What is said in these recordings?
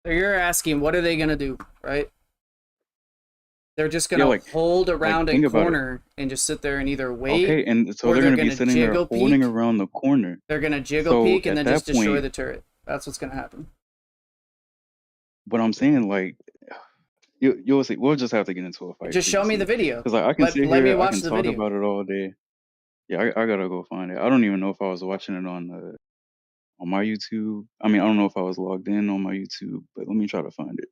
So you're asking, what are they gonna do, right? They're just Yeah, gonna hold around a think about it. corner and just sit there and either wait, Okay, and so or they're they're gonna be gonna sitting there jiggle holding peek. around the corner. They're gonna jiggle So peek and at then just that destroy point, the turret. That's what's gonna happen. what I'm saying, like, you'll see. We'll just have to get into a fight Just for you show to me the see. video. Because like I can sit Let me here, I watch can the talk video. about it all day. Yeah, I gotta go find it. I don't even know if I was watching it on my YouTube. I mean, I don't know if I was logged in on my YouTube, but let me try to find it.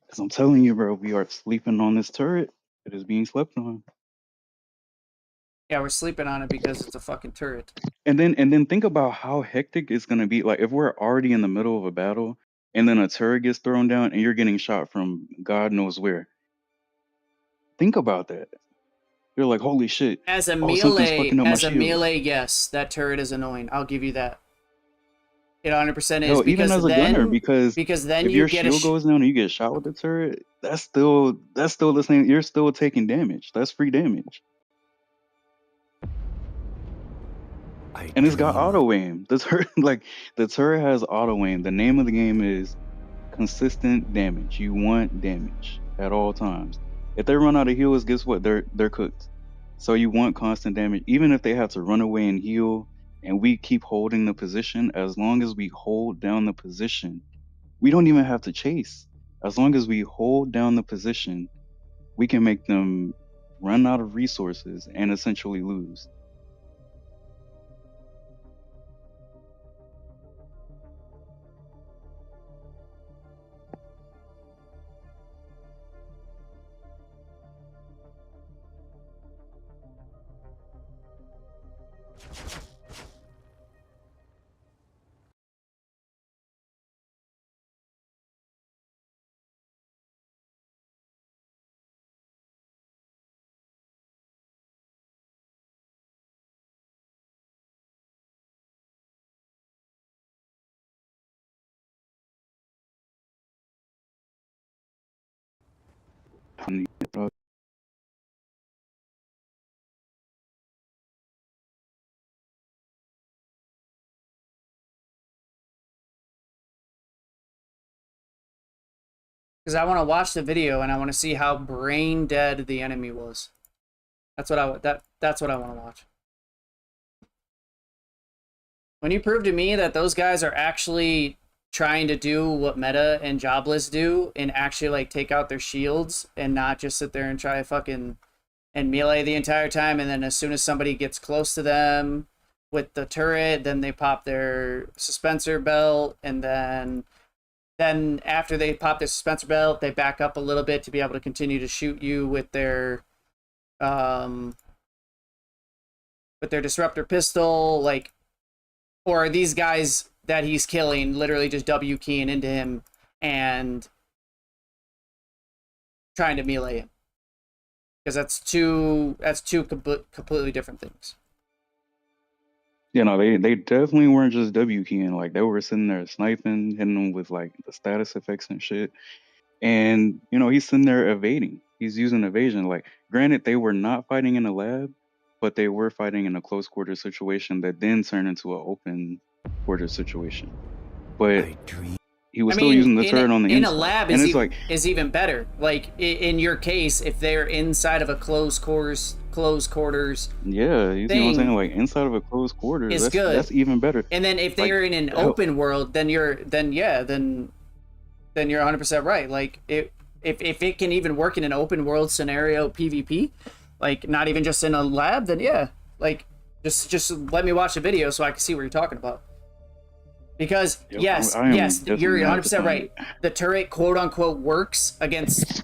Because I'm telling you, bro, we are sleeping on this turret. It is being slept on. Yeah, we're sleeping on it because it's a fucking turret. And then think about how hectic it's gonna be. Like if we're already in the middle of a battle and then a turret gets thrown down and you're getting shot from God knows where. Think about that. You're like, holy shit. Oh, something's fucking up my As a shield. melee, yes, that turret is annoying. I'll give you that. It 100% is Hell, even as a gunner, because because then if you your get a shield goes down and you get shot with the turret, that's still the same. You're still taking damage. That's free damage. I And it's got dream. auto aim. The turret like the turret has auto aim. The name of the game is consistent damage. You want damage at all times. If they run out of heals, guess what? They're cooked. So you want constant damage, even if they have to run away and heal. And we keep holding the position. As long as we hold down the position, we don't even have to chase. As long as we hold down the position, we can make them run out of resources and essentially lose. because I want to watch the video and I want to see how brain dead the enemy was. That's what I want to watch. When you prove to me that those guys are actually trying to do what Meta and Jobless do and actually like take out their shields and not just sit there and try to fucking and melee the entire time, and then as soon as somebody gets close to them with the turret, then they pop their suspensor belt, and then after they pop their suspensor belt, they back up a little bit to be able to continue to shoot you um with their disruptor pistol, like, or are these guys that he's killing literally just W keying into him and trying to melee him? Because that's two completely different things. You know, they definitely weren't just W keying. Like they were sitting there sniping, hitting them with like the status effects and shit. And you know, he's sitting there evading. He's using evasion. Like, granted, they were not fighting in a lab, but they were fighting in a close quarter situation that then turned into an open quarter situation. But I dream. he was I still mean, using the turret on the in a inside, lab and it's like, is even better. Like in your case, if they're inside of a closed quarters yeah, you see what I'm saying? thing, Like inside of a closed quarters, is that's good. even better. And then if Like, they're in an hell, open world, then you're 100% right. Like if it can even work in an open world scenario PvP, like not even just in a lab, then yeah, like just let me watch the video so I can see what you're talking about. Because yep, yes, I am yes, definitely you're gonna have to 100% find it. right. The turret quote unquote works against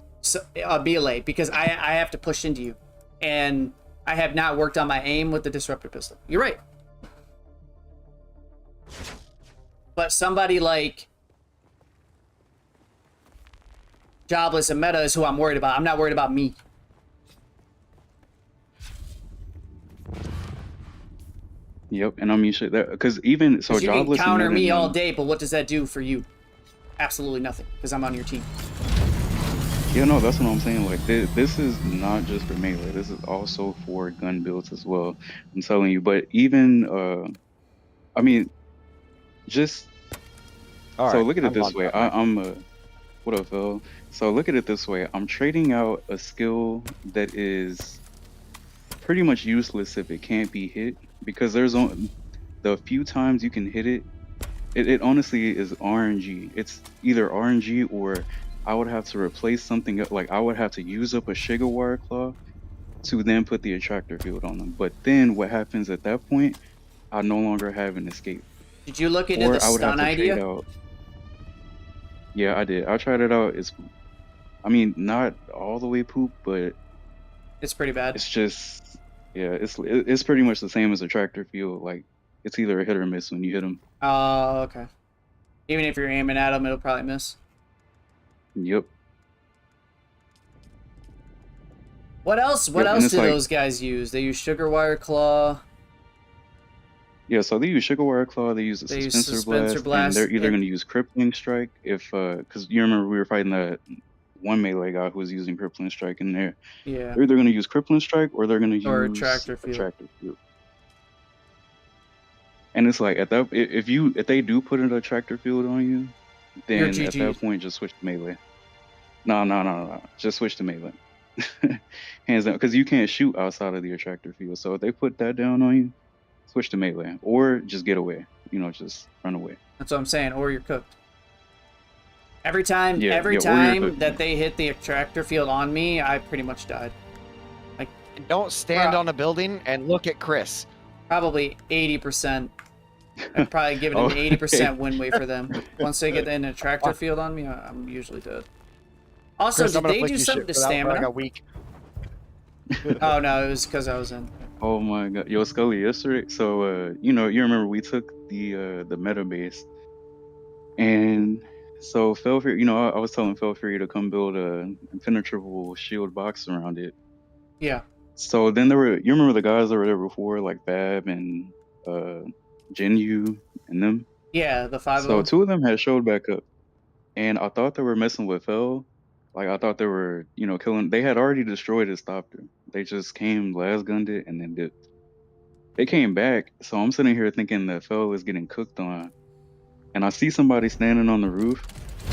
a melee because I have to push into you, and I have not worked on my aim with the disruptor pistol. You're right. But somebody like Jobless and Meta is who I'm worried about. I'm not worried about me. Yep, and I mean shit that because even so, Because you can jobless and counter meta me and all them. day, but what does that do for you? Absolutely nothing, because I'm on your team. Yeah, no, that's what I'm saying. Like this is not just for melee. This is also for gun builds as well. I'm telling you. But even I mean, just All so right, look at it I'm this gone. way. I'm what up, Phil? So look at it this way. I'm trading out a skill that is pretty much useless if it can't be hit because the few times you can hit it, it honestly is RNG. It's either RNG or I would have to replace something like I would have to use up a Shiga Wire Claw to then put the attractor field on them. But then what happens at that point, I no longer have an escape. Did you look into the Or I would have stun to trade idea? out. Yeah, I did. I tried it out. I mean, not all the way poop, but It's pretty bad. it's just, yeah, it's pretty much the same as a tractor field. Like, it's either a hit or miss when you hit them. Oh, okay. Even if you're aiming at them, it'll probably miss. Yep. What else? What Yep. And else it's do like, those guys use? They use sugar wire claw. yeah, so they use Sugar Wire Claw, they use the They use Suspensor Suspensor Blast, and they're Blast, either and going to use Crippling Strike because you remember we were fighting that one melee guy who was using Crippling Strike in there. yeah, They're either going to use Crippling Strike or they're going to or a use tractor field. Attractor Field. And it's like at that if they do put an Attractor Field on you, You're then at that GG. point just switch to melee. No. Just switch to melee. Hands down, because you can't shoot outside of the Attractor Field. So if they put that down on you, switch to melee or just get away. Just run away. That's what I'm saying. Or you're cooked. Every time, Yeah, every or you're time cooked. that they hit the attractor field on me, I pretty much died. Don't stand Bro. on a building and look at Chris. Probably 80%. I'd probably give it an 80% win rate for them. Once they get an attractor field on me, I'm usually dead. Also, Chris, I'm did gonna they flick do you something shit to for that for like a stamina? week. Oh no, it was because I was in. Oh my god, yo, Scully, yesterday. So, you remember we took the meta base, and so Fell Fury, I was telling Fell Fury to come build a impenetrable shield box around it. Yeah. So then you remember the guys that were there before, like Fab and Jinyu and them. Yeah, the 5 So of them. two of them had showed back up, and I thought they were messing with Fell. Like I thought they were, killing. They had already destroyed his Thopter. They just came, last gunned it, and then dipped. They came back, so I'm sitting here thinking that Fell was getting cooked on, and I see somebody standing on the roof,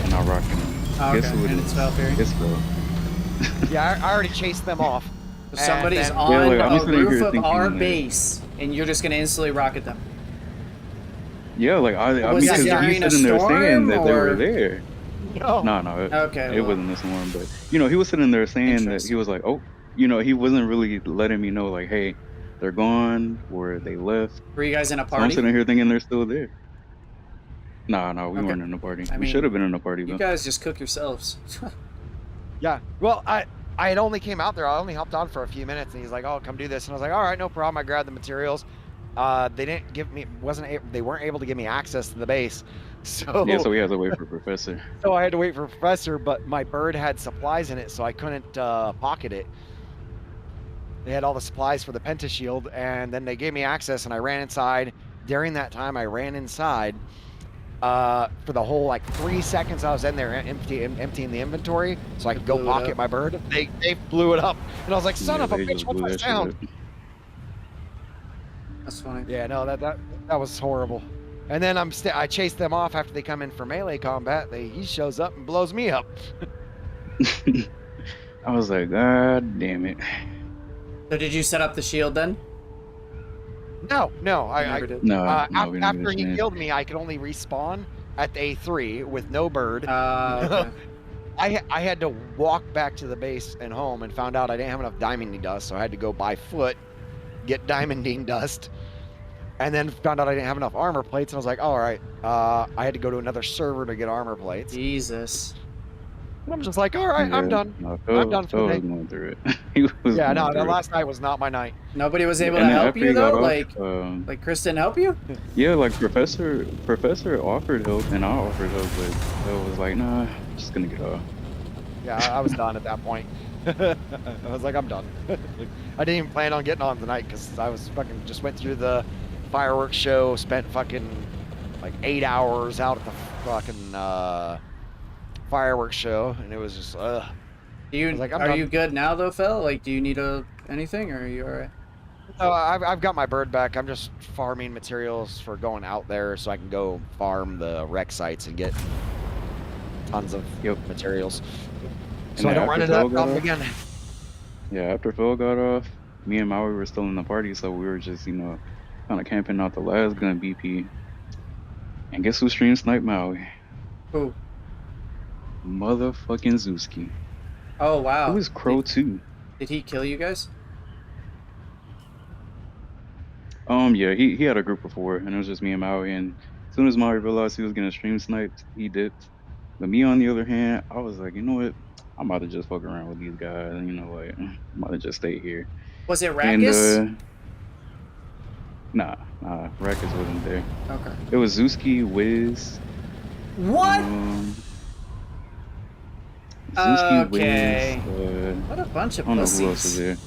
and I rock him. Oh, Guess okay, who it and is? it's Valkyrie. It's Fell. Yeah, I already chased them off. So somebody's then- on Yeah, like, I'm a sitting roof here of thinking our that- base, and you're just gonna instantly rocket them. Yeah, like I Was because this he's during a sitting there saying storm, that they or- were there. No. No, Okay. it well, wasn't this one, but he was sitting there saying that Interesting. he was like, oh, he wasn't really letting me know like, hey, they're gone or they left. Were you guys in a So I'm party? sitting here thinking they're still there. No, we Okay. weren't in a party. I We mean, should have been in a party You though. guys just cook yourselves. Yeah. Well, I had only came out there. I only hopped on for a few minutes, and he's like, "Oh, come do this," and I was like, "All right, no problem." I grabbed the materials. They didn't give me they weren't able to give me access to the base, so Yeah, so we had to wait for Professor. so I had to wait for Professor. But my bird had supplies in it, so I couldn't pocket it. They had all the supplies for the Penta Shield, and then they gave me access, and I ran inside. During that time, I ran inside. For the whole 3 seconds I was in there emptying the inventory so I could go blew it pocket up. my bird. They blew it up, and I was like, "Son Yeah, of a they bitch, just what's blew my that shit sound?" up. That's funny. Yeah, no, that was horrible. And then I chased them off after they come in for melee combat. He shows up and blows me up. I was like, God damn it. So did you set up the shield then? No, I I never did. No, we didn't after get a he chance. killed me, I could only respawn at the A3 with no bird. Okay. I had to walk back to the base and home and found out I didn't have enough diamondine dust, so I had to go by foot, get diamondine dust, and then found out I didn't have enough armor plates, and I was like, all right, I had to go to another server to get armor plates. Jesus. And I'm just like, all right, I'm done. No, I'm done for the Phil was day. going through it. He was Yeah, going no, through it. last night was not my night. Nobody was able And to then help after you he got though? off, Like Chris didn't help you? yeah, like Professor offered help, and I offered help, but Phil was like, nah, I'm just gonna get off. Yeah, I was done at that point. I was like, I'm done. I didn't even plan on getting on tonight because I was just went through the fireworks show, spent fucking 8 hours out at the fucking fireworks show, and it was just Do you was like, I'm are done. you good now though, Phil? Like, do you need anything, or are you alright? I've got my bird back. I'm just farming materials for going out there so I can go farm the wreck sites and get tons of materials. And So I then don't run after into Phil that got problem off, again. yeah, after Phil got off, me and Maui were still in the party, so we were just, kind of camping out the last gun BP. And guess who streamed Snipe Maui? Who? Motherfucking Zuski. Oh It wow. was Crow too. Did he kill you guys? Yeah, he had a group of 4, and it was just me and Maui. And as soon as Maui realized he was getting stream sniped, he dipped. But me, on the other hand, I was like, you know what? I'm about to just fuck around with these guys. And I'm about to just stay here. Was it And Rackus? nah, Rackets wasn't there. Okay. It was Zuski, Wiz. What? Zuski, Okay. Wiz. What a bunch of I don't know who else was pussies. there.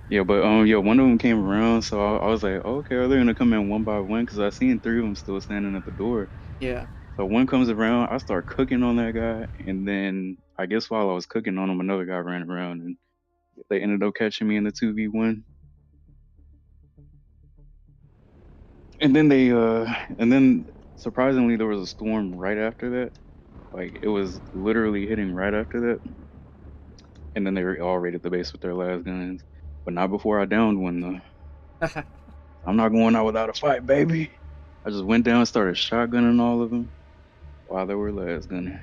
Yeah, but one of them came around, so I was like, okay, are they gonna come in one by one? Because I seen 3 of them still standing at the door. Yeah. So one comes around, I start cooking on that guy, and then I guess while I was cooking on him, another guy ran around, and they ended up catching me in the 2v1. And then surprisingly, there was a storm right after that. Like it was literally hitting right after that, and then they were all raided the base with their last guns, but not before I downed one though. I'm not going out without a fight, baby. I just went down and started shotgunning all of them while they were last gunning.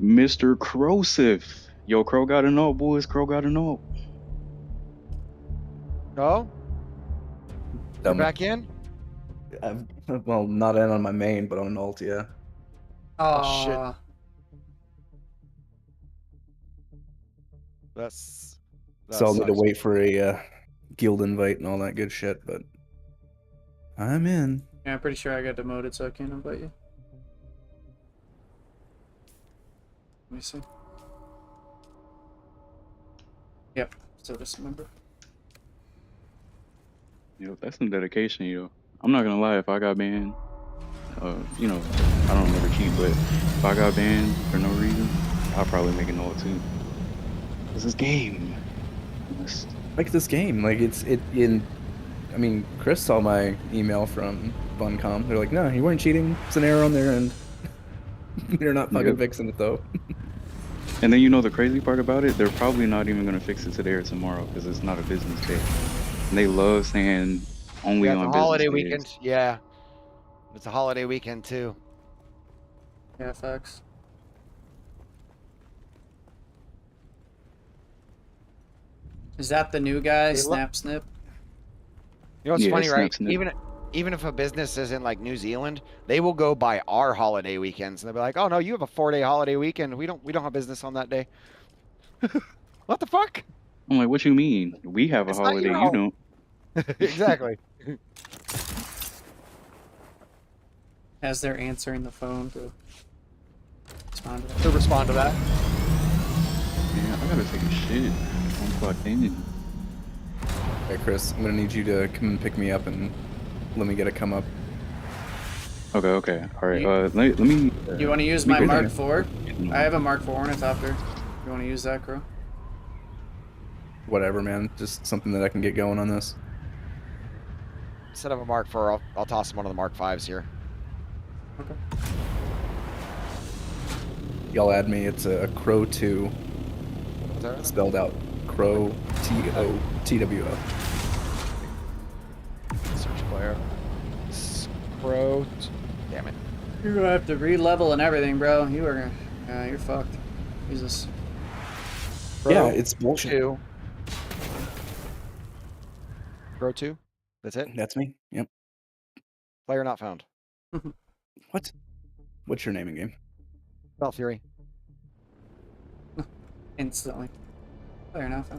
Mr. Crosif. Yo, Crow got a note, boys. Crow got a note. Oh, you're Dumb. back in? Well, not in on my main, but on an ult, yeah. Oh, shit. Aw. So I'll need to sucks. wait for a guild invite and all that good shit, but I'm in. Yeah, I'm pretty sure I got demoted, so I can't invite you. Let me see. Yep, so just remember. Yo, that's some dedication, yo. I'm not gonna lie, if I got banned, I don't never cheat, but if I got banned for no reason, I'll probably make a note too. This is game. Like this game, like I mean, Chris saw my email from Funcom. They're like, no, you weren't cheating. It's an error on their end. They're not fucking Yep. fixing it though. And then the crazy part about it, they're probably not even gonna fix it today or tomorrow because it's not a business day. And they love saying only Yeah, on it's a business holiday days. weekend. Yeah. It's a holiday weekend, too. Yeah, facts. Is that the new guy, Snap Snip? You know what's Yeah, funny, right? Snap Snip. Even if a business is in like New Zealand, they will go by our holiday weekends, and they'll be like, "Oh no, you have a 4-day holiday weekend. We don't have business on that day." What the fuck? I'm like, what you mean? We have a It's not holiday, your you don't. Exactly. As they're answering the phone to respond to that. To respond to that. Man, I gotta take a shit. I'm clocked in. Hey, Chris, I'm gonna need you to come and pick me up and let me get a come up. Okay. All right. You- Let me. You want to use let my me go Mark down. IV? I have a Mark IV Ornithopter. You want to use that, Crow? Whatever, man. Just something that I can get going on this. Instead of a Mark IV, I'll toss him one of the Mark Vs here. Okay. Y'all add me. It's a Crow 2, Is that right? spelled out Crow TOTWO. Search player. Scroat. Damn it. You're gonna have to re-level and everything, bro. You're fucked. Jesus. Yeah, Crow it's bullshit. 2. Crow 2? That's it? That's me. Yep. Player not found. What? What's your name in game? Spell Fury. Instantly. Fair enough.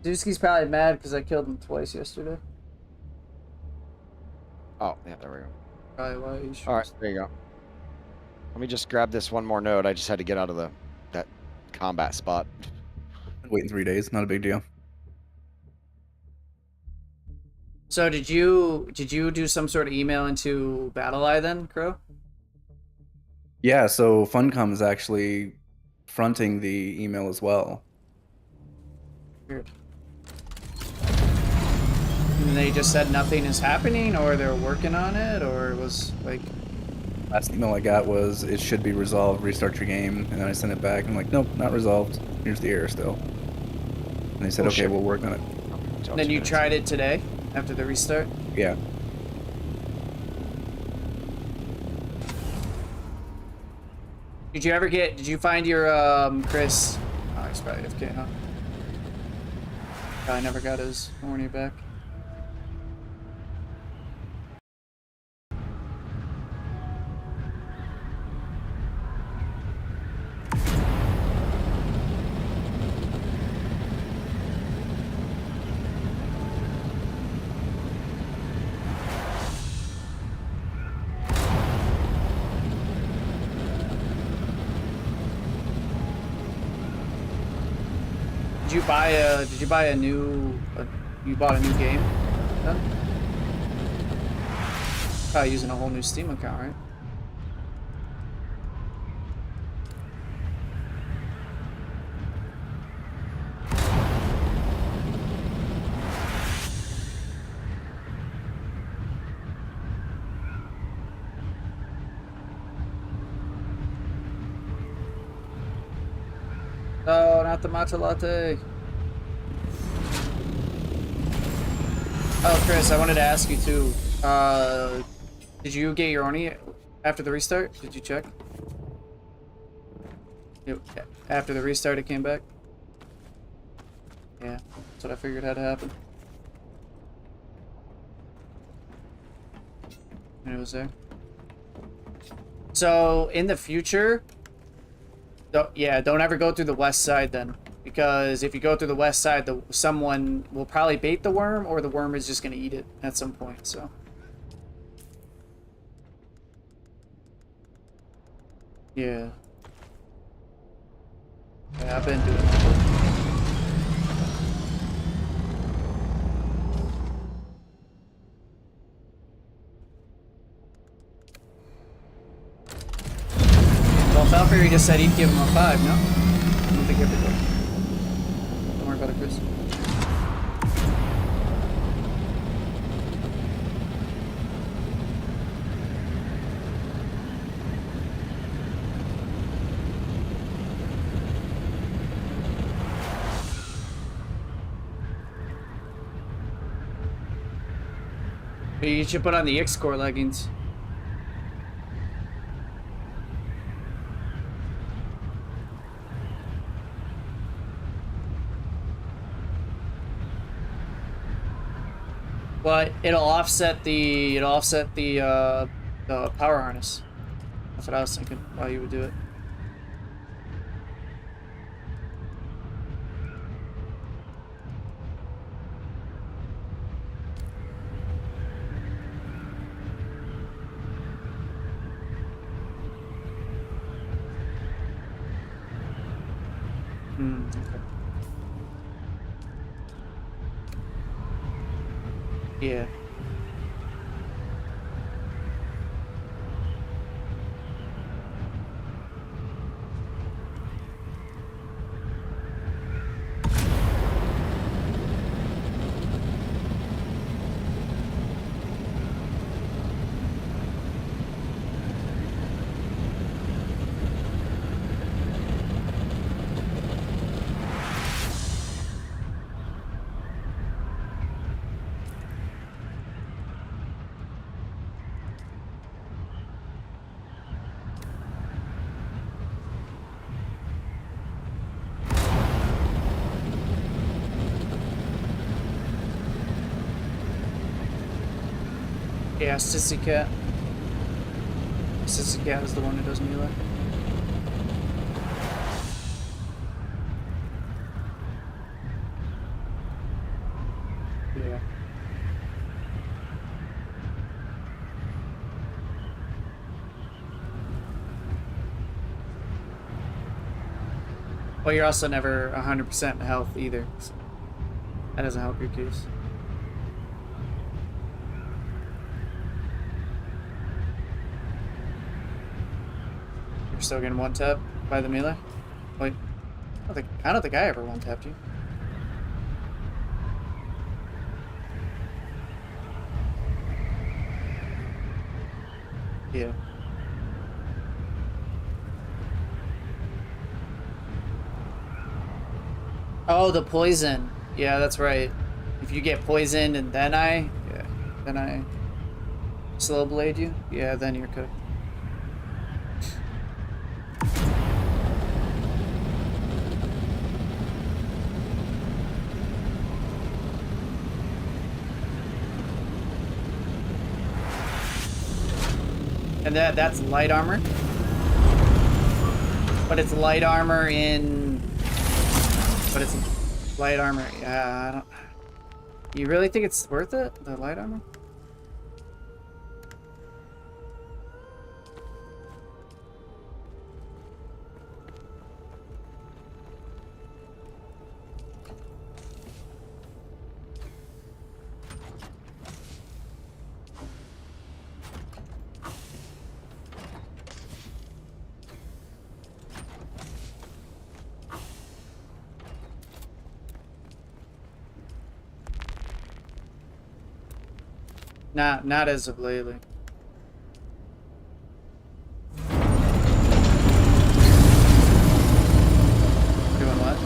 Zuski's probably mad because I killed him twice yesterday. Oh, yeah, there we go. Probably why he's... Alright, there you go. Let me just grab this one more node. I just had to get out of that combat spot. Waiting 3 days. Not a big deal. So did you do some sort of email into BattleEye then, Crow? Yeah, so Funcom is actually fronting the email as well. Weird. And they just said nothing is happening, or they're working on it, or it was like. Last email I got was it should be resolved, restart your game, and then I sent it back. I'm like, nope, not resolved. Here's the error still. And they said, Oh, okay, shit. we'll work on it. Then you tried it today after the restart. Yeah. Did you ever get? Did you find your Chris? Oh, he's probably AFK, huh? I never got his horny back. Did you buy a new? You bought a new game? Then? Probably using a whole new Steam account, right? No, not the matcha latte. Oh, Chris, I wanted to ask you too. Did you get your Oni after the restart? Did you check? Yep. After the restart, it came back? Yeah, that's what I figured had to happen. And it was there. So, in the future, don't ever go through the west side then. Because if you go through the west side, someone will probably bait the worm, or the worm is just going to eat it at some point, so. Yeah. Yeah, I've been doing that. Well, Falfairy just said he'd give him a 5, no? I don't think you have to go. Don't worry about it, Chris. You should put on the X-Core leggings. But it'll offset the power harness. That's what I was thinking. Why you would do it. Okay. Yeah. Yeah, Sissy Cat. Sissy Cat is the one who does melee. Yeah. Well, you're also never 100% health either. So that doesn't help your case. You're still getting one tap by the melee? Wait, I don't think I ever one tapped you. Yeah. Oh, the poison. Yeah, that's right. If you get poisoned and then I slow blade you, yeah, then you're cooked. And that's light armor. But it's light armor in... But it's light armor. Yeah, I don't... You really think it's worth it? The light armor? Not as of lately. Doing what?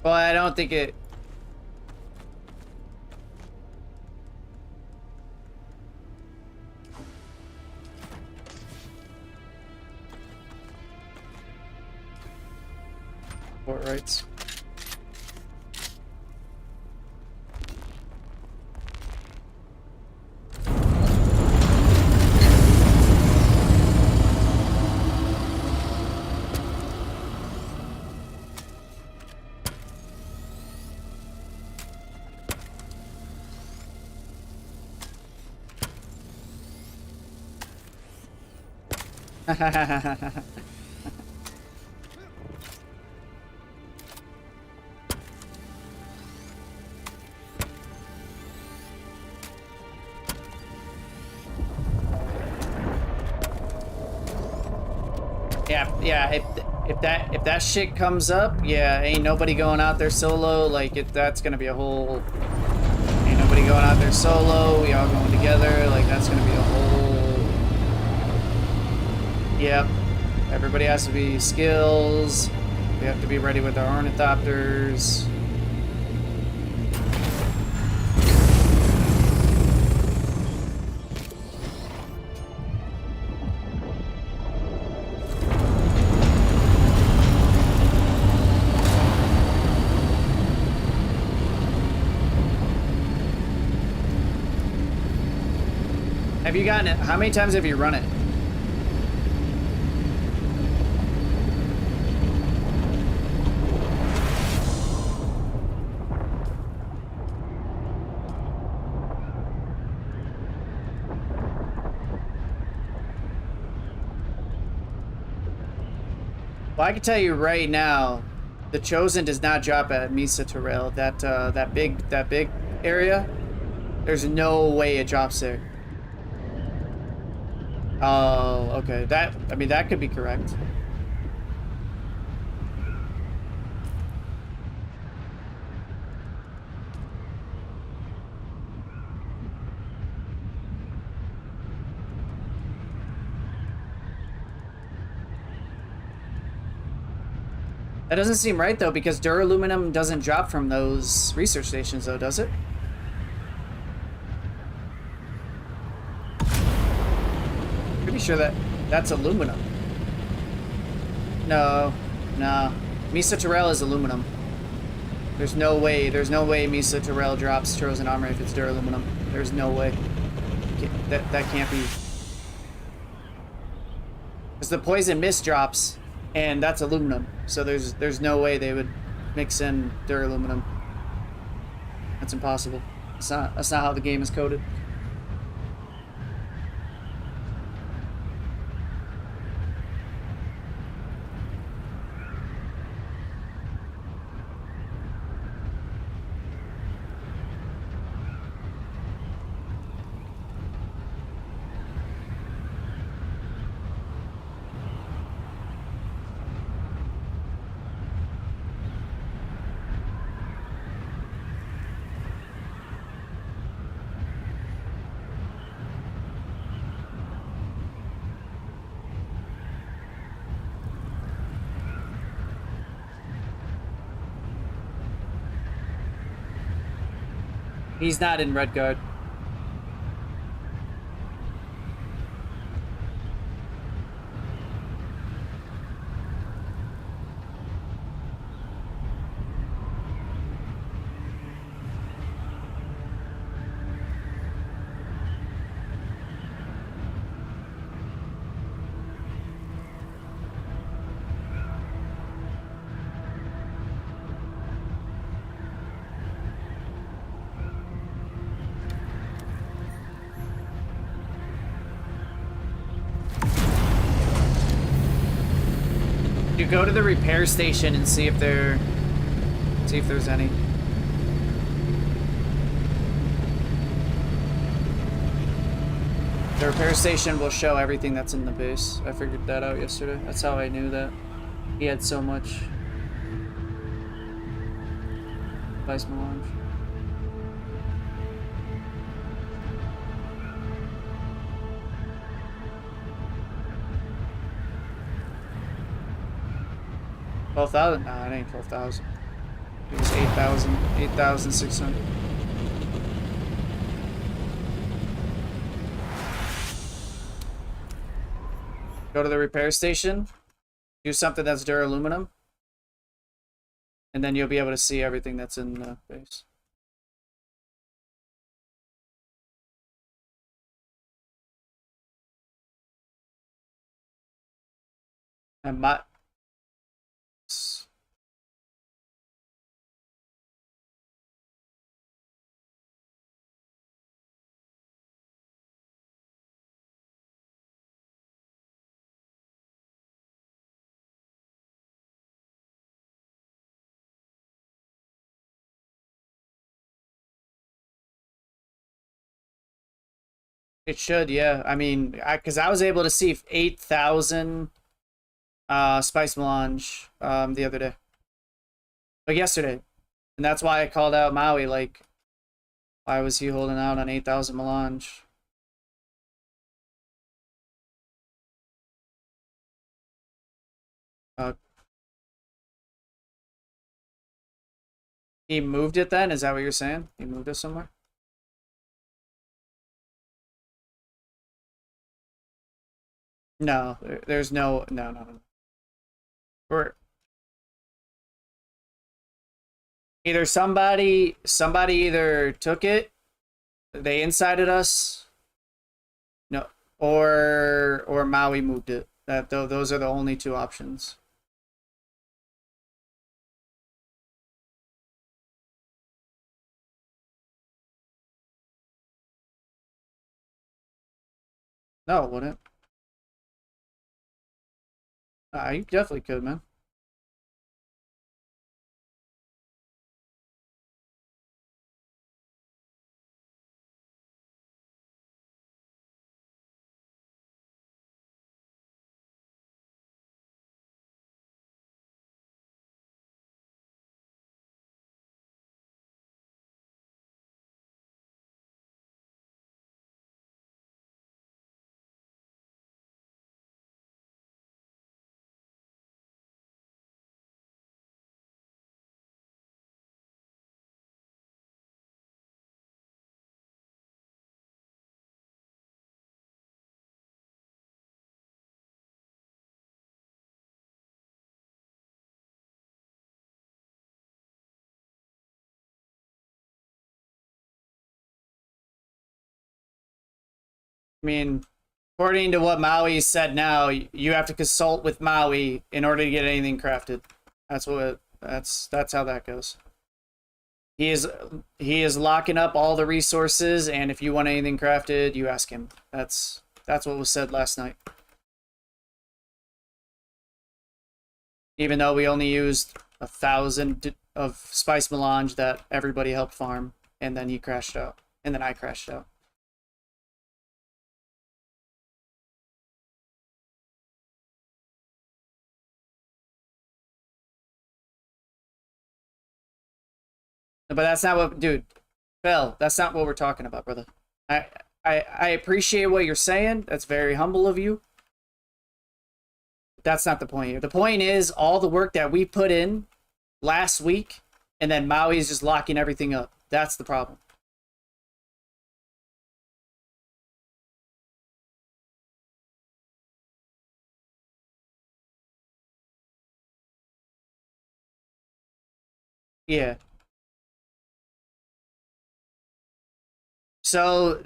Well, I don't think it... Port rights. Yeah. If that shit comes up, yeah, ain't nobody going out there solo. Like that's gonna be a whole. Ain't nobody going out there solo. We all going together. Like that's gonna be a whole. Yep. Everybody has to be skills. We have to be ready with our ornithopters. Have you gotten it? How many times have you run it? Well, I can tell you right now, the Chosen does not drop at Mesa Terrell. That big area. There's no way it drops there. Oh, okay. I mean, that could be correct. That doesn't seem right, though, because duraluminum doesn't drop from those research stations, though, does it? Pretty sure that's aluminum. No. Mesa Terrell is aluminum. There's no way Mesa Terrell drops Chosen armor if it's duraluminum. There's no way. That can't be. Because the poison mist drops, and that's aluminum. So there's no way they would mix in duraluminum. That's impossible. That's not how the game is coded. He's not in Redguard. You go to the repair station and see if there's any. The repair station will show everything that's in the base. I figured that out yesterday. That's how I knew that he had so much. Vice Melange. $12,000? Nah, it ain't 12,000. It was 8,000. 8,600. Go to the repair station. Do something that's duraluminum. And then you'll be able to see everything that's in the base. And my... It should, yeah. I mean, because I was able to see 8,000 Spice Melange the other day. Like yesterday. And that's why I called out Maui, like, why was he holding out on 8,000 Melange? He moved it then? Is that what you're saying? He moved it somewhere? No, there's no, no. We're either somebody either took it, they insided us, no, or Maui moved it. Those are the only two options. No, it wouldn't. You definitely could, man. I mean, According to what Maui said now, you have to consult with Maui in order to get anything crafted. That's how that goes. He is locking up all the resources, and if you want anything crafted, you ask him. That's what was said last night. Even though we only used 1,000 of spice melange that everybody helped farm, and then he crashed out, and then I crashed out. But that's not what, dude, Phil, that's not what we're talking about, brother. I appreciate what you're saying. That's very humble of you. That's not the point here. The point is all the work that we put in last week, and then Maui's just locking everything up. That's the problem. Yeah. So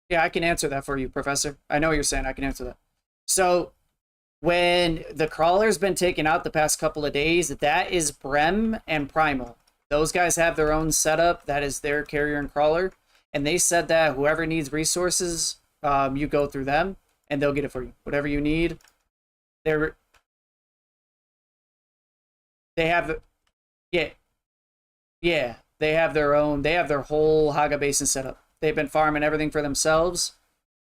yeah, I can answer that for you, Professor. I know what you're saying. I can answer that. So when the crawler's been taken out the past couple of days, that is Brem and Primal. Those guys have their own setup. That is their carrier and crawler. And they said that whoever needs resources, you go through them, and they'll get it for you. Whatever you need. They have, yeah, yeah. They have their own. They have their whole Haga basin setup. They've been farming everything for themselves,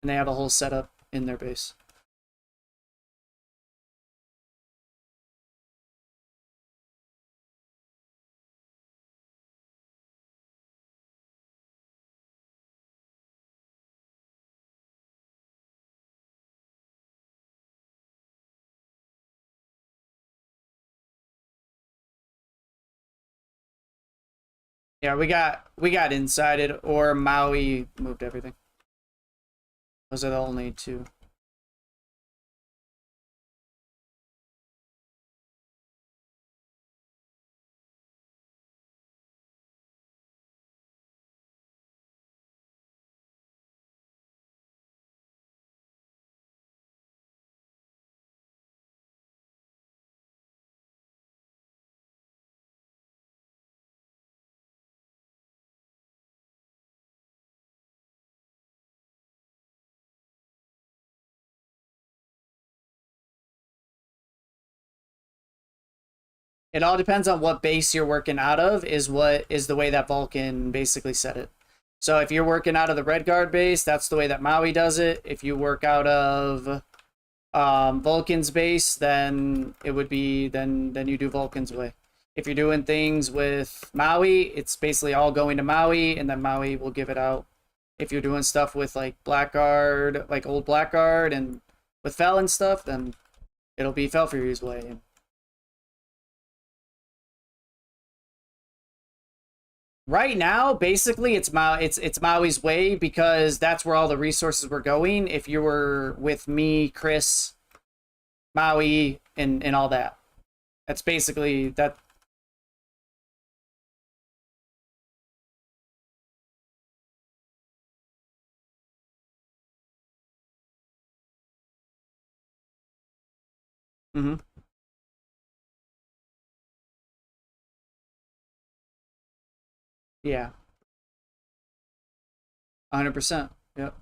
and they have a whole setup in their base. Yeah, we got Insided or Maui moved everything. Those are the only two. It all depends on what base you're working out of, is what is the way that Vulcan basically said it. So if you're working out of the Red Guard base, that's the way that Maui does it. If you work out of Vulcan's base, then it would be then you do Vulcan's way. If you're doing things with Maui, it's basically all going to Maui, and then Maui will give it out. If you're doing stuff with like Blackguard, like old Blackguard, and with Fel and stuff, then it'll be Felfuri's way. Right now, basically, it's Maui's way because that's where all the resources were going. If you were with me, Chris, Maui, and all that, that's basically that. Mm-hmm. Yeah. 100%. Yep.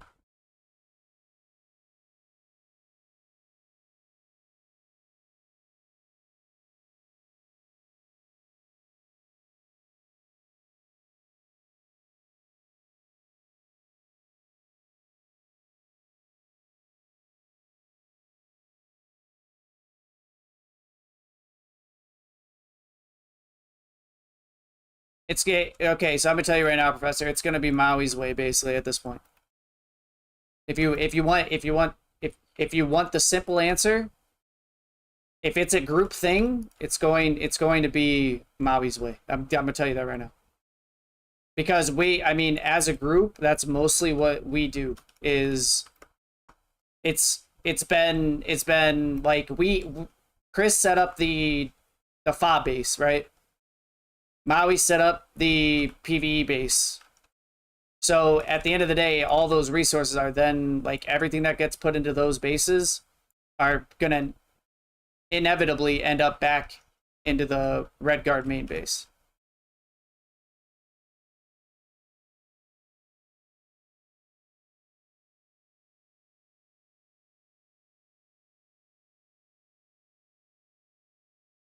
It's gay. Okay, so I'm gonna tell you right now, Professor. It's gonna be Maui's way, basically, at this point. If you want the simple answer, if it's a group thing, it's going to be Maui's way. I'm gonna tell you that right now. Because I mean, as a group, that's mostly what we do. Is it's been like Chris set up the FOB base, right? Maui set up the PvE base. So at the end of the day, all those resources are then, like, everything that gets put into those bases are gonna inevitably end up back into the Redguard main base.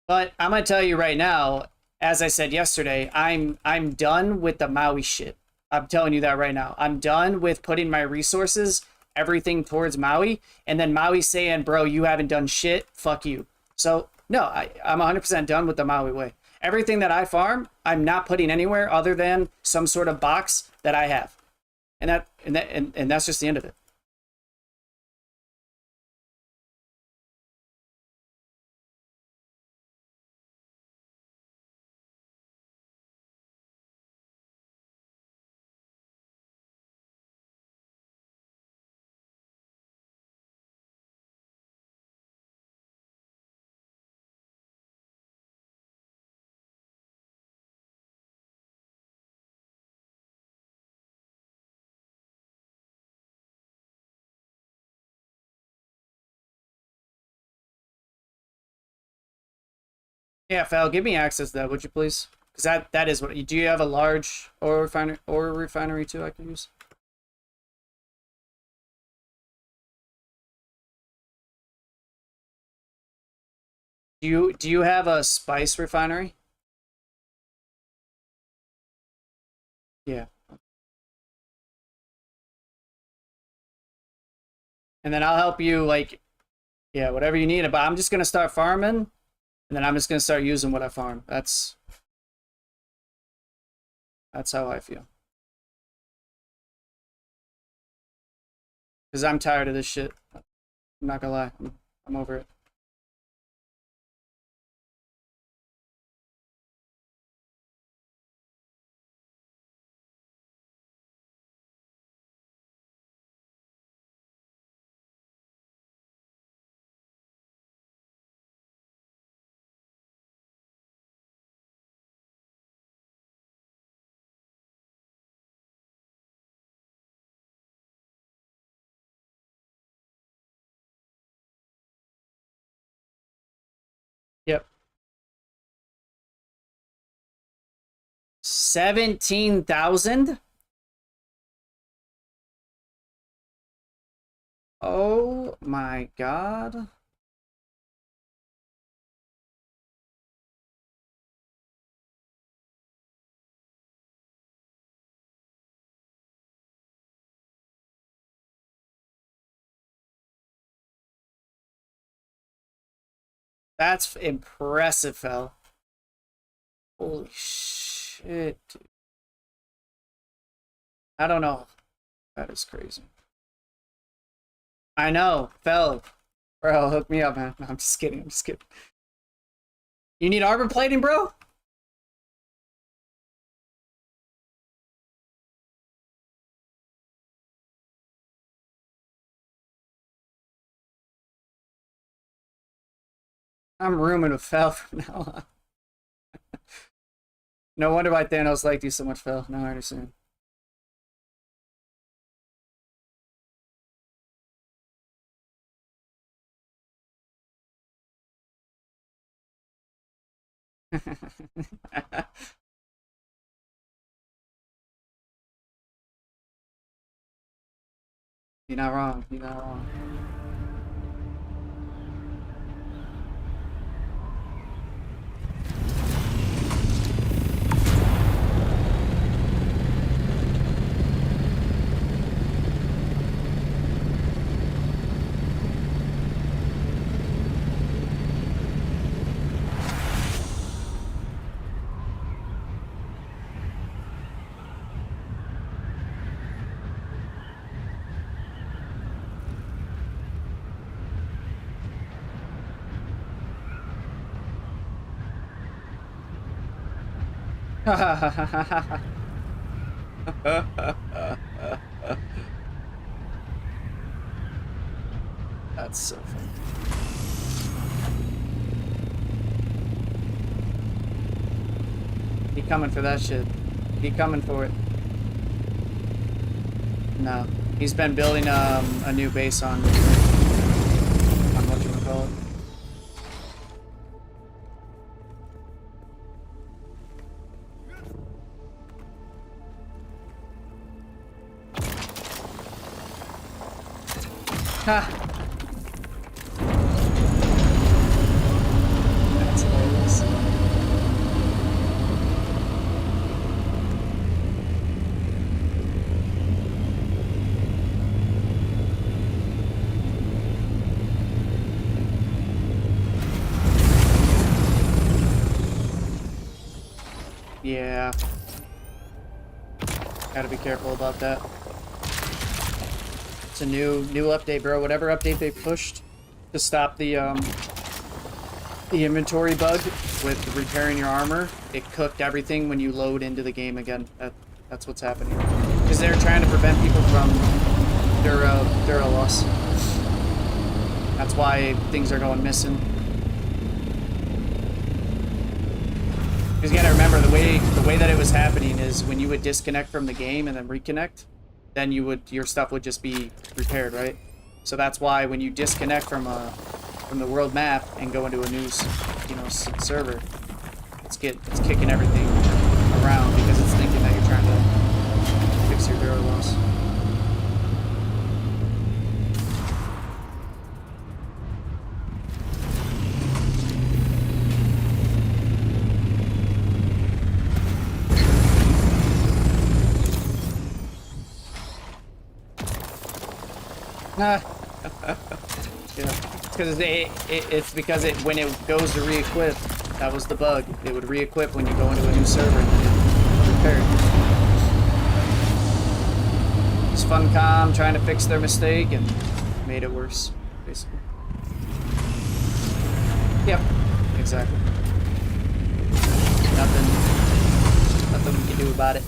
But I'm gonna tell you right now, as I said yesterday, I'm done with the Maui shit. I'm telling you that right now. I'm done with putting my resources, everything towards Maui, and then Maui saying, bro, you haven't done shit, fuck you. So no, I'm 100% done with the Maui way. Everything that I farm, I'm not putting anywhere other than some sort of box that I have. And that's just the end of it. Yeah, Fal, give me access to that, would you please? Because that is what. Do you have a large ore refinery too I could use? Do you have a spice refinery? Yeah. And then I'll help you, like, yeah, whatever you need. But I'm just gonna start farming, and then I'm just gonna start using what I farm. That's how I feel. Because I'm tired of this shit. I'm not gonna lie. I'm over it. Yep. 17,000? Oh my god. That's impressive, Fel. Holy shit, dude. I don't know. That is crazy. I know, Fel. Bro, hook me up, man. No, I'm just kidding. I'm just kidding. You need armor plating, bro? I'm rooming with Fel from now on. No wonder why Thanos liked you so much, Fel. Now I understand. You're not wrong. You're not wrong. That's so funny. He coming for that shit. He coming for it. No. He's been building a new base on whatchamacallit. Ha! That's hilarious. Yeah. Gotta be careful about that. It's a new update, bro. Whatever update they pushed to stop the inventory bug with repairing your armor, it cooked everything when you load into the game again. That's what's happening. Because they're trying to prevent people from Dura loss. That's why things are going missing. Because you gotta remember, the way that it was happening is when you would disconnect from the game and then reconnect, then your stuff would just be repaired, right? So that's why when you disconnect from the world map and go into a new, server, it's kicking everything around because it's thinking that you're trying to fix your Dura loss. Yeah. It's because when it goes to re-equip, that was the bug. It would re-equip when you go into a new server and then repair it. It's Funcom trying to fix their mistake and made it worse, basically. Yep, exactly. Nothing we can do about it.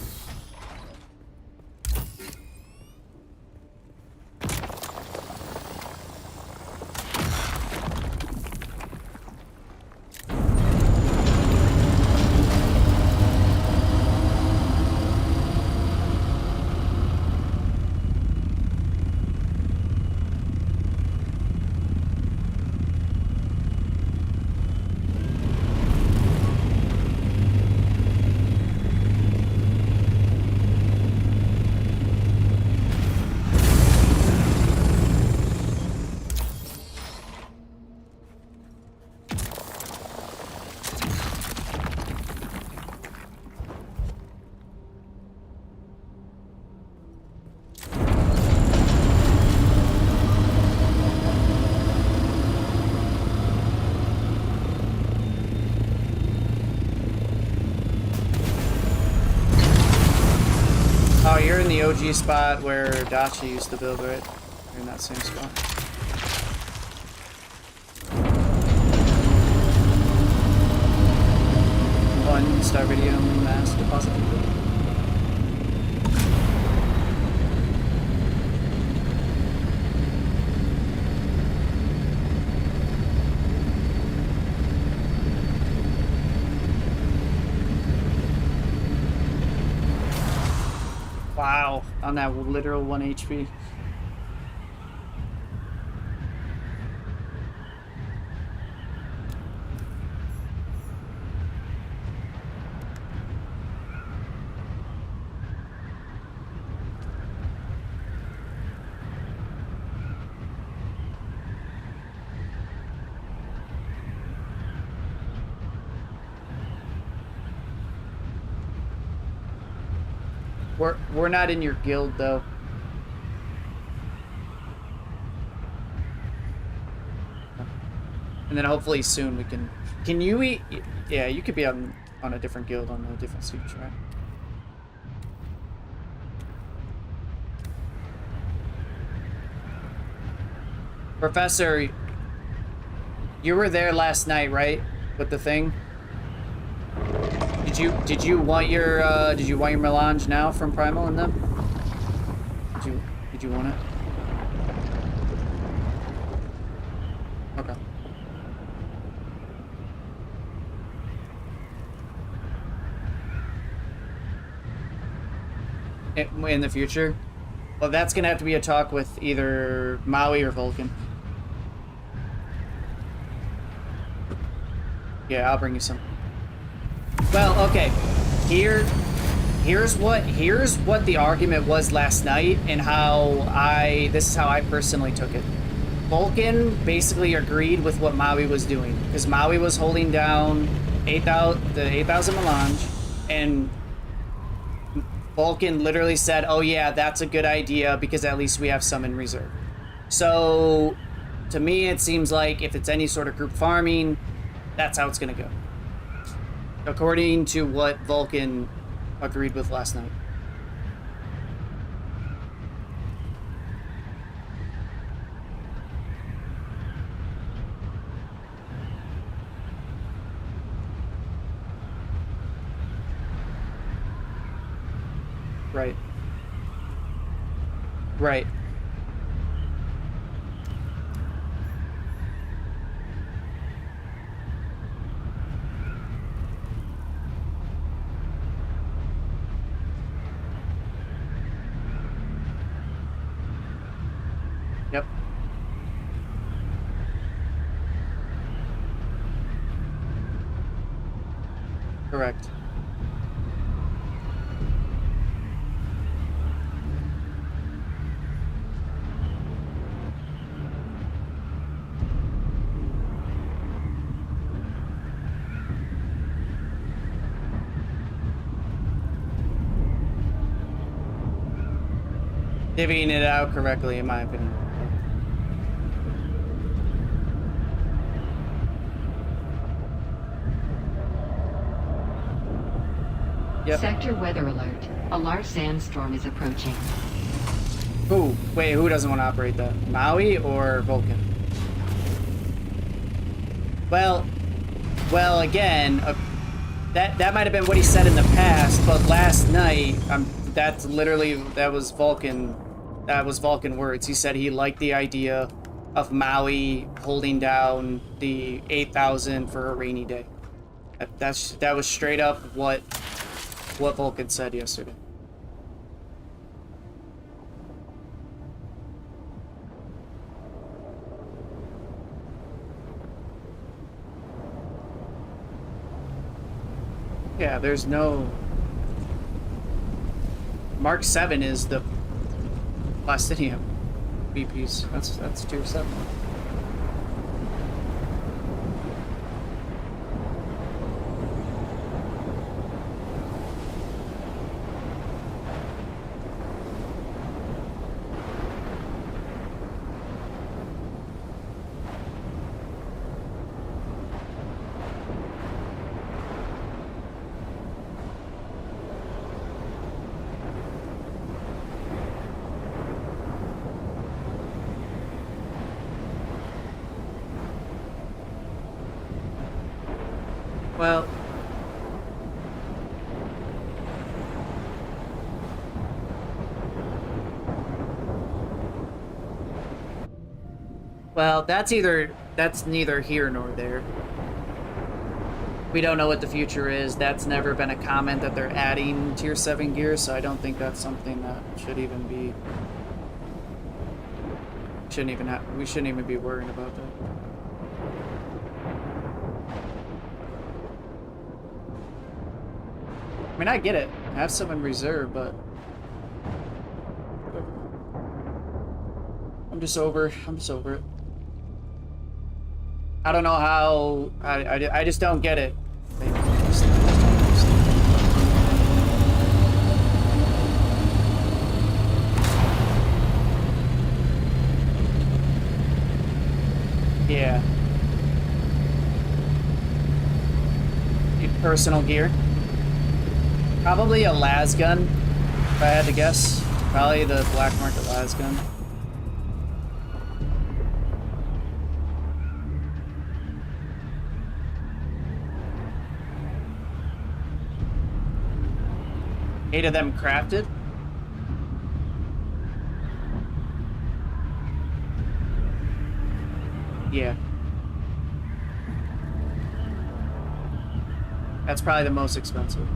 Oh, you're in the OG spot where Dachi used to build, right? You're in that same spot. One star video mass deposit. Wow, on that literal 1 HP. We're not in your guild though. And then hopefully soon we can. Can you eat? Yeah, you could be on a different guild on a different siege, right? Professor, you were there last night, right? With the thing. Did you want your melange now from Primal and them? Did you want it? Okay. in the future. Well, that's gonna have to be a talk with either Maui or Vulcan. Yeah, I'll bring you some. Well, okay. Here's what the argument was last night, and this is how I personally took it. Vulcan basically agreed with what Maui was doing, because Maui was holding down the 8,000 melange, and Vulcan literally said, "Oh yeah, that's a good idea because at least we have some in reserve." So, to me, it seems like if it's any sort of group farming, that's how it's gonna go, according to what Vulcan agreed with last night. Right. Right. Yep. Correct. Divvying it out correctly, in my opinion. Yep. Sector weather alert. A large sandstorm is approaching. Who doesn't want to operate that? Maui or Vulcan? Well, again, that might have been what he said in the past, but last night, that was Vulcan. That was Vulcan words. He said he liked the idea of Maui holding down the 8,000 for a rainy day. That was straight up what Vulcan said yesterday. Yeah, there's no... Mark 7 is the Plastinium BPs. That's tier 7. Well, that's neither here nor there. We don't know what the future is. That's never been a comment that they're adding tier 7 gear, so I don't think that's something that should even be... we shouldn't even be worrying about that. I mean, I get it. I have some in reserve, but... I'm just over it. I don't know how... I just don't get it. Yeah. Personal gear. Probably a las gun, if I had to guess. Probably the black market las gun. Eight of them crafted. Yeah. That's probably the most expensive.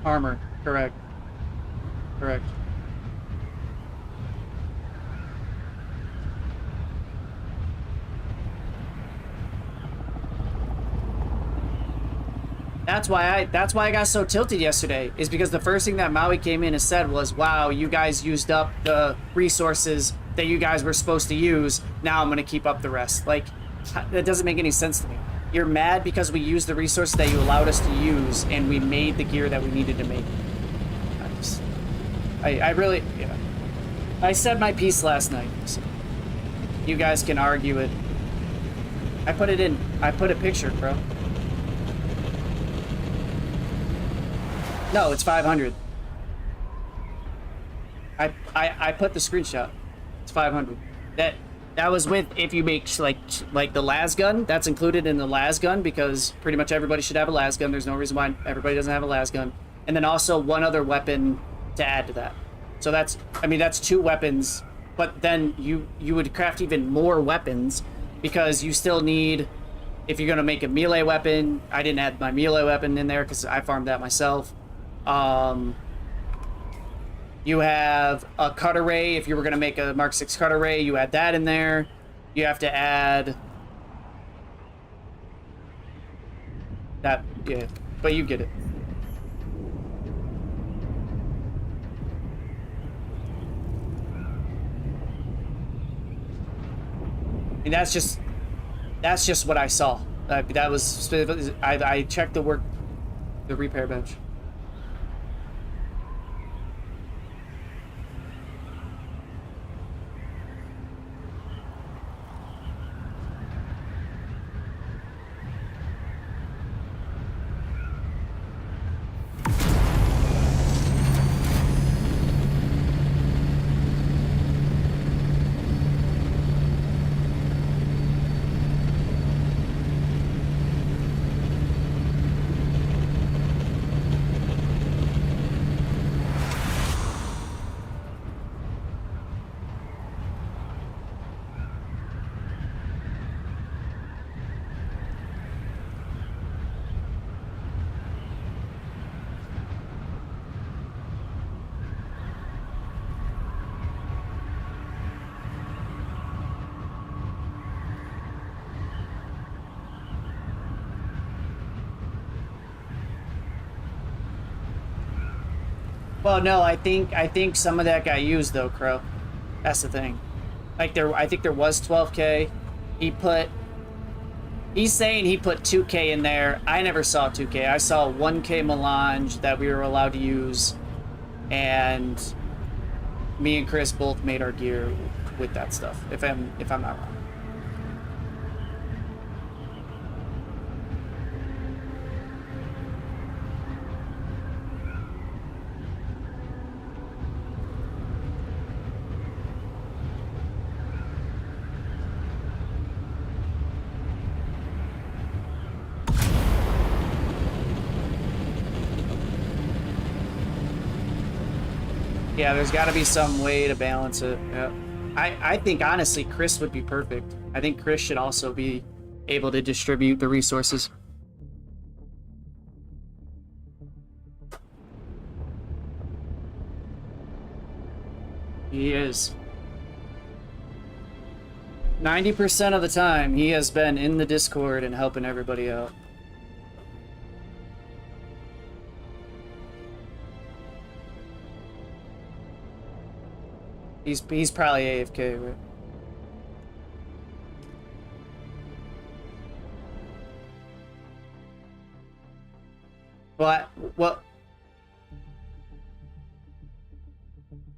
Armor. Correct. Correct. That's why I got so tilted yesterday, is because the first thing that Maui came in and said was, wow, you guys used up the resources that you guys were supposed to use. Now I'm going to keep up the rest. Like, that doesn't make any sense to me. You're mad because we used the resources that you allowed us to use and we made the gear that we needed to make. I really, yeah. I said my piece last night. So you guys can argue it. I put a picture, bro. No, it's 500. I put the screenshot. It's 500. That was with, if you make like the las gun, that's included in the las gun because pretty much everybody should have a las gun. There's no reason why everybody doesn't have a las gun. And then also one other weapon to add to that. So that's 2 weapons, but then you would craft even more weapons because you still need, if you're gonna make a melee weapon, I didn't add my melee weapon in there because I farmed that myself. You have a cut array. If you were going to make a Mark 6 cut array, you add that in there. You have to add that, yeah, but you get it. And that's just what I saw. That was specific. I checked the repair bench. Well, no, I think some of that got used though, Crow. That's the thing. Like I think there was 12K. He's saying he put 2K in there. I never saw 2K. I saw 1K melange that we were allowed to use, and me and Chris both made our gear with that stuff. If I'm not wrong. Yeah, there's got to be some way to balance it. Yeah. I think, honestly, Chris would be perfect. I think Chris should also be able to distribute the resources. He is. 90% of the time, he has been in the Discord and helping everybody out. He's probably AFK, right? Well,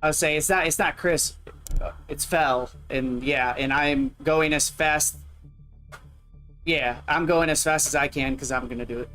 I'll say it's not Chris, it's Fel, and yeah, and I'm going as fast. Yeah, I'm going as fast as I can because I'm gonna do it.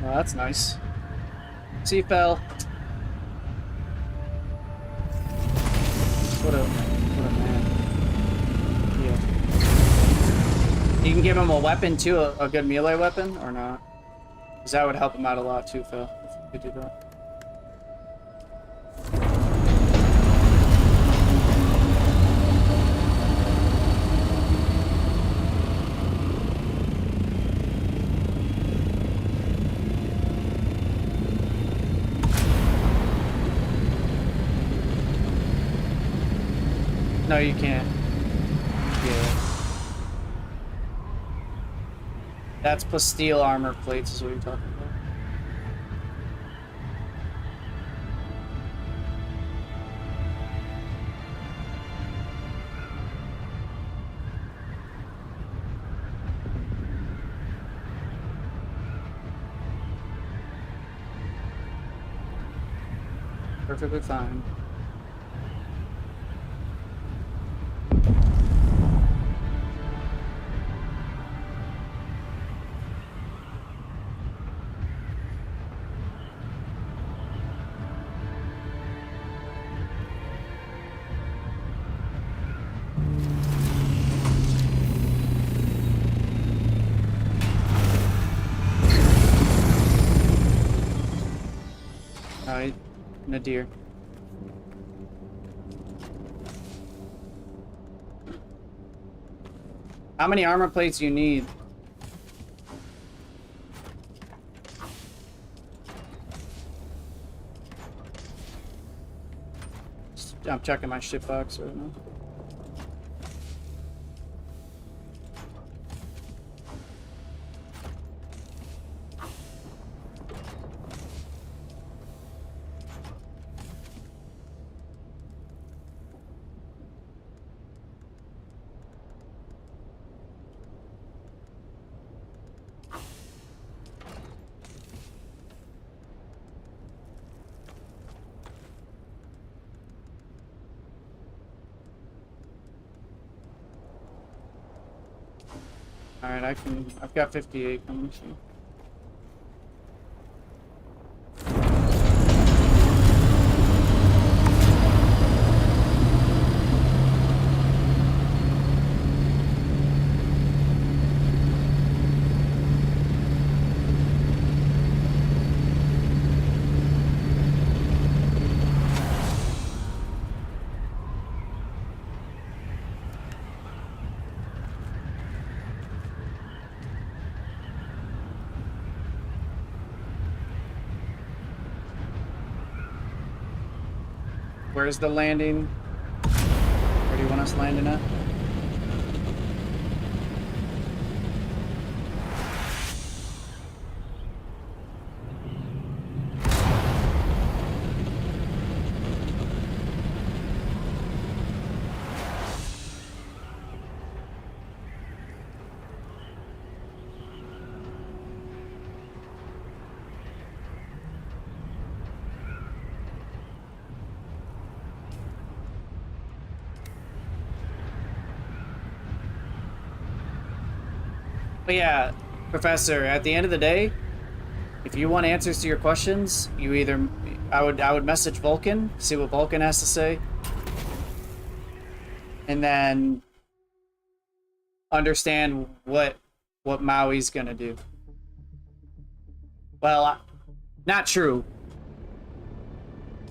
That's nice. See, Fel. You can give him a weapon too, a good melee weapon, or not? Because that would help him out a lot too, Phil, if you could do that. No, you can't. Yeah. That's plus steel armor plates is what you're talking about. Perfectly fine. Alright, Nadir. How many armor plates do you need? I'm checking my shit box right now. Alright, I've got 58 coming, so. Where's the landing? Where do you want us landing at? But yeah, Professor, at the end of the day, if you want answers to your questions, you either I would message Vulcan, see what Vulcan has to say, and then understand what Maui's gonna do. Well, not true.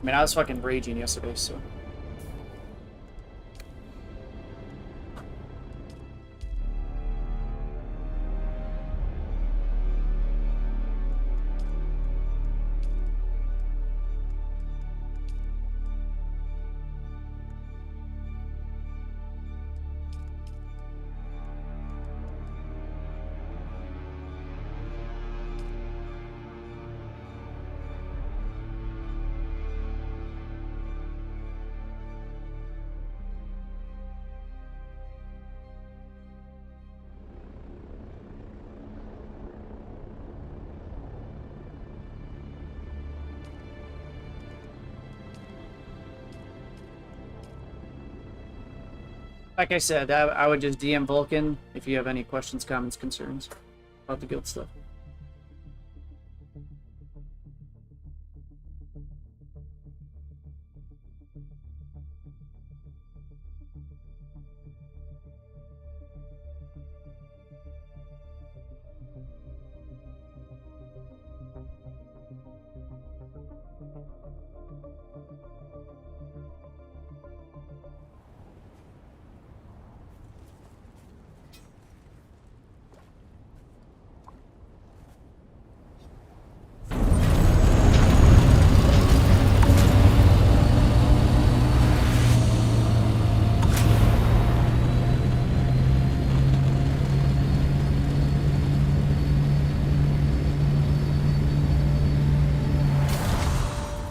I mean, I was fucking raging yesterday, so. Like I said, I would just DM Vulcan if you have any questions, comments, concerns about the guild stuff.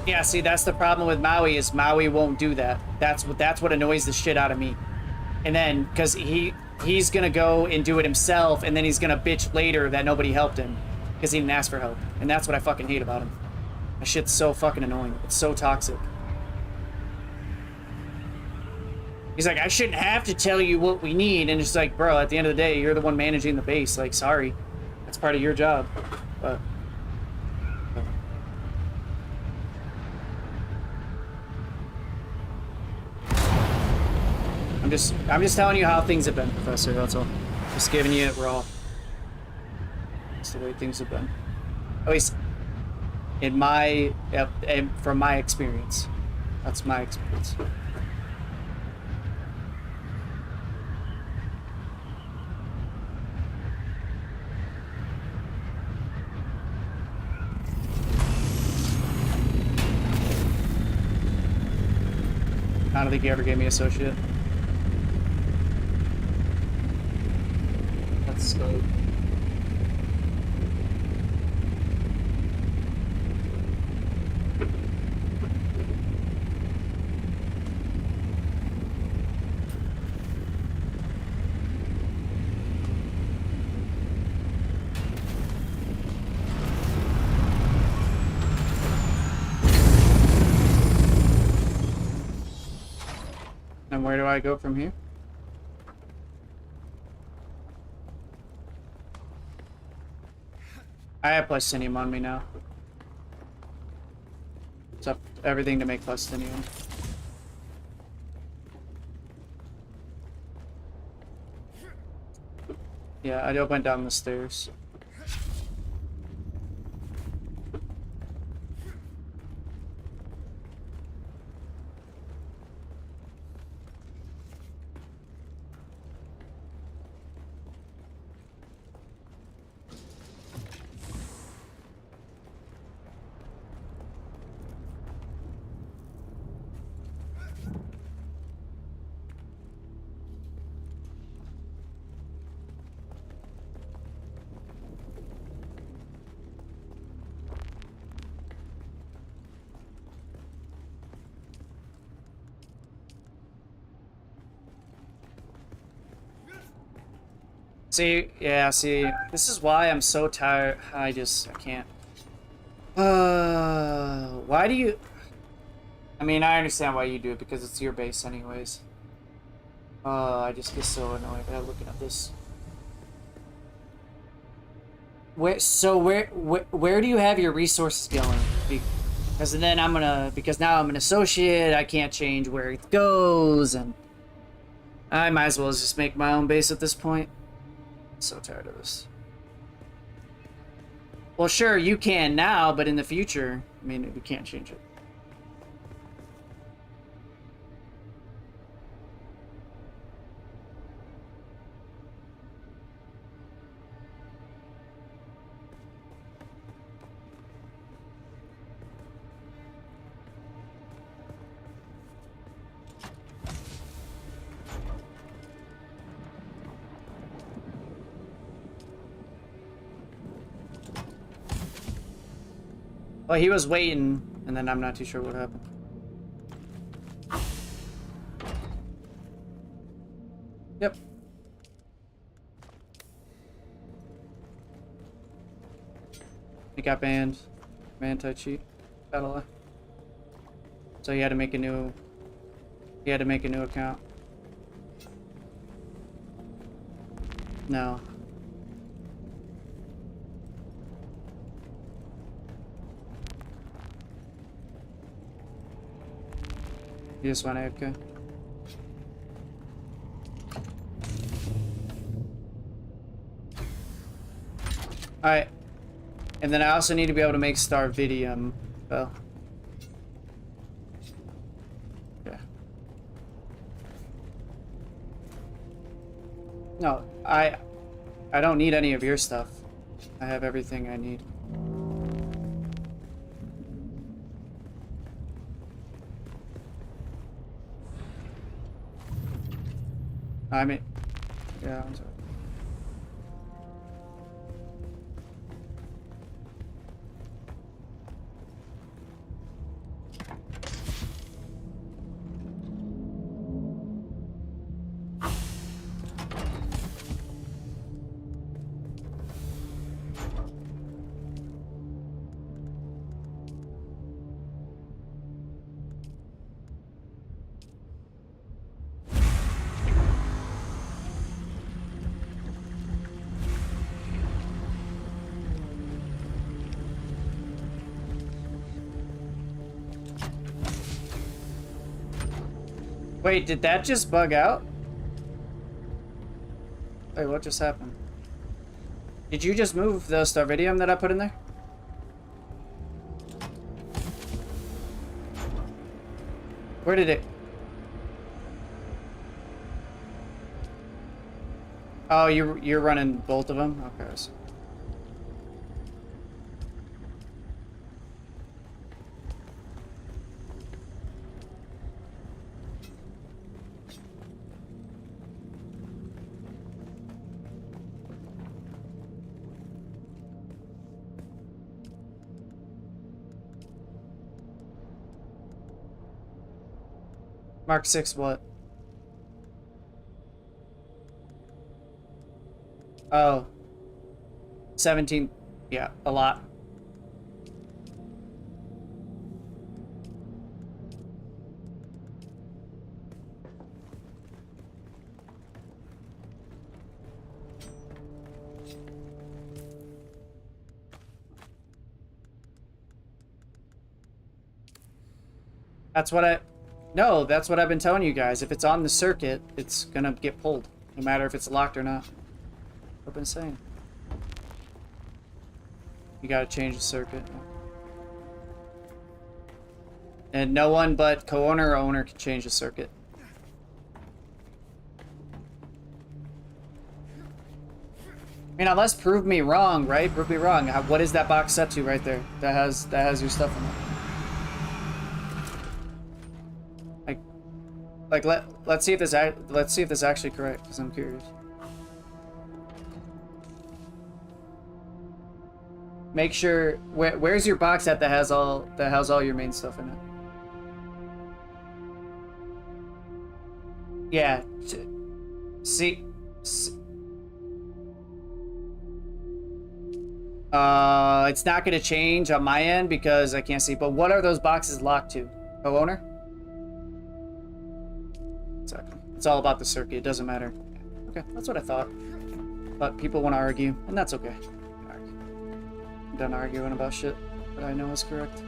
Yeah, see, that's the problem with Maui is Maui won't do that. That's what annoys the shit out of me. And then, because he's gonna go and do it himself, and then he's gonna bitch later that nobody helped him because he didn't ask for help. And that's what I fucking hate about him. That shit's so fucking annoying. It's so toxic. He's like, I shouldn't have to tell you what we need. And it's like, bro, at the end of the day, you're the one managing the base. Like, sorry. That's part of your job. But... I'm just telling you how things have been, Professor, that's all. Just giving you it raw. That's the way things have been. At least in my, from my experience. That's my experience. I don't think you ever gave me associate. That's good. And where do I go from here? I have plastinium on me now. It's up everything to make plastinium. Yeah, I went down the stairs. See, yeah, see, this is why I'm so tired. I can't. Why do you... I mean, I understand why you do it, because it's your base anyways. I just get so annoyed at looking at this. Where do you have your resources going? Because then because now I'm an associate, I can't change where it goes, and I might as well just make my own base at this point. So tired of this. Well, sure, you can now, but in the future, I mean, we can't change it. Well, he was waiting, and then I'm not too sure what happened. Yep. He got banned. Anti-cheat. Battle. So he had to make a new... He had to make a new account. No. You just went AFK. Alright. And then I also need to be able to make Starvidium. Well. Yeah. No, I don't need any of your stuff. I have everything I need. I mean, yeah, I'm sorry. Wait, did that just bug out? Wait, what just happened? Did you just move the starvidium that I put in there? Where did it? Oh, you're running both of them? Okay. Mark 6 what? Oh. 17. Yeah, a lot. That's what I... No, that's what I've been telling you guys. If it's on the circuit, it's gonna get pulled. No matter if it's locked or not. I've been saying. You gotta change the circuit. And no one but co-owner or owner can change the circuit. I mean, unless prove me wrong, right? Prove me wrong. What is that box set to right there? That has your stuff in it. Like let's see if this actually correct, because I'm curious. Make sure where's your box at that has all your main stuff in it. Yeah. See. It's not gonna change on my end because I can't see. But what are those boxes locked to? Co-owner? Exactly. It's all about the circuit. It doesn't matter. Okay, that's what I thought. But people want to argue, and that's okay. I'm done arguing about shit that I know is correct.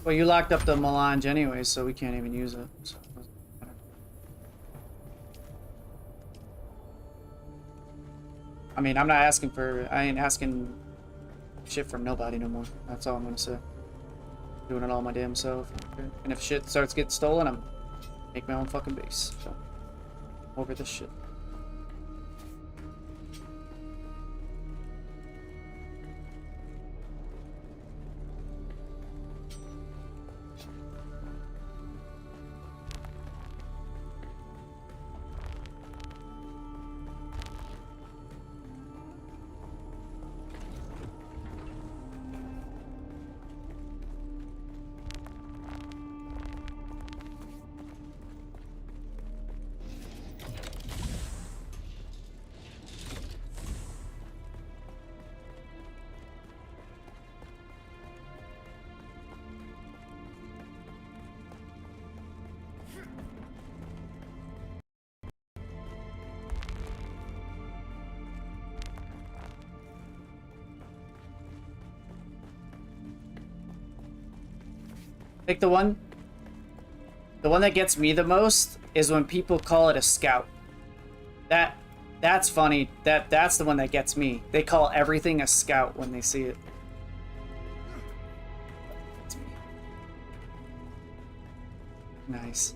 Well, you locked up the melange anyway, so we can't even use it. So it doesn't matter. I mean, I ain't asking shit from nobody no more. That's all I'm gonna say. Doing it all my damn self. Okay. And if shit starts getting stolen, I'm make my own fucking base. So, over this shit. Like the one that gets me the most is when people call it a scout. That's funny. That's the one that gets me. They call everything a scout when they see it. That's me. Nice.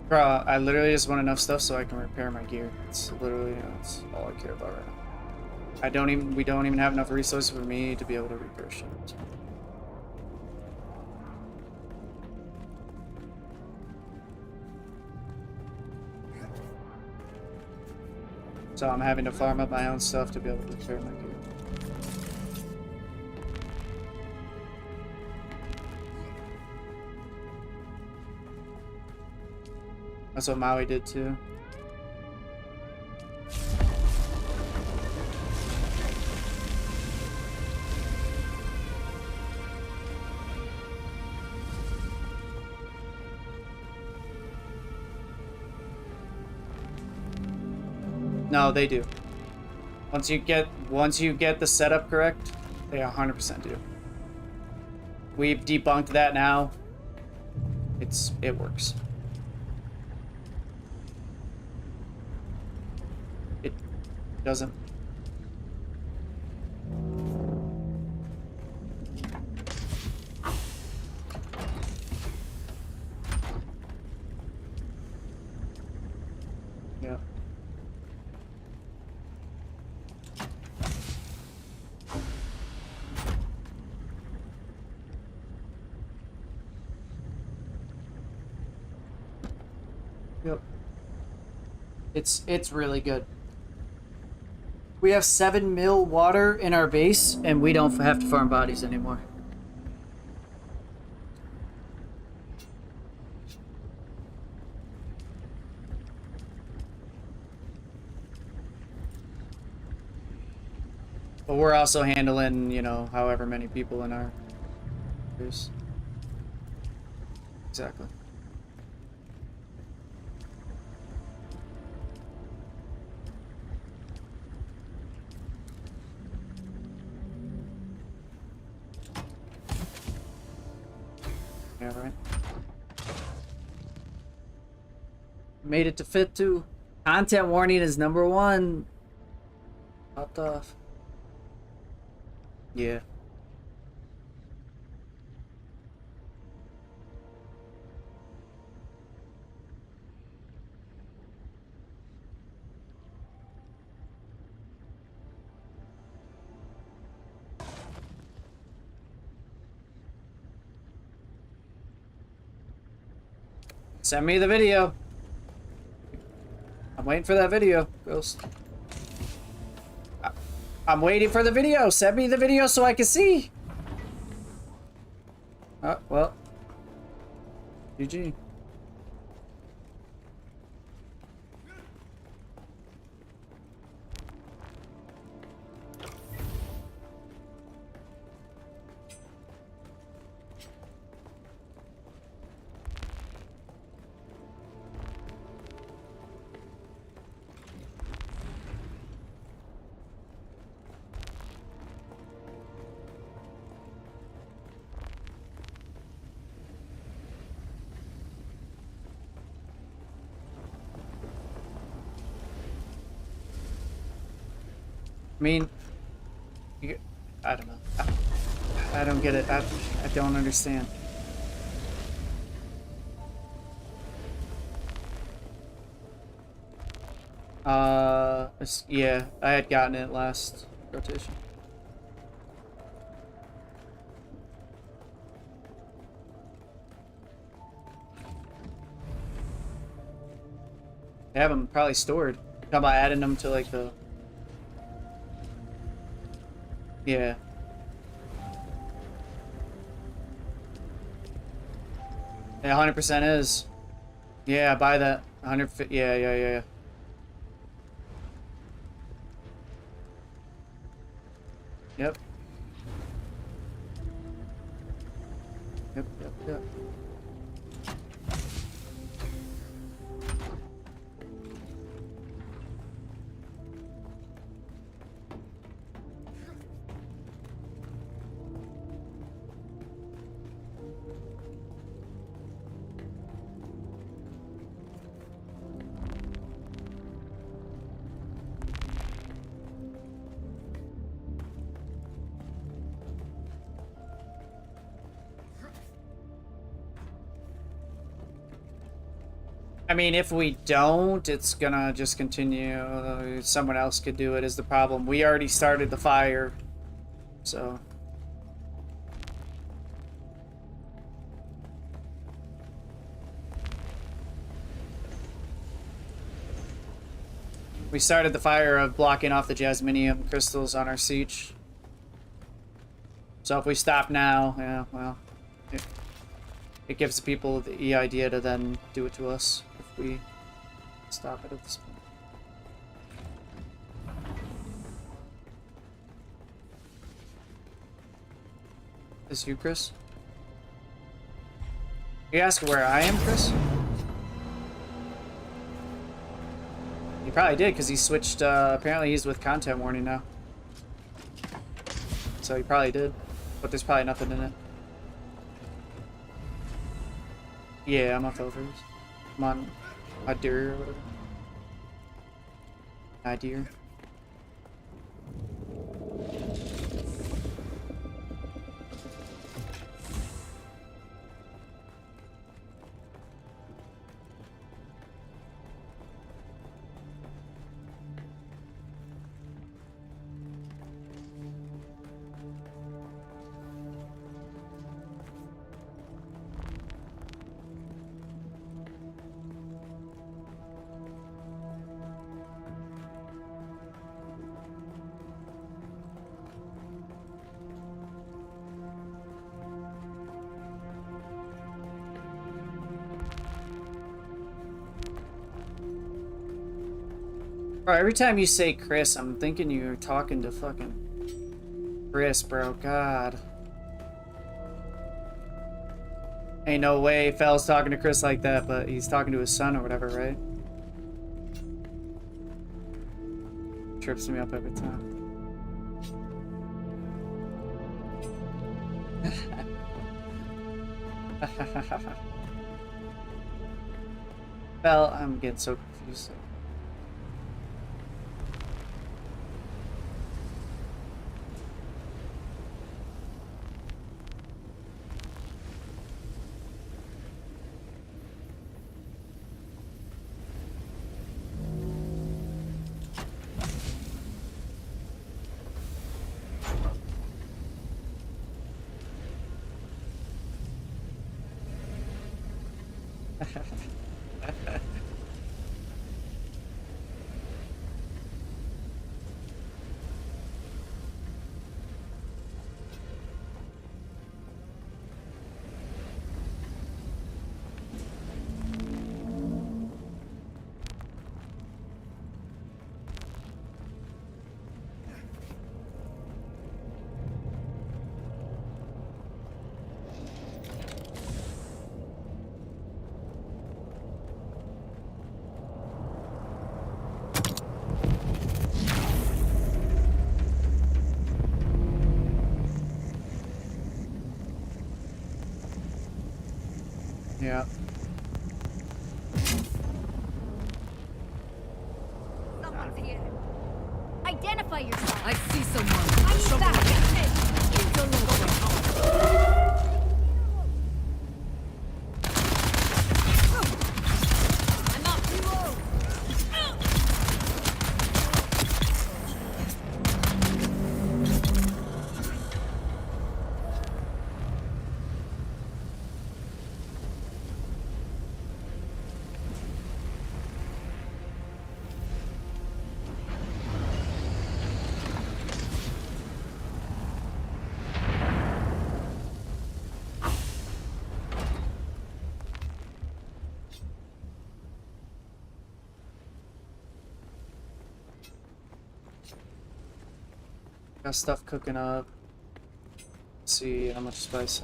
Bro, I literally just want enough stuff so I can repair my gear. It's literally, that's all I care about right now. We don't even have enough resources for me to be able to repair shit. So I'm having to farm up my own stuff to be able to repair my gear. That's what Maui did too. No, they do. Once you get the setup correct, they 100% do. We've debunked that now. It works. It doesn't. Yeah. Yep. It's really good. We have 7 mil water in our base, and we don't have to farm bodies anymore. But we're also handling, you know, however many people in our base. Exactly. Yeah, right. Made it to fit too. Content warning is #1. Popped off. Yeah. Send me the video. I'm waiting for that video, Ghost. I'm waiting for the video. Send me the video so I can see. Well. GG. I mean, I don't know. I don't get it. I don't understand. Yeah, I had gotten it last rotation. They have them probably stored. How about adding them to like the... Yeah. It 100% is. Yeah, buy that. 150. Yeah. Yep. Yep. I mean, if we don't, it's gonna just continue. Someone else could do it is the problem. We already started the fire, so. We started the fire of blocking off the jasminium crystals on our siege. So if we stop now, yeah, well, it gives the people the idea to then do it to us if we stop it at this point. Is you, Chris? You ask where I am, Chris? He probably did, because he switched, apparently he's with content warning now. So he probably did, but there's probably nothing in it. Yeah, I'm on filters. I'm on Adir or whatever. Adir. Bro, every time you say Chris, I'm thinking you're talking to fucking Chris, bro. God. Ain't no way Fell's talking to Chris like that, but he's talking to his son or whatever, right? Trips me up every time. Fell, I'm getting so confused. Yeah. Someone's here. Identify yourself. I see someone. I need that. Interloper. I'm off reload. Got stuff cooking up. Let's see how much spice.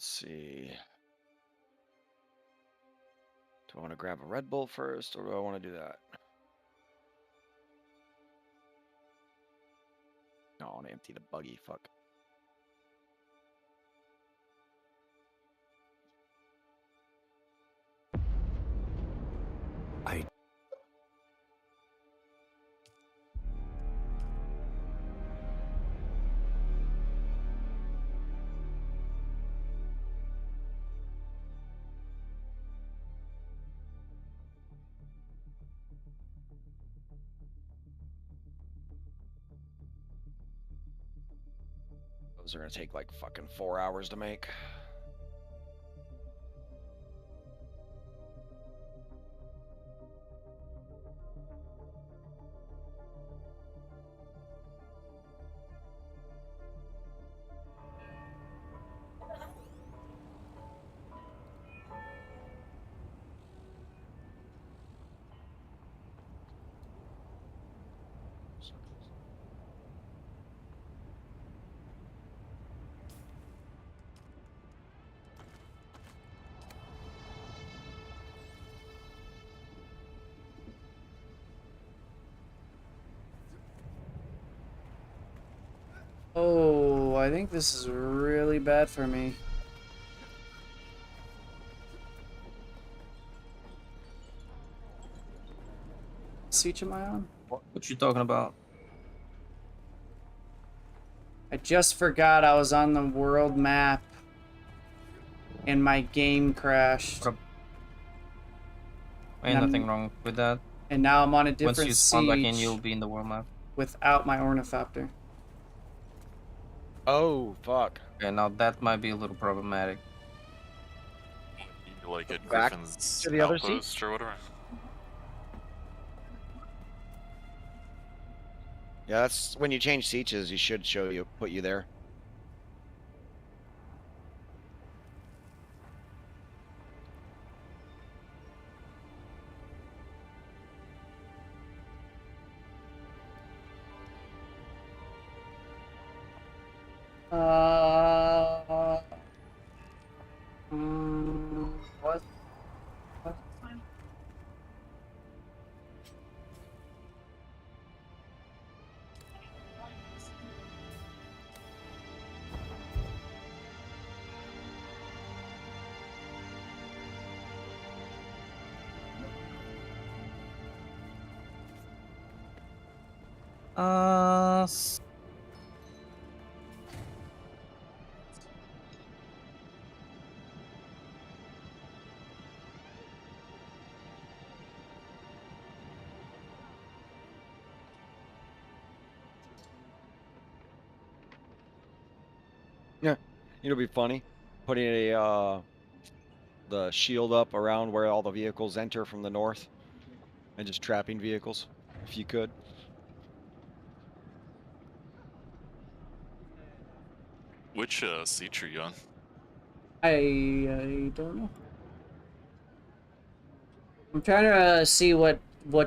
Let's see. Do I want to grab a Red Bull first, or do I want to do that? No, I want to empty the buggy. Fuck. I Those are gonna take like fucking 4 hours to make. Oh, I think this is really bad for me. Siege am I on? What you talking about? I just forgot I was on the world map and my game crashed. Ain't And nothing wrong with that. And now I'm on a Once different you spawn back in, siege you'll be in the world map. without my ornithopter. Oh fuck. Okay, now that might be a little problematic. You like at Back Griffin's to the other seat? outpost or whatever. Yeah, that's when you change sieges. You should put you there. What? What? Yeah, it'll be funny putting the shield up around where all the vehicles enter from the north, and just trapping vehicles, if you could. Which seat are you on? I don't know. I'm trying to see what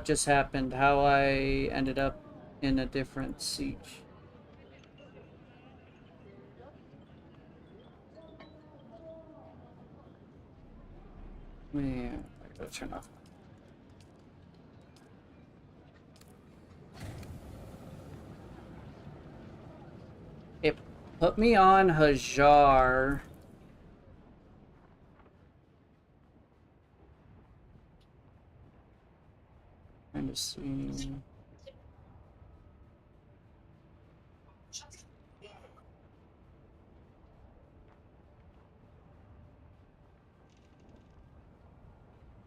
just happened, how I ended up in a different siege. Man, I gotta turn off. It put me on Hajar. Trying to see.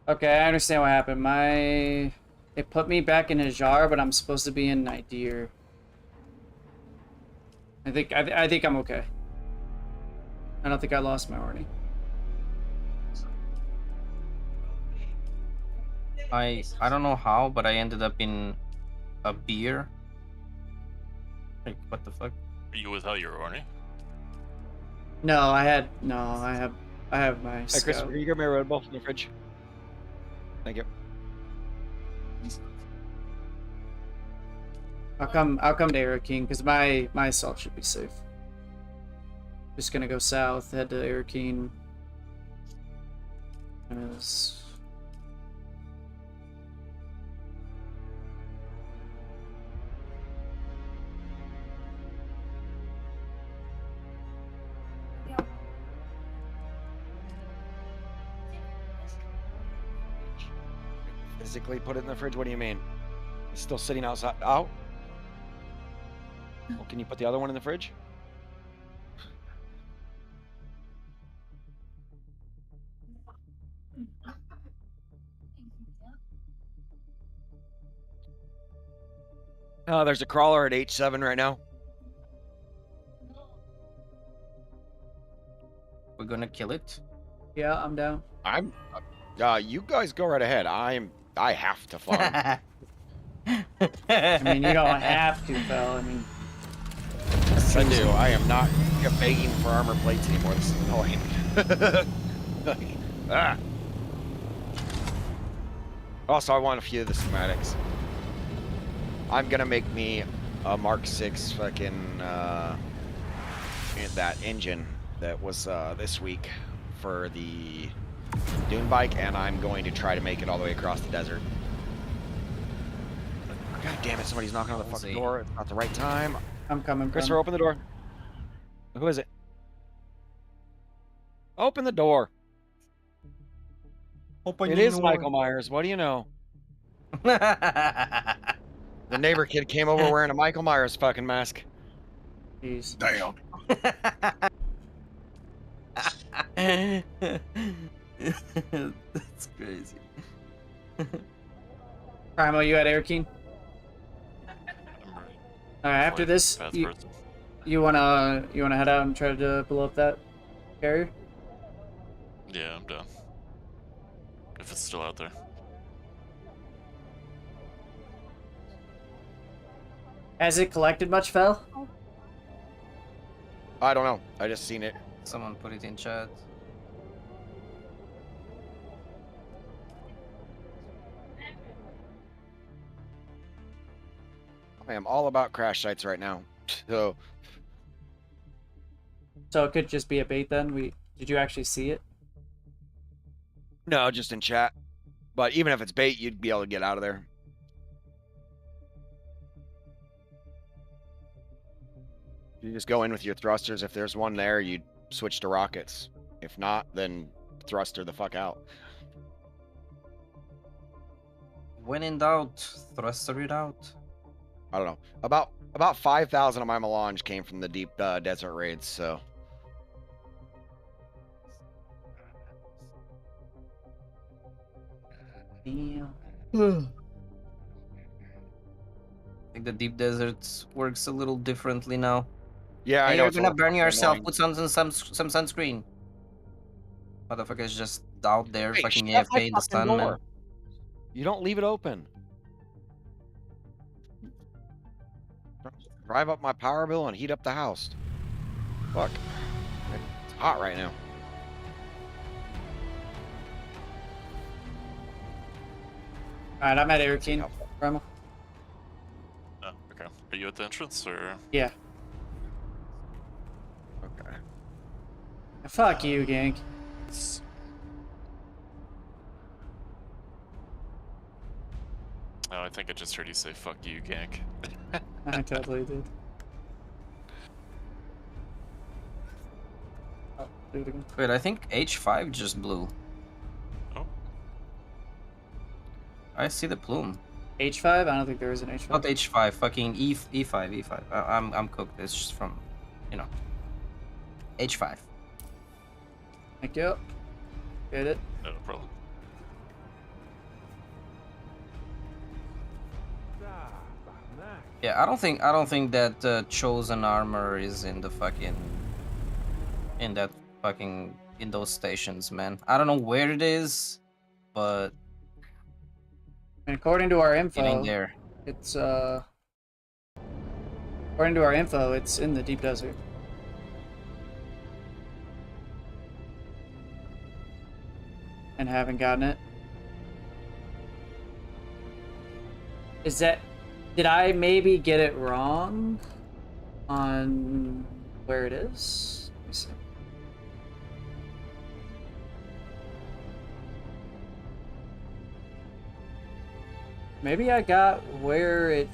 Okay, I understand what happened. It put me back in Hajar, but I'm supposed to be in Nadir. I think I'm okay. I don't think I lost my Orny. I don't know how, but I ended up in a beer. Like, what the fuck? Are you without your Orny? No, I have my Hey, scout. Christopher, can you grab me a Red Bull from the fridge? Thank you. I'll come to Era King because my assault should be safe. Just gonna go south, head to Arakeen. As... Physically put it in the fridge? What do you mean? It's still sitting outside. Out? Well, can you put the other one in the fridge? There's a crawler at H7 right now. We're gonna kill it. Yeah, I'm down. I'm. You guys go right ahead. I have to farm. I mean, you don't have to, Phil. I mean, Yes, I do. I am not begging for armor plates anymore. This is annoying. Ah. Also, I want a few of the schematics. I'm gonna make me a Mark 6 fucking that engine that was this week for the Dune bike, and I'm going to try to make it all the way across the desert. God damn it! Somebody's knocking on the fucking door. It's not the right time. I'm coming. Christopher, open the door. Who is it? Open the door. It is Michael Myers. What do you know? The neighbor kid came over wearing a Michael Myers fucking mask. Jeez. Damn. That's crazy. Primo, you at Arakeen? I'm ready. All right. After Like, this, path you person. wanna head out and try to blow up that carrier? Yeah, I'm done. If it's still out there. Has it collected much, Fel? I don't know. I just seen it. Someone put it in chat. I am all about crash sites right now. So So it could just be a bait then. Did you actually see it? no, just in chat. But even if it's bait, you'd be able to get out of there. You just go in with your thrusters. If there's one there, you switch to rockets. If not, then thruster the fuck out. When in doubt, thruster it out. I don't know. About 5,000 of my melange came from the deep desert raids. So Damn. I think the deep deserts works a little differently now. yeah, I And know you're it's a gonna little burn fucking yourself. annoying. Put some sunscreen. Motherfucker's just out there Hey, fucking shut my AFK in the fucking sun, man. door. You don't leave it open. Drive up my power bill and heat up the house. Fuck. It's hot right now. All right, I'm at Arakeen. Primo. Oh, okay. Are you at the entrance or? Yeah. Okay. Fuck you, gang. It's... Oh, I think I just heard you say "fuck you, gank." I totally did. Oh, do it again. Wait, I think H5 just blew. Oh, I see the plume. H5? I don't think there is an H5. Not H5, fucking E5. I'm cooked. It's just from, you know, H5. Thank you. Get it. no problem. Yeah, I don't think that chosen armor is in the fucking in those stations, man. I don't know where it is, but And according to our it info, ain't there. it's according to our info, it's in the deep desert. And haven't gotten it. Is that... Did I maybe get it wrong on where it is? Let me see. Maybe I got where it...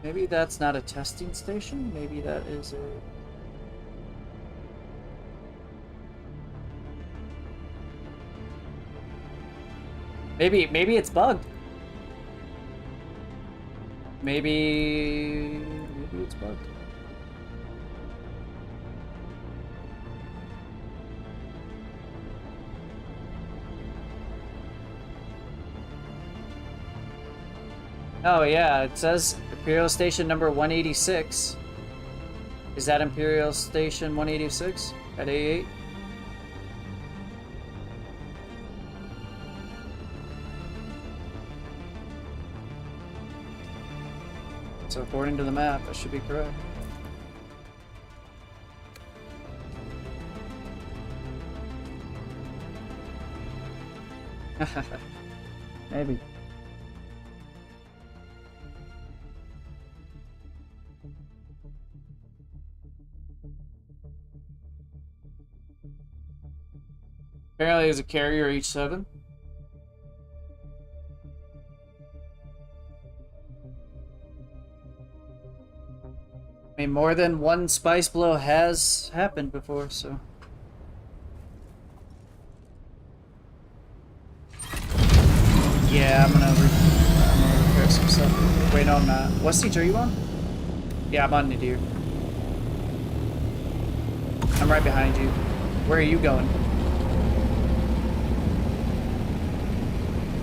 Maybe that's not a testing station? Maybe that is a... Maybe it's bugged. Maybe it's bugged. Oh yeah, it says Imperial Station number 186. Is that Imperial Station 186 at A8? So according to the map, that should be correct. Maybe. Apparently there's a carrier H7. I mean, more than one spice blow has happened before, so... Yeah, I'm gonna repair some stuff. Wait, no, I'm not. What siege are you on? Yeah, I'm on Nadir. I'm right behind you. Where are you going?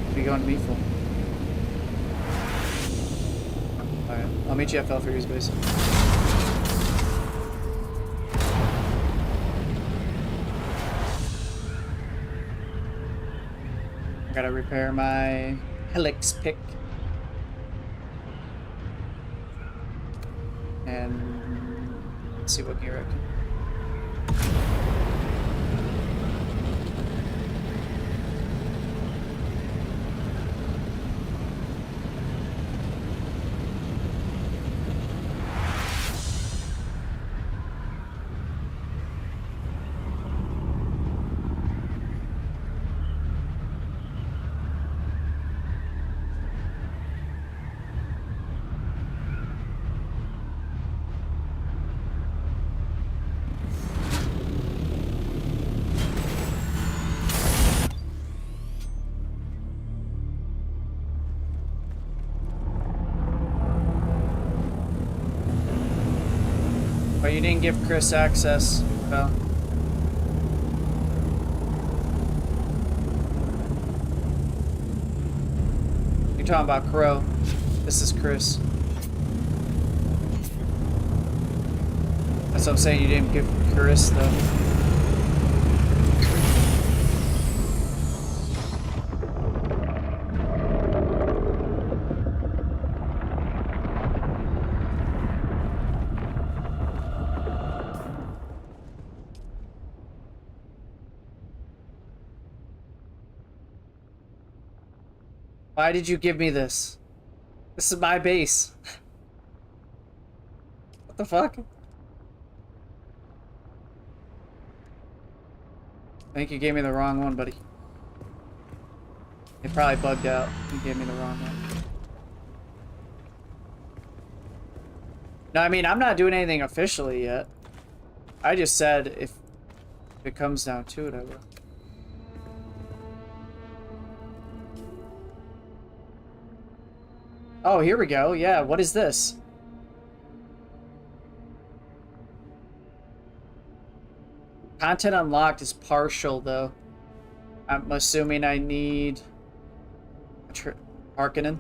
What are you going to meet for? Alright, I'll meet you at Felfree's base. I gotta repair my helix pick. And let's see what gear I can. But you didn't give Chris access, Val. You're talking about Crow. This is Chris. That's what I'm saying, you didn't give Chris the... Why did you give me this? This is my base. What the fuck? I think you gave me the wrong one, buddy. It probably bugged out. You gave me the wrong one. No, I mean, I'm not doing anything officially yet. I just said if it comes down to it, I will. Oh, here we go. Yeah, what is this? Content unlocked is partial, though. I'm assuming I need... Harkonnen.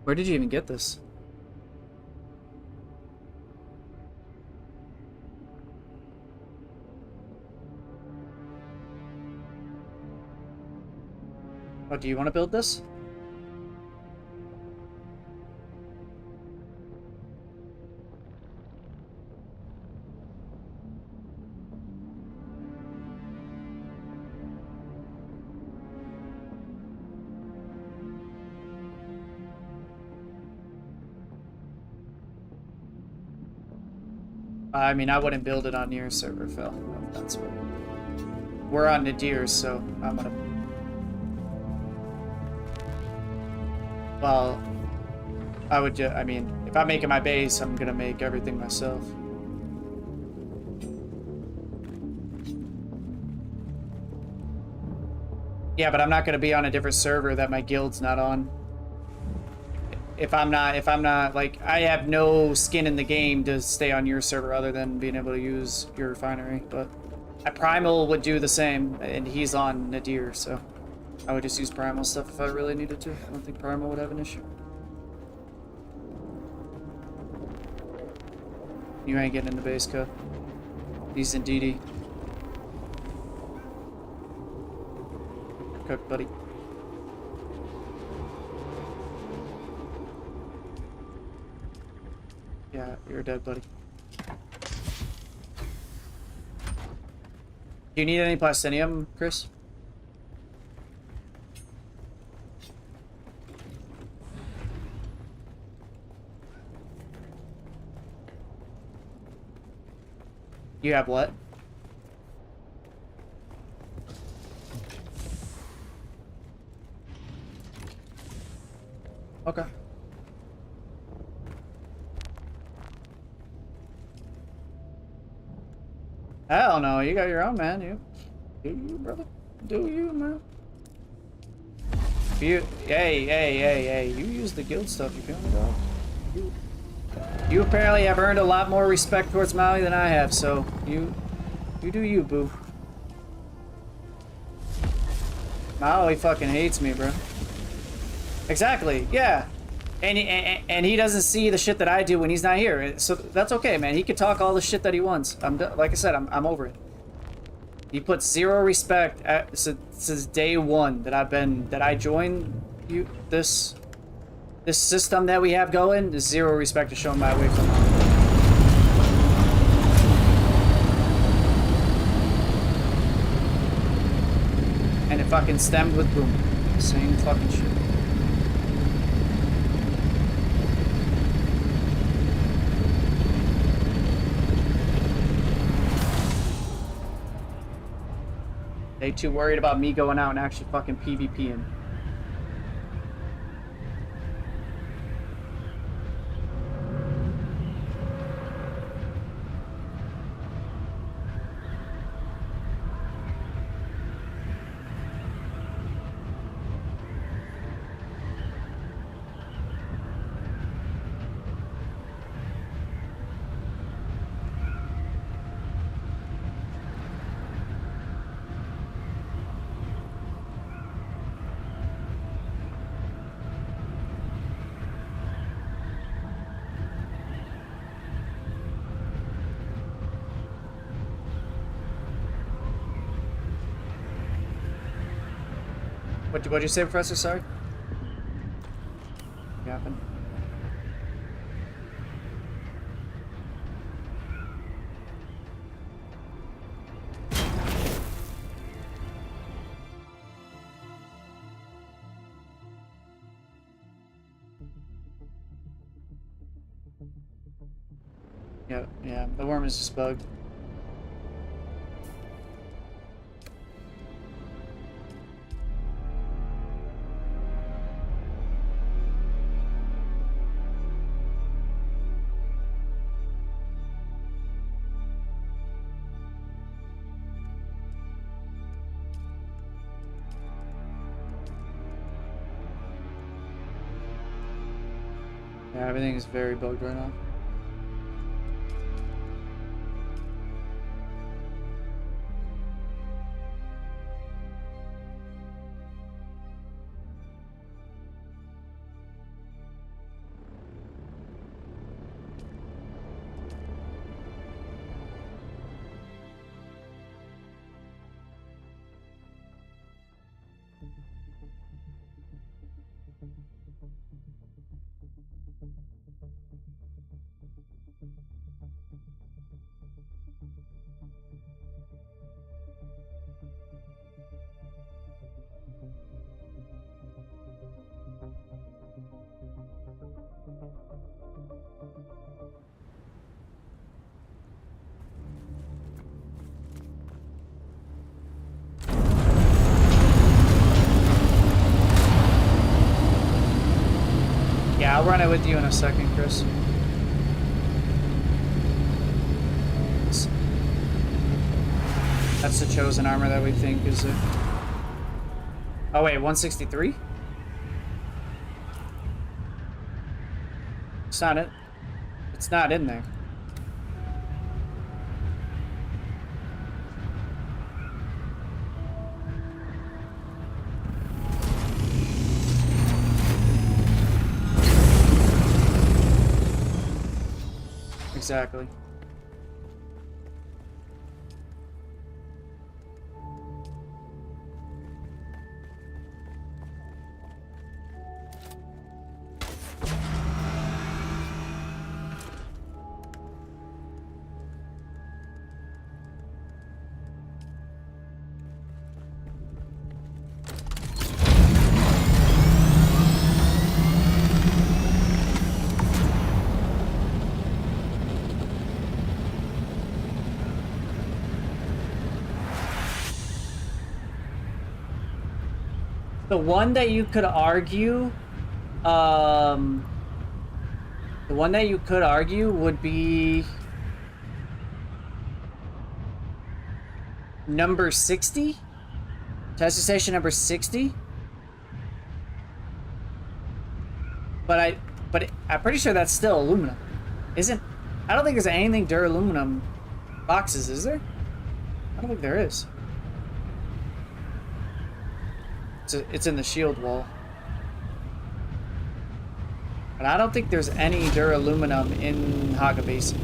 Where did you even get this? Oh, do you want to build this? I mean, I wouldn't build it on your server, Phil. That's what. We're on Nadir's, so I'm gonna. Well, I would just. I mean, if I'm making my base, I'm gonna make everything myself. Yeah, but I'm not gonna be on a different server that my guild's not on. If I'm not, like, I have no skin in the game to stay on your server other than being able to use your refinery, but Primal would do the same, and he's on Nadir, so I would just use Primal stuff if I really needed to. I don't think Primal would have an issue. You ain't getting in the base, Cup. He's in DD. Cook, buddy. Yeah, you're dead, buddy. Do you need any plastinium, Chris? You have what? Okay. Hell no, you got your own, man. You do you, brother? Do you, man? Hey, you use the guild stuff, you feel me, dog? You apparently have earned a lot more respect towards Maui than I have, so you do you, boo. Maui fucking hates me, bro. Exactly, yeah. And he doesn't see the shit that I do when he's not here. So that's okay, man. He can talk all the shit that he wants. Like I said, I'm over it. He puts zero respect since day one that I joined you this system that we have going. There's zero respect to show my way from home. And it fucking stemmed with boom. Same fucking shit. They too worried about me going out and actually fucking PvPing. What'd you say, Professor? Sorry? What happened? Yeah, the worm is just bugged. Yeah, everything is very bugged right now. Yeah, I'll run it with you in a second, Chris. That's the chosen armor that we think is it. Oh wait, 163? It's not it. It's not in there. Exactly. The one that you could argue, the one that you could argue would be number 60? Testing station number 60? But I'm pretty sure that's still aluminum. I don't think there's anything duraluminum boxes, is there? I don't think there is. It's in the shield wall. But I don't think there's any duraluminum in Haga Basin.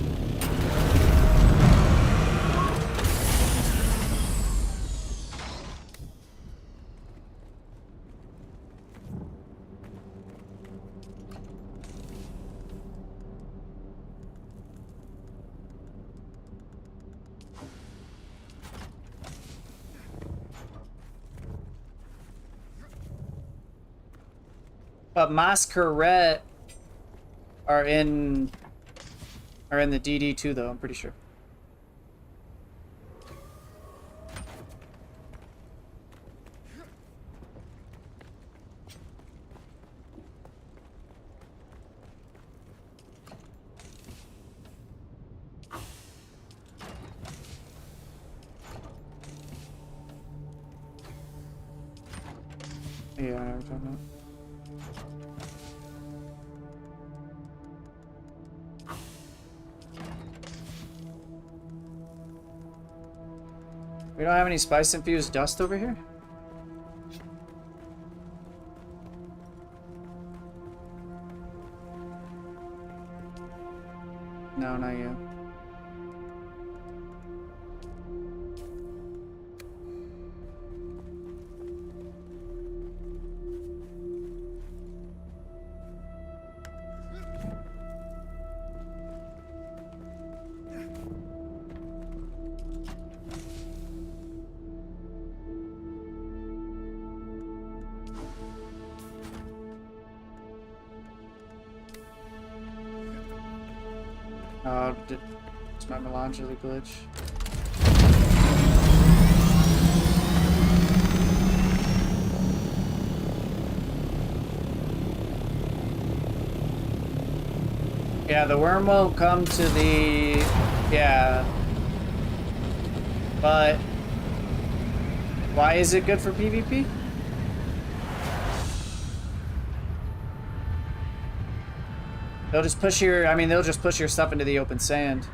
But Masquerade are in the DD too, though. I'm pretty sure. Yeah, I know what you're talking about. We don't have any spice-infused dust over here? No, not yet. Oh, it's my melange really glitch. Yeah, the worm won't come to the... Yeah. But... Why is it good for PvP? They'll just push your... I mean, they'll just push your stuff into the open sand.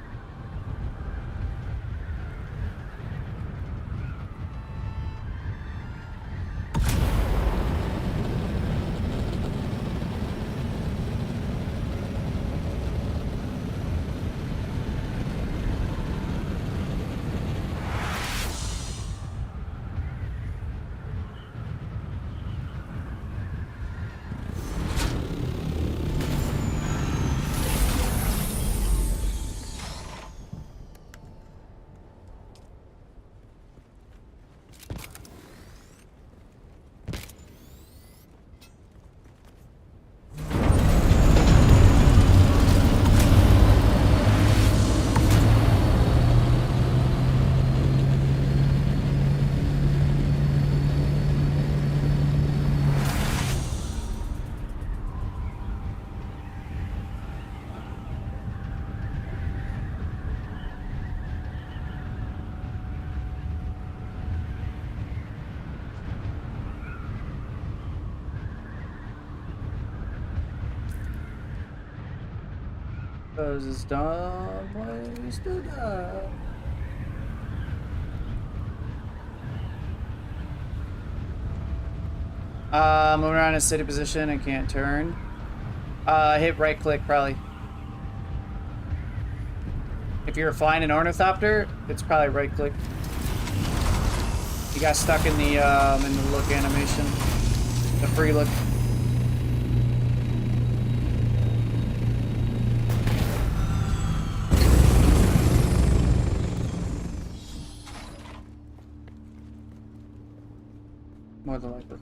'cause it's dumb ways to die. Moving around in city position and can't turn. Hit right click probably. If you're flying an ornithopter, it's probably right click. You got stuck in the look animation, the free look. More than likely.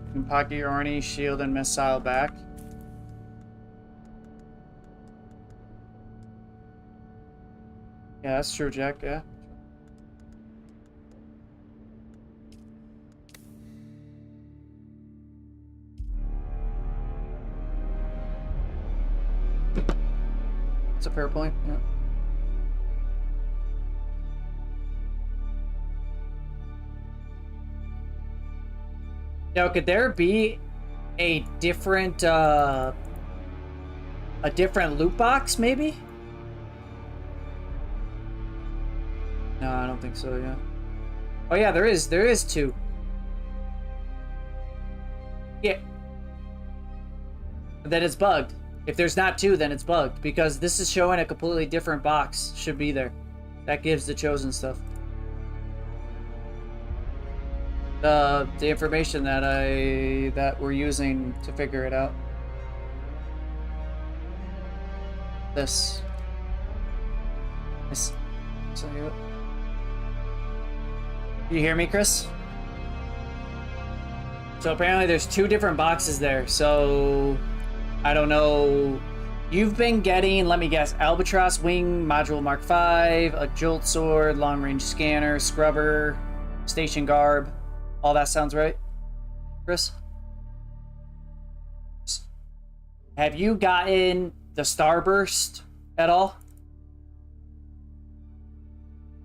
You can pocket your Orny, shield, and missile back. Yeah, that's true, Jack, yeah. That's a fair point, yeah. Now, could there be a different loot box, maybe? No, I don't think so, yeah. Oh yeah, there is two. Yeah. Then it's bugged. If there's not two, then it's bugged, because this is showing a completely different box should be there. That gives the chosen stuff. The information that we're using to figure it out. This. So you hear me, Chris? So apparently there's two different boxes there. So I don't know. You've been getting, let me guess, Albatross Wing Module Mark V, a Jolt Sword, Long Range Scanner, Scrubber, Station Garb. All that sounds right, Chris? Have you gotten the Starburst at all?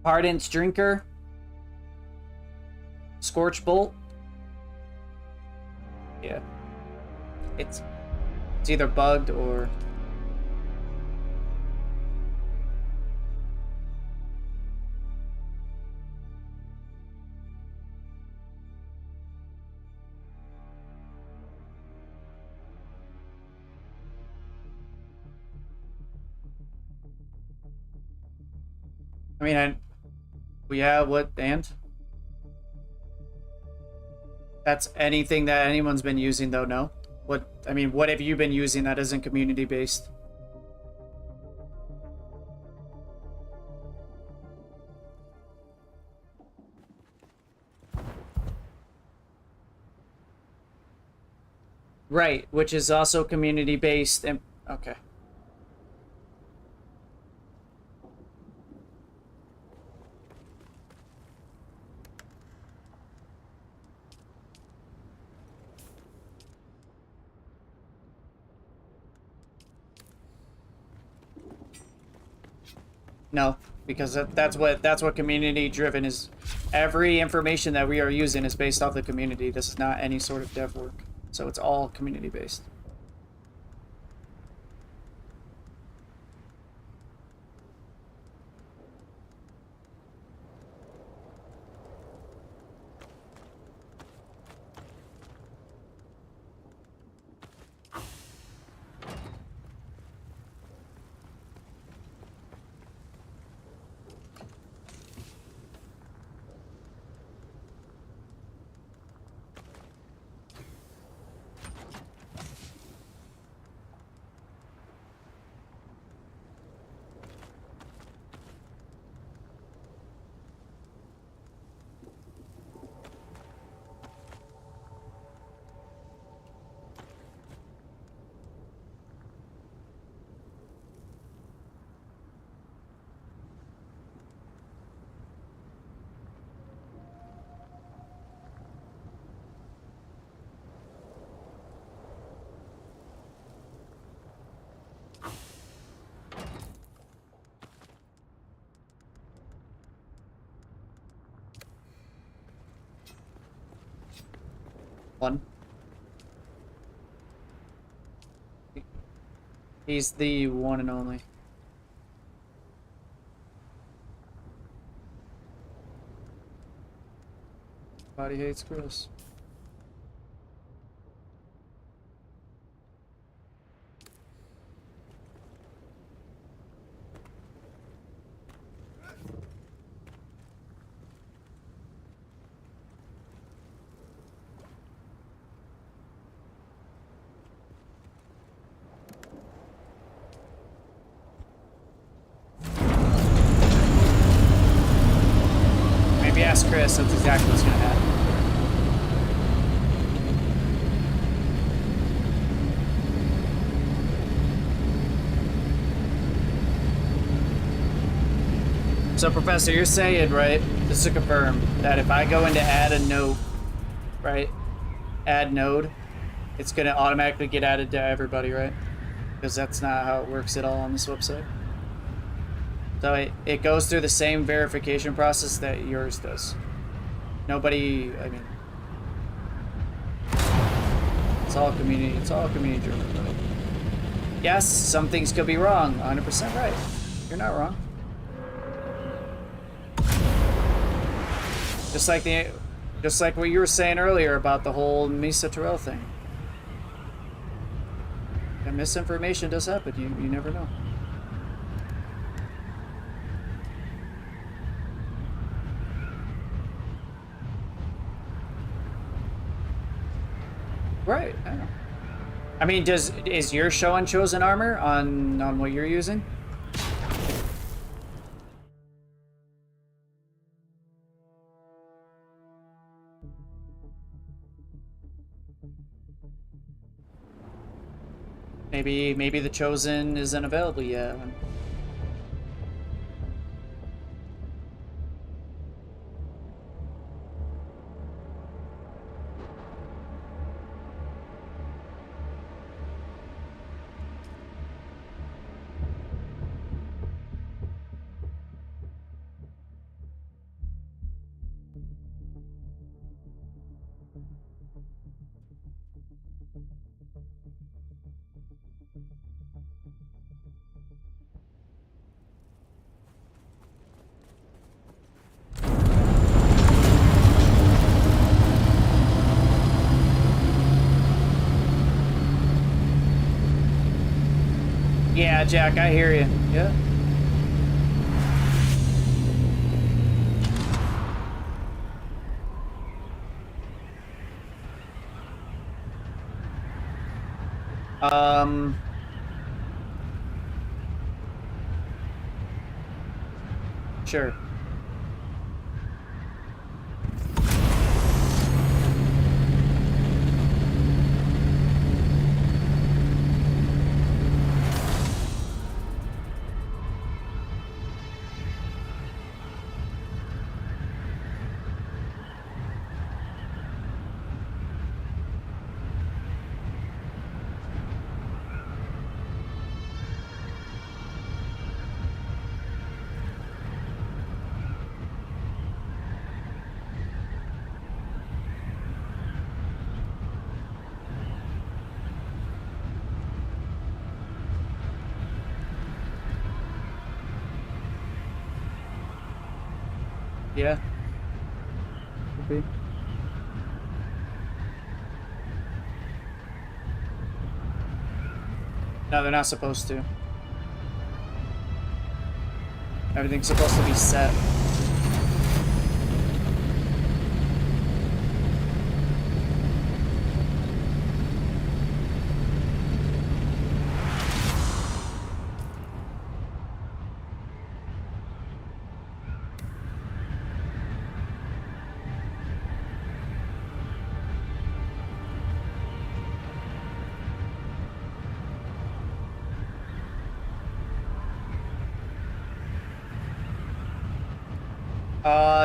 Ardent's Drinker? Scorch Bolt? Yeah. It's either bugged or... I mean, yeah, what, and? That's anything that anyone's been using, though, no? What have you been using that isn't community-based? Right, which is also community-based, and... Okay. No, because that's what community driven is. Every information that we are using is based off the community. This is not any sort of dev work, so it's all community based. One. He's the one and only. Body hates Chris. Maybe ask Chris, that's exactly what's gonna happen. So, Professor, you're saying, right, just to confirm, that if I go into add a note, right, add node, it's going to automatically get added to everybody, right? Because that's not how it works at all on this website. So it goes through the same verification process that yours does. Nobody, I mean, it's all community driven, right? Yes, some things could be wrong, 100% right. You're not wrong. Just like what you were saying earlier about the whole Misa Terrell thing. And misinformation does happen. You never know. Right. I know. I mean, is your showing chosen armor on what you're using? Maybe the chosen isn't available yet. Yeah, Jack, I hear you. Yeah. Sure. Yeah. Could be. No, they're not supposed to. Everything's supposed to be set.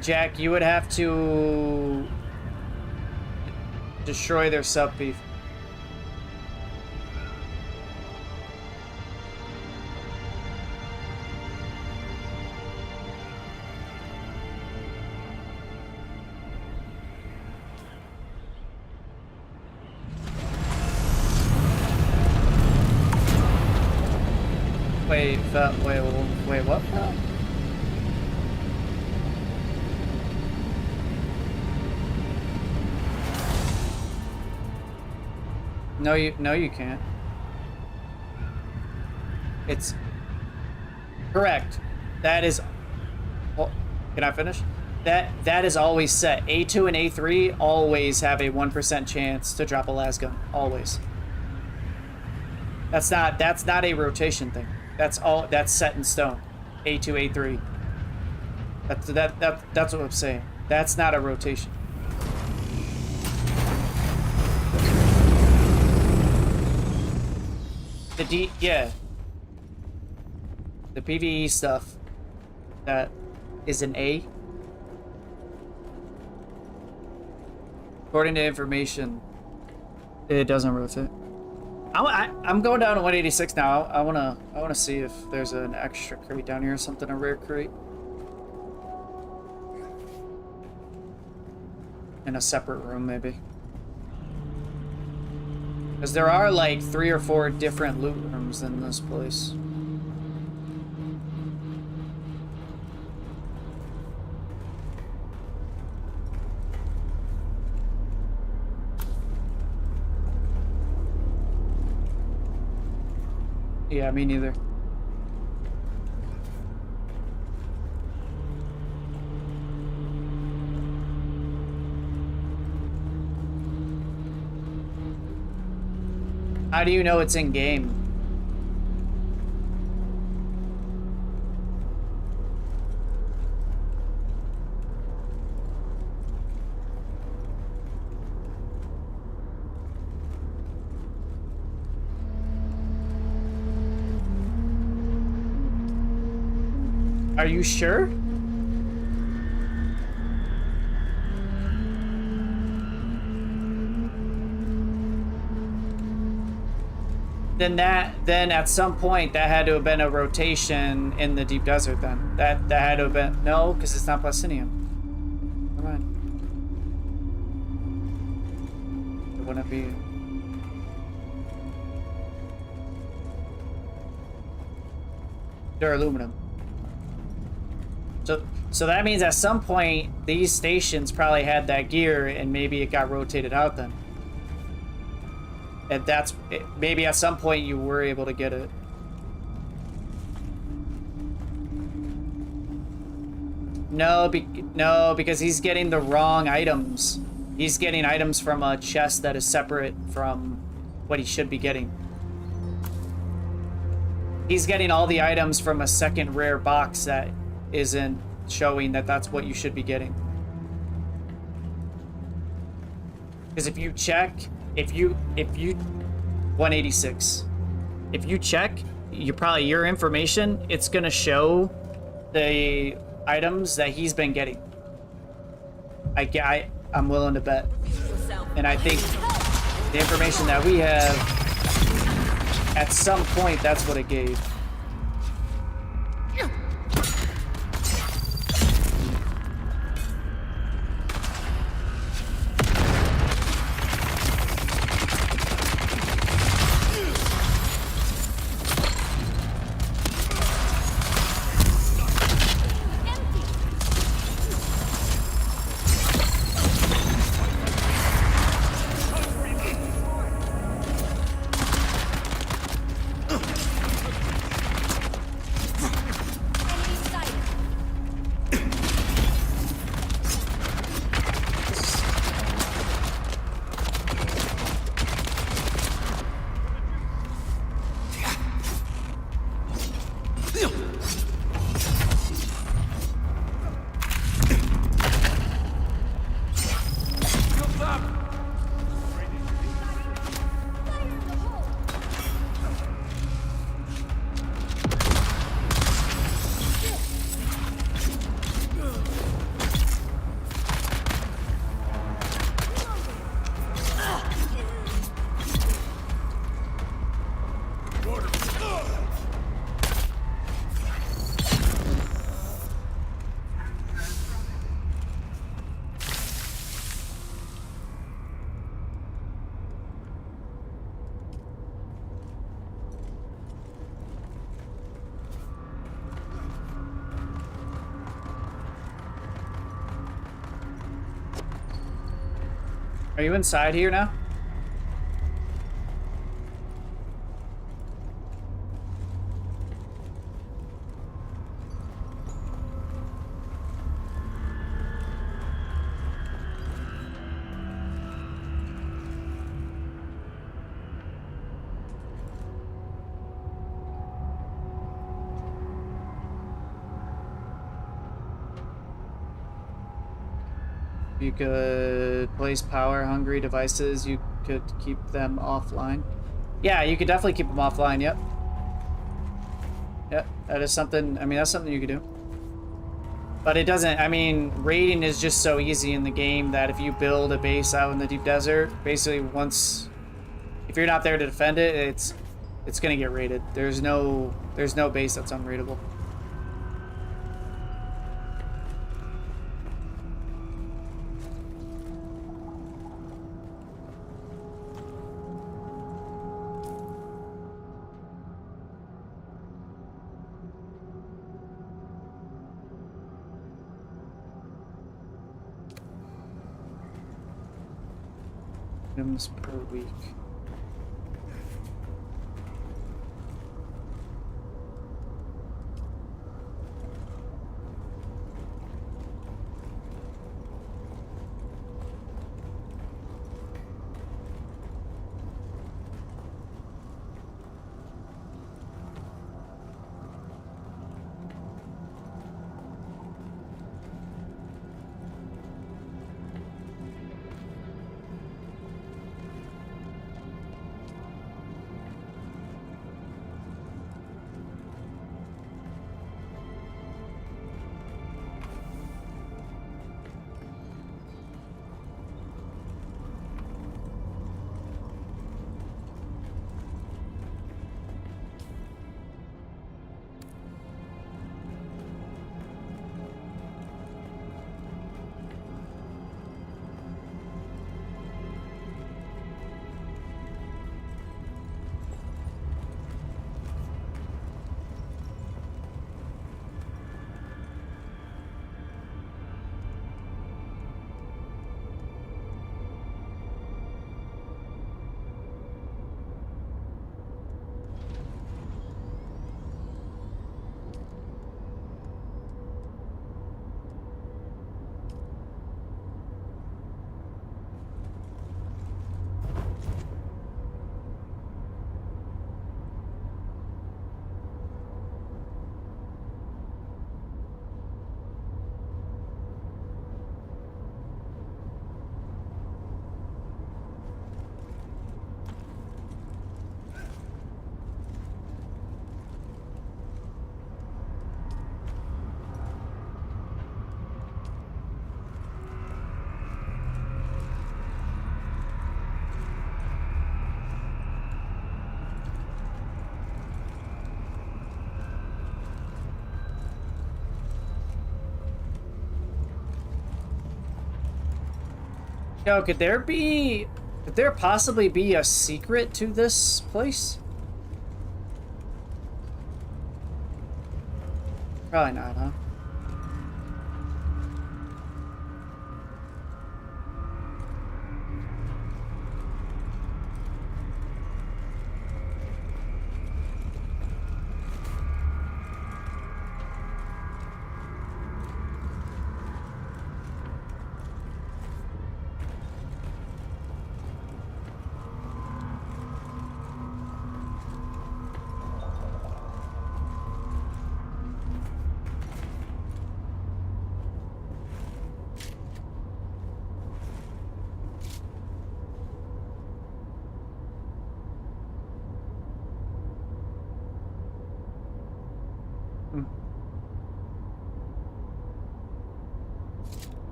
Jack, you would have to destroy their sub beef. Wait, what? No, you can't. It's correct. That is. Well, can I finish? That is always set. A2 and A3 always have a 1% chance to drop a lasgun. Always. That's not a rotation thing. That's set in stone. A2, A3. That's what I'm saying. That's not a rotation. Yeah. The PvE stuff that is an A. According to information, it doesn't rotate. I'm going down to 186 now. I wanna see if there's an extra crate down here or something, a rare crate. In a separate room, maybe. Because there are like 3 or 4 different loot rooms in this place. Yeah, me neither. How do you know it's in game? Are you sure? Then at some point that had to have been a rotation in the deep desert. Then that had to have been no, because it's not Plastinium. Come on, it wouldn't be. They're aluminum. So that means at some point these stations probably had that gear, and maybe it got rotated out then. And that's maybe at some point you were able to get it. No, because he's getting the wrong items. He's getting items from a chest that is separate from what he should be getting. He's getting all the items from a second rare box that isn't showing that that's what you should be getting. Because if you check, if you 186, if you check, your information, it's gonna show the items that he's been getting. I'm willing to bet, and I think the information that we have, at some point, that's what it gave. Are you inside here now? You could place power-hungry devices. You could keep them offline. Yeah, you could definitely keep them offline, yep. Yep, that is something, I mean, that's something you could do. But it doesn't, I mean, raiding is just so easy in the game that if you build a base out in the deep desert, basically once, if you're not there to defend it, it's gonna get raided. There's no base that's unraidable. Items per week. Yo, could there possibly be a secret to this place? Probably not, huh?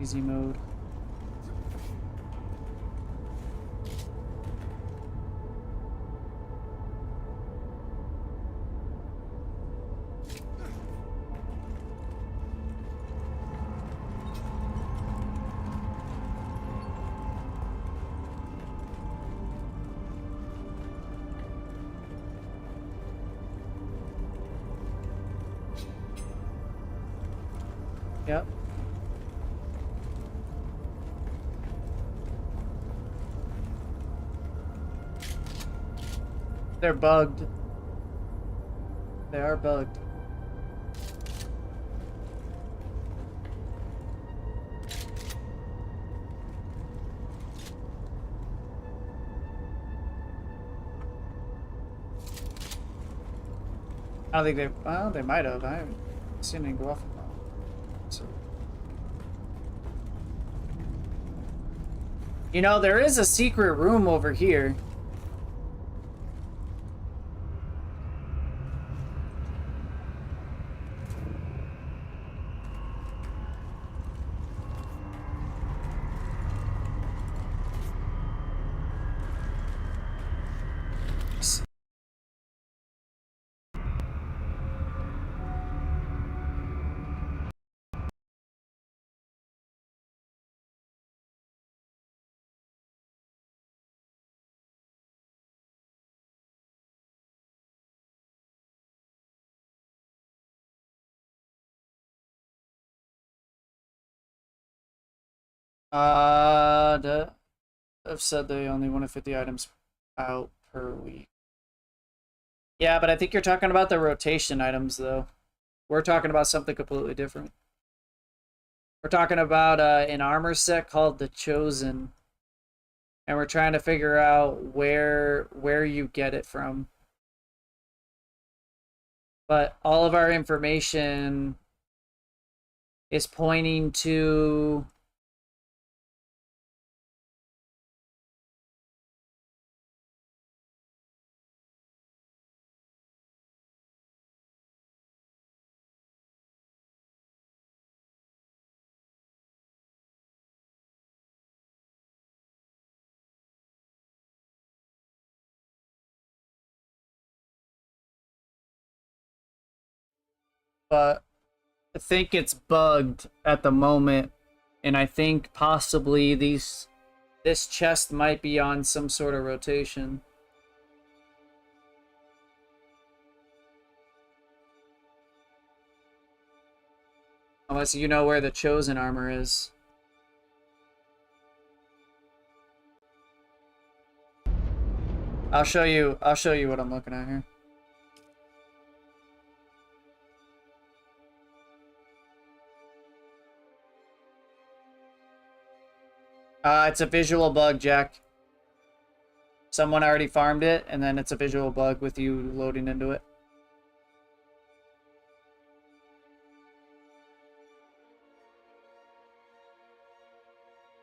Easy mode. Yep. They're bugged. They are bugged. I don't think they. Well, they might have. I haven't seen anything go off. So. You know, there is a secret room over here. I've said they only want to 50 items out per week. Yeah, but I think you're talking about the rotation items, though. We're talking about something completely different. We're talking about an armor set called the Chosen, and we're trying to figure out where you get it from. But all of our information is pointing to but I think it's bugged at the moment, and I think possibly this chest might be on some sort of rotation. Unless you know where the Chosen armor is. I'll show you what I'm looking at here. It's a visual bug, Jack. Someone already farmed it, and then it's a visual bug with you loading into it.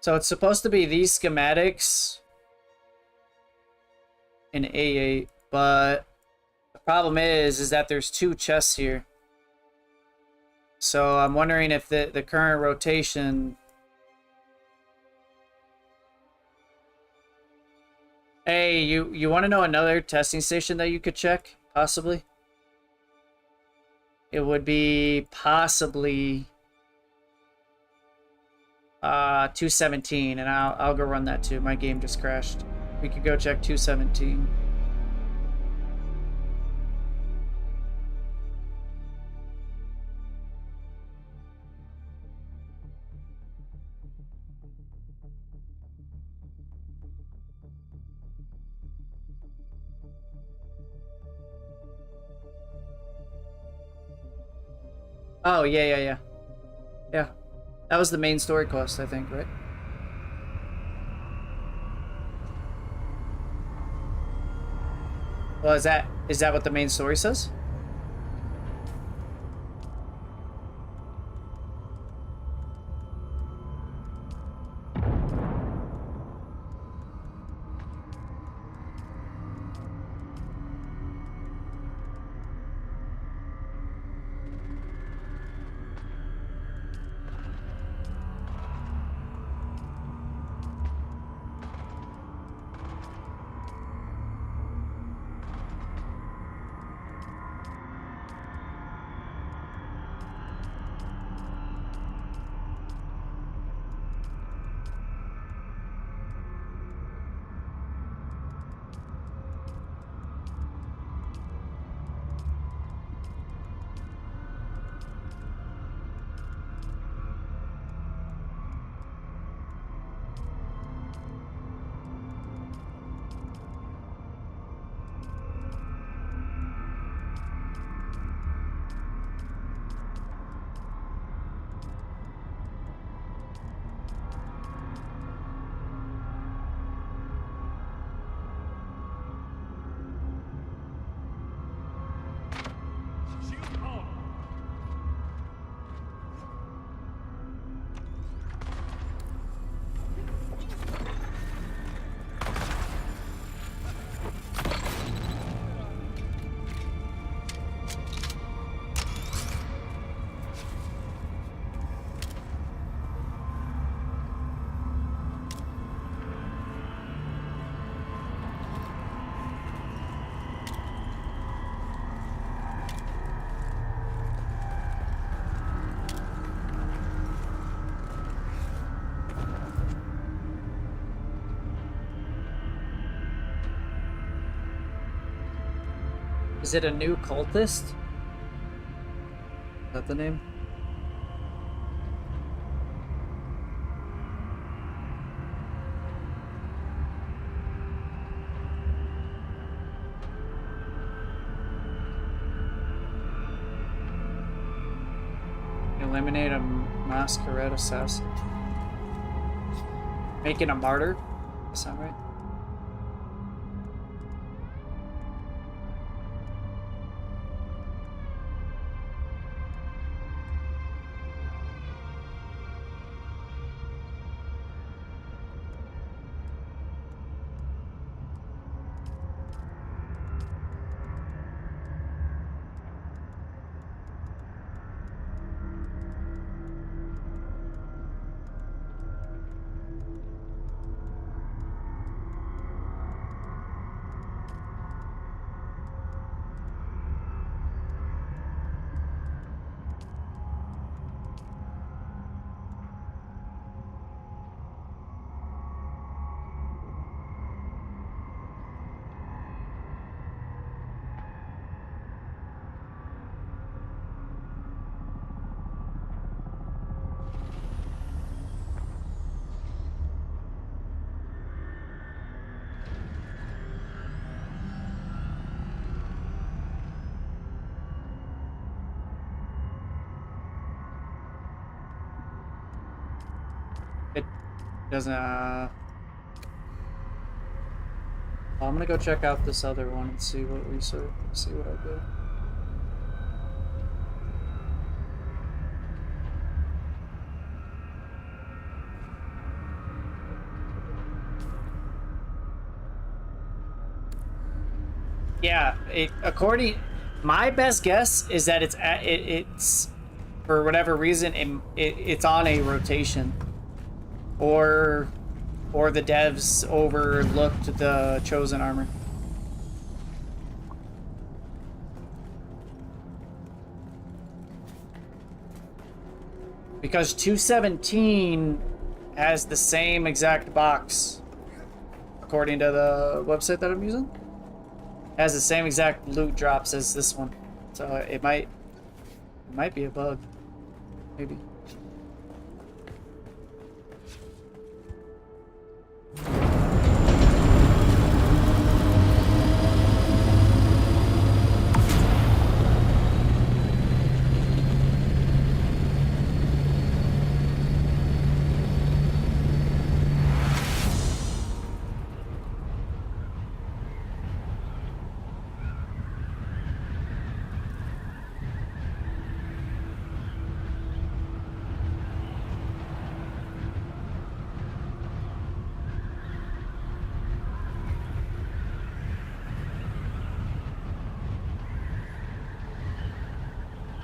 So it's supposed to be these schematics in A8, but the problem is that there's two chests here. So I'm wondering if the current rotation... Hey, you want to know another testing station that you could check, possibly? It would be possibly 217, and I'll go run that too. My game just crashed. We could go check 217. Oh, yeah. Yeah. That was the main story quest, I think, right? Well, is that what the main story says? Is it a new cultist? Is that the name? Eliminate a masquerade assassin. Making a martyr? Does that sound right? It doesn't. I'm gonna go check out this other one and see what we see what I do. Yeah, my best guess is that it's for whatever reason it's on a rotation, or the devs overlooked the chosen armor. Because 217 has the same exact box, according to the website that I'm using. Has the same exact loot drops as this one, so it might be a bug, maybe.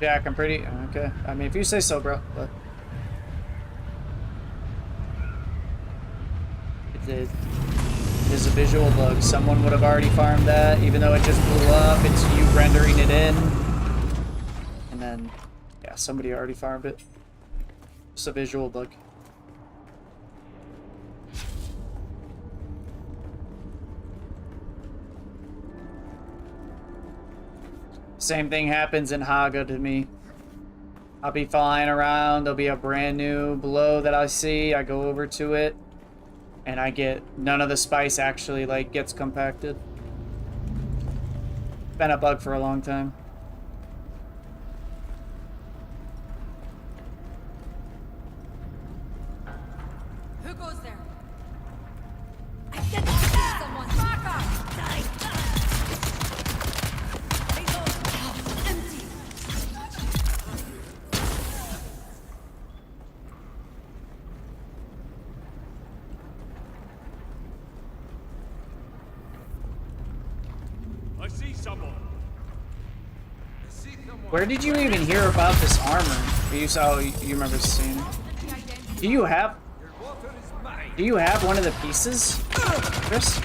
Jack, I'm pretty okay. I mean, if you say so, bro. But it is a visual bug. Someone would have already farmed that, even though it just blew up. It's you rendering it in, and then yeah, somebody already farmed it. It's a visual bug. Same thing happens in Haga to me. I'll be flying around, there'll be a brand new blow that I see, I go over to it, and I get none of the spice actually like gets compacted. Been a bug for a long time. Who goes there? I said someone. Back up! Die! Empty. I see someone. Where did you even hear about this armor? You saw, you remember seeing it. Do you have one of the pieces, Chris?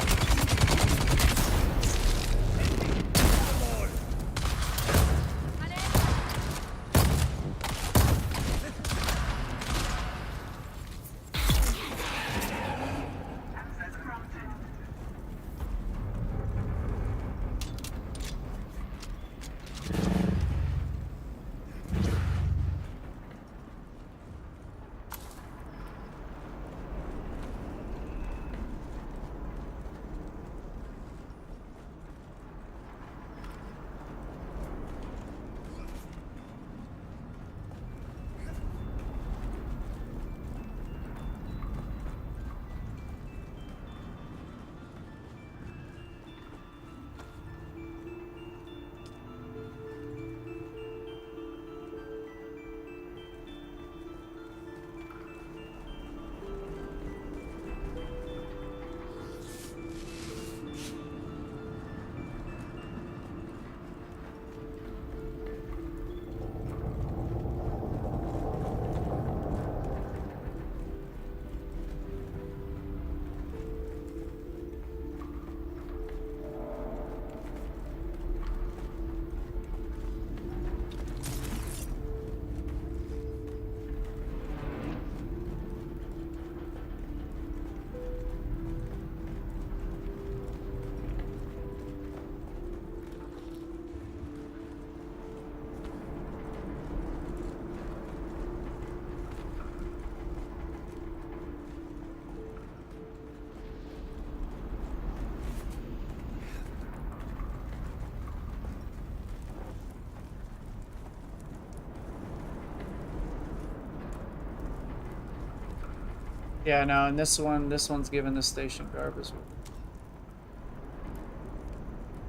Yeah, no, and this one's given the station garbage.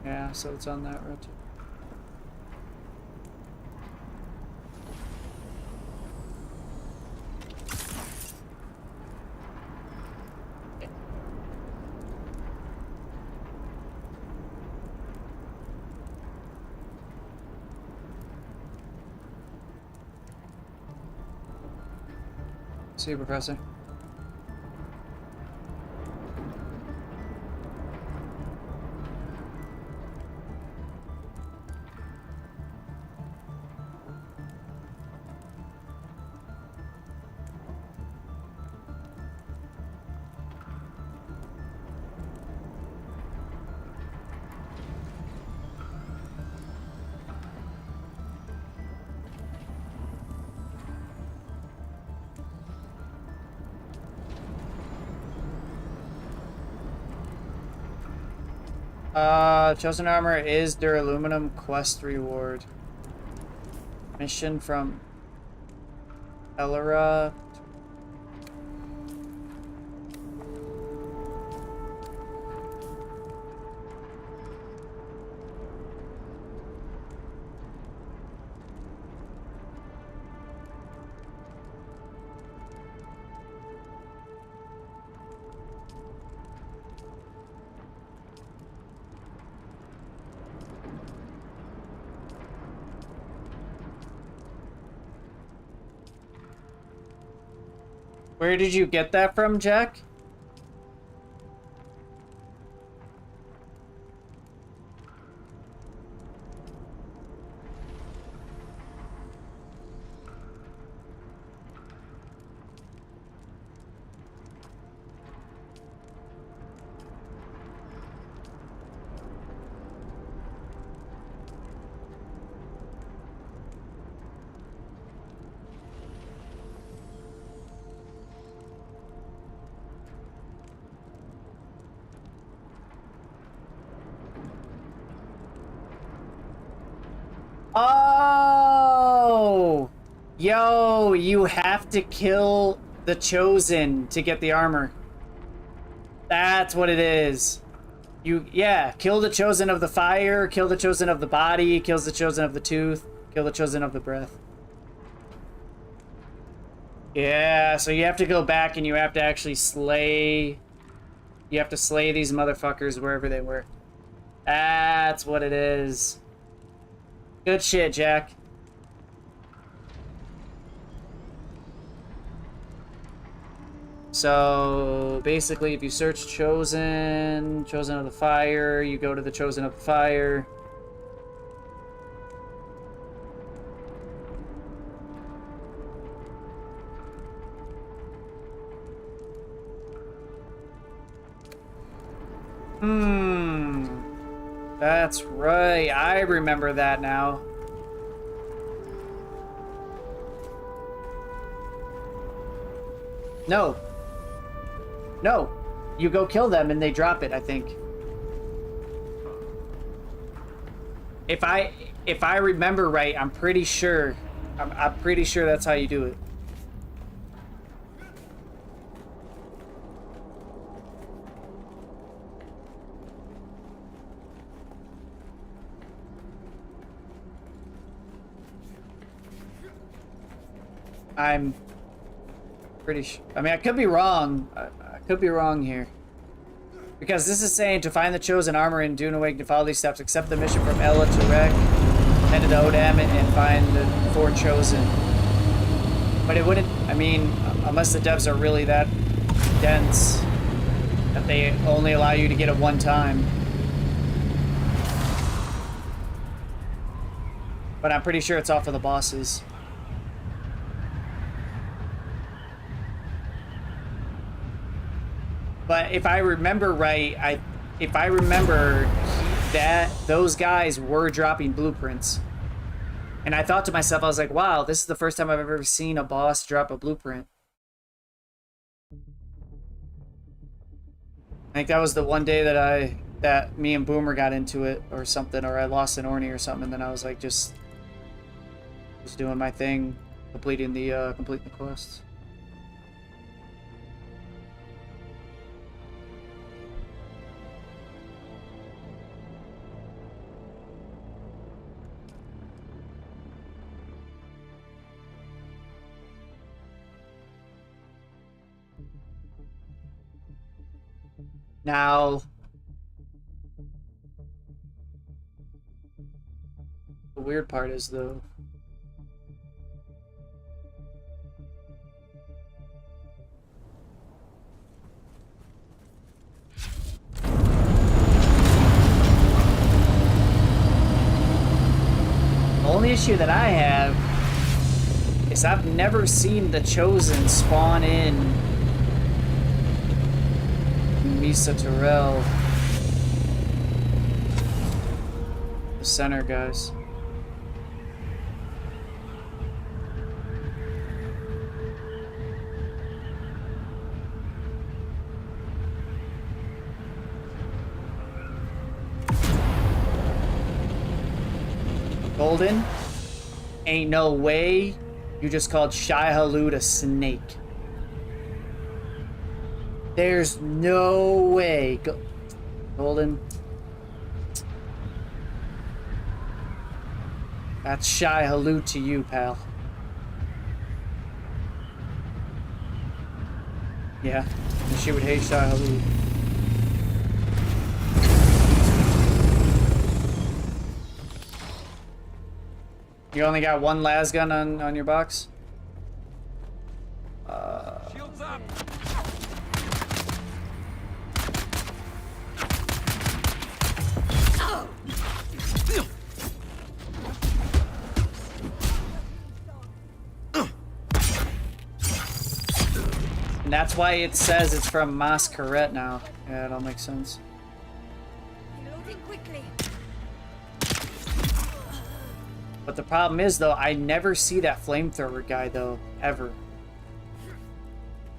Yeah, so it's on that road too. See you, Professor. Chosen Armor is Duraluminum quest reward. Mission from Elera. Where did you get that from, Jack? Oh! Yo, you have to kill the Chosen to get the armor. That's what it is. Yeah, kill the Chosen of the fire, kill the Chosen of the body, kills the Chosen of the tooth, kill the Chosen of the breath. Yeah, so you have to go back and you have to actually slay... You have to slay these motherfuckers wherever they were. That's what it is. Good shit, Jack. So basically, if you search Chosen of the Fire, you go to the Chosen of the Fire. That's right. I remember that now. No. No. You go kill them and they drop it, I think. If I remember right, I'm pretty sure. I'm pretty sure that's how you do it. I'm pretty sure. I mean, I could be wrong. I could be wrong here. Because this is saying to find the Chosen armor in Dune Awakening, to follow these steps, accept the mission from Ella to Rek, head to the Odam and find the 4 Chosen. But it wouldn't, I mean, unless the devs are really that dense that they only allow you to get it one time. But I'm pretty sure it's off of the bosses. But if I remember right, if I remember that those guys were dropping blueprints. And I thought to myself, I was like, wow, this is the first time I've ever seen a boss drop a blueprint. I think that was the one day that me and Boomer got into it or something, or I lost an Orny or something, and then I was like just doing my thing, completing the quests. Now, the weird part is though, the only issue that I have is I've never seen the Chosen spawn in Misa Terrell. The center, guys. Golden? Ain't no way you just called Shai Hulud a snake. There's no way. Golden. That's Shai Hulud to you, pal. Yeah, she would hate Shai Hulud. You only got one las gun on your box? Shields up. And that's why it says it's from Masquerade now. Yeah, it all makes sense. Reloading quickly. But the problem is, though, I never see that flamethrower guy, though, ever.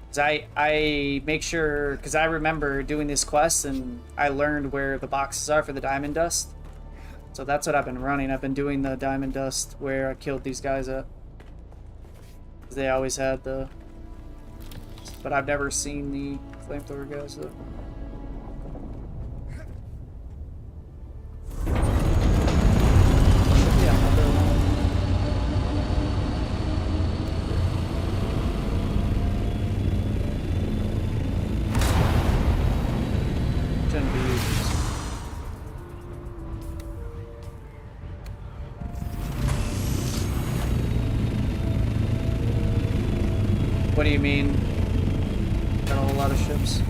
Cause I make sure, because I remember doing this quest and I learned where the boxes are for the diamond dust. So that's what I've been running. I've been doing the diamond dust where I killed these guys at. 'Cause they always had the... But I've never seen the flamethrower guys, though. Yeah, another one. Shouldn't be used. What do you mean? Got a whole lot of ships.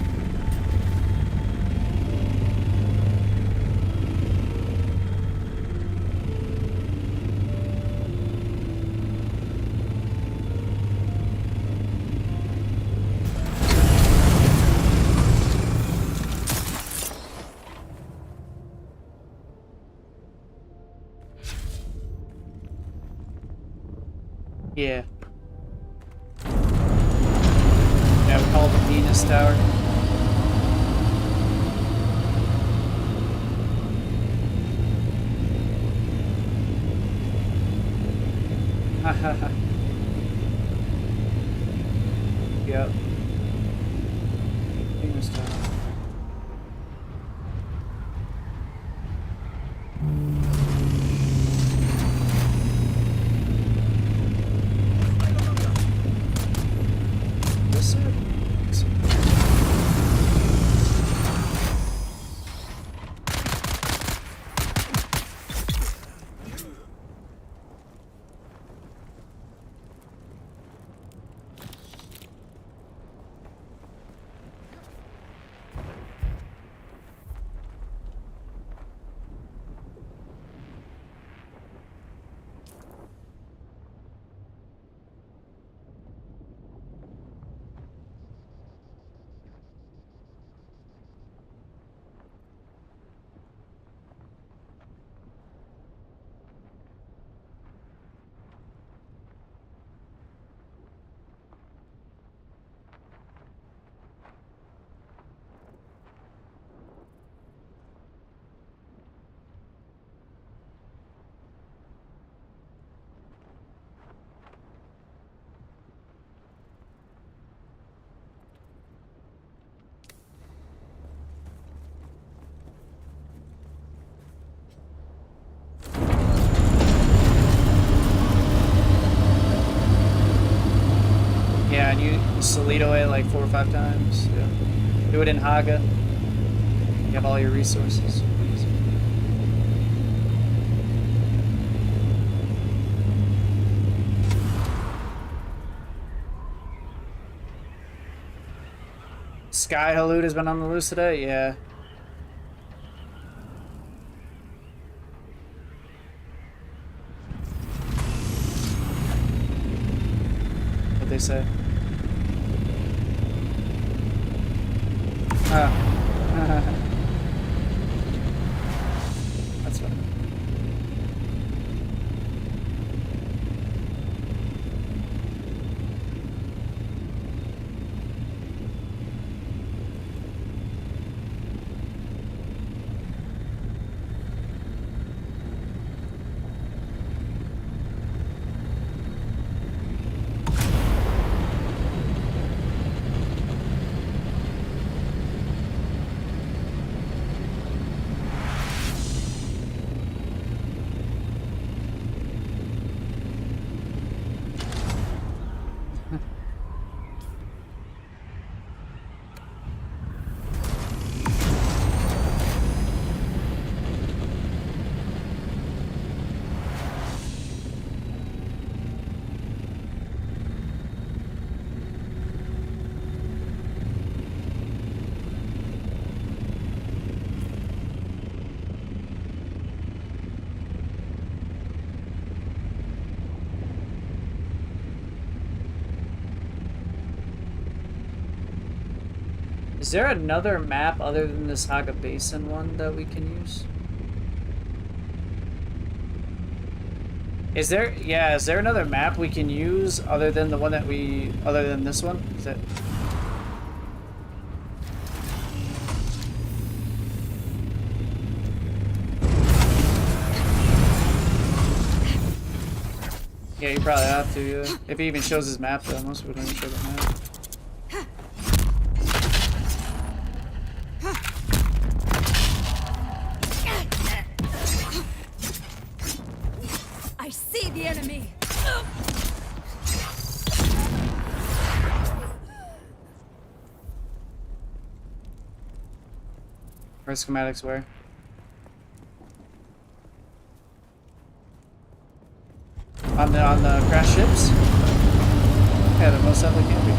Yeah. Yeah, we call it the penis tower. Yep. Penis tower. Yes, sir. Yeah, and you Solito it like 4 or 5 times. Yeah. Do it in Haga. You have all your resources. Sky Halud has been on the loose today? Yeah. What'd they say? Oh. That's fine. Is there another map other than this Haga Basin one that we can use? Is there another map we can use other than the one that other than this one? Is it? Yeah, you probably have to, yeah. If he even shows his map though, most people don't even show the map. I see the enemy. Where schematics where? On the crash ships? Yeah, they're most definitely can be.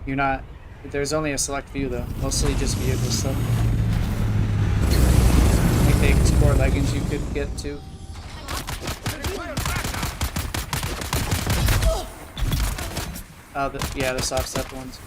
You're not. There's only a select few though. Mostly just vehicle stuff. Like the Explorer leggings you could get to. The soft step ones.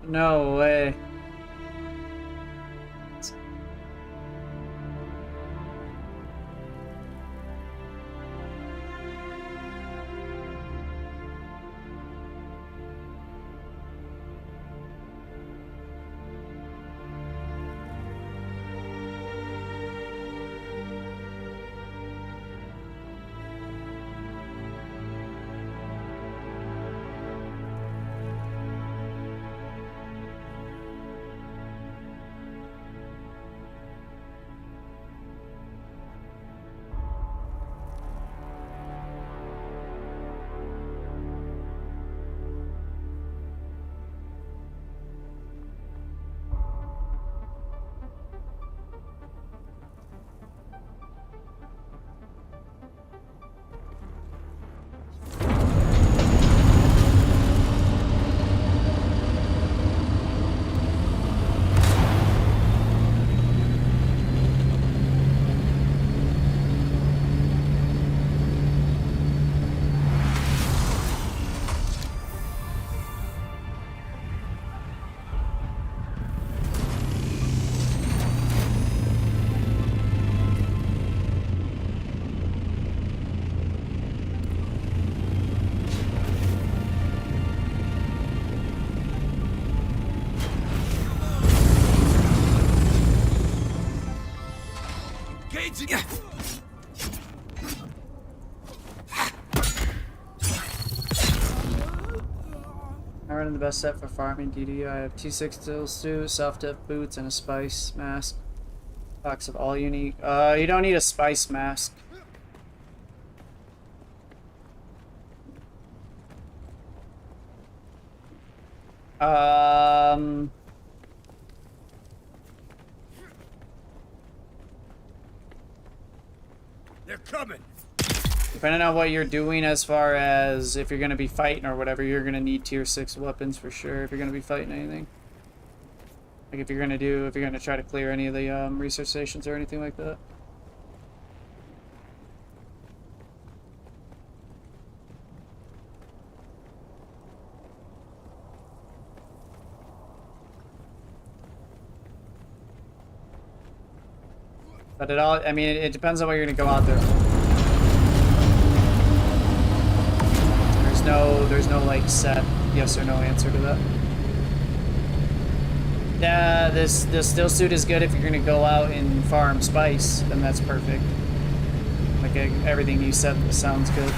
No way. I'm running the best set for farming DD. I have 2-6 steel suit, self-tip boots, and a spice mask. Box of all unique. You don't need a spice mask. They're coming. Depending on what you're doing as far as if you're going to be fighting or whatever, you're going to need tier 6 weapons for sure if you're going to be fighting anything. Like if you're going to try to clear any of the research stations or anything like that. But it all, I mean, it depends on what you're going to go out there for. There's no like set yes or no answer to that. Yeah, this still suit is good if you're gonna go out and farm spice, then that's perfect. Like everything you said sounds good.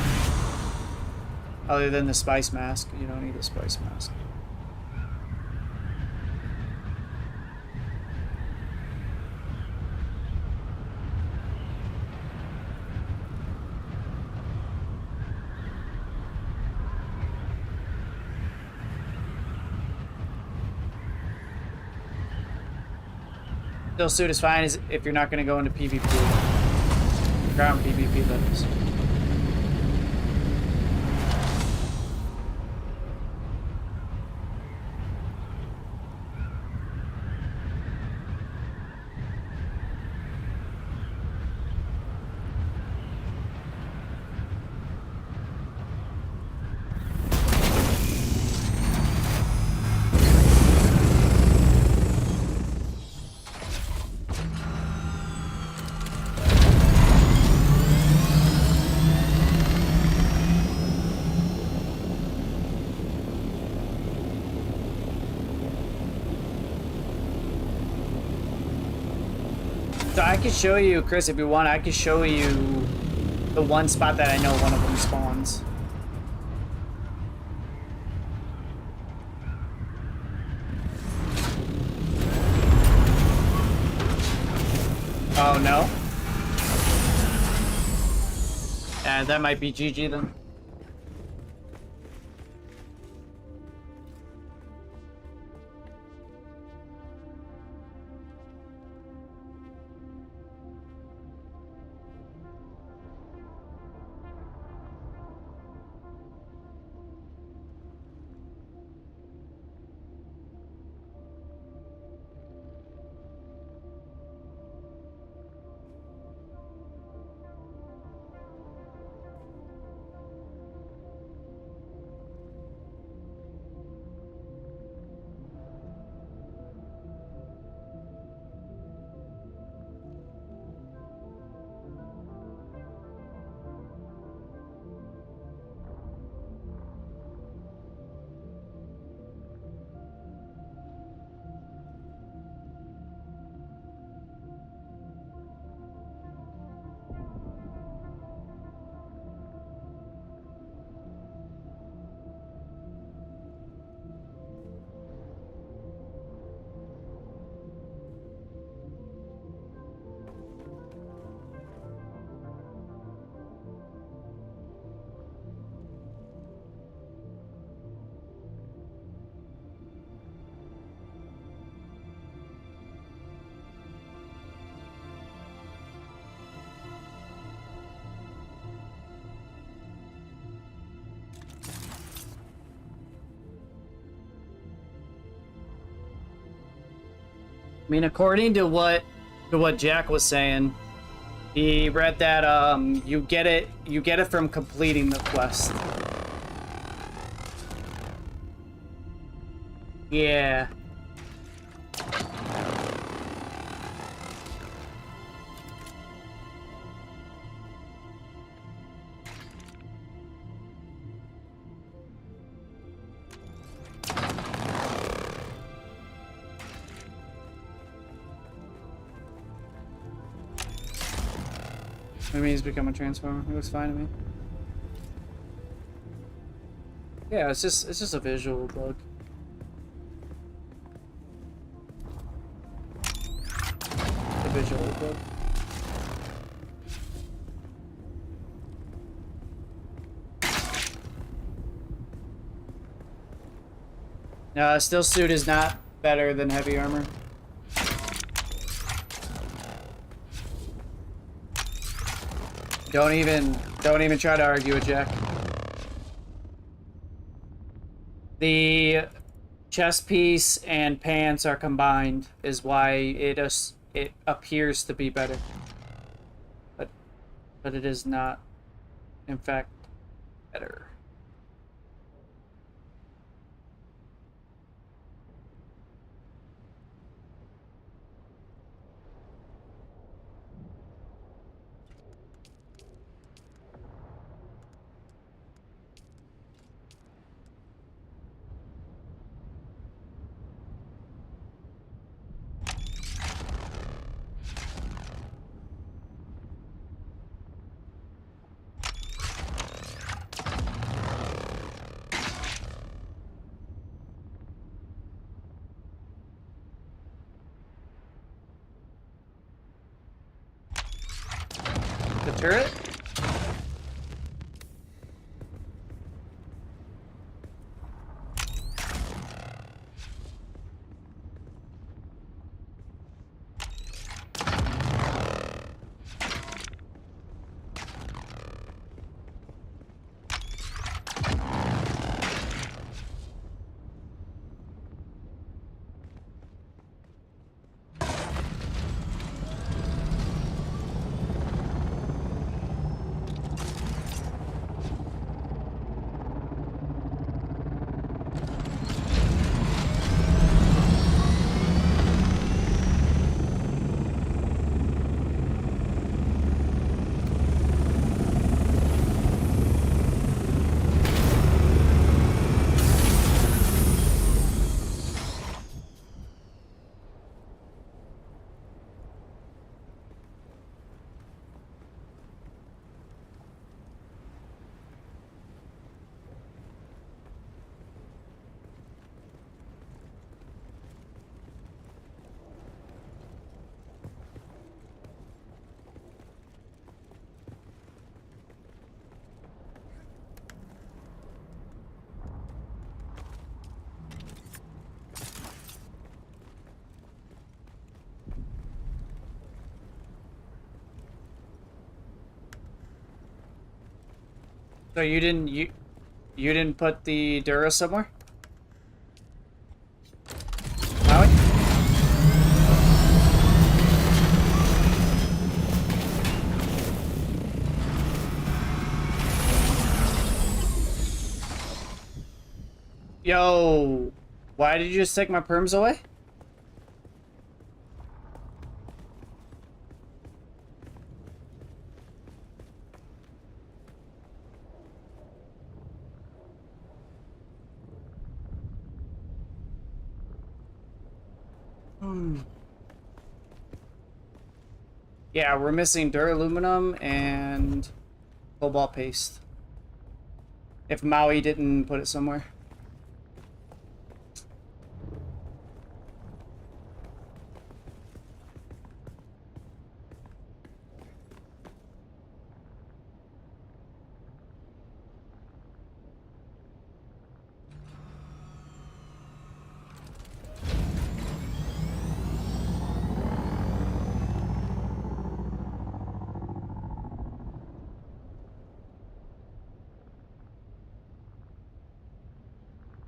Other than the spice mask, you don't need a spice mask. Still suit is fine if you're not going to go into PvP. Ground PvP, that is. So I can show you, Chris, if you want, I can show you the one spot that I know one of them spawns. Oh, no? That might be GG then. I mean, according to what Jack was saying, he read that you get it from completing the quest. Yeah. I mean, he's become a transformer. It looks fine to me. Yeah, it's just a visual bug. A visual bug. No, still suit is not better than heavy armor. Don't even try to argue it, Jack. The chest piece and pants are combined is why it appears to be better. But it is not, in fact, better. The turret? So you didn't put the Dura somewhere? Maui? Yo, why did you just take my perms away? Yeah, we're missing duraluminum and cobalt paste. If Maui didn't put it somewhere.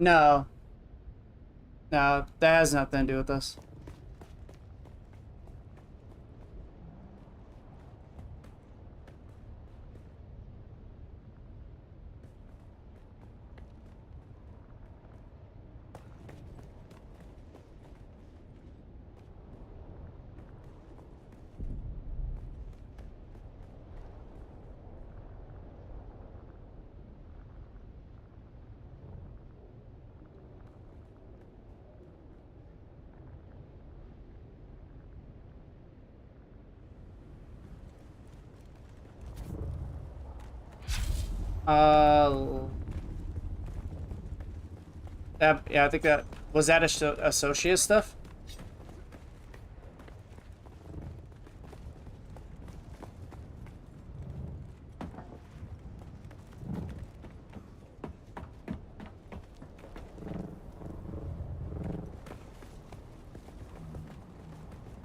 No. No, that has nothing to do with us. Uh, Yeah, I think that was that associate stuff.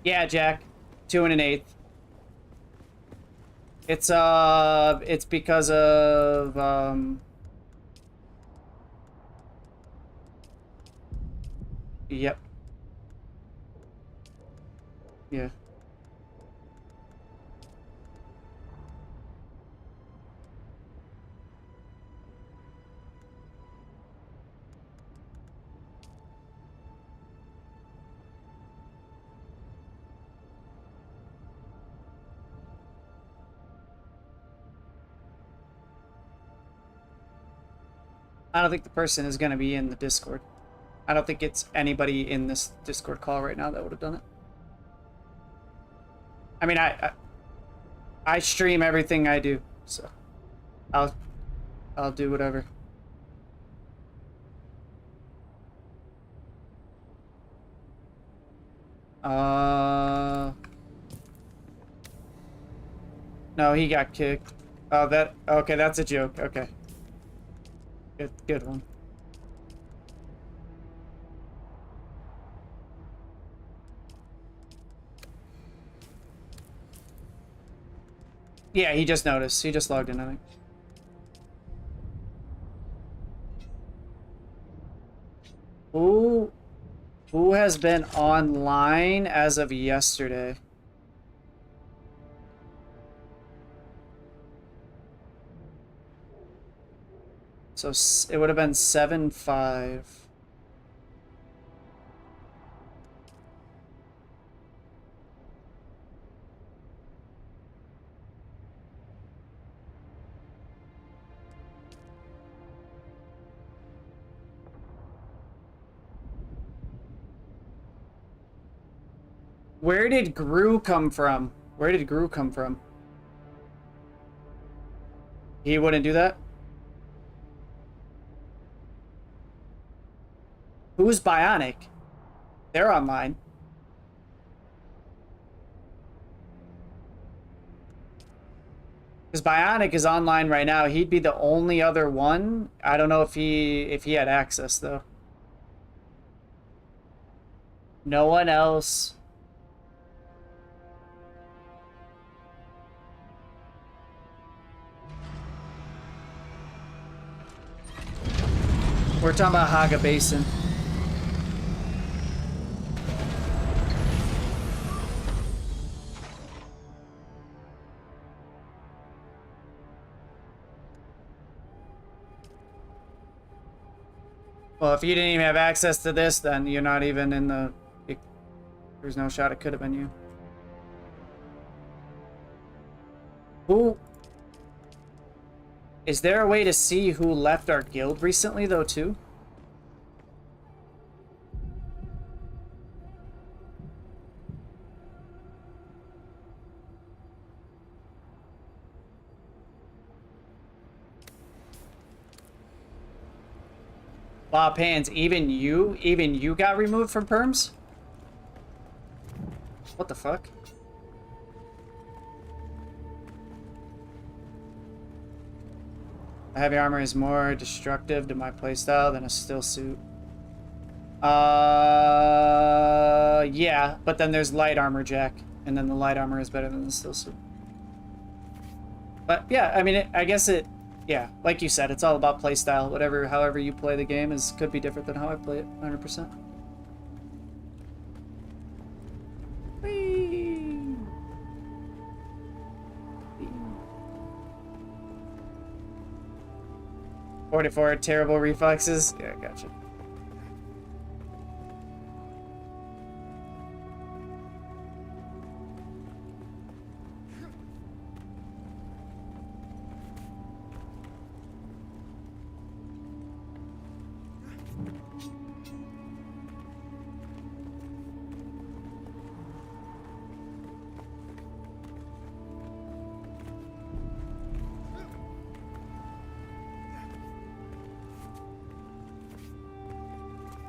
Yeah, Jack, 2 and an 1/8. It's because of Yep. Yeah. I don't think the person is gonna be in the Discord. I don't think it's anybody in this Discord call right now that would have done it. I mean, I stream everything I do, so I'll do whatever. No, he got kicked. Oh, okay, that's a joke. Okay. Good one. Yeah, he just noticed. He just logged in, I think. Who has been online as of yesterday? So it would have been 7-5. Where did Gru come from? Where did Gru come from? He wouldn't do that? Who's Bionic? They're online. Because Bionic is online right now. He'd be the only other one. I don't know if he had access though. No one else. We're talking about Haga Basin. Well, if you didn't even have access to this, then you're not even in the... There's no shot it could have been you. Who... Is there a way to see who left our guild recently, though, too? Bob Hands, even you got removed from perms? What the fuck? A heavy armor is more destructive to my playstyle than a still suit. Yeah, but then there's light armor, Jack, and then the light armor is better than the still suit. But yeah, I mean, I guess it, yeah, like you said, it's all about playstyle. However you play the game could be different than how I play it, 100%. Whee! 44 terrible reflexes. Yeah, gotcha.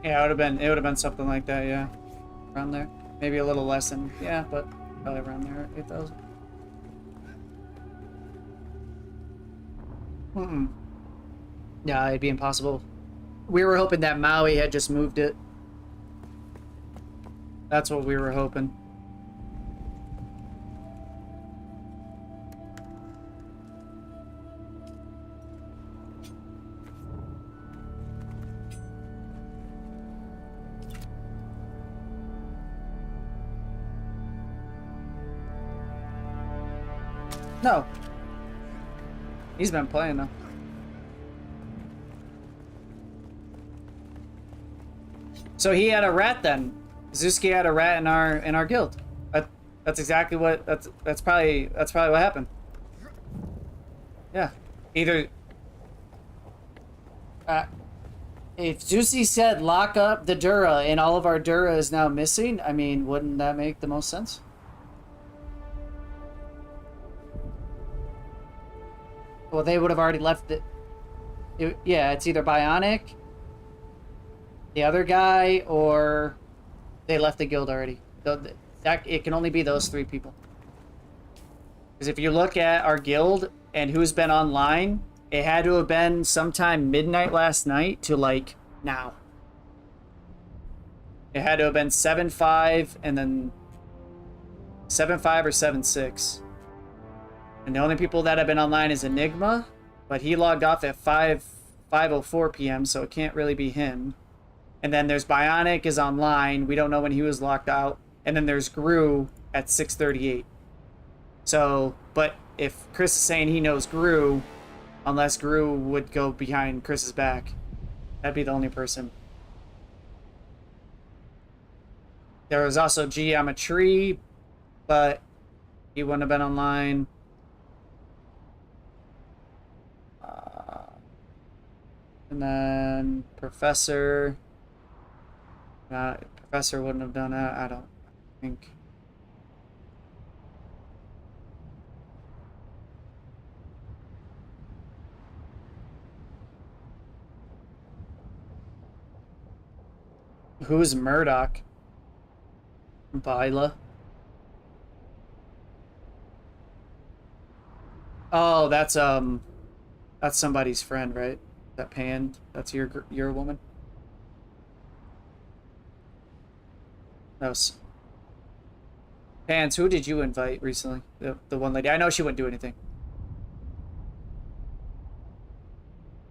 Yeah, it would have been something like that, yeah. Around there. Maybe a little less than, yeah, but probably around there, 8,000. Yeah, it'd be impossible. We were hoping that Maui had just moved it. That's what we were hoping. No. He's been playing though. So he had a rat then. Zuski had a rat in our guild. That's exactly what that's probably what happened. Yeah. Either if Zusi said lock up the Dura and all of our Dura is now missing, I mean, wouldn't that make the most sense? Well, they would have already left it. Yeah, it's either Bionic, the other guy, or they left the guild already. It can only be those three people. Because if you look at our guild and who's been online, it had to have been sometime midnight last night to like now. It had to have been 7-5 and then 7-5 or 7-6. And the only people that have been online is Enigma, but he logged off at 5:04 p.m., so it can't really be him. And then there's Bionic is online. We don't know when he was locked out. And then there's Gru at 6:38. So, but if Chris is saying he knows Gru, unless Gru would go behind Chris's back, that'd be the only person. There was also Geometry, but he wouldn't have been online. And then Professor. Professor wouldn't have done that, I don't think. Who's Murdoch? Byla. Oh, that's somebody's friend, right? That Pan, that's your woman? That was Pans, who did you invite recently? The one lady. I know she wouldn't do anything.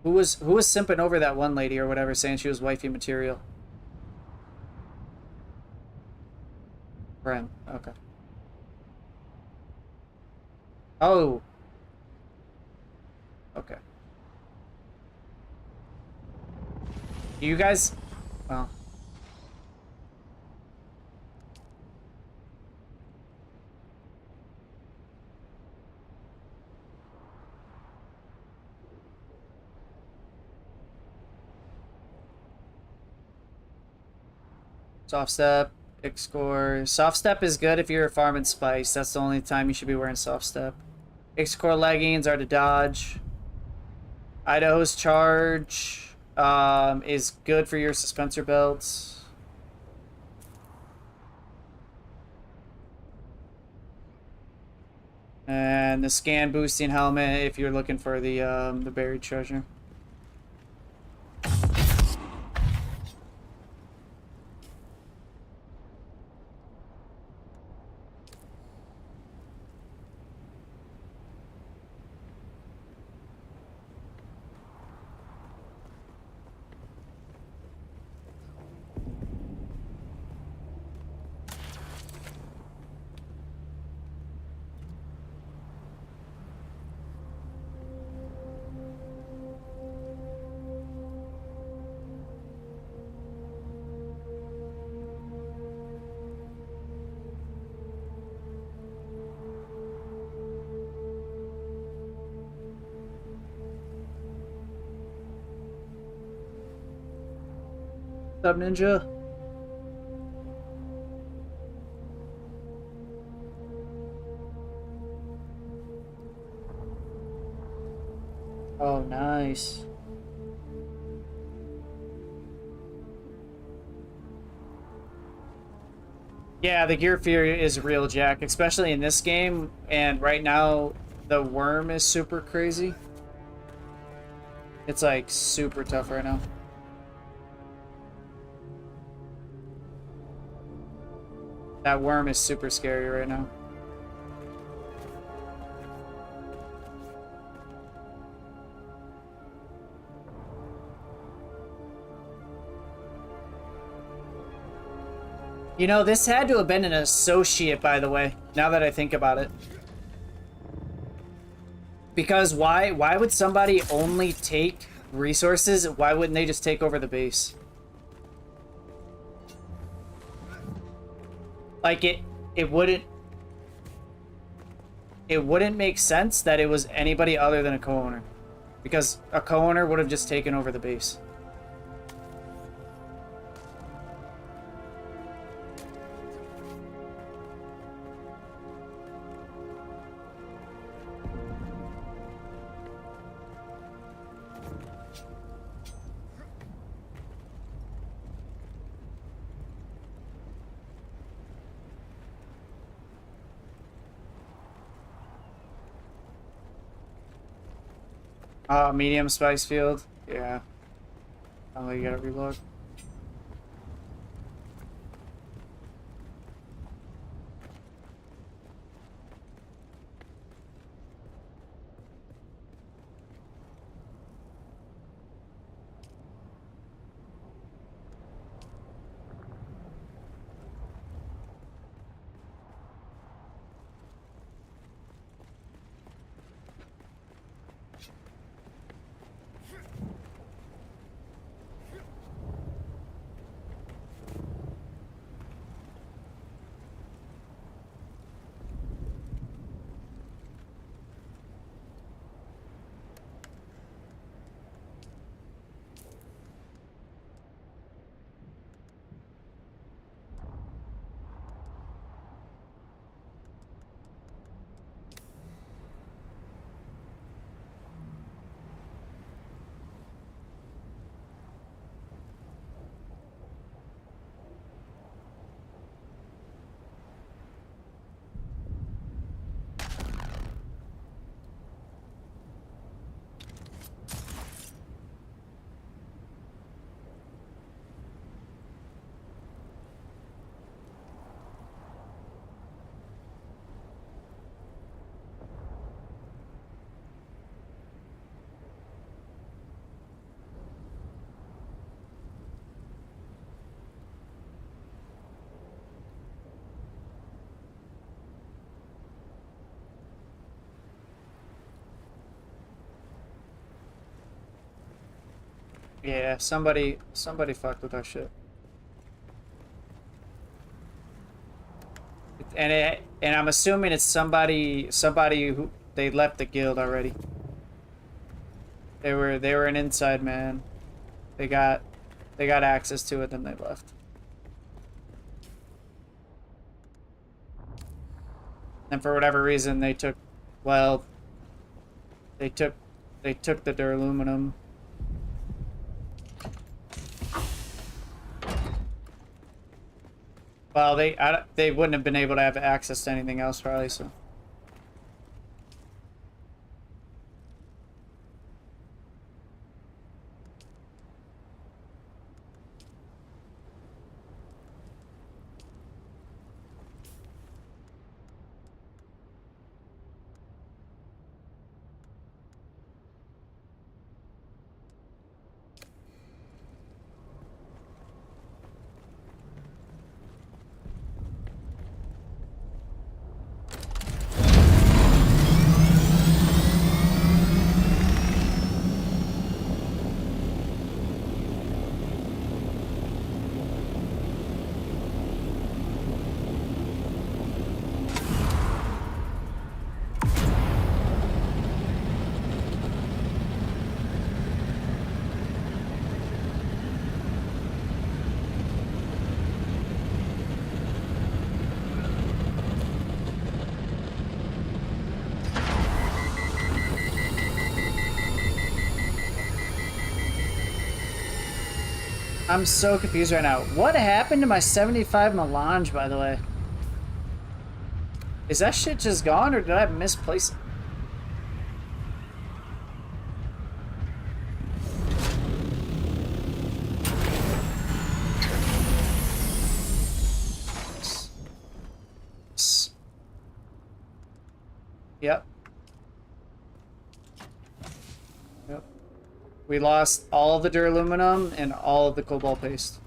Who was simping over that one lady or whatever, saying she was wifey material? Friend. Okay. Oh. Okay. You guys... Well... Soft step, pick score. Soft step is good if you're farming spice. That's the only time you should be wearing soft step. Pick score leggings are to dodge. Idaho's charge is good for your suspensor belts. And the scan boosting helmet if you're looking for the buried treasure. What's up, Ninja? Oh, nice. Yeah, the gear fear is real, Jack, especially in this game. And right now, the worm is super crazy. It's like super tough right now. That worm is super scary right now. You know, this had to have been an associate, by the way, now that I think about it. Because why would somebody only take resources? Why wouldn't they just take over the base? Like it wouldn't make sense that it was anybody other than a co-owner. Because a co-owner would have just taken over the base. Medium spice field. Yeah. Oh, you gotta reload. Yeah, somebody fucked with our shit. And I'm assuming it's somebody who they left the guild already. They were an inside man. They got access to it, then they left. And for whatever reason they took they took the duraluminum. Well, they wouldn't have been able to have access to anything else probably, so. I'm so confused right now. What happened to my 75 melange, by the way? Is that shit just gone, or did I misplace it? Yep. Yep. We lost all of the duraluminum and all of the cobalt paste.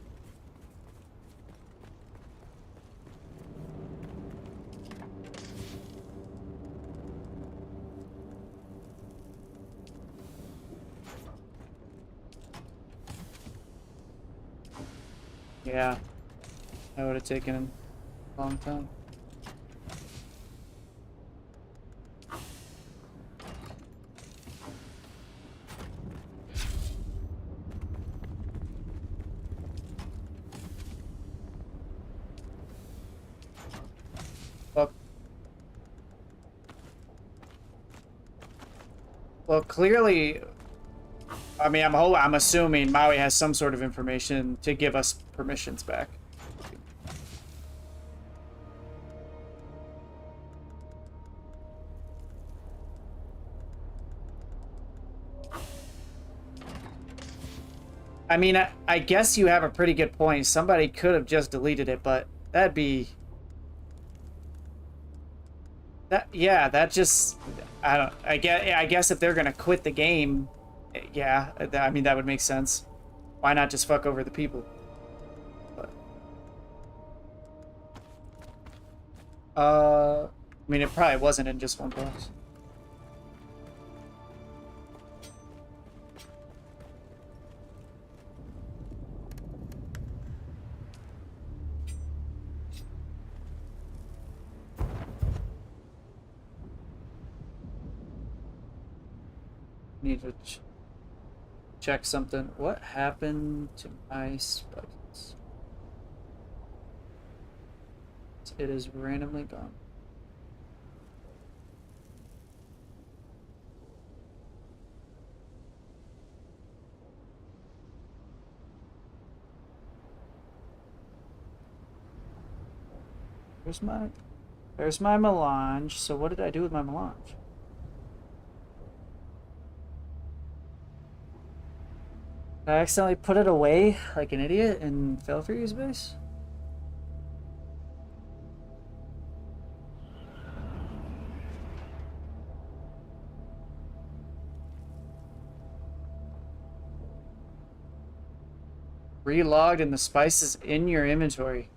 Yeah. That would have taken a long time. Well, clearly, I mean, I'm assuming Maui has some sort of information to give us permissions back. I mean, I guess you have a pretty good point. Somebody could have just deleted it, but that'd be... yeah, that just... I guess if they're gonna quit the game, yeah, I mean, that would make sense. Why not just fuck over the people? But, I mean, it probably wasn't in just one box. Need to check something. What happened to my spices? It is randomly gone. There's my melange. So what did I do with my melange? Did I accidentally put it away like an idiot in Felfree's base? Relogged and the spices in your inventory.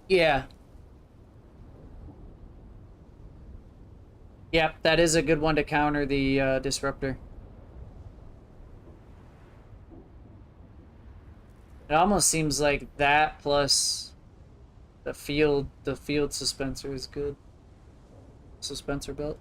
Yeah. Yep, that is a good one to counter the disruptor. It almost seems like that plus the field suspenser is good. Suspenser belt.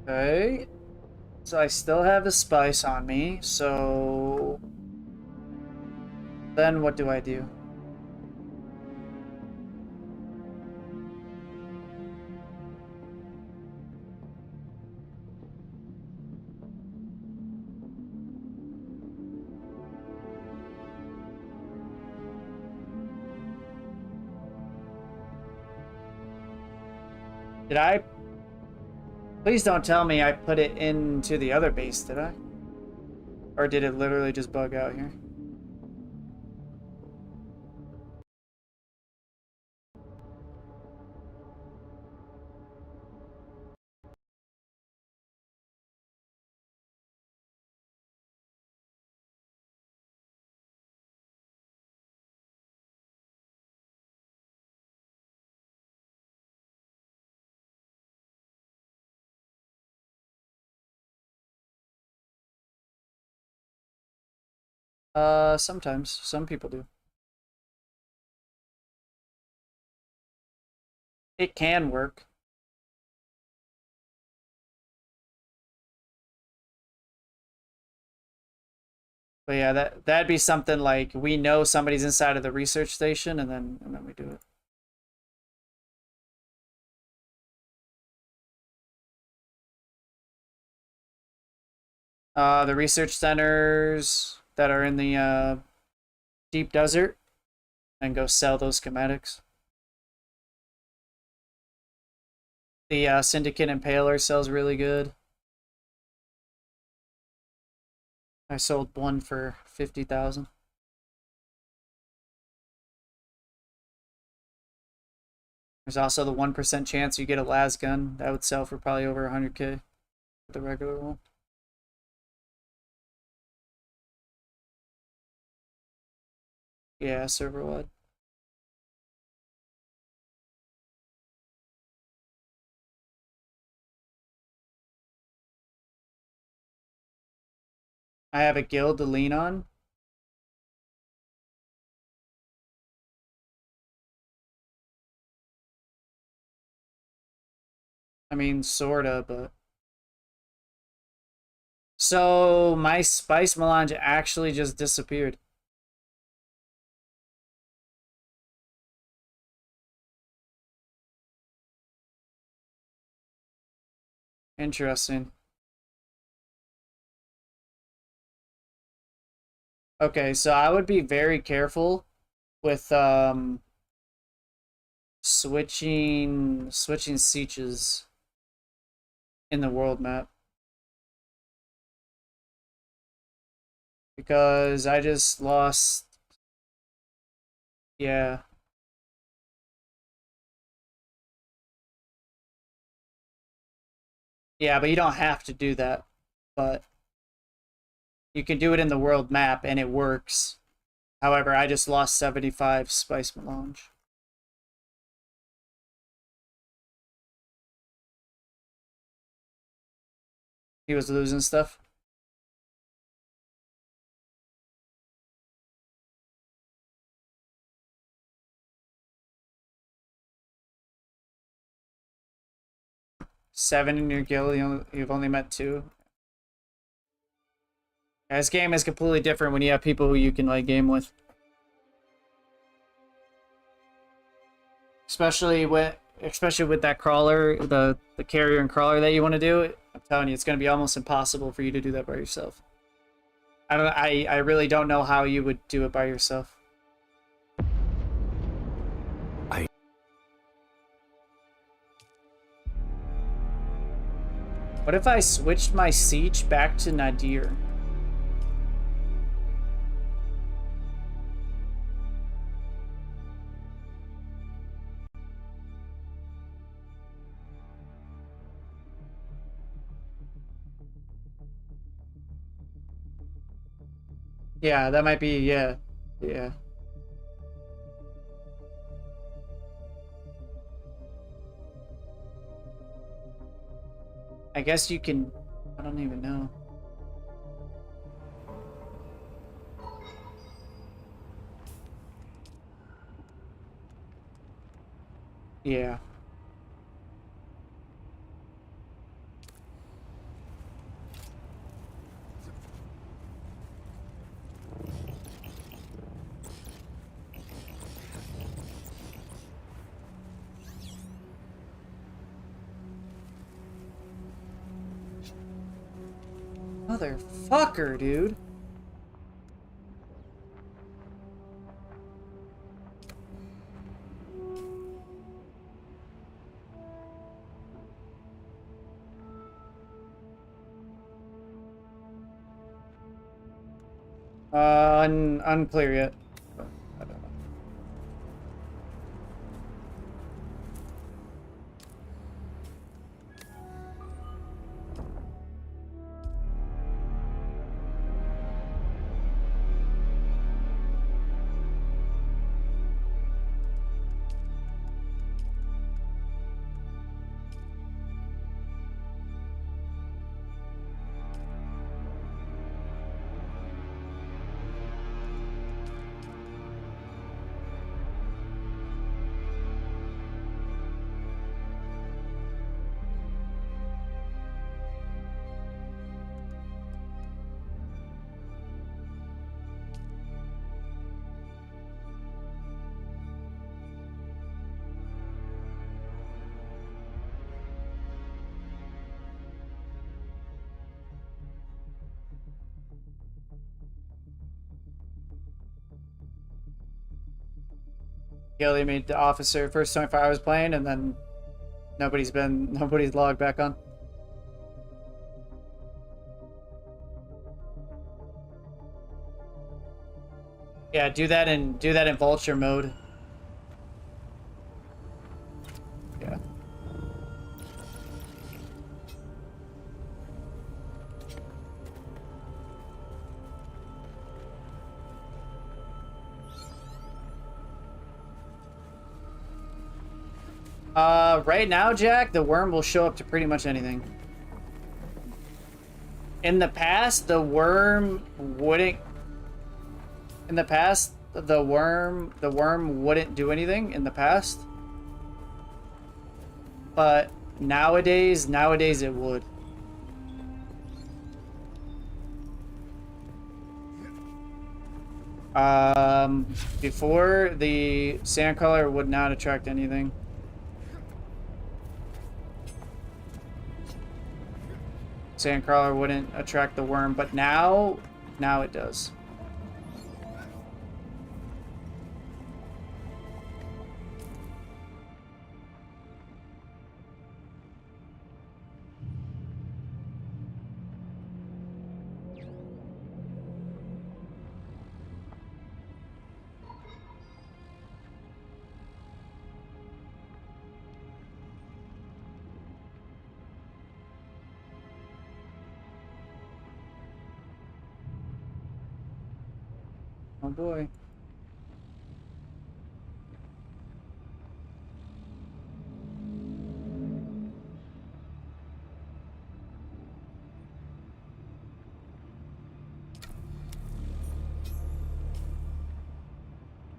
Okay. So I still have the spice on me, so then what do I do? Did I? Please don't tell me I put it into the other base, did I? Or did it literally just bug out here? Sometimes. Some people do. It can work. But yeah, that'd be something like we know somebody's inside of the research station and then we do it. The research centers that are in the deep desert and go sell those schematics. The Syndicate Impaler sells really good. I sold one for 50,000. There's also the 1% chance you get a las gun. That would sell for probably over 100K with the regular one. Yeah, server wide. I have a guild to lean on. I mean, sorta, but... So, my spice melange actually just disappeared. Interesting. Okay, so I would be very careful with switching sieges in the world map. Because I just lost. Yeah. Yeah, but you don't have to do that. But you can do it in the world map and it works. However, I just lost 75 spice melange. He was losing stuff. Seven in your guild, you've only met two. Yeah, this game is completely different when you have people who you can like game with. Especially with that crawler, the carrier and crawler that you want to do. I'm telling you, it's going to be almost impossible for you to do that by yourself. I really don't know how you would do it by yourself. What if I switched my siege back to Nadir? Yeah, that might be, yeah. Yeah. I guess you can, I don't even know. Yeah. Motherfucker, dude. Unclear yet. But I don't know. Gilly made the officer first 24 hours playing, and then nobody's logged back on. Yeah, do that in vulture mode. Yeah. Right now, Jack, the worm will show up to pretty much anything. In the past, the worm wouldn't. In the past, the worm wouldn't do anything in the past. But nowadays it would. Before, the sandcrawler would not attract anything. Sandcrawler wouldn't attract the worm, but now it does. Oh boy.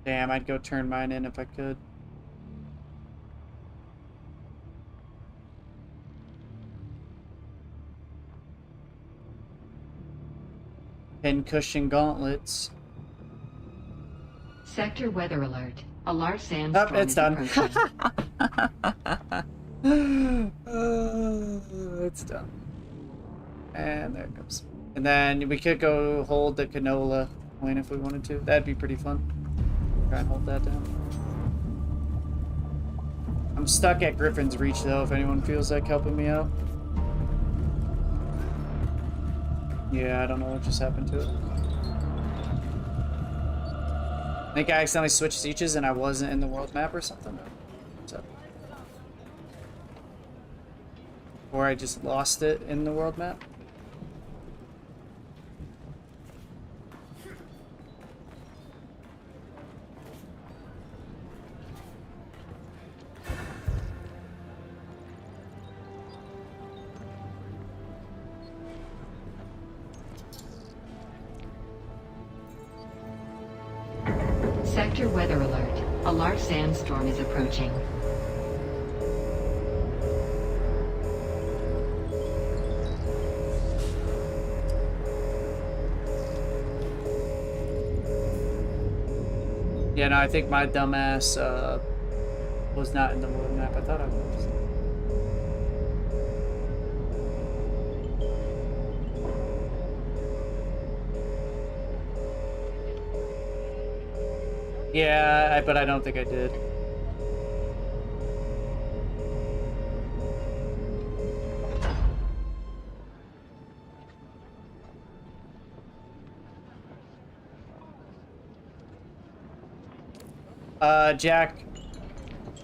Damn, I'd go turn mine in if I could. Pincushion gauntlets. Sector weather alert. A large Oh, sandstorm it's is done. approaching. It's done. And there it comes. And then we could go hold the canola point if we wanted to. That'd be pretty fun. Try and hold that down. I'm stuck at Griffin's Reach though, if anyone feels like helping me out. Yeah, I don't know what just happened to it. I think I accidentally switched sieges and I wasn't in the world map or something. What's up? Or I just lost it in the world map. Sector weather alert. A large sandstorm is approaching. Yeah, no, I think my dumbass was not in the world map. I thought I was. Yeah, but I don't think I did. Jack,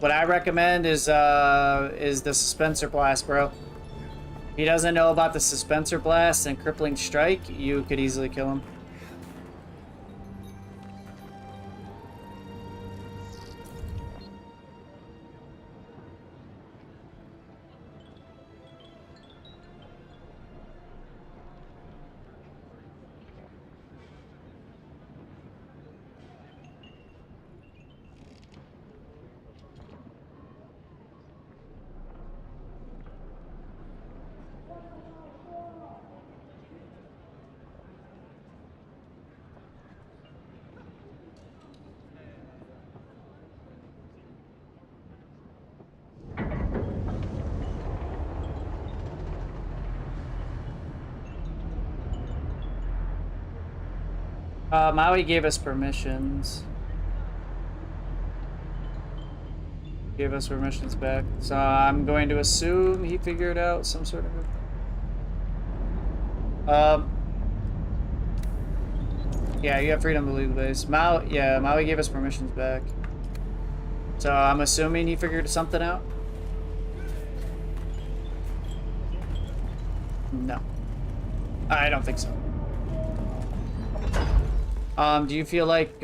what I recommend is the Suspenser Blast, bro. If he doesn't know about the Suspenser Blast and Crippling Strike, you could easily kill him. Maui gave us permissions. Gave us permissions back. So I'm going to assume he figured out some sort of... yeah, you have freedom to leave the base. Maui gave us permissions back. So I'm assuming he figured something out? No. I don't think so. Do you feel like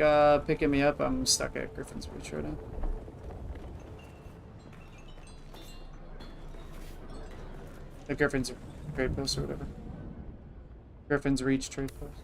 picking me up? I'm stuck at Griffin's Reach right now. The Griffin's trade post or whatever. Griffin's Reach trade post.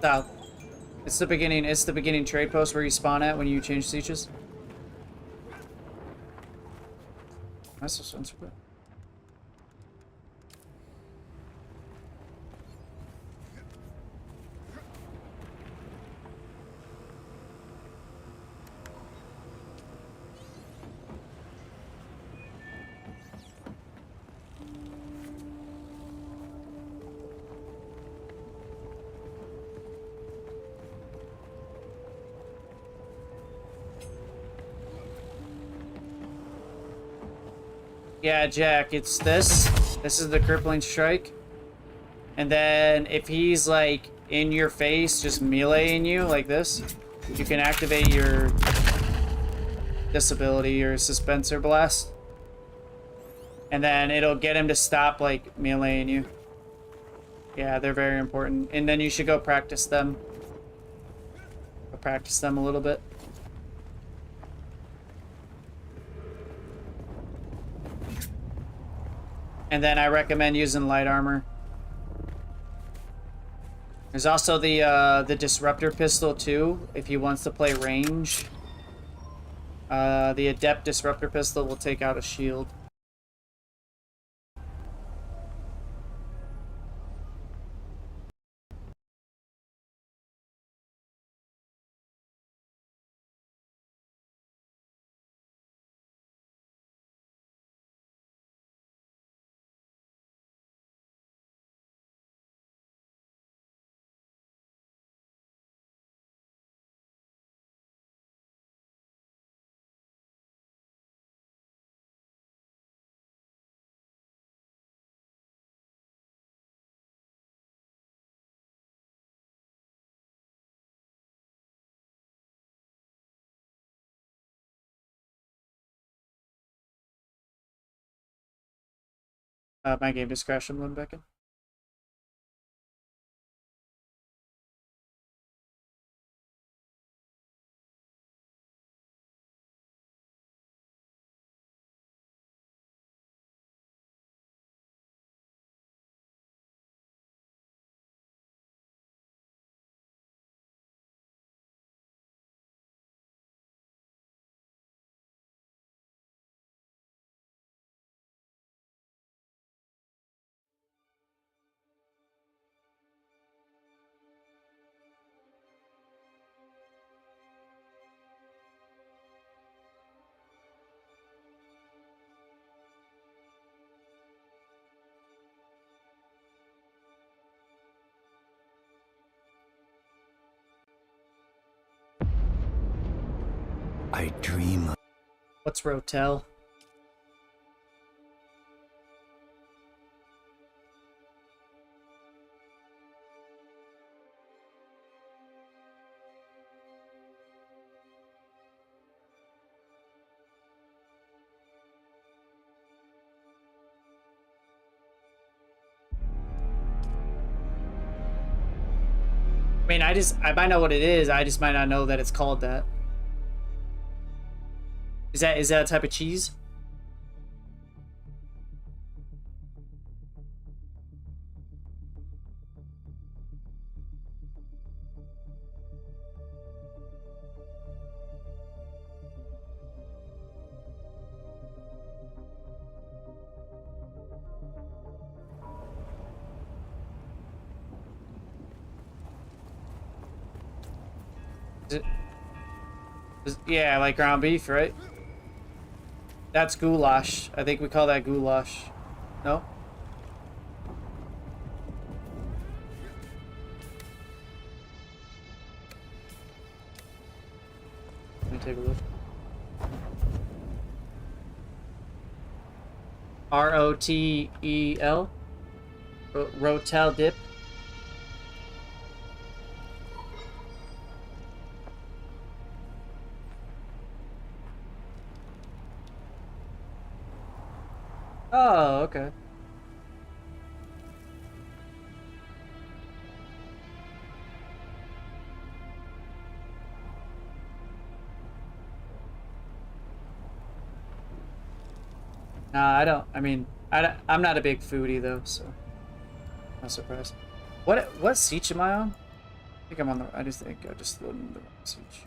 South. It's the beginning trade post where you spawn at when you change sieges. That's a sensor bit. Yeah, Jack, it's this. This is the Crippling Strike. And then if he's like in your face, just meleeing you like this, you can activate your disability, your Suspenser Blast. And then it'll get him to stop like meleeing you. Yeah, they're very important. And then you should go practice them. Go practice them a little bit. And then I recommend using light armor. There's also the disruptor pistol too, if he wants to play range. The adept disruptor pistol will take out a shield. My game just crashed. I'm loading back in. I dream of... What's Rotel? I mean, I might know what it is. I just might not know that it's called that. Is that a type of cheese? Yeah, like ground beef, right? That's goulash. I think we call that goulash. No? Let me take a look. Rotel? Rotel dip? Oh, okay. Nah, I don't. I mean, I'm not a big foodie though, so not surprised. What siege am I on? I think I'm on the. I just think I just loaded the wrong siege.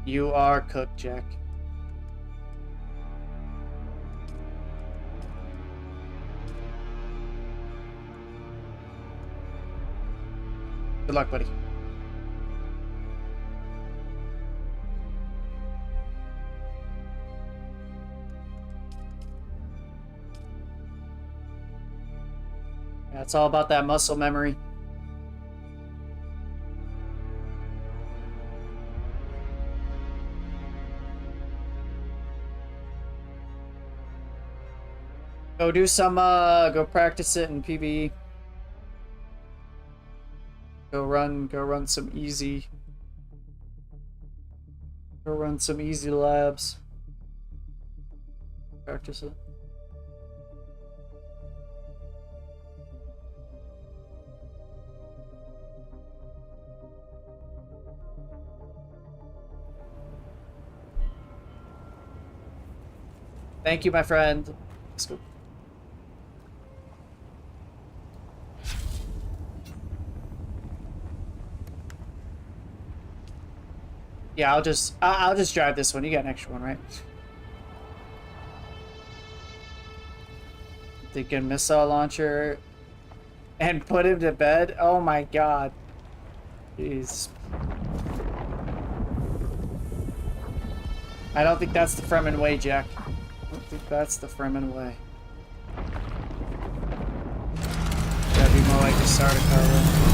You are cooked, Jack. Good luck, buddy. Yeah, it's all about that muscle memory. Go do some, go practice it in PvE. Go run some easy. Go run some easy labs. Practice it. Thank you, my friend. Let's go. Yeah, I'll just drive this one. You got an extra one, right? Thinking missile launcher and put him to bed. Oh my god. Jeez. I don't think that's the Fremen way, Jack. I don't think that's the Fremen way. That'd be more like a Sardaukar.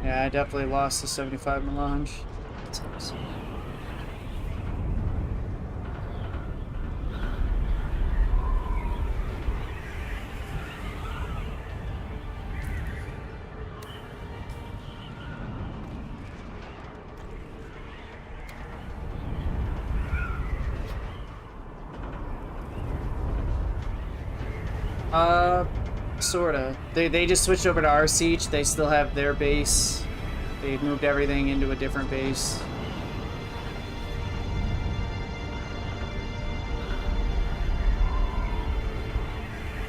Yeah, I definitely lost the 75 melange. That's awesome. Sorta. They just switched over to our siege. They still have their base They moved everything into a different base.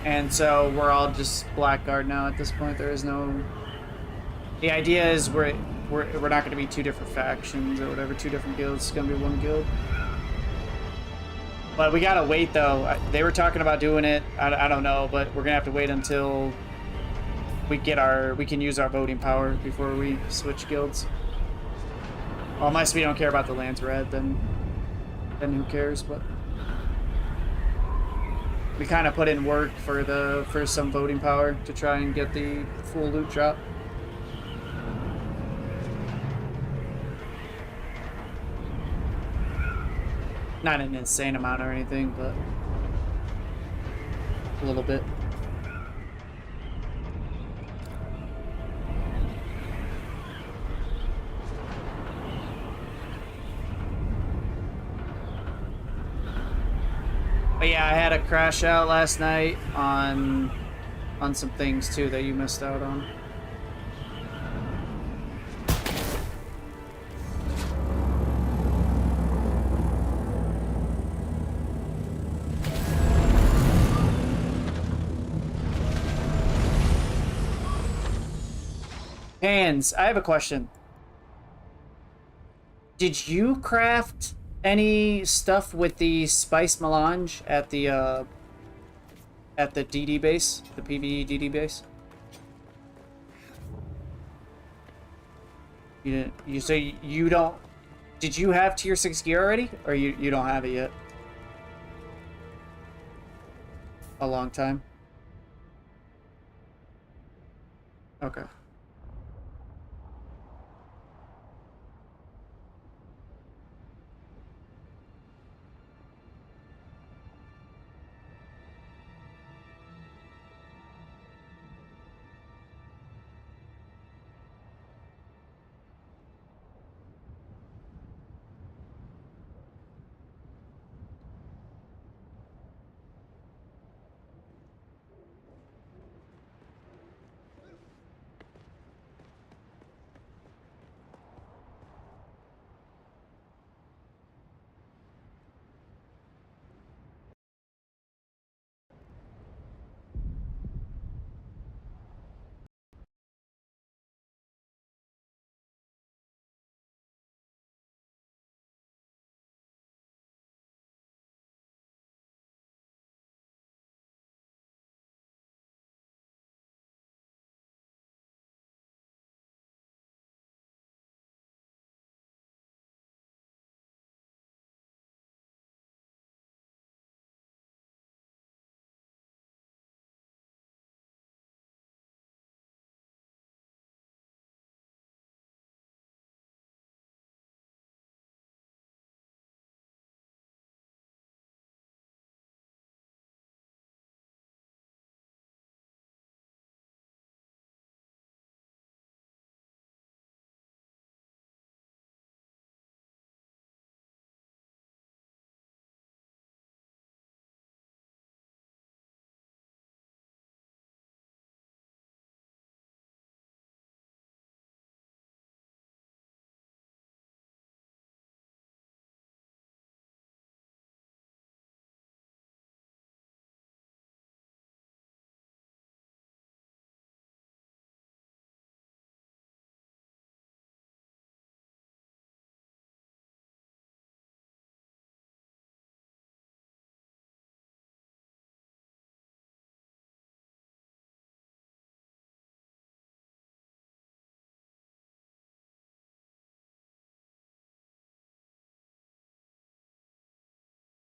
And so we're all just blackguard now at this point. There is no... The idea is we're not going to be two different factions or whatever, two different guilds. It's going to be one guild. But we got to wait, though. They were talking about doing it. I don't know, but we're going to have to wait until we can use our voting power before we switch guilds. Well, unless we don't care about the lands red, then who cares? But we kind of put in work for some voting power to try and get the full loot drop. Not an insane amount or anything, but a little bit. But yeah, I had a crash out last night on some things too that you missed out on. Hands, I have a question. Did you craft any stuff with the spice melange at the DD base, the PvE DD base? You didn't. You say you don't. Did you have tier 6 gear already, or you don't have it yet? A long time. Okay.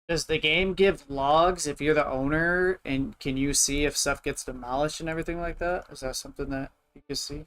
Does the game give logs if you're the owner, and can you see if stuff gets demolished and everything like that? Is that something that you can see?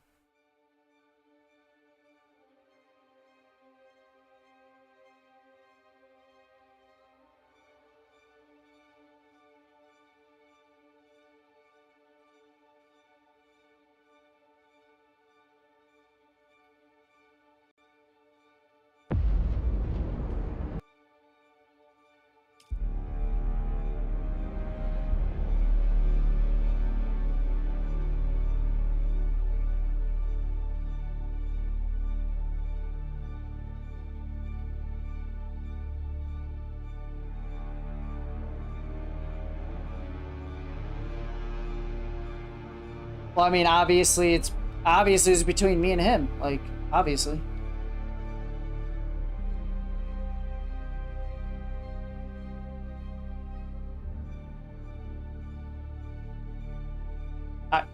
Well, I mean, obviously it's between me and him. Like, obviously. I.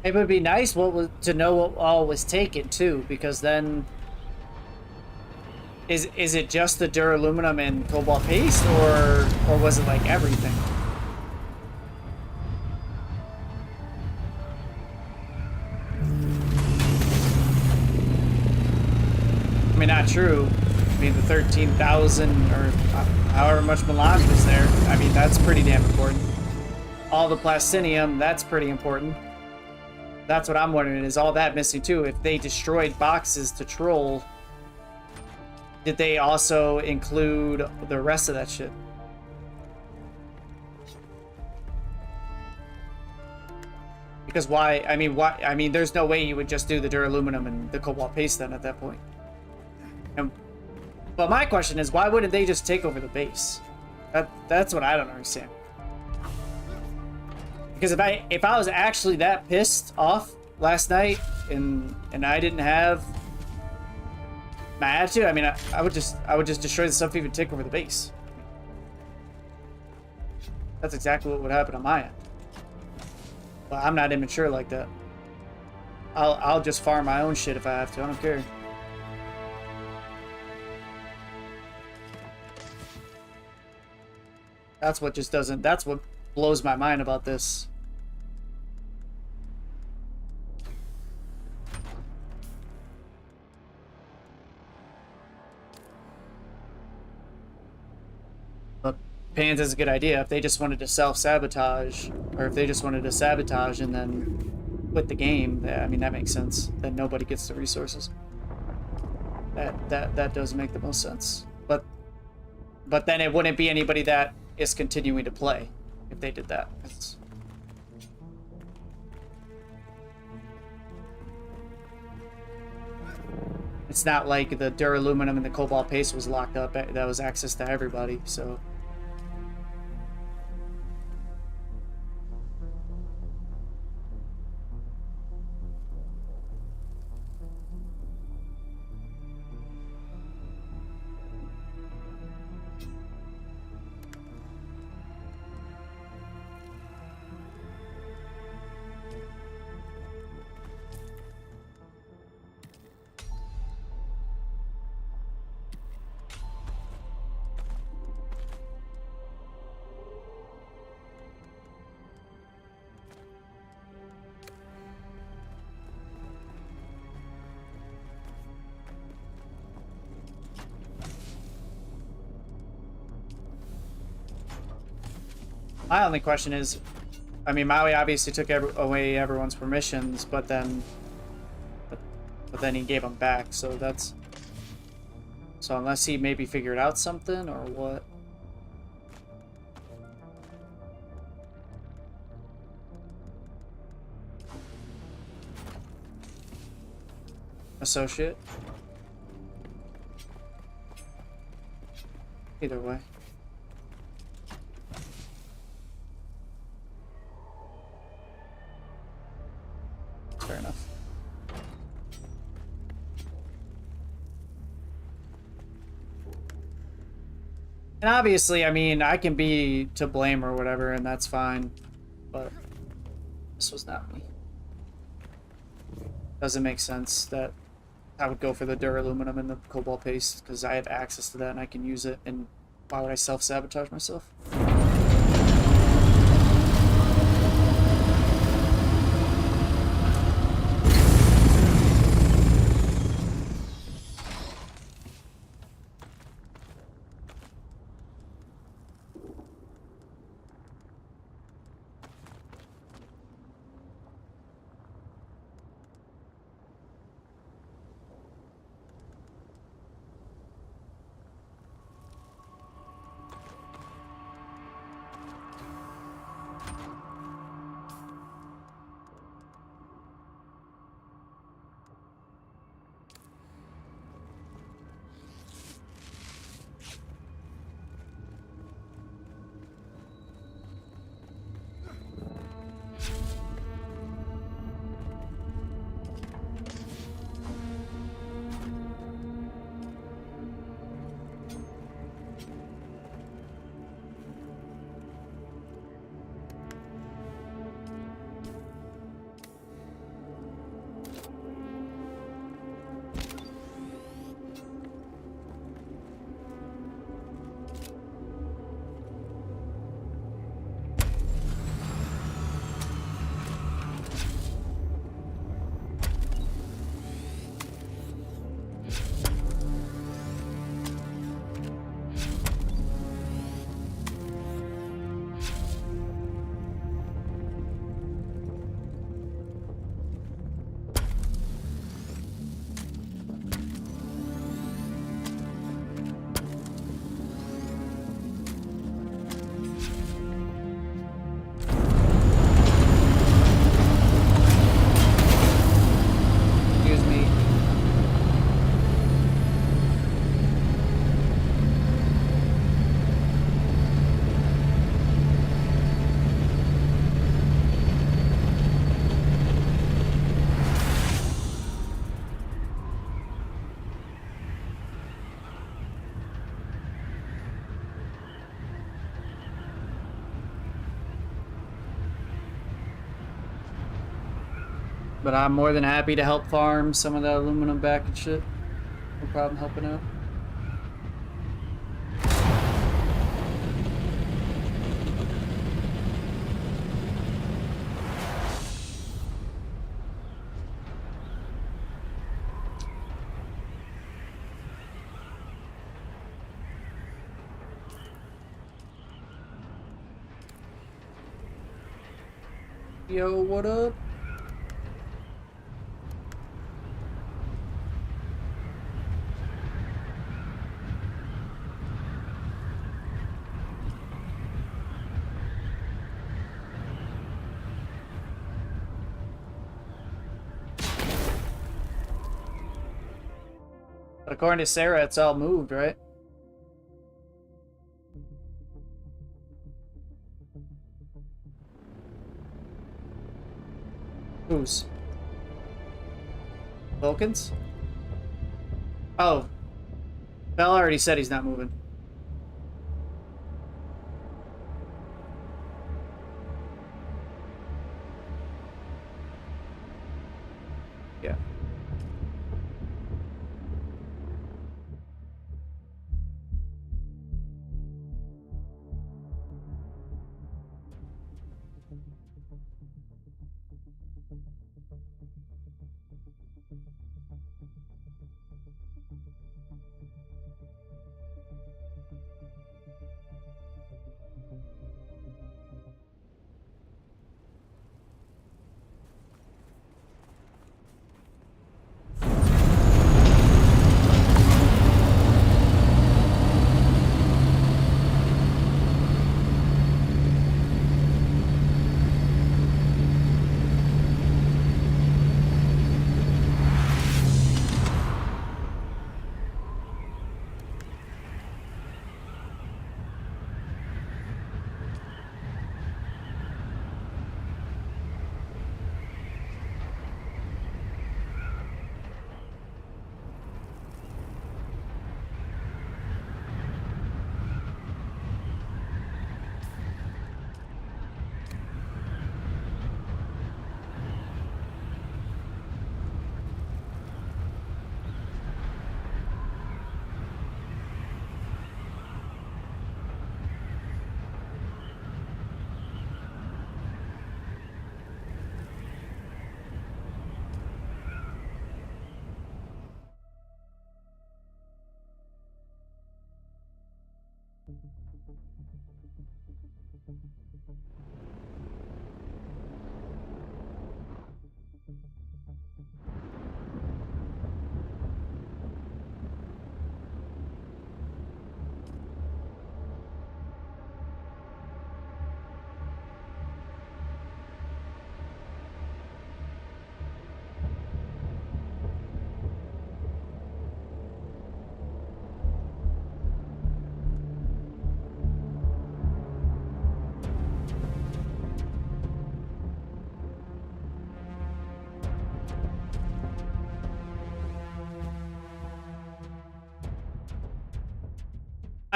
It would be nice to know what all was taken too, because then is it just the duraluminum and cobalt paste, or was it like everything? I mean, not true. I mean, the 13,000 or however much melange was there. I mean, that's pretty damn important. All the plastinium, that's pretty important. That's what I'm wondering, is all that missing too? If they destroyed boxes to troll, did they also include the rest of that shit? Because why? I mean, there's no way you would just do the duraluminum and the cobalt paste then at that point. But my question is, why wouldn't they just take over the base? That's what I don't understand. Because if I was actually that pissed off last night and I didn't have my attitude, I mean, I would just destroy the stuff, even take over the base. That's exactly what would happen on my end. But I'm not immature like that. I'll just farm my own shit if I have to. I don't care. That's what just doesn't. That's what blows my mind about this. But Pans is a good idea. If they just wanted to self-sabotage, or if they just wanted to sabotage and then quit the game, I mean, that makes sense. Then nobody gets the resources. That does make the most sense. But then it wouldn't be anybody that is continuing to play if they did that. It's not like the duraluminum and the cobalt paste was locked up. That was access to everybody, so. My only question is, I mean, Maui obviously took away everyone's permissions, but then he gave them back. So that's unless he maybe figured out something or what. Associate. Either way. Fair enough. And obviously, I mean, I can be to blame or whatever, and that's fine. But this was not me. Doesn't make sense that I would go for the duraluminum and the cobalt paste because I have access to that and I can use it. And why would I self-sabotage myself? Excuse me. But I'm more than happy to help farm some of that aluminum back and shit. No problem helping out. Yo, what up? But according to Sarah, it's all moved, right? Whose? Vulcan's? Oh. Bell already said he's not moving. Yeah.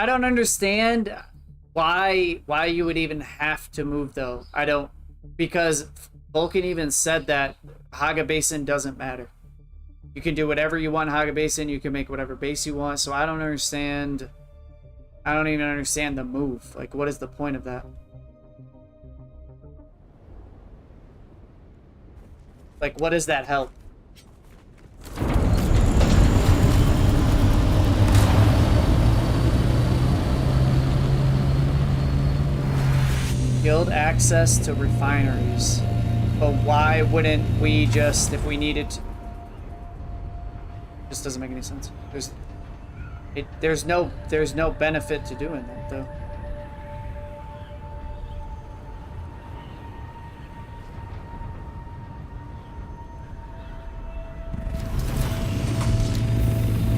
I don't understand why you would even have to move though. I don't, because Vulcan even said that Haga Basin doesn't matter. You can do whatever you want in Haga Basin. You can make whatever base you want. So I don't understand. I don't even understand the move. Like, what is the point of that? Like, what does that help? Guild access to refineries. But why wouldn't we just, if we needed to... This doesn't make any sense. There's no benefit to doing that though.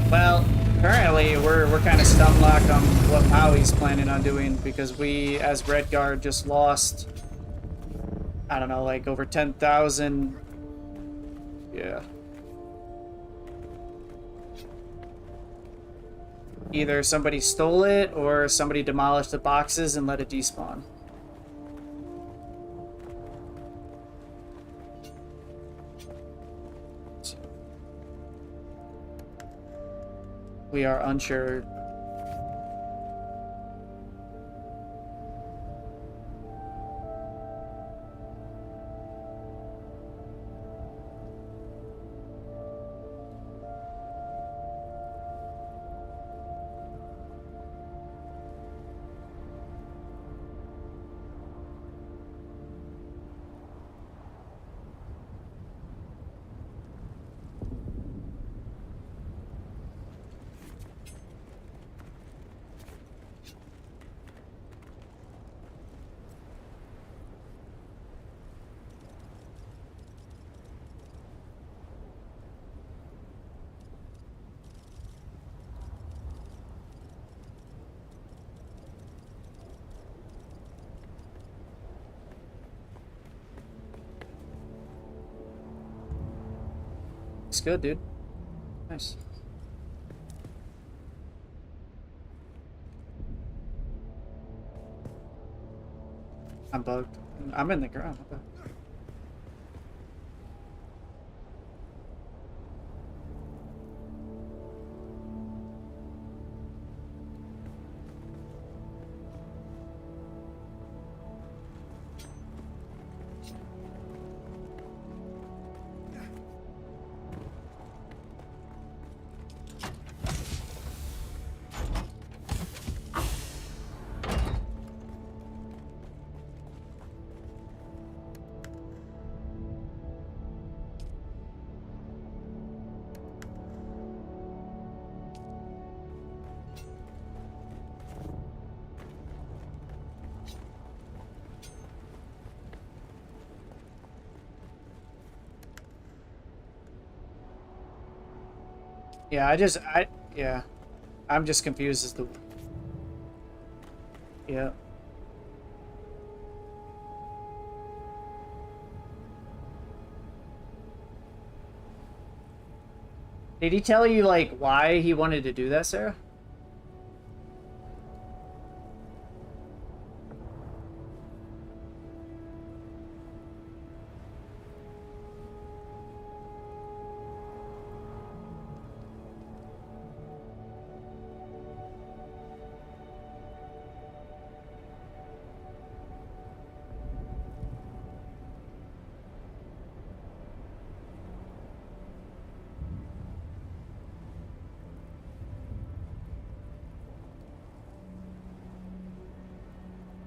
Well, currently we're kind of stunlocked on what Maui's planning on doing because we, as Redguard, just lost, I don't know, like over 10,000. Yeah. Either somebody stole it or somebody demolished the boxes and let it despawn. We are unsure. It's good, dude. Nice. I'm bugged. I'm in the ground. Okay. Yeah, yeah. I'm just confused as to... Yeah. Did he tell you, like, why he wanted to do that, Sarah?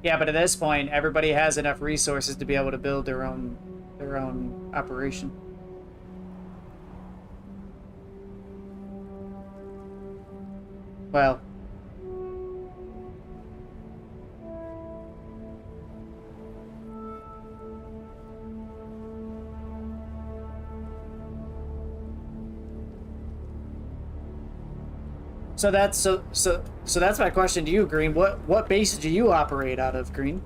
Yeah, but at this point, everybody has enough resources to be able to build their own operation. Well, so that's my question to you, Green. What base do you operate out of, Green?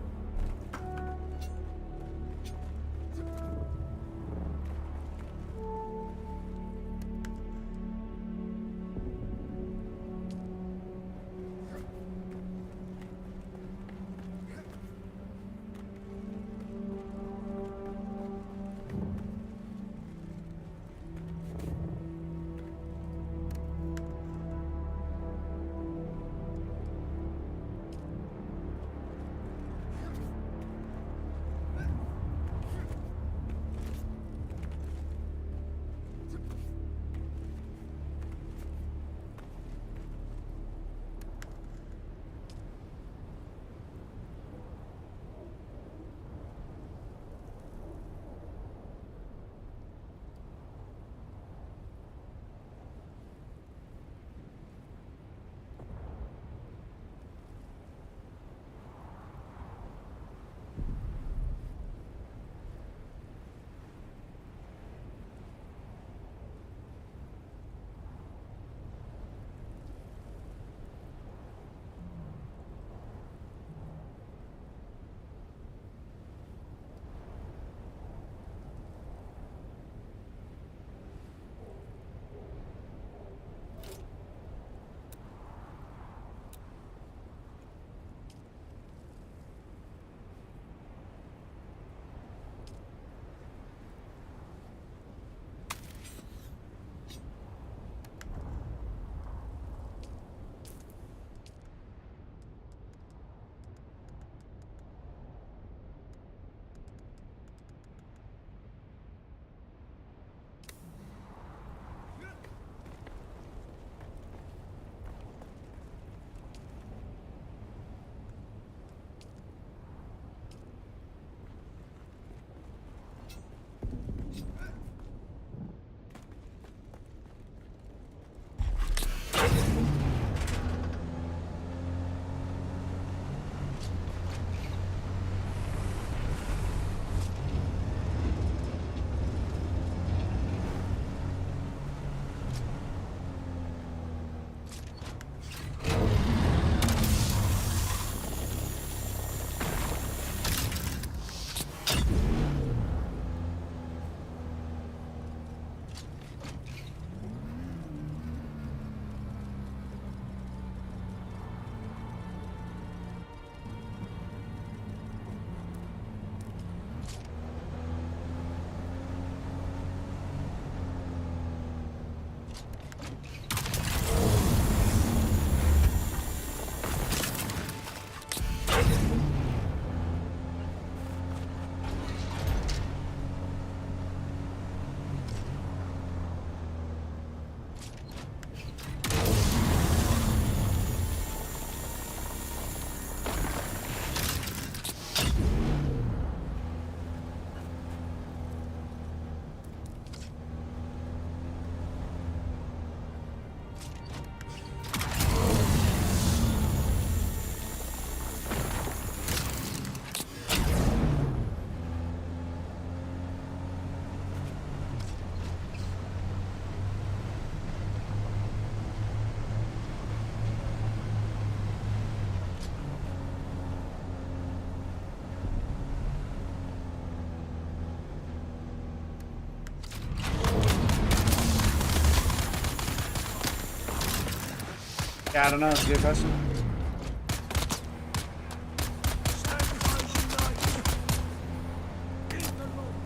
I don't know. That's a good question.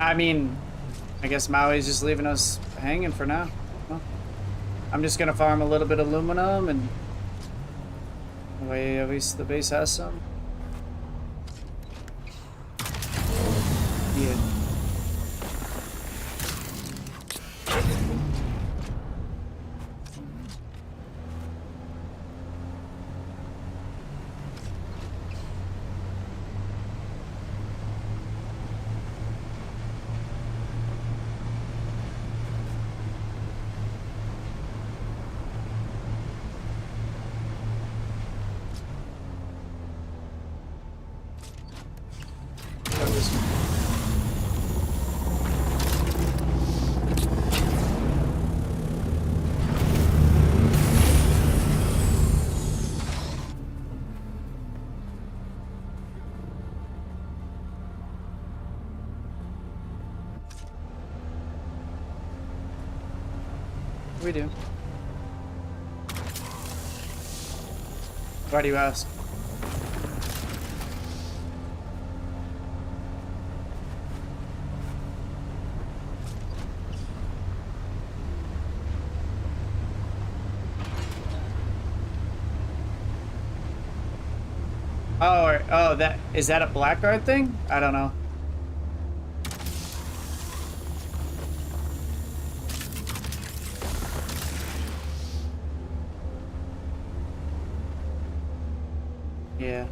I mean, I guess Maui's just leaving us hanging for now. Well, I'm just gonna farm a little bit of aluminum, and that way at least the base has some. Yeah. We do. Why do you ask? Oh, that is that a Blackguard thing? I don't know. Yeah.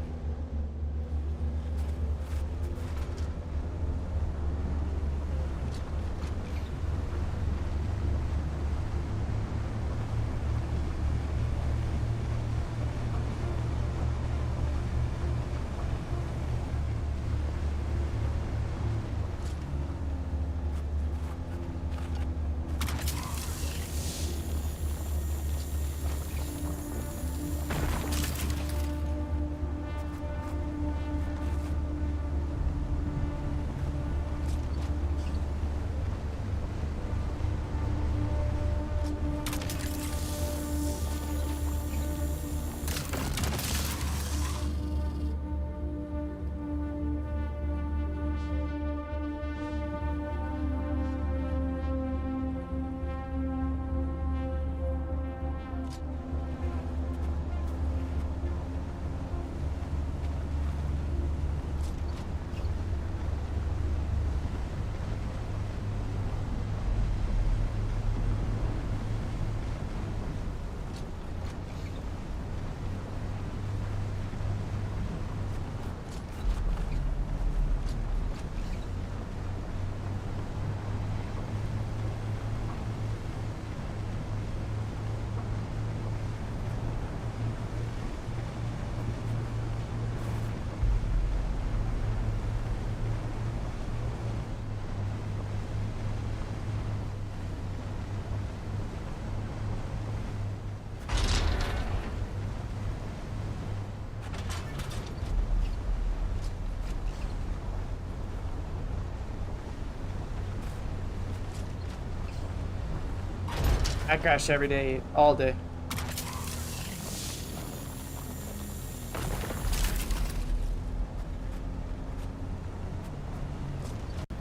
I crash every day, all day.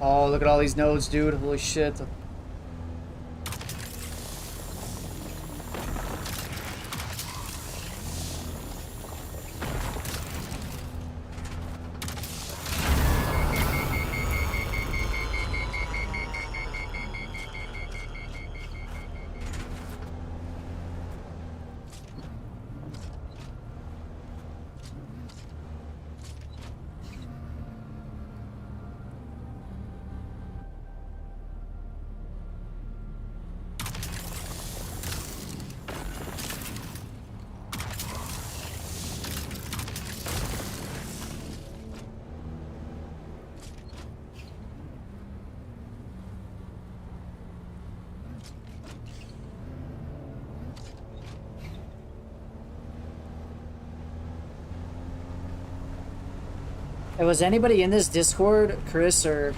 Oh, look at all these nodes, dude. Holy shit. Hey, was anybody in this Discord, Chris, or...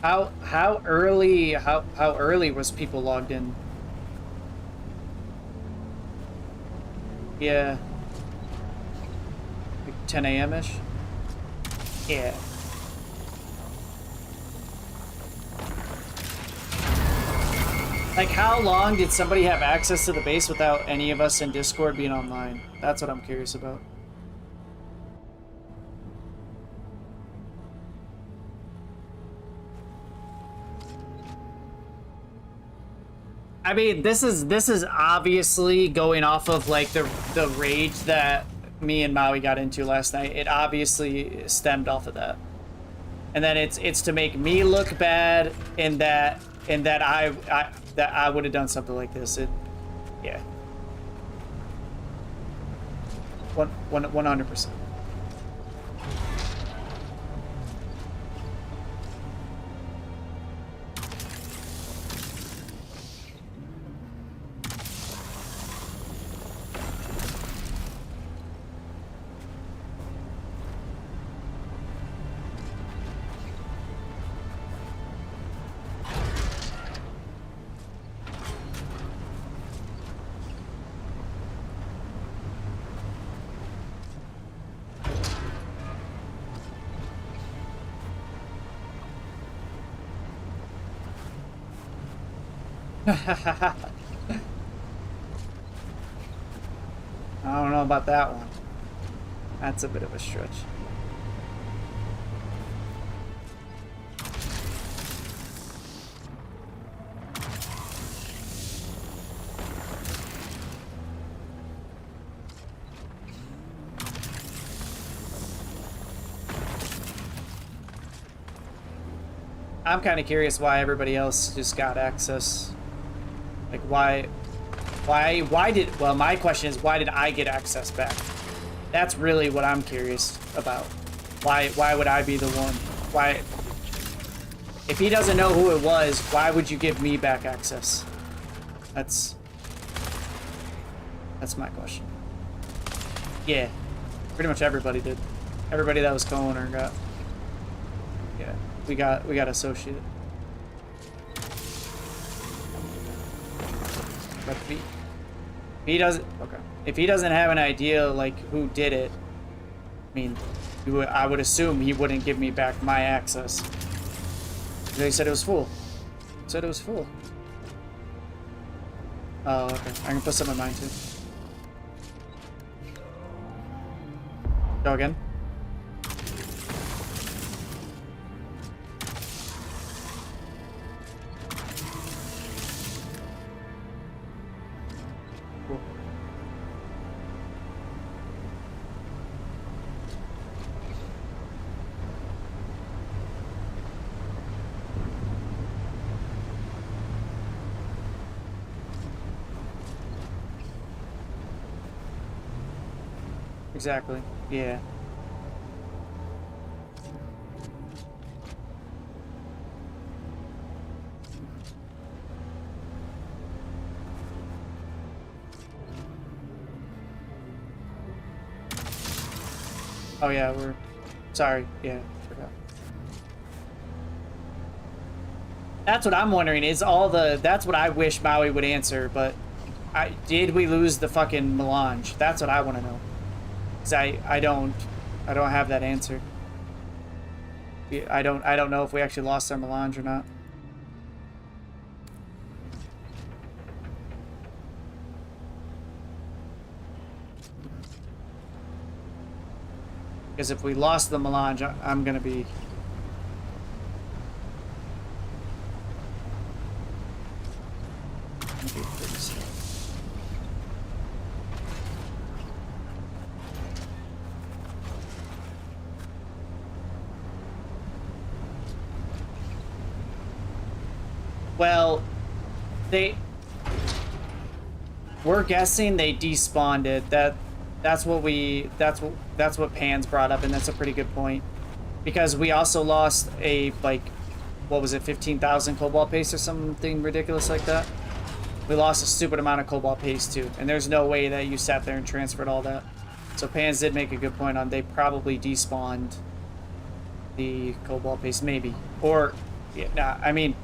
How early was people logged in? Yeah. Like 10 a.m.-ish? Yeah. Like, how long did somebody have access to the base without any of us in Discord being online? That's what I'm curious about. I mean, this is obviously going off of like the rage that me and Maui got into last night. It obviously stemmed off of that, and then it's to make me look bad in that I would have done something like this. Yeah, 100%. I don't know about that one. That's a bit of a stretch. I'm kind of curious why everybody else just got access. Like, why did, well, my question is, why did I get access back? That's really what I'm curious about. Why would I be the one? Why, if he doesn't know who it was, why would you give me back access? That's my question. Yeah, pretty much everybody did. Everybody that was co-owner got, yeah, we got associated. But if he doesn't, okay. If he doesn't have an idea like who did it, I mean, I would assume he wouldn't give me back my access. He said it was full. He said it was full. Oh, okay. I can put some in mine too. Go again. Exactly. Yeah. Oh yeah, we're sorry. Yeah, forgot. That's what I'm wondering. Is all the that's what I wish Maui would answer, but did we lose the fucking melange? That's what I want to know. 'Cause I don't have that answer. I don't know if we actually lost our melange or not. Because if we lost the melange, I'm gonna be pretty sad. Well, we're guessing they despawned it. That's what Pans brought up, and that's a pretty good point. Because we also lost a, like, what was it, 15,000 cobalt paste or something ridiculous like that? We lost a stupid amount of cobalt paste too, and there's no way that you sat there and transferred all that. So Pans did make a good point on they probably despawned the cobalt paste, maybe. Or Yeah, nah, I mean,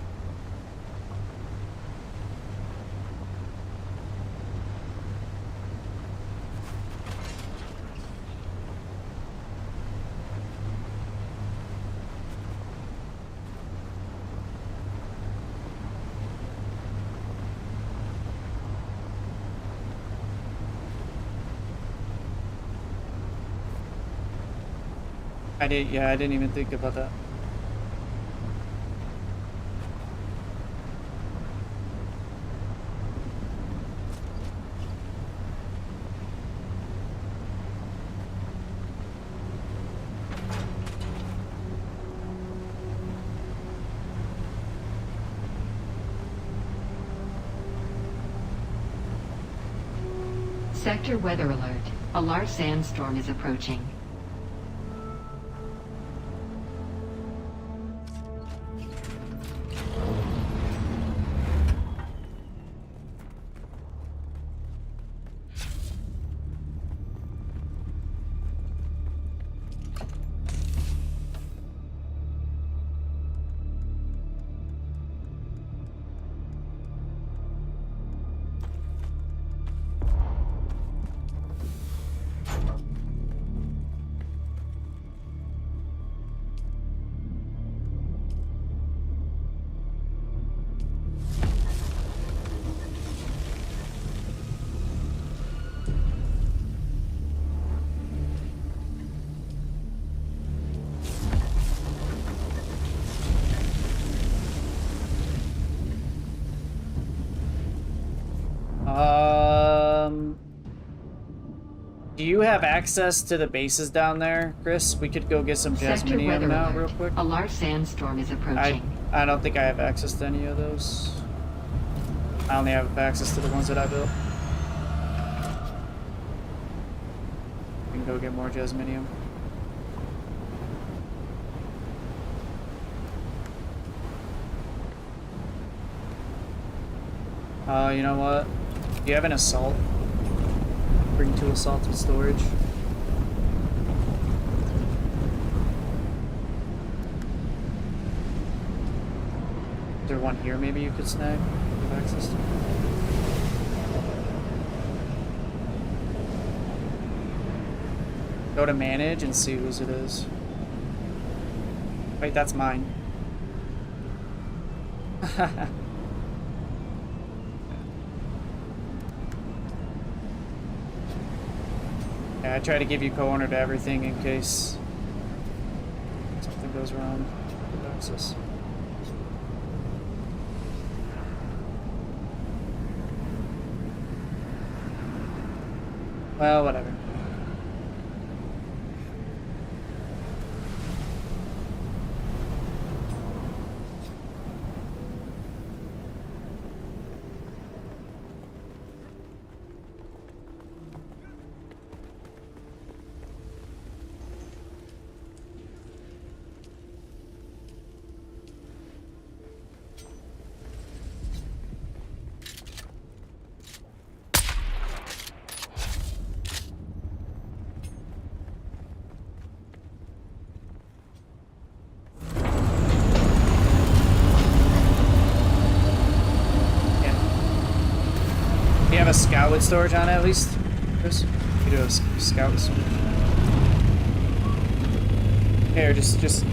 I didn't even think about that. Sector weather alert. A large sandstorm is approaching. Do you have access to the bases down there, Chris? We could go get some Sector weather Jasminium now alert. real quick. A large sandstorm is approaching. I don't think I have access to any of those. I only have access to the ones that I built. We can go get more Jasminium. You know what? Do you have an assault? Bring 2 assaults with storage. Is there one here maybe you could snag? Have access to? Go to manage and see whose it is. Wait, that's mine. Yeah, I try to give you co-owner to everything in case something goes wrong with access. Well, whatever. A scout with storage on it at least, Chris? You do a scout with storage. Here, just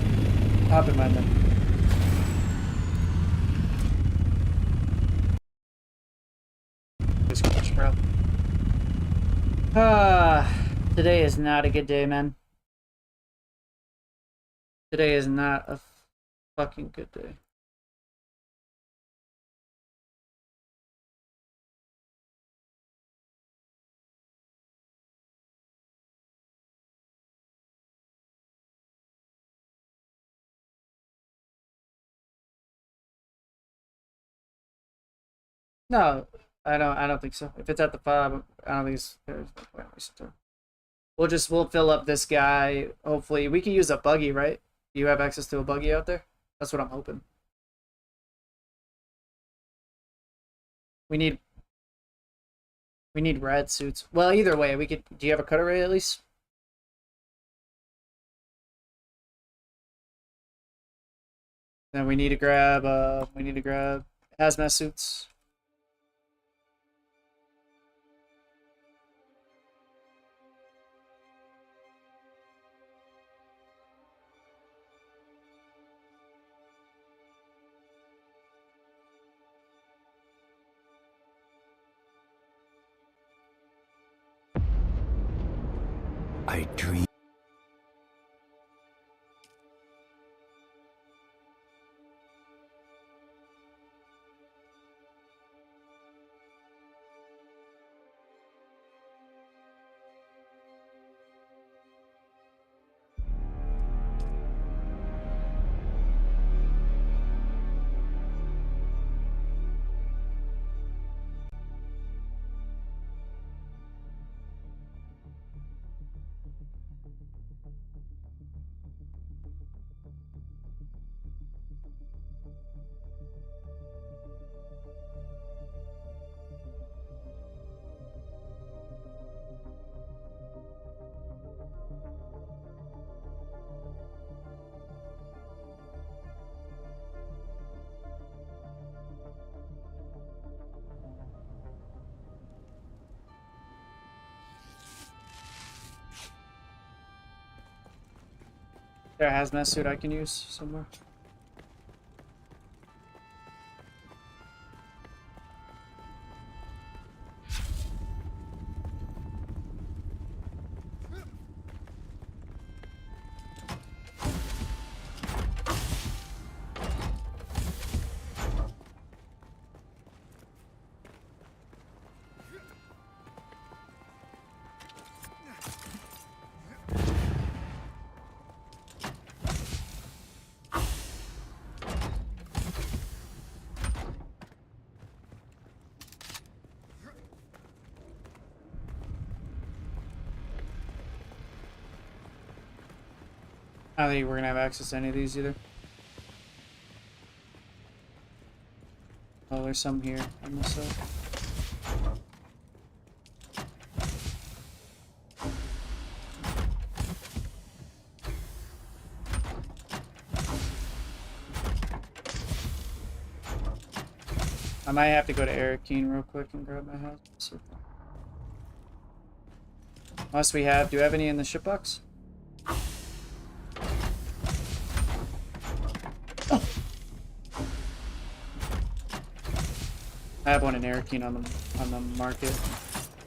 hop in mine then. Just crush, bro. Today is not a good day, man. Today is not a fucking good day. No, I don't think so. If it's at the 5, I don't think it's there's no point wasting time. We'll fill up this guy. Hopefully, we can use a buggy, right? You have access to a buggy out there? That's what I'm hoping. We need red suits. Well, either way, we could. Do you have a cutter ray at least? Then we need to grab hazmat suits. I dream. There a hazmat suit I can use somewhere? I don't think we're gonna have access to any of these either. Oh, there's some here on this side. I might have to go to Eric Keen real quick and grab my house. Unless we have, do you have any in the ship box? I have one in Eric Keen on the market.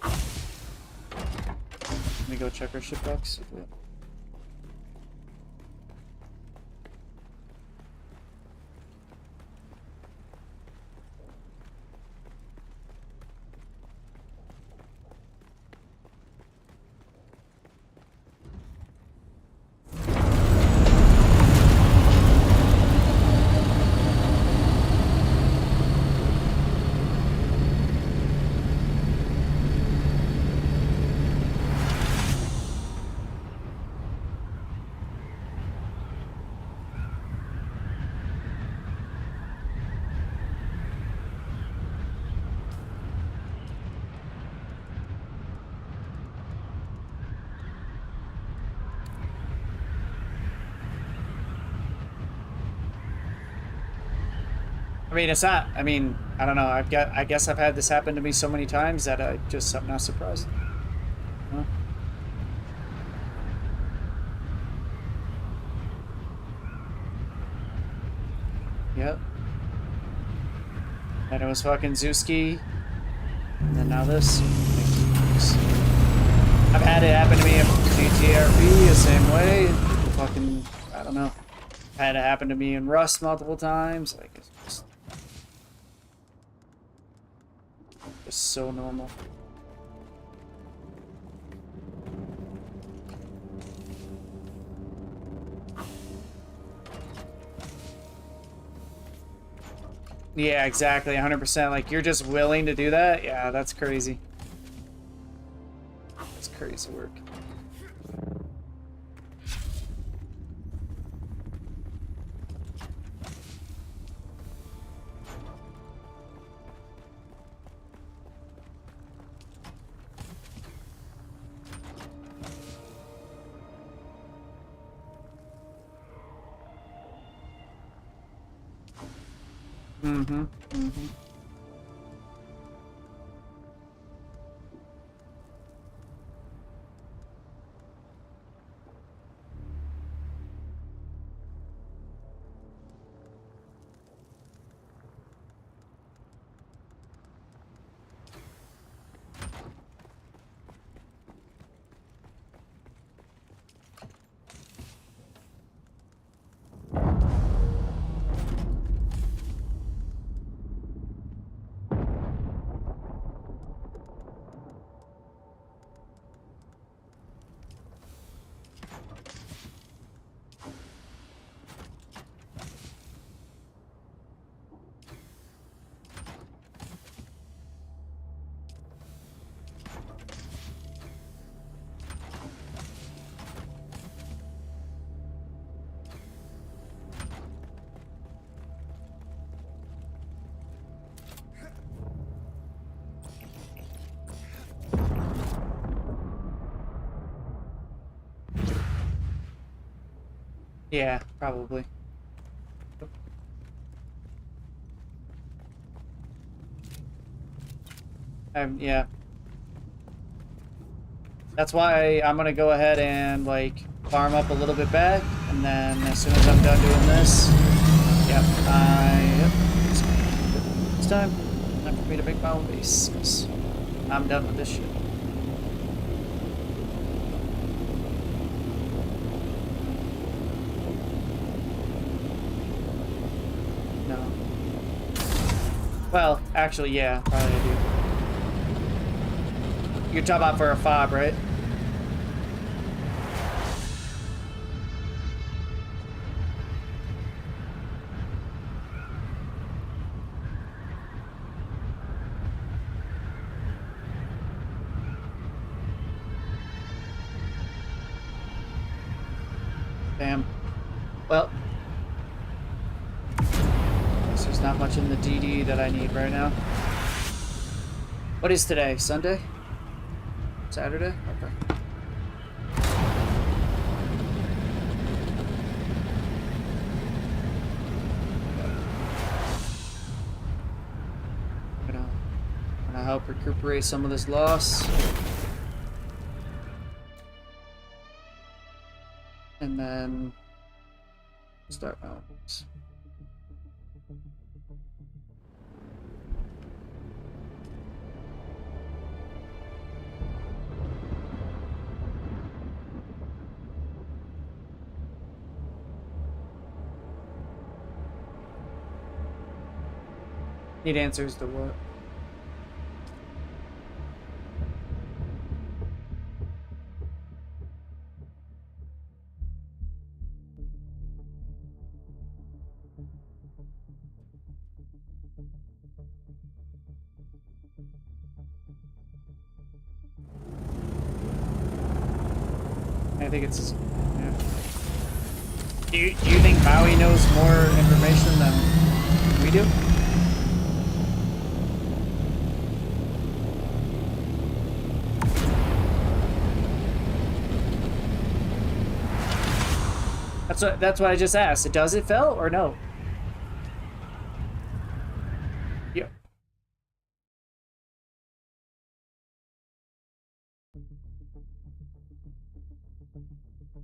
Let me go check our ship box. I mean, it's not. I mean, I don't know. I guess I've had this happen to me so many times that I'm not surprised. Huh? Yep. And it was fucking Zewski. And then now this. I've had it happen to me in GTRP the same way. Fucking, I don't know. I've had it happen to me in Rust multiple times. Like, it's just so normal. Yeah, exactly. 100%. Like, you're just willing to do that? Yeah, that's crazy. That's crazy work. Mm-hmm. Mm-hmm. Yeah, probably. Yeah. That's why I'm gonna go ahead and like farm up a little bit back, and then as soon as I'm done doing this, yep, it's time. Time for me to make my own base, 'cause I'm done with this shit. No. Well, actually, yeah, probably I do. You're talking about for a fob, right? Damn. Well, guess there's not much in the DD that I need right now. What is today? Sunday? Saturday? Okay. Gonna help recuperate some of this loss. And then start mountains. Need answers to what? I think it's, yeah. Do you think Maui knows more information than we do? That's what I just asked. Does it Phil or no? Yeah.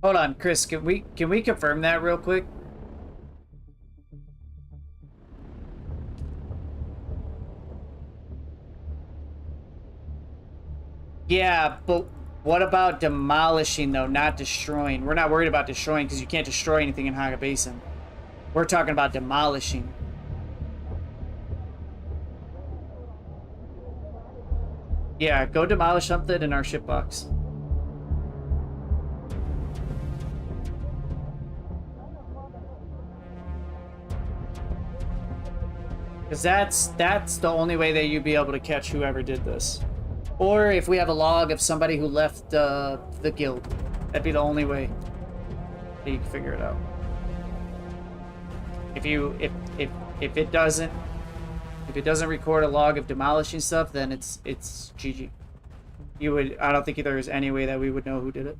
Hold on, Chris. Can we confirm that real quick? Yeah, but what about demolishing though, not destroying? We're not worried about destroying because you can't destroy anything in Haga Basin. We're talking about demolishing. Yeah, go demolish something in our ship box. Because that's the only way that you'd be able to catch whoever did this. Or if we have a log of somebody who left the guild. That'd be the only way that you can figure it out. If it doesn't record a log of demolishing stuff, then it's GG. I don't think there's any way that we would know who did it.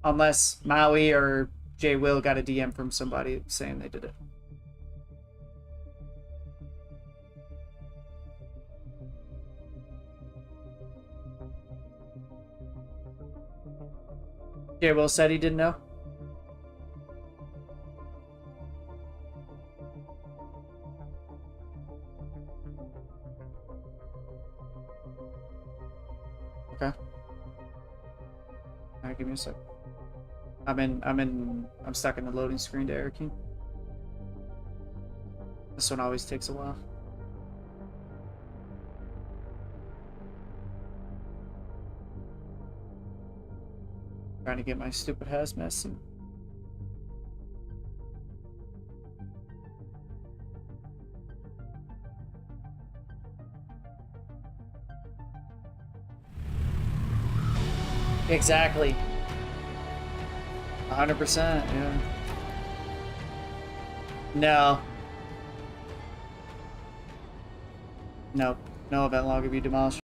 Unless Maui or Jay Will got a DM from somebody saying they did it. Jay Will said he didn't know. Okay. Alright, give me a sec. I'm stuck in the loading screen to Eric King. This one always takes a while. Trying to get my stupid hazmat suit. Exactly. 100%, yeah. No. Nope. No event log if you demolish.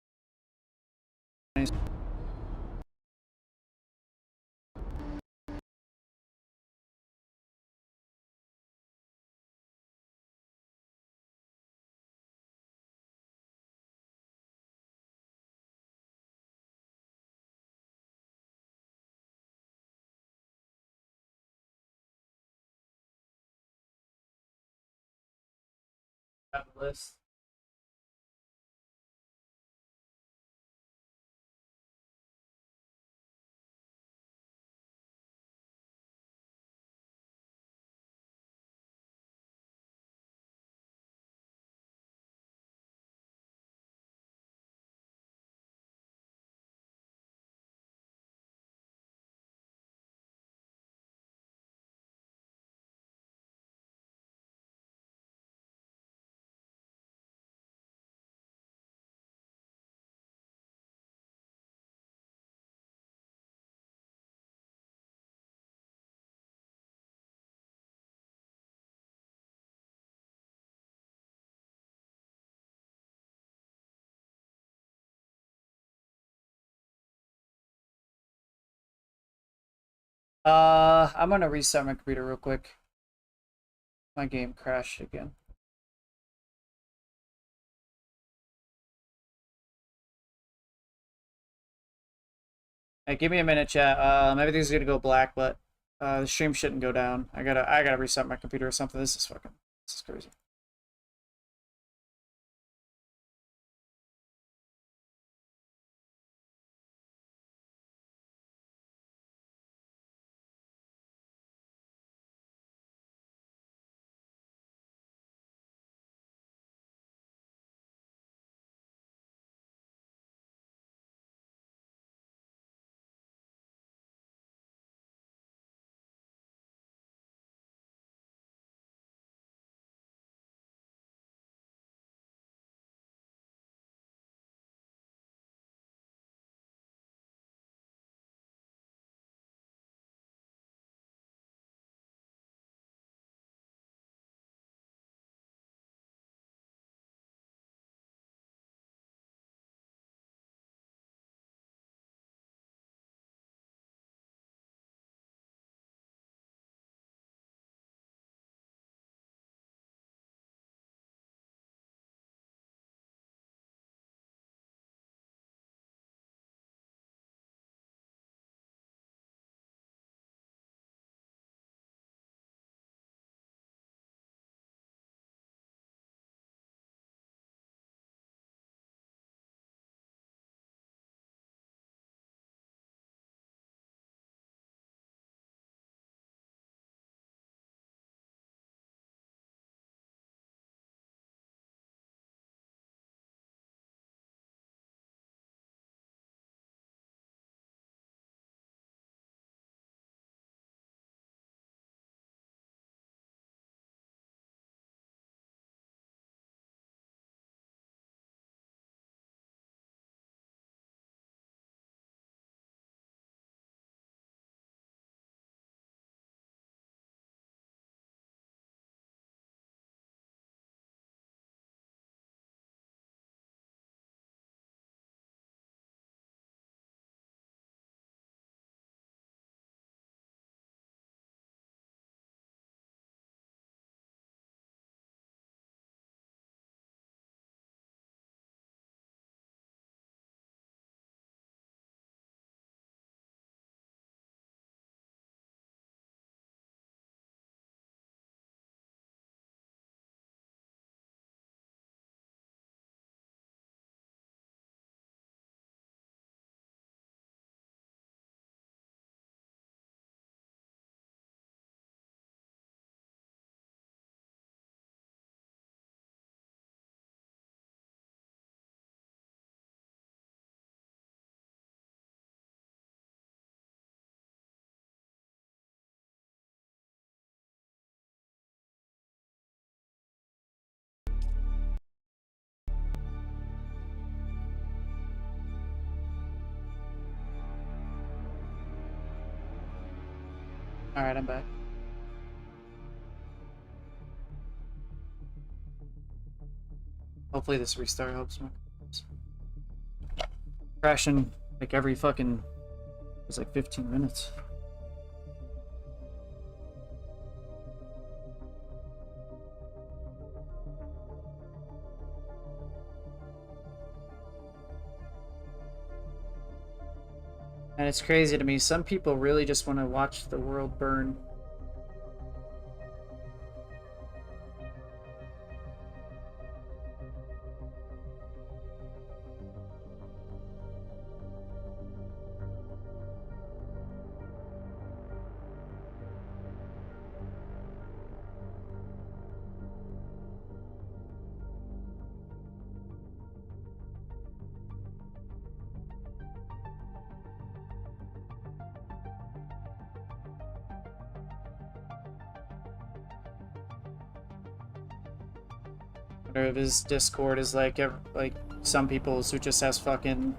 List. I'm gonna restart my computer real quick. My game crashed again. Hey, give me a minute, chat. Everything's gonna go black, but the stream shouldn't go down. I gotta reset my computer or something. This is crazy. All right, I'm back. Hopefully this restart helps me. Crashing like every fucking... It's like 15 minutes. And it's crazy to me. Some people really just want to watch the world burn. Or if his Discord is like some people's who just has fucking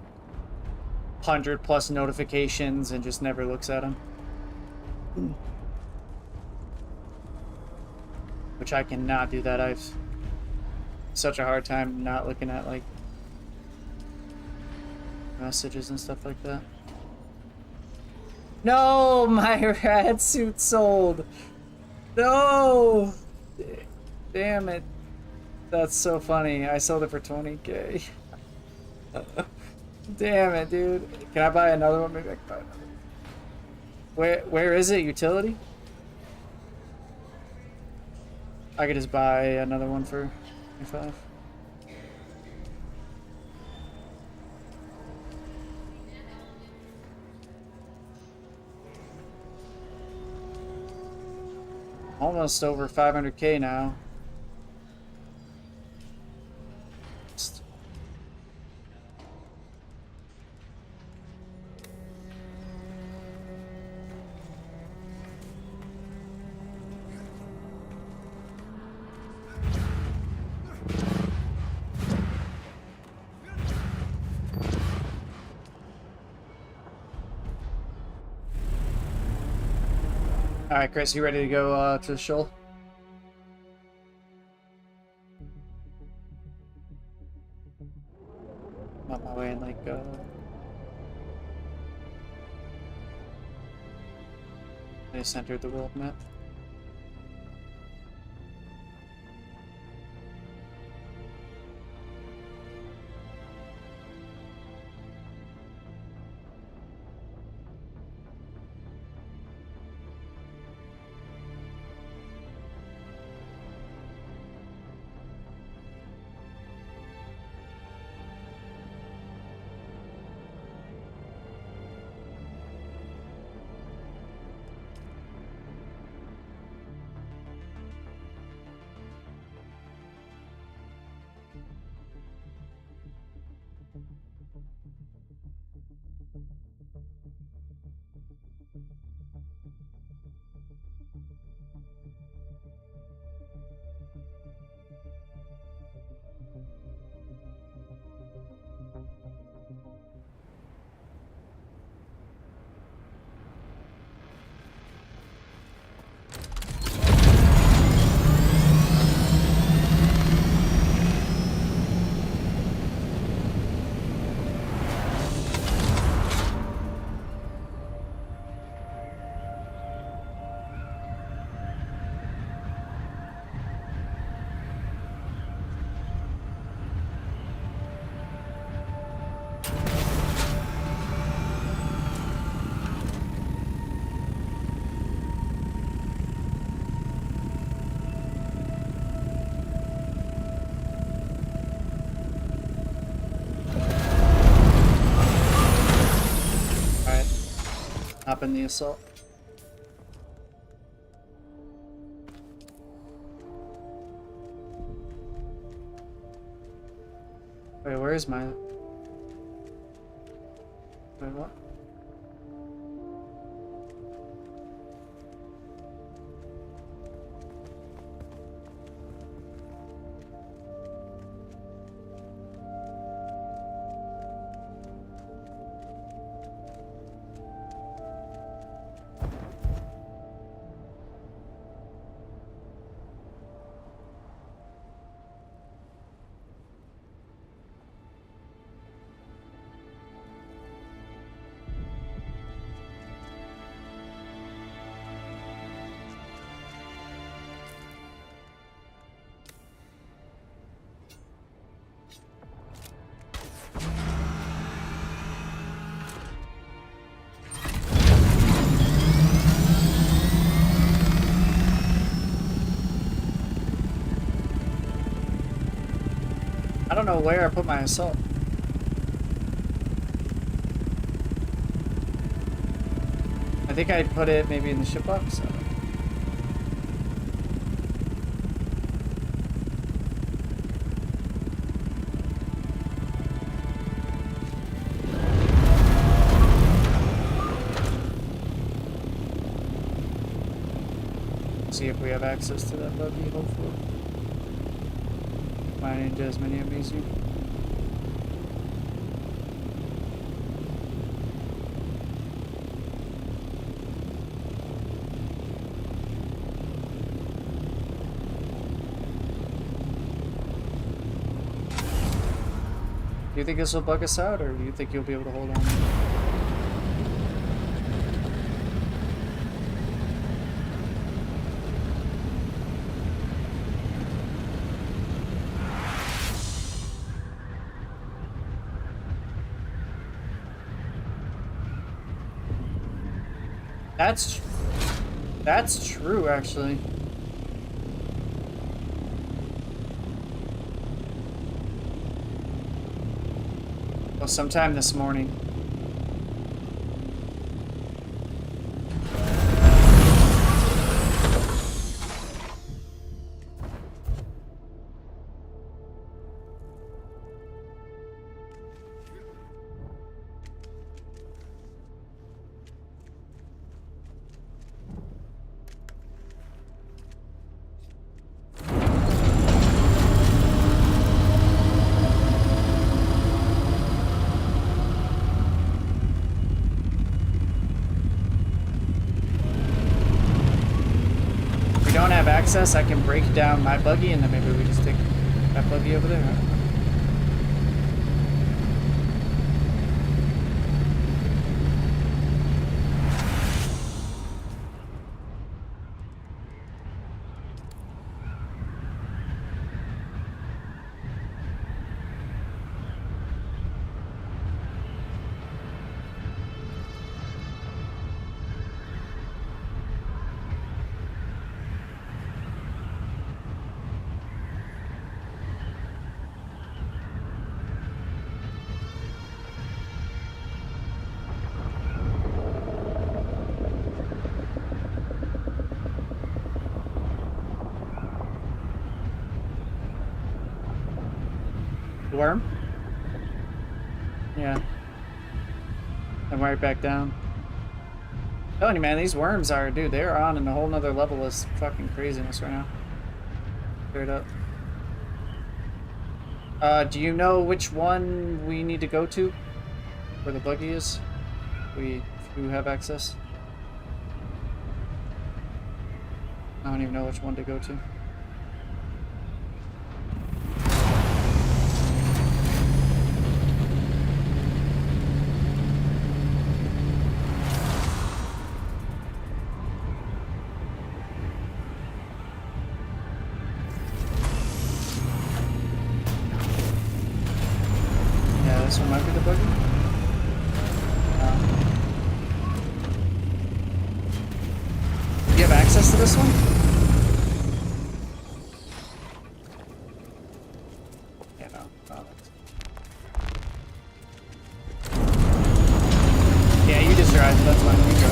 100+ notifications and just never looks at them. Which I cannot do that. I've such a hard time not looking at like messages and stuff like that. No, my rat suit sold. No, damn it. That's so funny. I sold it for 20K. Damn it, dude. Can I buy another one? Maybe I can buy another one. Where is it? Utility? I could just buy another one for 25. Almost over 500K now. Alright, Chris, you ready to go to the shoal? I'm on my way in like I just entered the world map. Hop in the assault. Wait, where is my... Wait, what? I don't know where I put my assault. I think I put it maybe in the ship box. I don't know. See if we have access to that buggy, hopefully. Might need as many amazing. Do you think this will bug us out, or do you think you'll be able to hold on? That's true, actually. Well, sometime this morning. Access, I can break down my buggy and then maybe we just take that buggy over there. Huh? Worm? Yeah. I'm right back down. I'm telling you, man, these worms are, dude, they're on in a whole nother level of fucking craziness right now. Straight up. Do you know which one we need to go to? Where the buggy is? We do have access? I don't even know which one to go to. This one might be the buggy. Do you have access to this one? Yeah, no. Yeah, you just drive. That's fine. You go.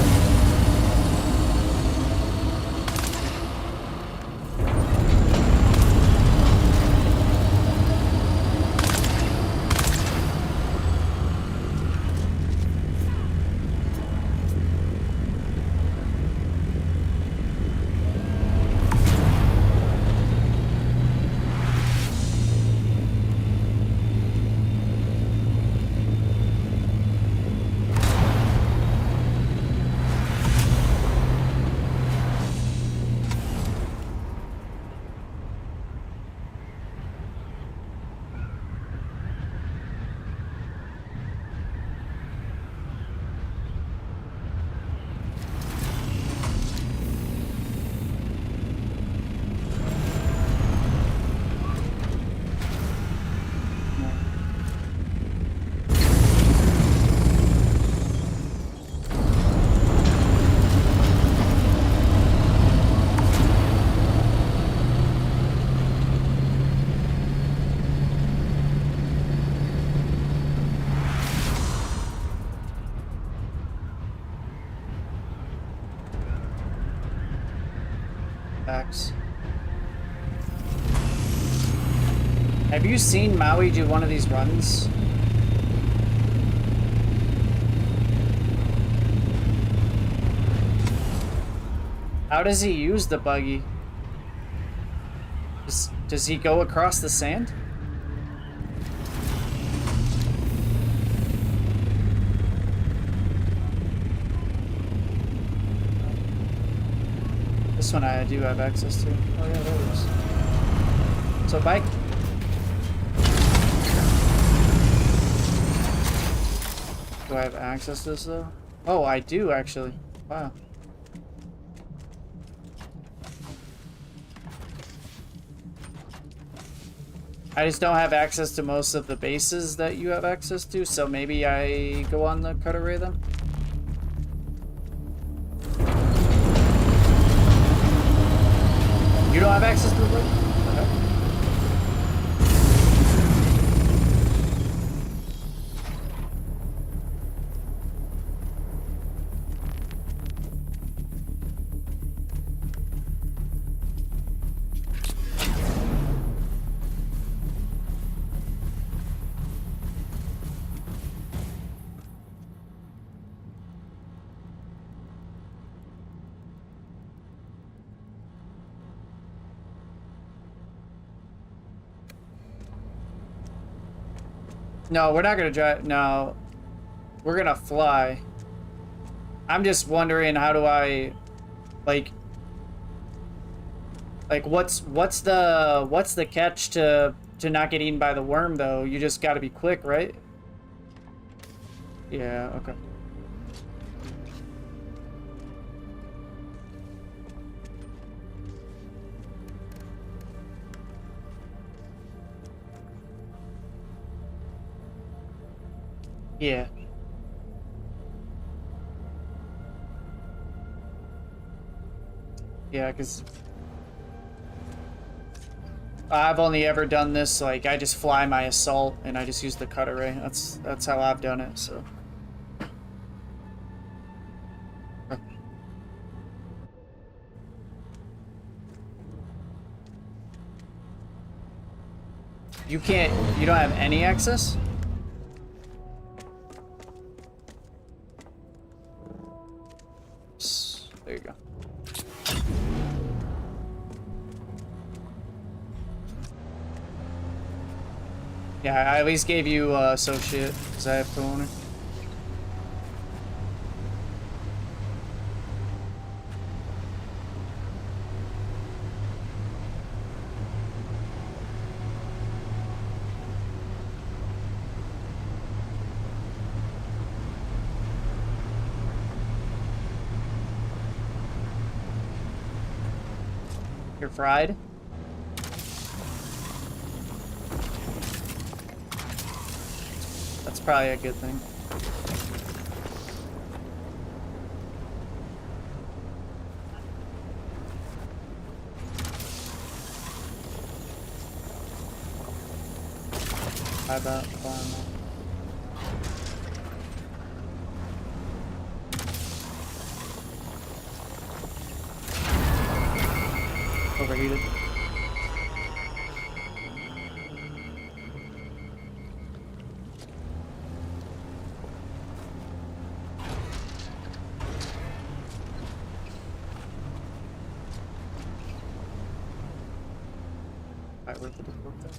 works. Have you seen Maui do one of these runs? How does he use the buggy? Does he go across the sand? This one I do have access to. Oh yeah, there it is. So bike. Do I have access to this though? Oh, I do actually. Wow. I just don't have access to most of the bases that you have access to, so maybe I go on the cut array then? You don't have access to the bike? What the heck? No, we're not gonna drive. No, we're gonna fly. I'm just wondering, how do I, like what's the catch to not get eaten by the worm though? You just got to be quick, right? Yeah. Okay. Yeah. Yeah, because I've only ever done this, like, I just fly my assault and I just use the cut array. That's how I've done it, so. You don't have any access? There you go. Yeah, I at least gave you associate, because I have co-owner. You're fried? That's probably a good thing. How about overheated? Alright, where's the difficult thing?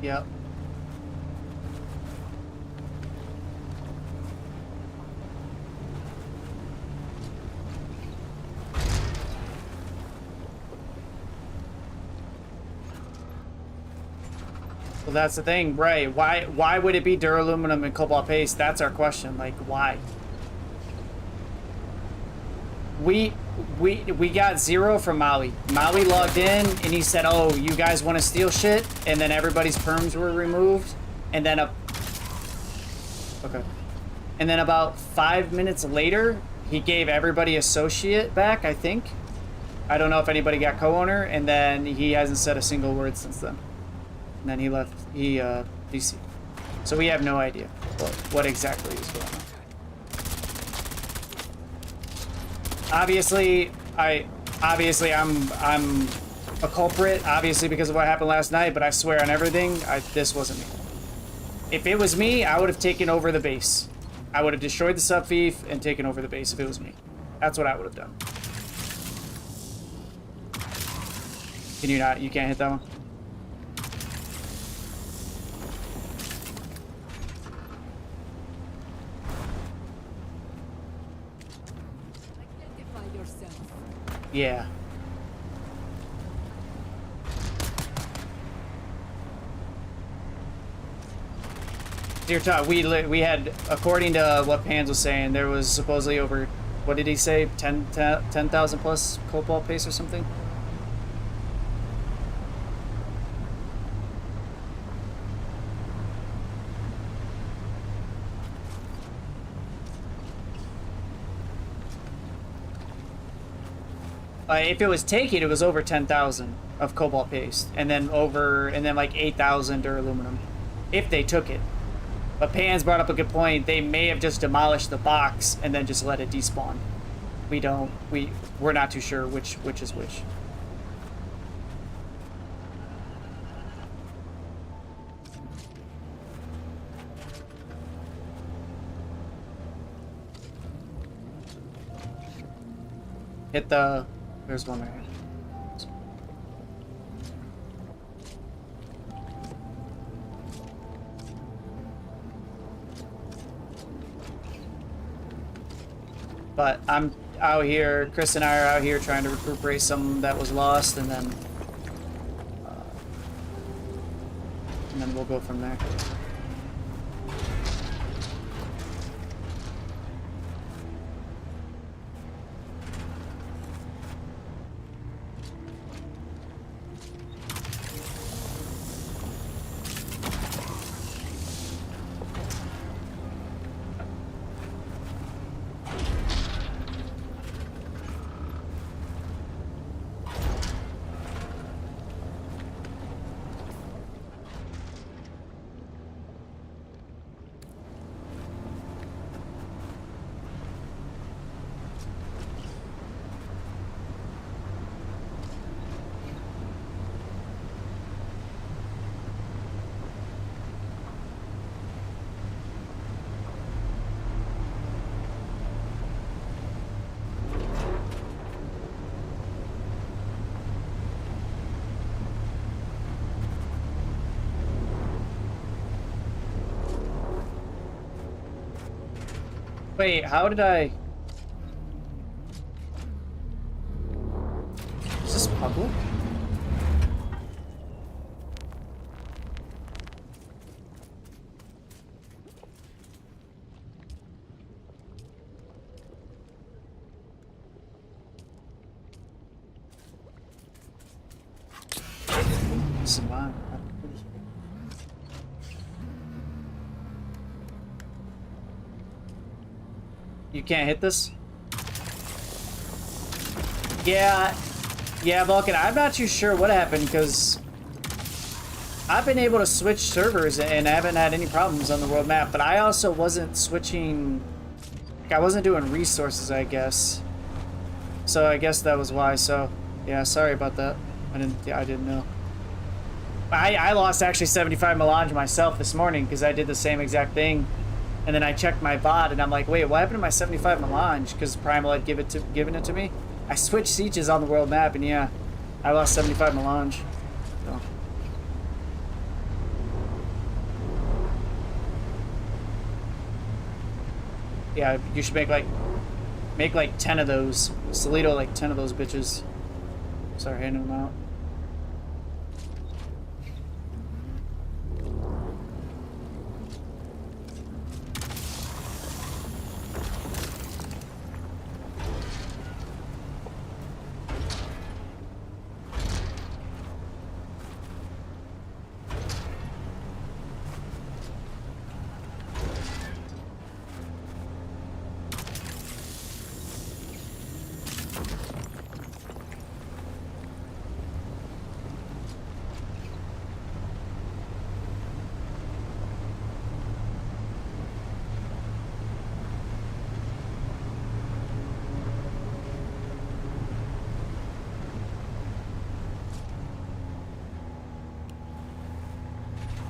Yep. Well, that's the thing, right? Why would it be duraluminum and cobalt paste? That's our question. Like, why? We got 0 from Maui. Maui logged in and he said, "Oh, you guys want to steal shit?" And then everybody's perms were removed, and then okay. And then about 5 minutes later, he gave everybody associate back, I think. I don't know if anybody got co-owner, and then he hasn't said a single word since then. And then he left, DC. So we have no idea what exactly is going on. Obviously, I'm a culprit, obviously because of what happened last night, but I swear on everything, this wasn't me. If it was me, I would have taken over the base. I would have destroyed the sub-thief and taken over the base if it was me. That's what I would have done. Can you not? You can't hit that one? Identify yourself. Yeah. Dear Todd, we had, according to what Pans was saying, there was supposedly over, what did he say, 10,000 plus cobalt paste or something? If it was taken, it was over 10,000 of cobalt paste, and then like 8,000 duraluminum, if they took it. But Pans brought up a good point. They may have just demolished the box and then just let it despawn. We're not too sure which is which. Hit the, there's one right here. But I'm out here, Chris and I are out here trying to recuperate some that was lost, and then we'll go from there. Wait, how did I... Is this public? This is mine. You can't hit this? Yeah, Vulcan, I'm not too sure what happened, because I've been able to switch servers and I haven't had any problems on the world map, but I also wasn't switching, like, I wasn't doing resources, I guess. So I guess that was why, so, yeah, sorry about that. I didn't know. I lost actually 75 melange myself this morning, because I did the same exact thing. And then I checked my bot, and I'm like, wait, what happened to my 75 melange? Because Primal had given it to me. I switched sieges on the world map, and yeah, I lost 75 melange. So. Yeah, you should make like 10 of those. Solito, like 10 of those bitches. Start handing them out.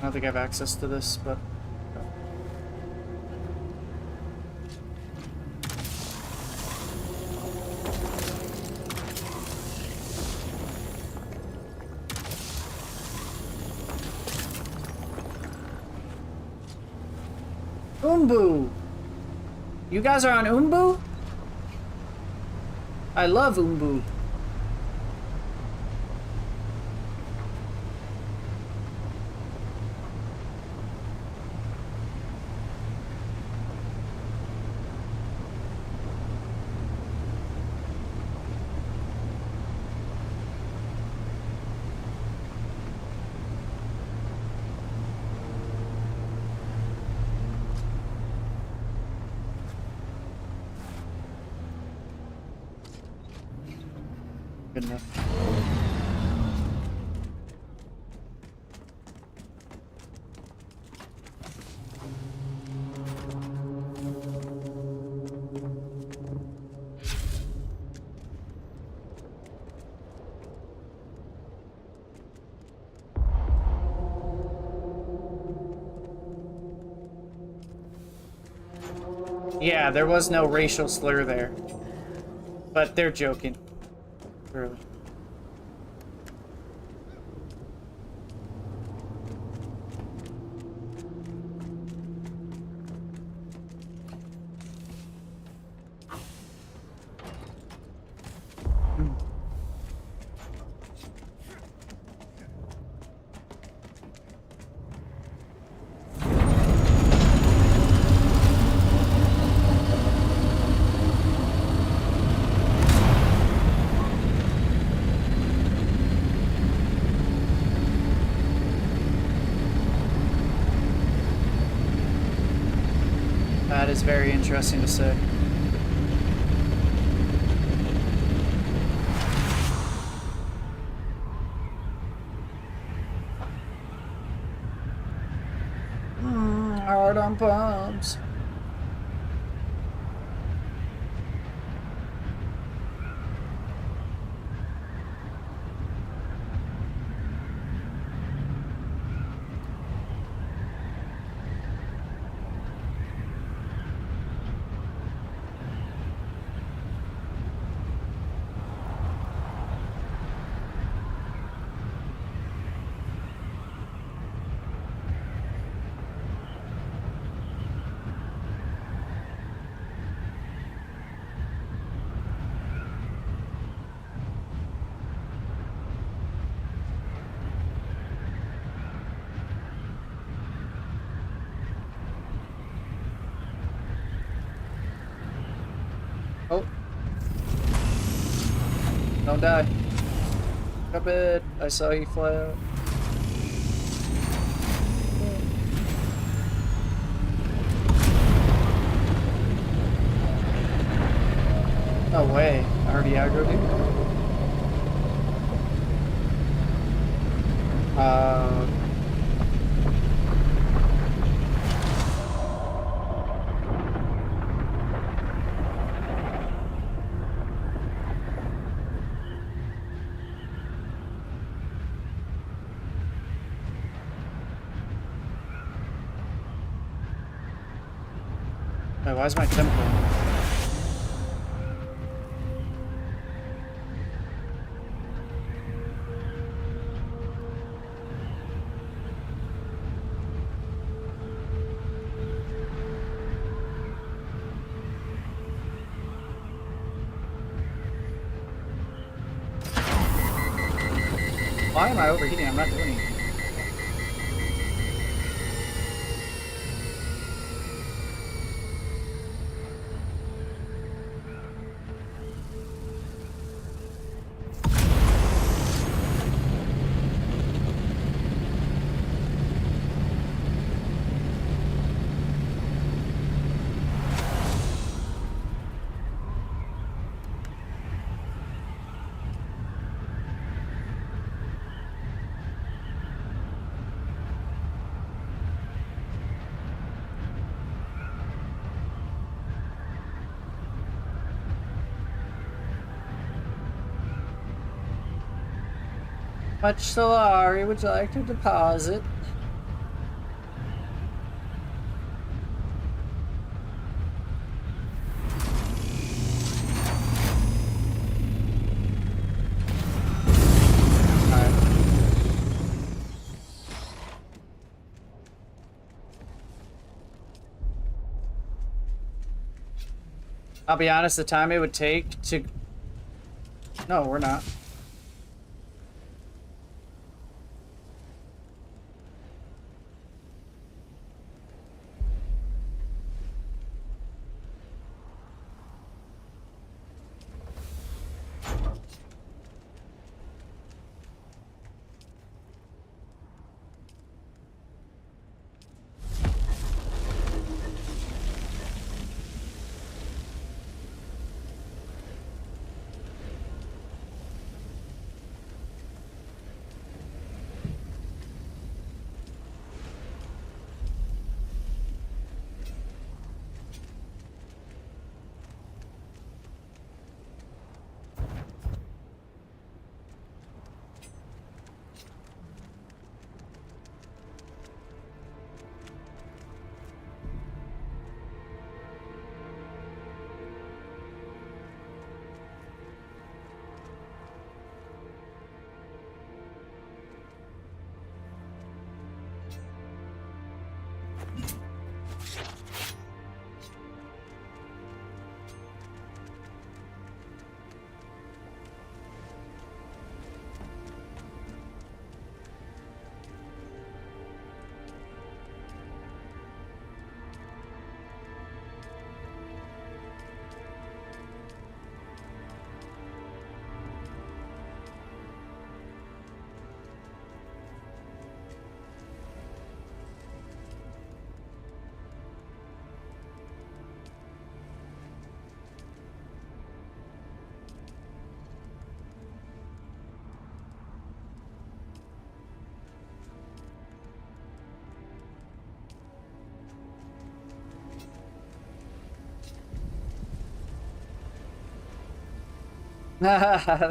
I don't think I have access to this, but... Umbu! You guys are on Umbu? I love Umbu. Good enough. Yeah, there was no racial slur there. But they're joking. Really. That is very interesting to say. Hard on pumps. Oh. Don't die. Up it. I saw you fly out. No way. I already aggroed you. Wait, why is my tempo? Why am I overheating? I'm not doing anything. Much Solari would you like to deposit? I'll be honest, the time it would take to... No, we're not.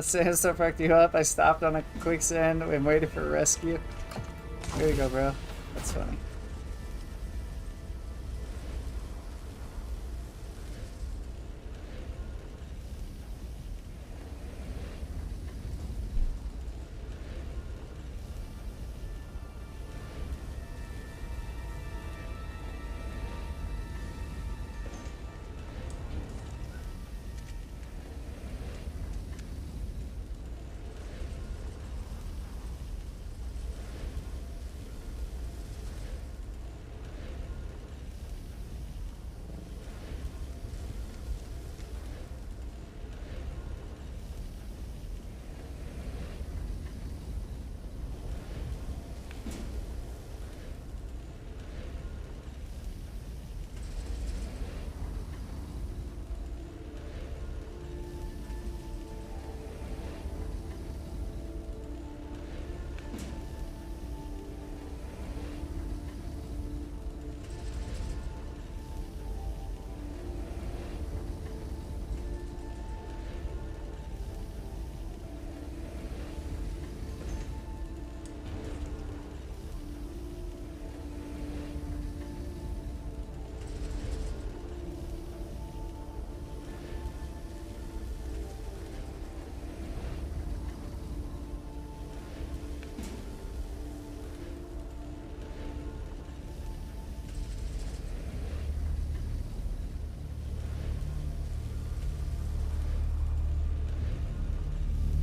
Sandstorm fucked you up. I stopped on a quicksand and waited for a rescue. There you go, bro. That's funny.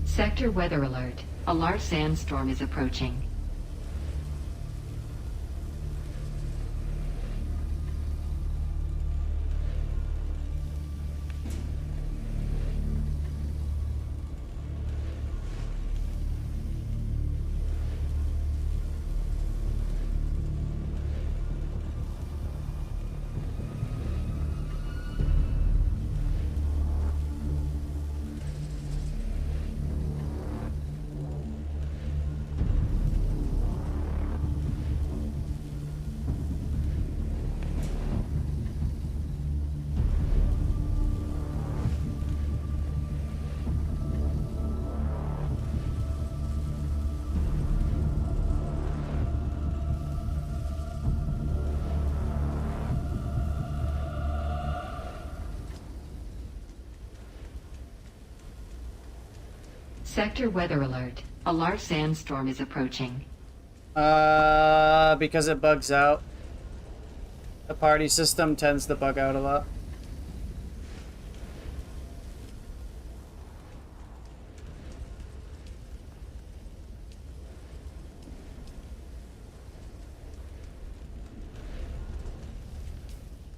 Sector weather alert. A large sandstorm is approaching. Sector weather alert. A large sandstorm is approaching. Because it bugs out. The party system tends to bug out a lot.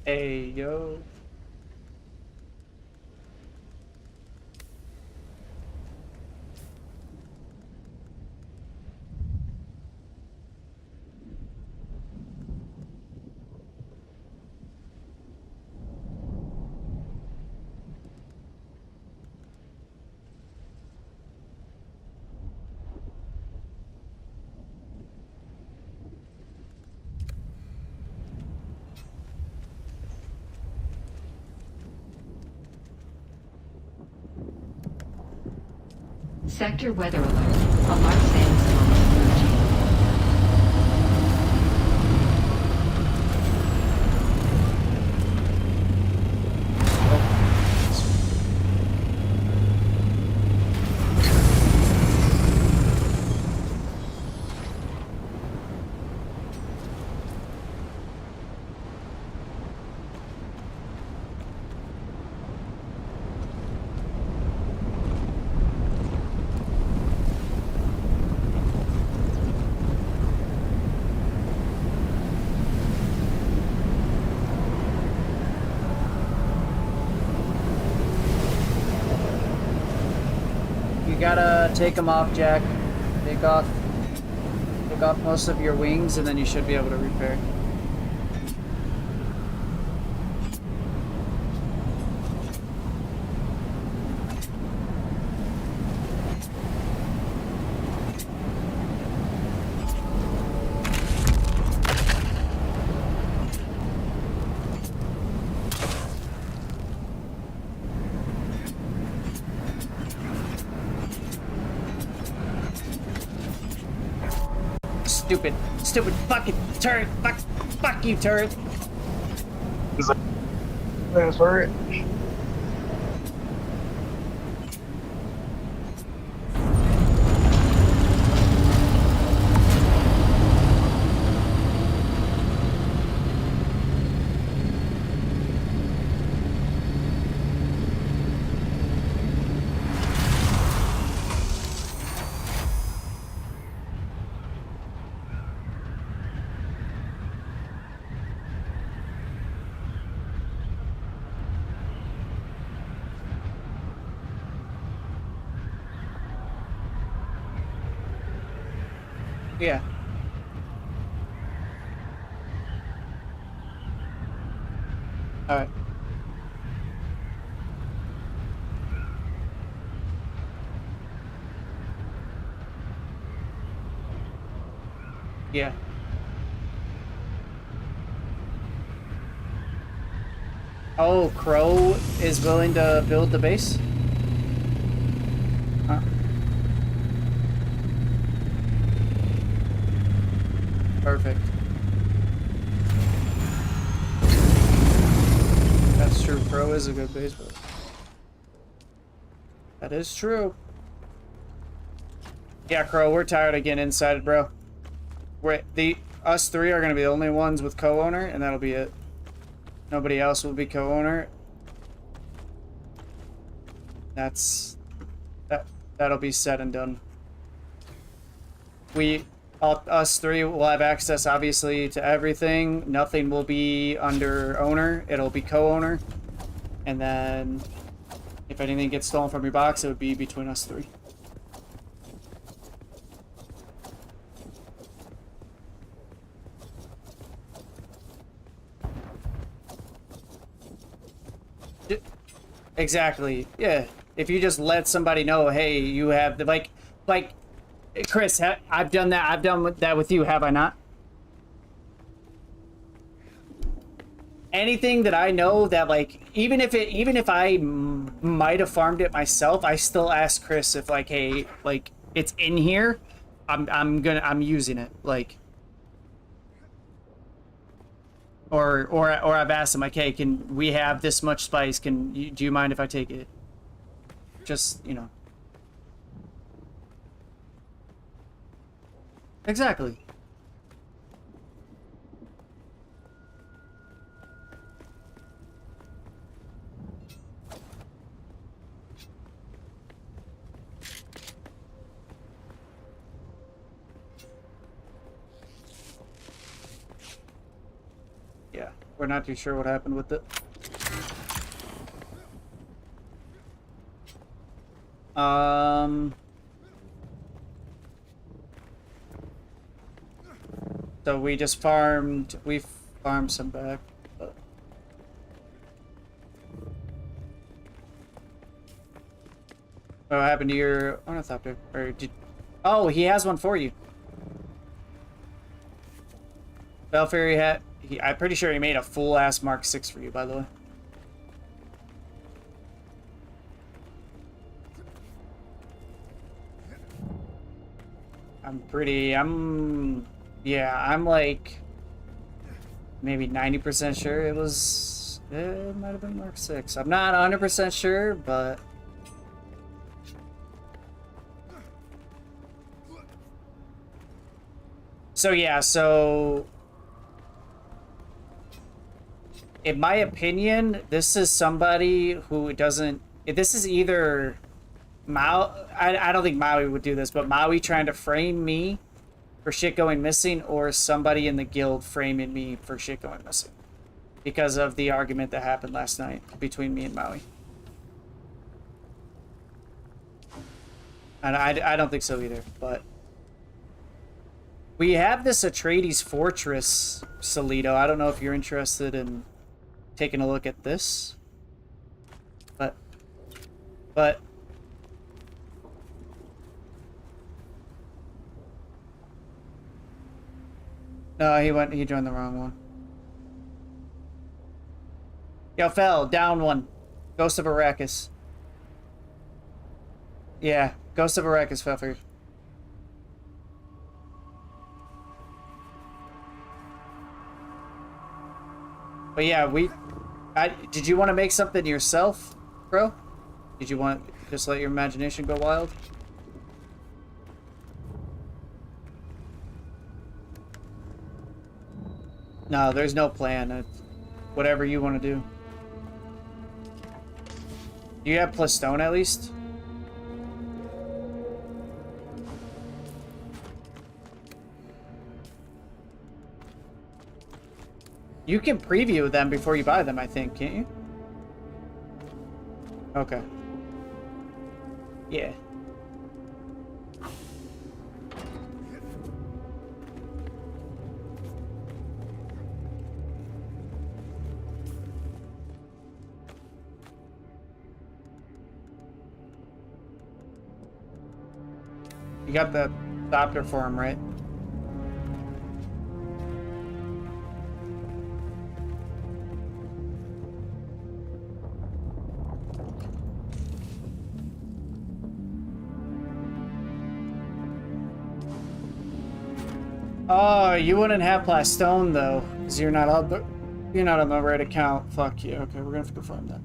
Hey, yo. Sector weather alert. A large sandstorm is approaching. You gotta take them off, Jack. Take off most of your wings, and then you should be able to repair. Stupid fucking turret. Fuck you, turret. That's hurt. Yeah. Alright. Yeah. Oh, Crow is willing to build the base? Huh. Perfect. That's true. Crow is a good base builder. That is true. Yeah, Crow, we're tired of getting inside, bro. Us three are gonna be the only ones with co-owner, and that'll be it. Nobody else will be co-owner. That'll be said and done. Us three will have access, obviously, to everything. Nothing will be under owner. It'll be co-owner. And then, if anything gets stolen from your box, it would be between us three. Exactly. Yeah. If you just let somebody know, hey, you have the like Chris, I've done that. I've done that with you, have I not? Anything that I know that like, even if I might have farmed it myself, I still ask Chris if like, hey, like it's in here, I'm using it, like, or I've asked him like, hey, can we have this much spice? Do you mind if I take it? Just, you know. Exactly. Yeah. We're not too sure what happened with it. So we just farmed. We farmed some back. But... What happened to your ornithopter? Or did? Oh, he has one for you. Belfairy hat. I'm pretty sure he made a full ass Mark 6 for you, by the way. I'm like maybe 90% sure it was, it might have been Mark 6. I'm not 100% sure, but so yeah, so in my opinion, this is somebody who doesn't, this is either I don't think Maui would do this, but Maui trying to frame me for shit going missing, or somebody in the guild framing me for shit going missing because of the argument that happened last night between me and Maui. And I don't think so either, but we have this Atreides fortress, Solito. I don't know if you're interested in taking a look at this, but no, he joined the wrong one. Yo, fell, down one. Ghost of Arrakis. Yeah, Ghost of Arrakis fell for you. But yeah, did you want to make something yourself, bro? Did you want to just let your imagination go wild? No, there's no plan. It's whatever you want to do. Do you have plus stone at least? You can preview them before you buy them, I think, can't you? Okay. Yeah. You got the adopter for him, right? Oh, you wouldn't have plus stone though, because you're not on the right account. Fuck you. Okay, we're gonna have to go farm that.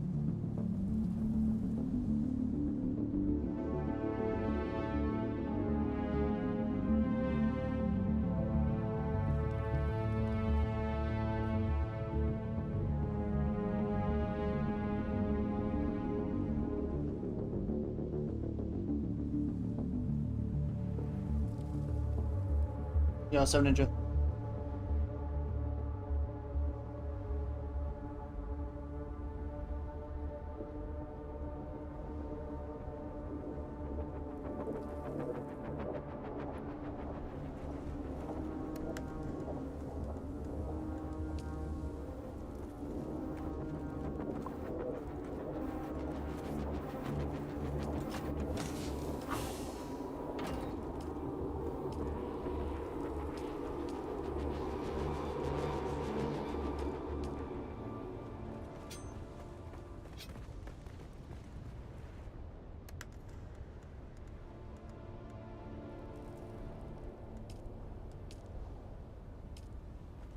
Yo, so ninja.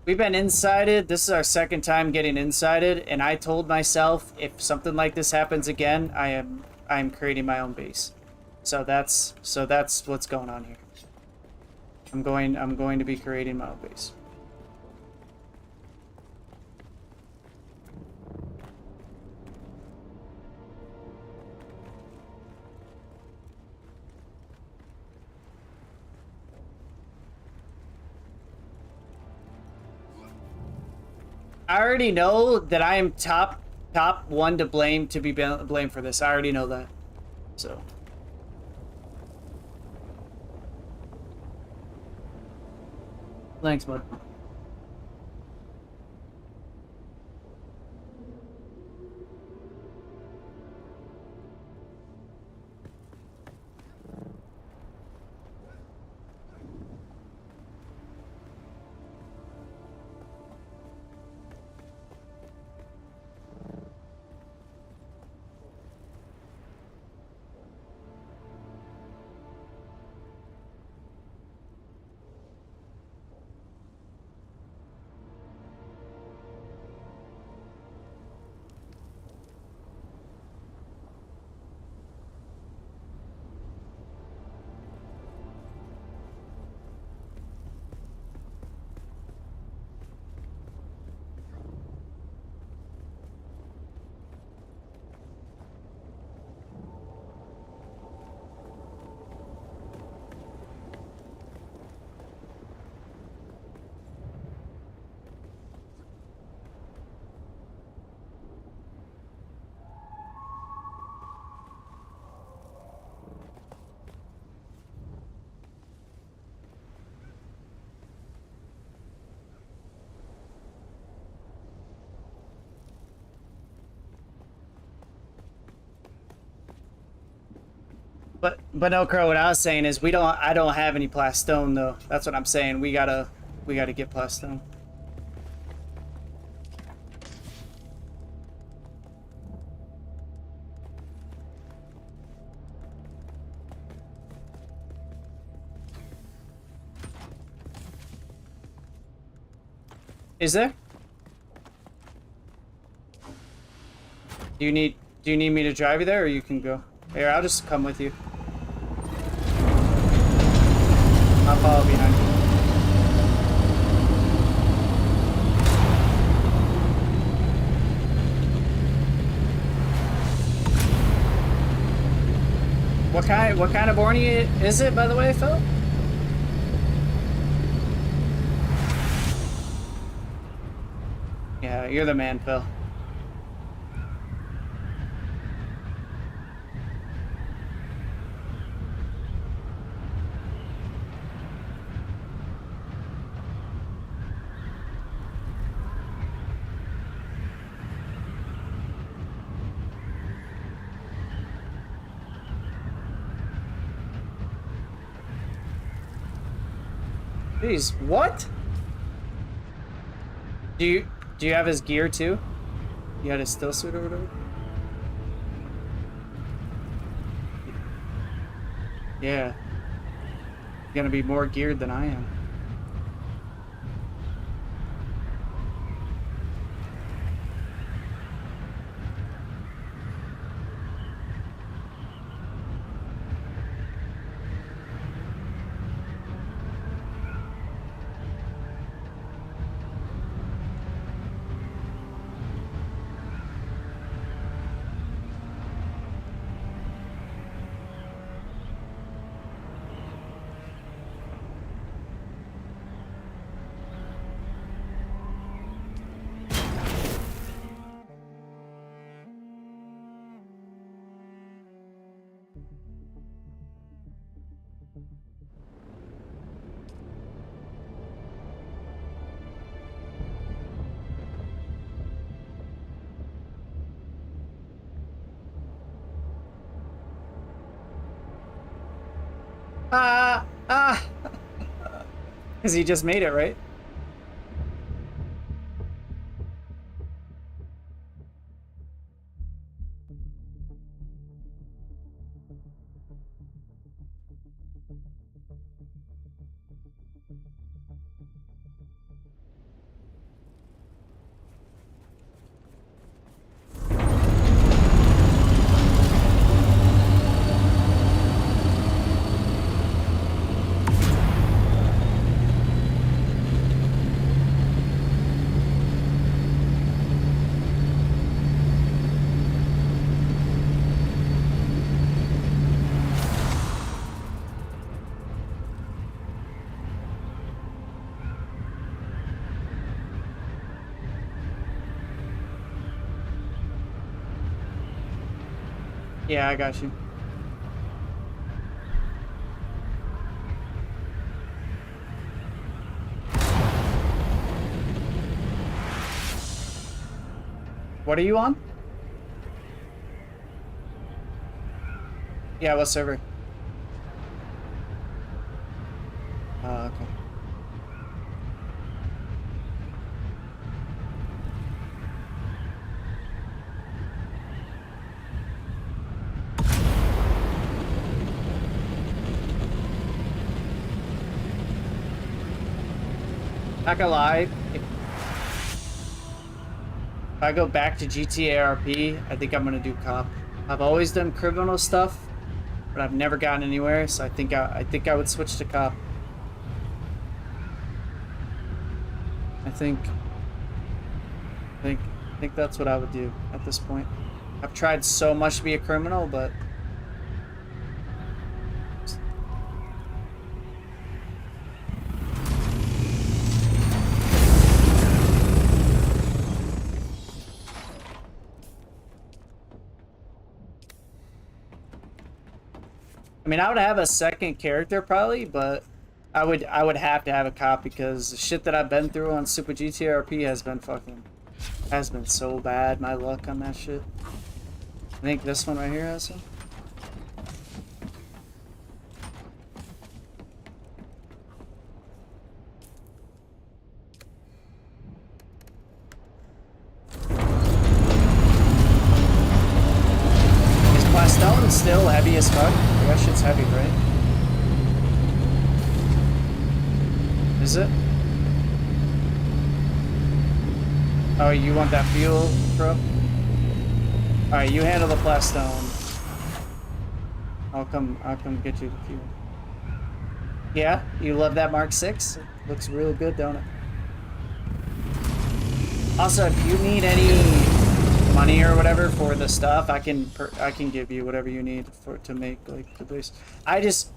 We've been insided. This is our second time getting insided, and I told myself if something like this happens again, I'm creating my own base. So that's what's going on here. I'm going to be creating my own base. I already know that I am top one to blame to be blamed for this. I already know that. So. Thanks, bud. But no, Crow, what I was saying is I don't have any plastone though. That's what I'm saying. We gotta get plastone. Is there? Do you need me to drive you there, or you can go? Here, I'll just come with you. I'll follow behind you. What kind of Borny is it, by the way, Phil? Yeah, you're the man, Phil. Jeez, what? Do you have his gear too? You had his still suit or whatever? Yeah. You're gonna be more geared than I am. Because he just made it, right? Yeah, I got you. What are you on? Yeah, what server? Okay. Not gonna lie, if I go back to GTA RP, I think I'm gonna do cop. I've always done criminal stuff, but I've never gotten anywhere, so I think I would switch to cop. I think that's what I would do at this point. I've tried so much to be a criminal, but I mean, I would have a second character probably, but I would have to have a cop because the shit that I've been through on Super GTRP has been so bad. My luck on that shit. I think this one right here has some. Is Plastone still heavy as fuck? That shit's heavy, right? Is it? Oh, you want that fuel, bro? Alright, you handle the Plastone. I'll come get you the fuel. Yeah? You love that Mark 6? It looks real good, don't it? Also, if you need any money or whatever for the stuff, I can give you whatever you need to make like the base. I just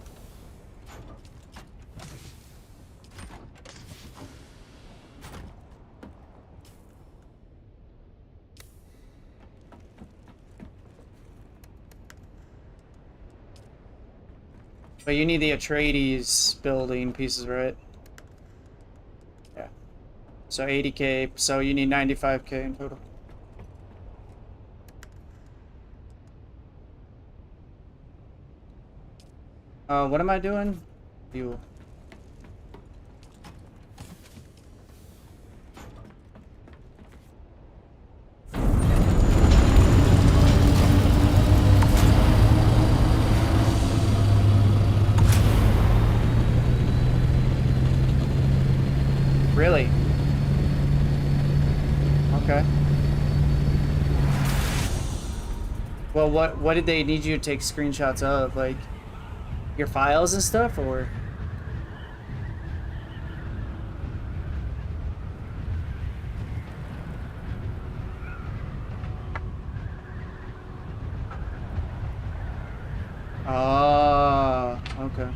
But you need the Atreides building pieces, right? Yeah. So 80k, so you need 95k in total. What am I doing? Fuel. Really? Okay. Well, what did they need you to take screenshots of? Like your files and stuff, or? Oh, okay.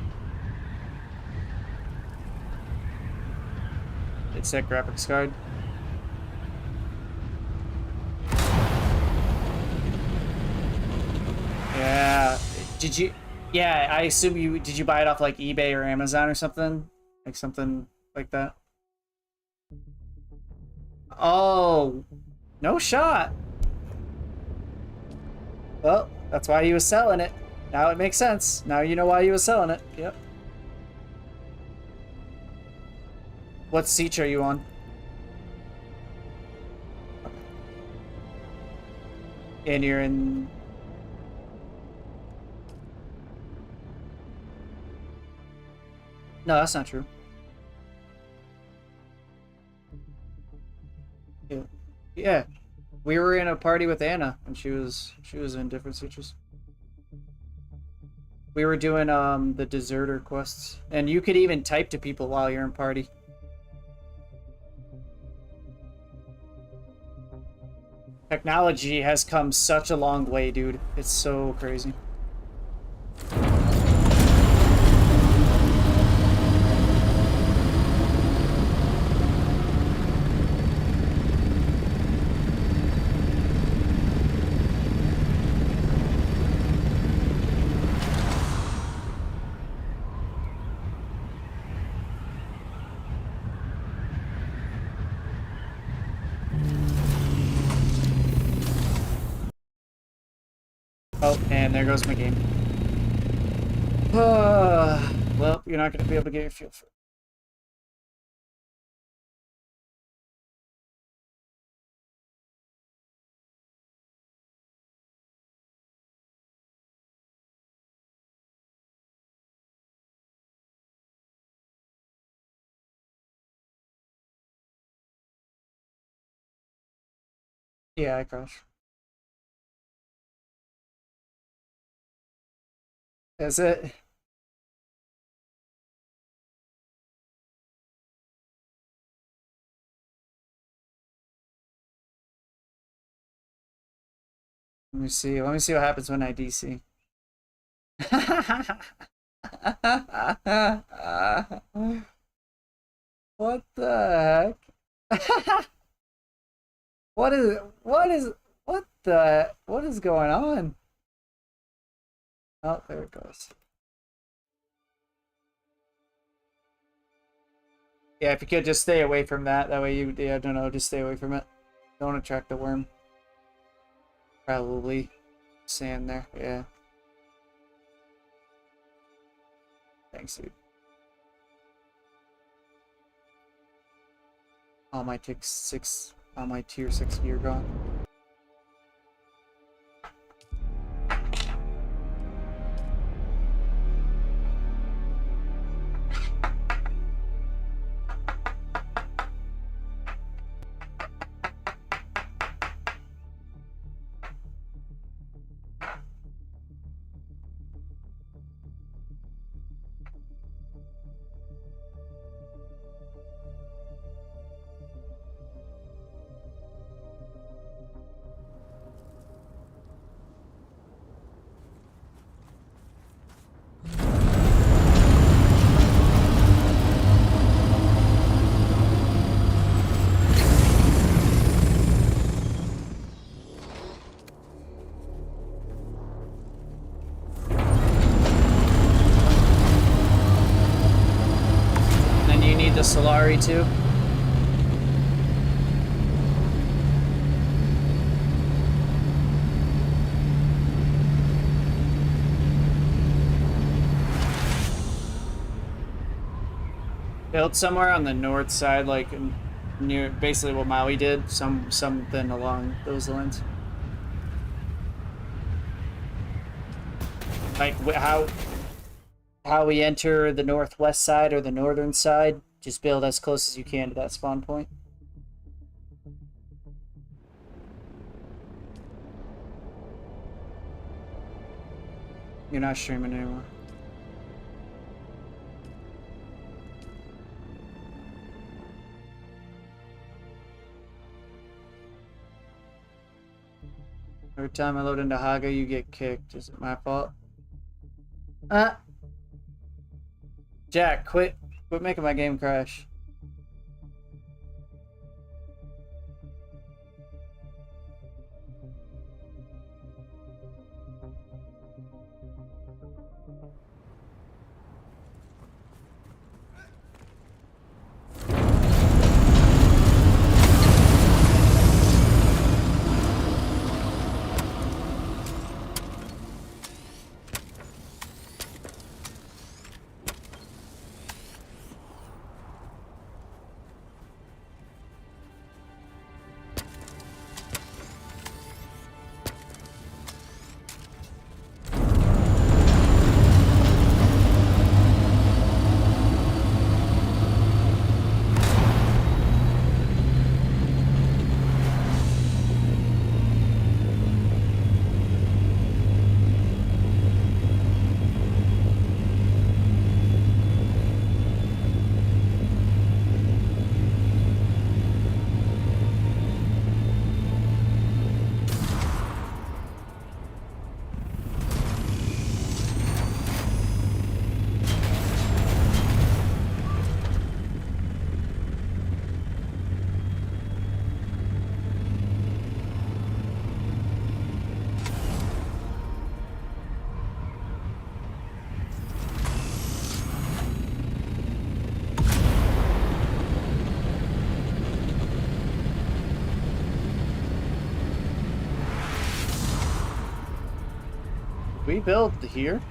It's that graphics card. Yeah. Did you? Yeah, I assume did you buy it off like eBay or Amazon or something? Like something like that? Oh, no shot. Well, that's why he was selling it. Now it makes sense. Now you know why he was selling it. Yep. What siege are you on? And you're in... No, that's not true. Yeah. Yeah. We were in a party with Anna and she was in different sieges. We were doing the deserter quests. And you could even type to people while you're in party. Technology has come such a long way, dude. It's so crazy. And there goes my game. Well, you're not going to be able to get your fuel for it. Yeah, I crashed. Is it? Let me see. Let me see what happens when I DC. What the heck? What is going on? Oh, there it goes. Yeah, if you could just stay away from that. That way you, yeah, I don't know, just stay away from it. Don't attract the worm. Probably sand there, yeah. Thanks, dude. All my tier 6 gear gone. Solari too. Built somewhere on the north side, like near basically what Maui did, something along those lines. Like how we enter the northwest side or the northern side, just build as close as you can to that spawn point. You're not streaming anymore. Every time I load into Haga, you get kicked. Is it my fault? Jack, quit making my game crash. we build here?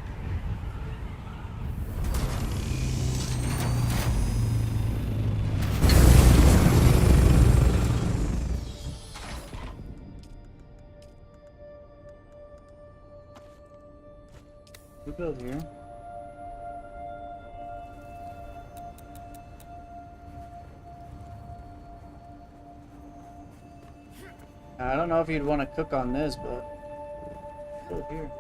We build here. I don't know if you'd want to cook on this, but build here.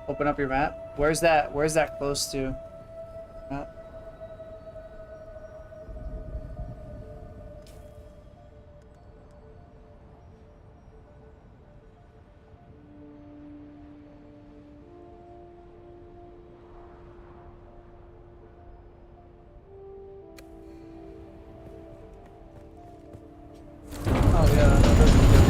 Open up your map. Where's that close to? Map? Oh yeah, that doesn't do it.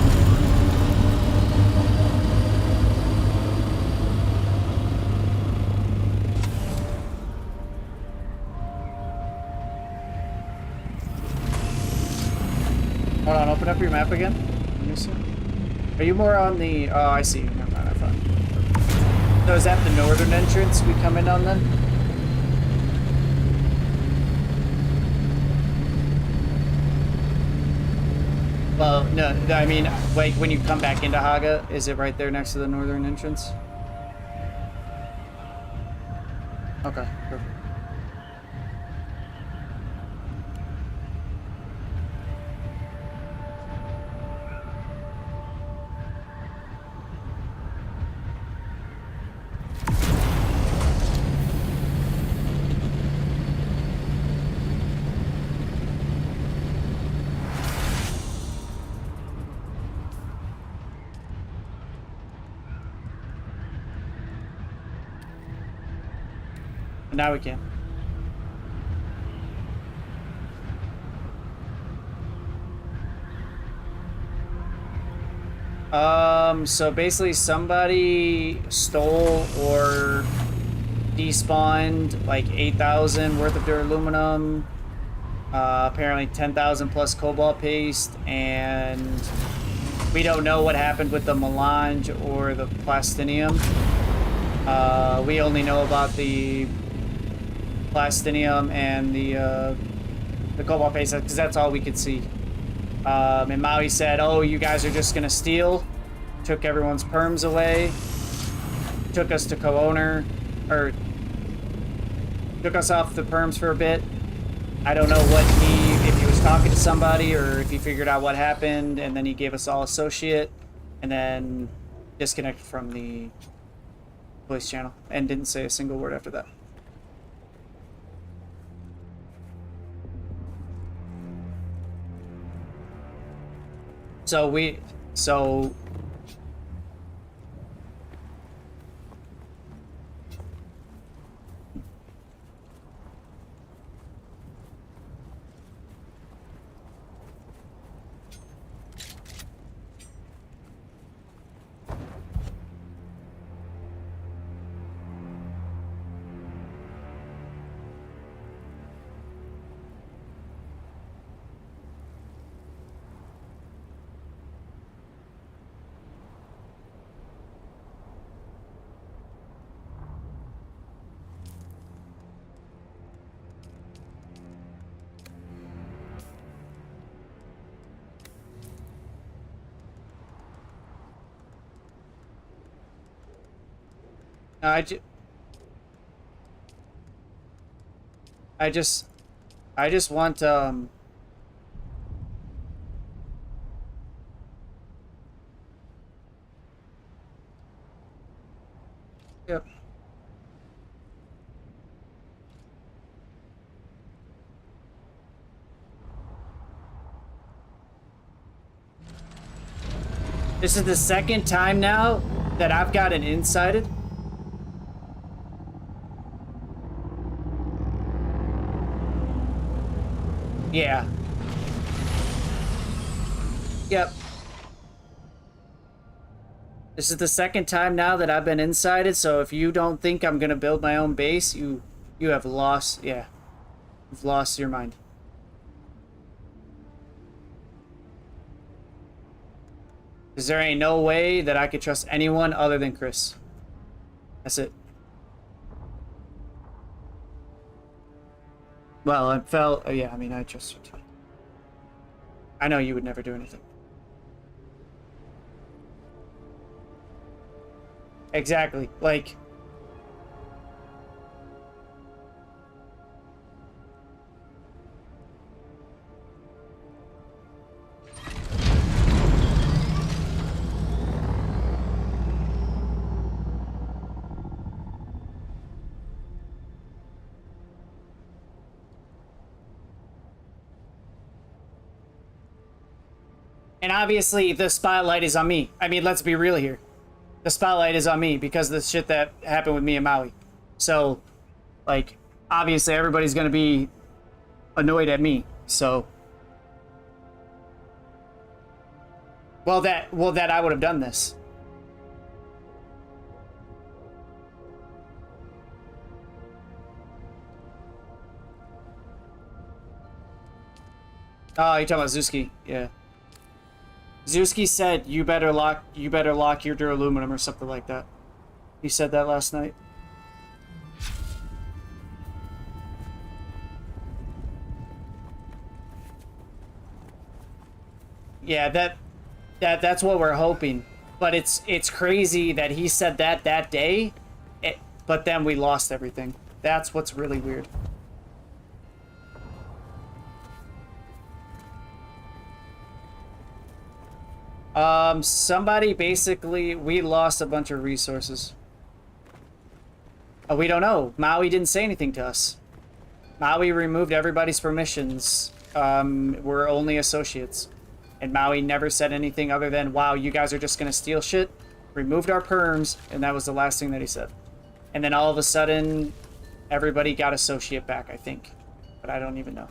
Hold on, open up your map again. Let me see. Are you more on the... Oh, I see. Never mind, I thought. So is that the northern entrance we come in on then? Well, no, I mean, like when you come back into Haga, is it right there next to the northern entrance? Okay, perfect. Now we can. So basically somebody stole or despawned like 8,000 worth of duraluminum, apparently 10,000 plus cobalt paste, and we don't know what happened with the melange or the plastinium. We only know about the plastinium and the cobalt paste because that's all we could see. And Maui said, "Oh, you guys are just gonna steal." Took everyone's perms away. Took us to co-owner, or took us off the perms for a bit. I don't know if he was talking to somebody or if he figured out what happened, and then he gave us all associate, and then disconnected from the voice channel and didn't say a single word after that. So I just want Yep. This is the second time now that I've gotten insided. Yeah. Yep. This is the second time now that I've been insided, so if you don't think I'm gonna build my own base, you have lost, yeah. You've lost your mind. Because there ain't no way that I could trust anyone other than Chris. That's it. Well, I felt... Oh, yeah, I mean, I trust you too. I know you would never do anything. Exactly. Like... And obviously, the spotlight is on me. I mean, let's be real here. The spotlight is on me because of the shit that happened with me and Maui. So, like, obviously everybody's gonna be annoyed at me. So, well, that I would have done this. Oh, you're talking about Zuski, yeah. Zuski said you better lock your duraluminum or something like that. He said that last night. Yeah, that's what we're hoping. But it's crazy that he said that day, but then we lost everything. That's what's really weird. Somebody basically, we lost a bunch of resources. We don't know. Maui didn't say anything to us. Maui removed everybody's permissions. We're only associates. And Maui never said anything other than, wow, you guys are just gonna steal shit. Removed our perms, and that was the last thing that he said. And then all of a sudden, everybody got associate back, I think. But I don't even know.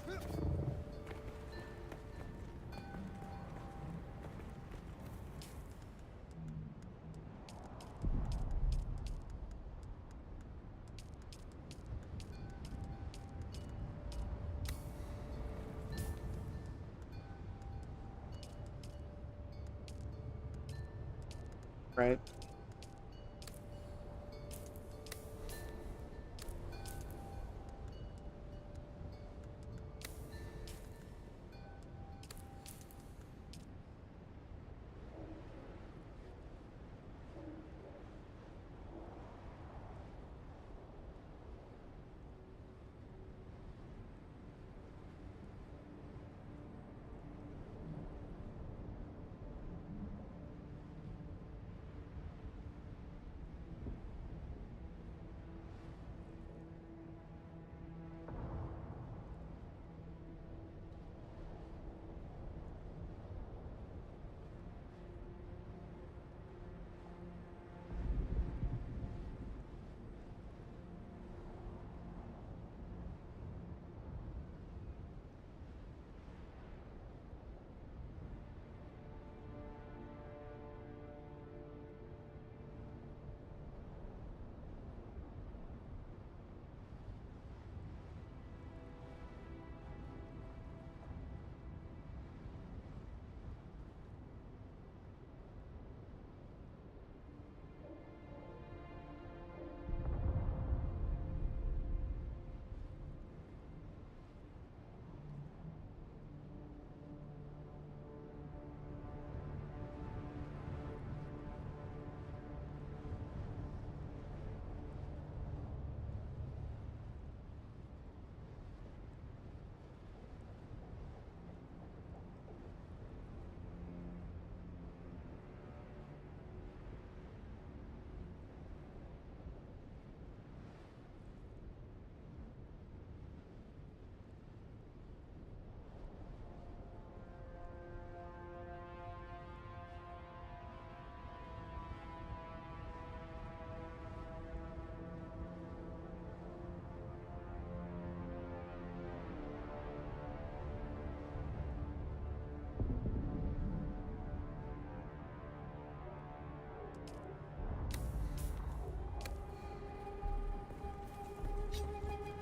Right.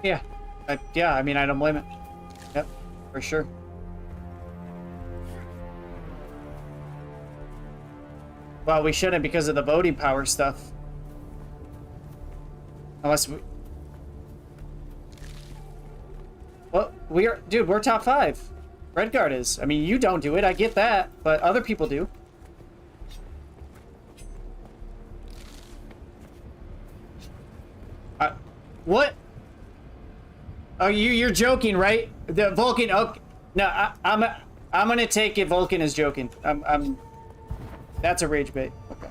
Yeah. Yeah, I mean, I don't blame it. Yep, for sure. Well, we shouldn't because of the voting power stuff. Unless we... Well, we are... Dude, we're top 5. Redguard is. I mean, you don't do it, I get that. But other people do. What? Oh, you're joking, right? The Vulcan... Okay. No, I'm gonna take it Vulcan is joking. That's a rage bait. Okay.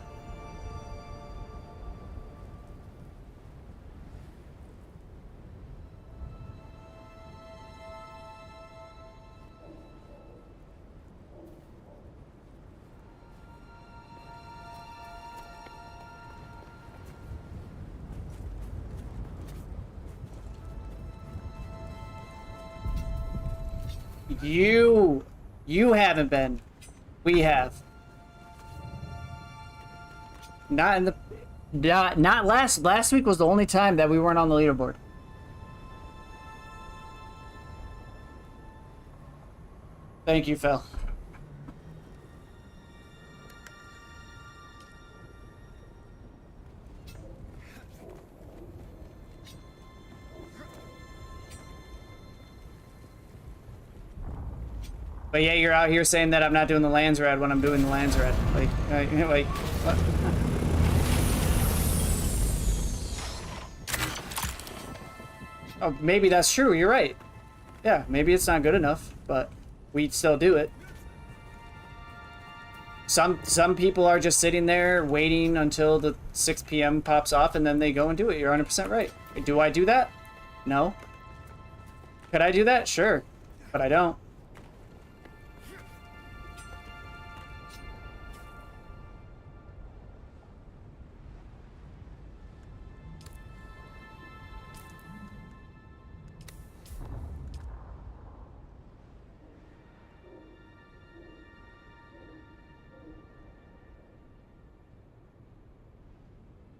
You haven't been. We have. Not in the... Not last week was the only time that we weren't on the leaderboard. Thank you, Phil. But yeah, you're out here saying that I'm not doing the lands red when I'm doing the lands red. Like what? Oh, maybe that's true. You're right. Yeah, maybe it's not good enough, but we'd still do it. Some people are just sitting there waiting until the 6 p.m. pops off and then they go and do it. You're 100% right. Do I do that? No. Could I do that? Sure. But I don't.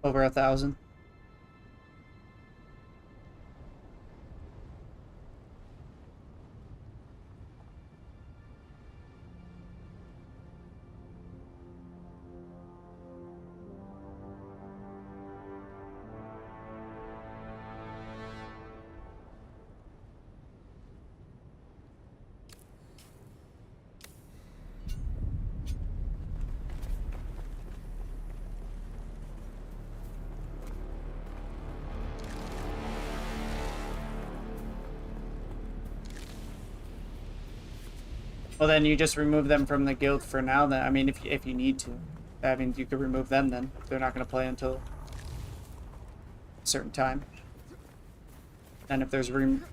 Over 1,000. Well, then you just remove them from the guild for now. Then I mean, if you need to, I mean, you could remove them then. They're not going to play until a certain time. And if there's room.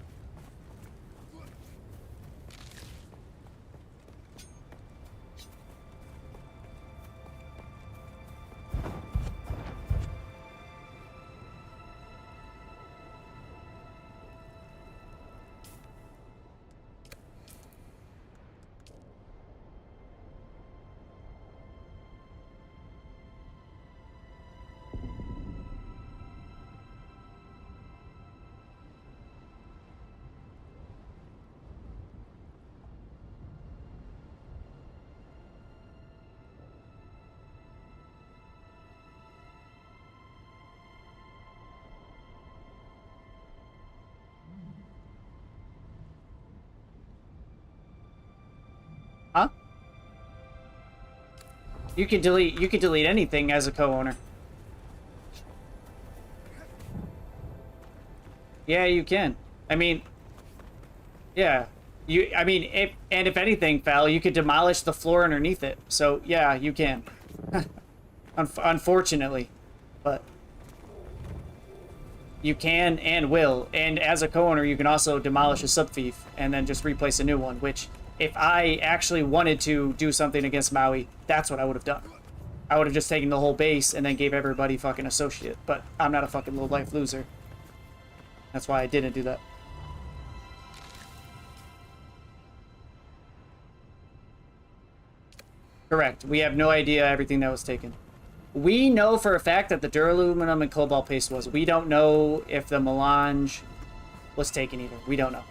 Huh? You can delete anything as a co-owner. Yeah, you can. I mean, yeah. If anything, Fal, you could demolish the floor underneath it. So, yeah, you can. Unfortunately. But you can and will. And as a co-owner, you can also demolish a subfief and then just replace a new one, which, if I actually wanted to do something against Maui, that's what I would have done. I would have just taken the whole base and then gave everybody fucking associate. But I'm not a fucking low-life loser. That's why I didn't do that. Correct. We have no idea everything that was taken. We know for a fact that the duraluminum and cobalt paste was. We don't know if the melange was taken either. We don't know.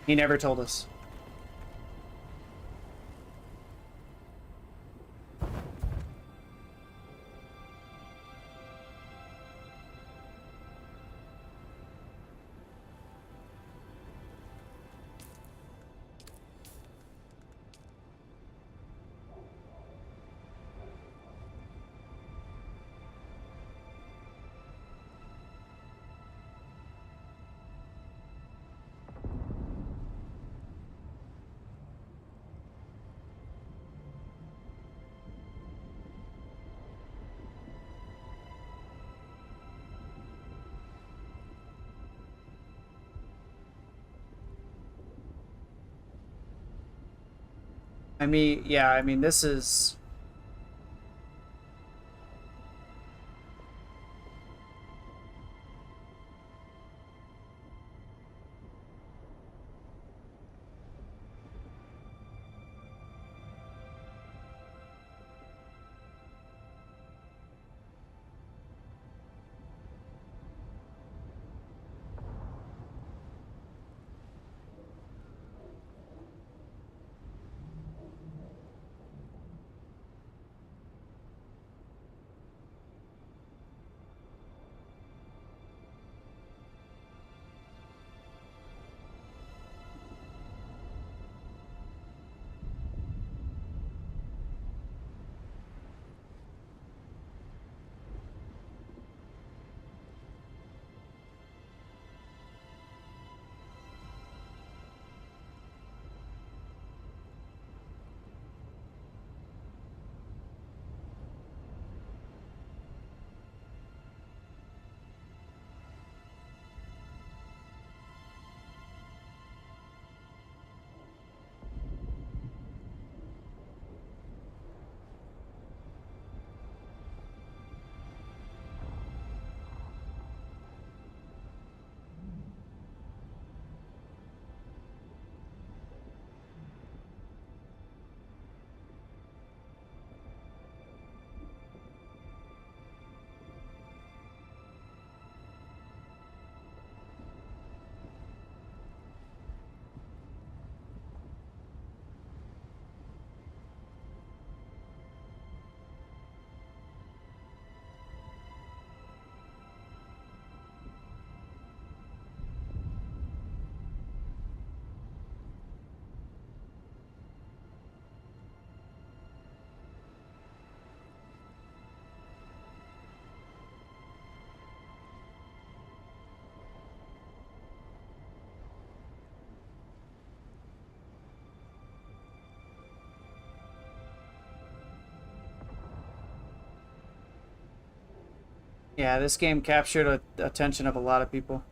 He never told us. I mean, yeah, I mean, this is... Yeah, this game captured the attention of a lot of people.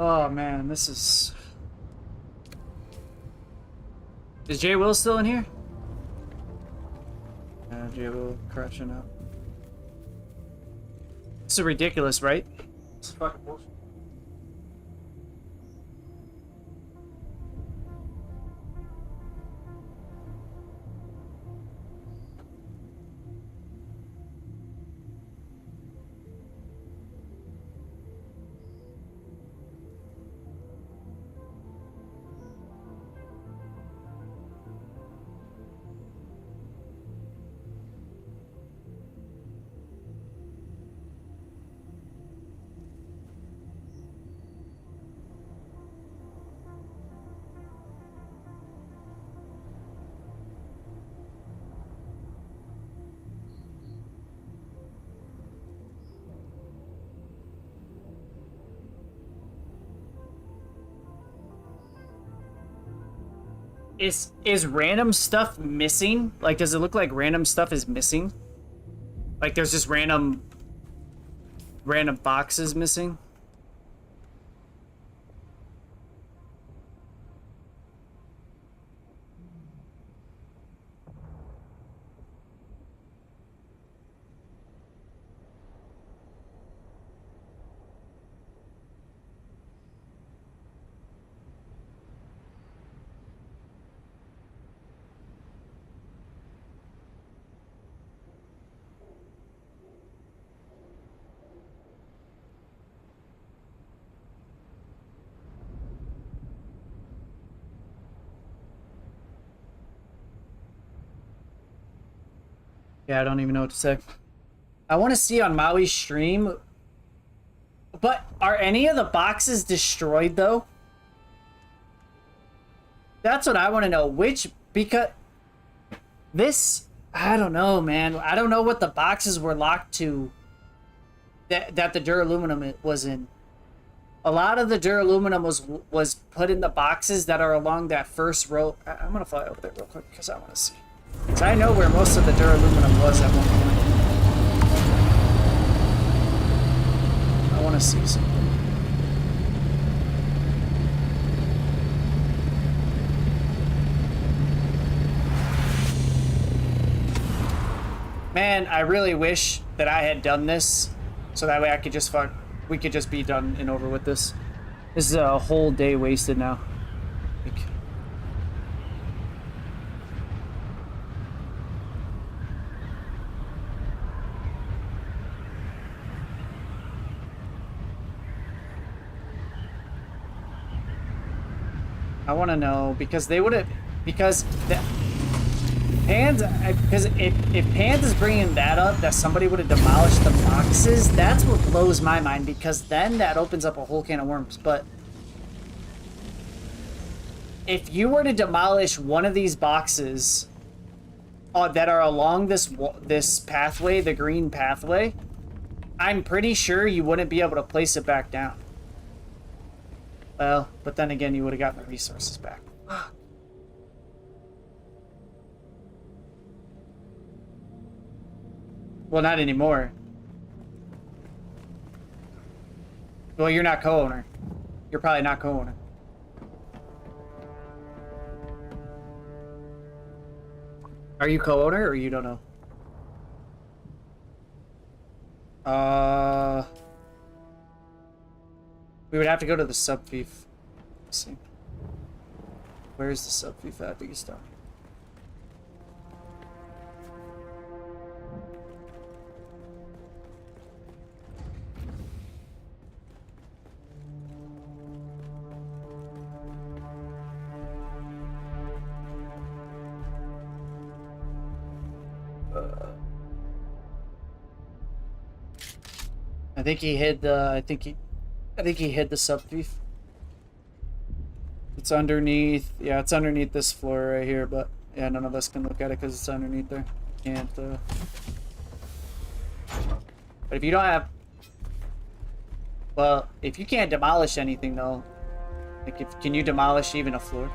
Oh man, this is... Is Jay Will still in here? Jay Will crouching up. This is ridiculous, right? It's fucking bullshit. Is random stuff missing? Like, does it look like random stuff is missing? Like, there's just random boxes missing? Yeah, I don't even know what to say. I want to see on Maui's stream, but are any of the boxes destroyed though? That's what I want to know. Because this, I don't know, man. I don't know what the boxes were locked to that the duraluminum was in. A lot of the duraluminum was put in the boxes that are along that first row. I'm gonna fly over there real quick because I want to see. So I know where most of the duraluminum was at one point. I want to see something. Man, I really wish that I had done this so that way I could just we could just be done and over with this. This is a whole day wasted now. I want to know because they would have, because Pans, because if Pans is bringing that up, that somebody would have demolished the boxes, that's what blows my mind, because then that opens up a whole can of worms. But if you were to demolish one of these boxes that are along this pathway, the green pathway, I'm pretty sure you wouldn't be able to place it back down. Well, but then again, you would have gotten the resources back. Well, not anymore. Well, you're not co-owner. You're probably not co-owner. Are you co-owner or you don't know? We would have to go to the sub-fief. Let's see. Where's the sub-fief at? Biggest down. I think he hid the. I think he hid the sub-thief. It's underneath. Yeah, it's underneath this floor right here. But yeah, none of us can look at it because it's underneath there. Can't. But if you don't have, well, if you can't demolish anything though, like can you demolish even a floor?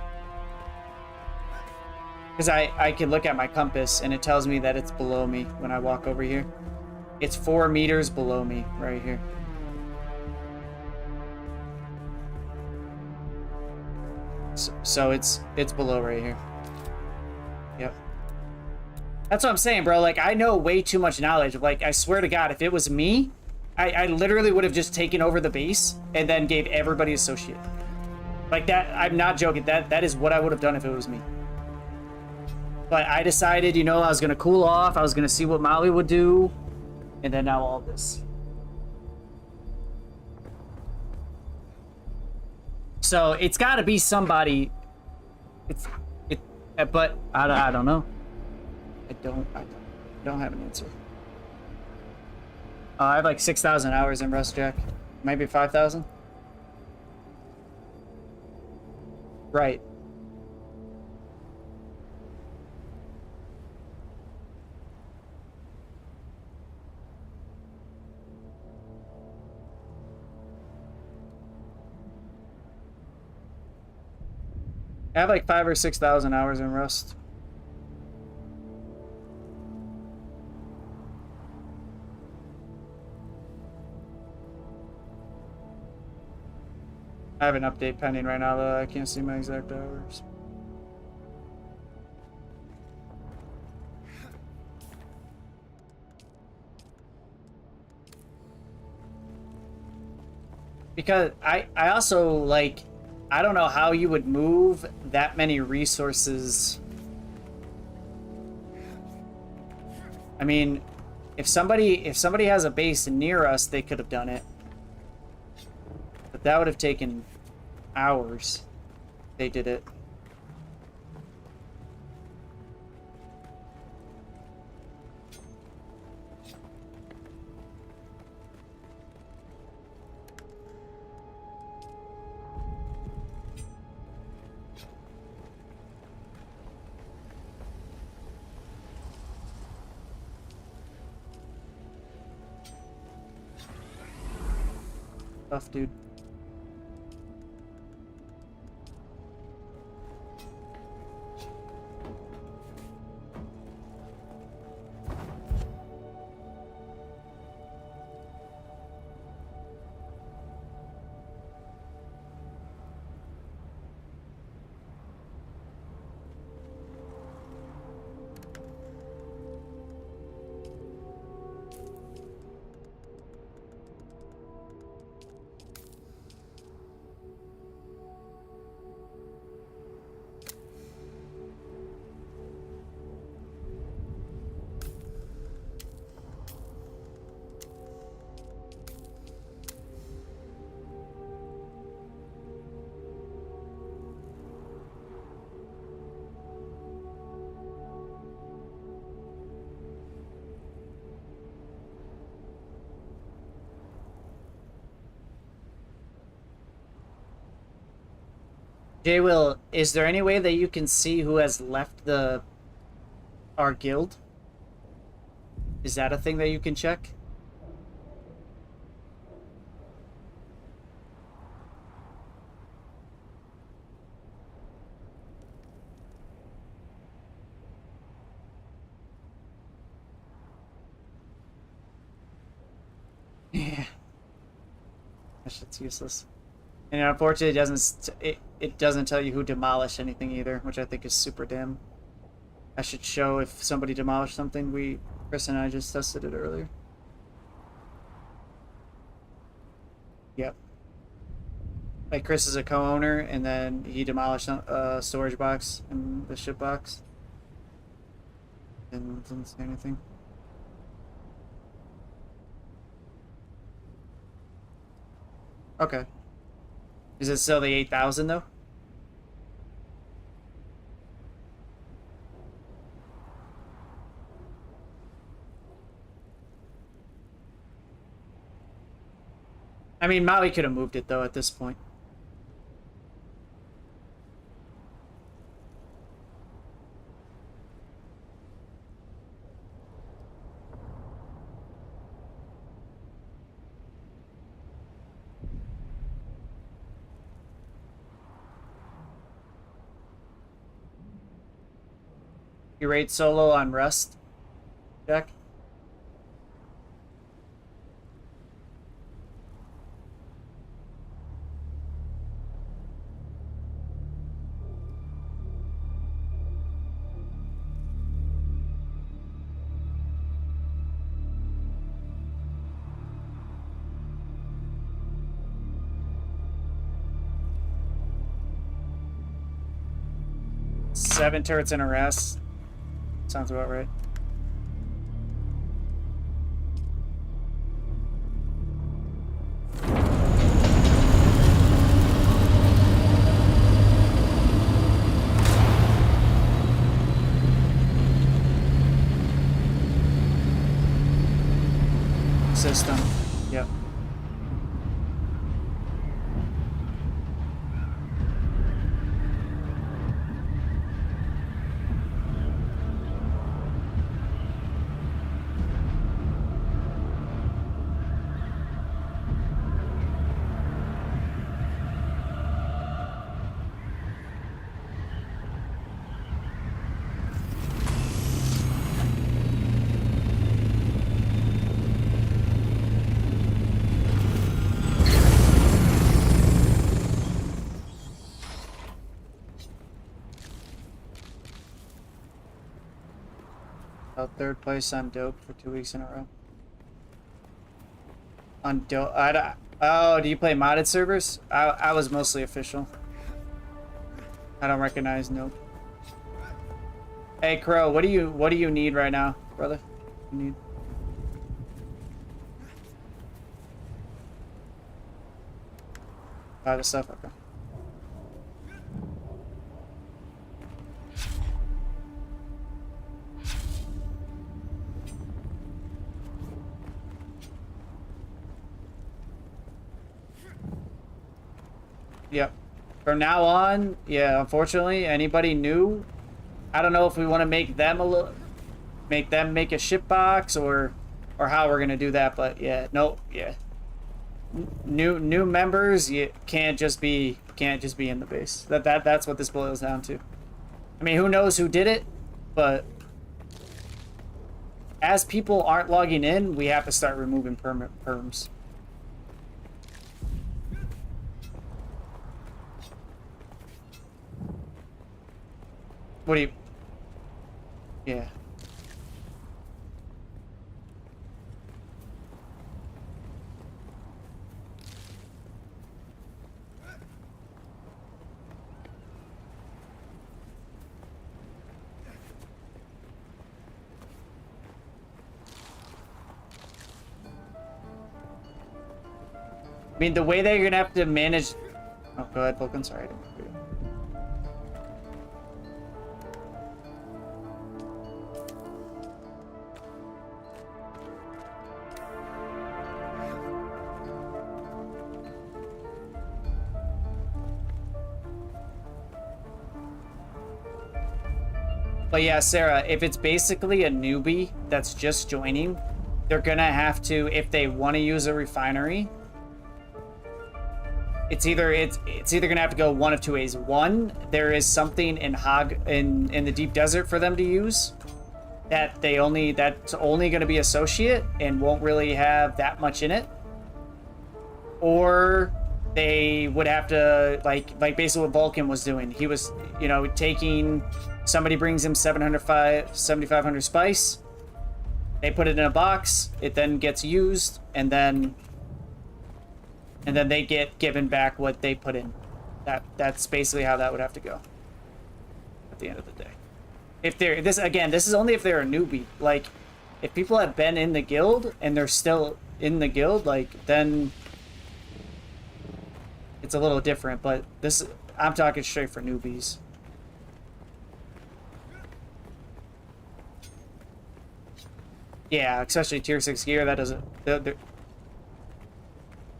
Because I can look at my compass and it tells me that it's below me when I walk over here. It's 4 meters below me right here. So it's below right here. Yep. That's what I'm saying, bro. Like, I know way too much knowledge. Like, I swear to God, if it was me, I literally would have just taken over the base and then gave everybody associate. Like that, I'm not joking. That is what I would have done if it was me. But I decided, you know, I was gonna cool off. I was gonna see what Maui would do. And then now all this. So it's got to be somebody. But I don't know. I don't have an answer. I have like 6,000 hours in Rust, Jack. Maybe 5,000. Right. I have like 5,000 or 6,000 hours in Rust. I have an update pending right now, though. I can't see my exact hours. Because I also, like, I don't know how you would move that many resources. I mean, if somebody has a base near us, they could have done it. But that would have taken hours. They did it. Tough, dude. Jay Will, is there any way that you can see who has left our guild? Is that a thing that you can check? Yeah. That shit's useless. And unfortunately, it doesn't tell you who demolished anything either, which I think is super dim. I should show if somebody demolished something. Chris and I just tested it earlier. Yep. Like Chris is a co-owner, and then he demolished a storage box in the ship box. And didn't say anything. Okay. Is it still the 8,000 though? I mean, Maui could have moved it though at this point. You raid solo on Rust, Jack? Seven turrets in a rest. Sounds about right. System. Yep. third place on dope for 2 weeks in a row. On dope, oh, do you play modded servers? I was mostly official. I don't recognize nope. Hey Crow, what do you need right now, brother? You need. The stuff. Okay. Yep. From now on, yeah, unfortunately, anybody new, I don't know if we want to make them make a ship box or how we're gonna do that, but yeah, no, yeah. New members, you can't just be in the base. That's what this boils down to. I mean, who knows who did it, but as people aren't logging in, we have to start removing perms. What do you? Yeah. I mean, the way that you're gonna have to manage. Oh, go ahead, Vulcan. Sorry. But yeah, Sarah, if it's basically a newbie that's just joining, they're gonna have to, if they want to use a refinery, it's either gonna have to go one of two ways. One, there is something in the deep desert for them to use that's only gonna be associate and won't really have that much in it. Or they would have to like basically what Vulcan was doing. He was, taking, somebody brings him 7,500 spice. They put it in a box. It then gets used, and then they get given back what they put in. That's basically how that would have to go. At the end of the day, if they're this is only if they're a newbie. Like, if people have been in the guild and they're still in the guild, like, then it's a little different. But I'm talking straight for newbies. Yeah, especially tier 6 gear, that doesn't...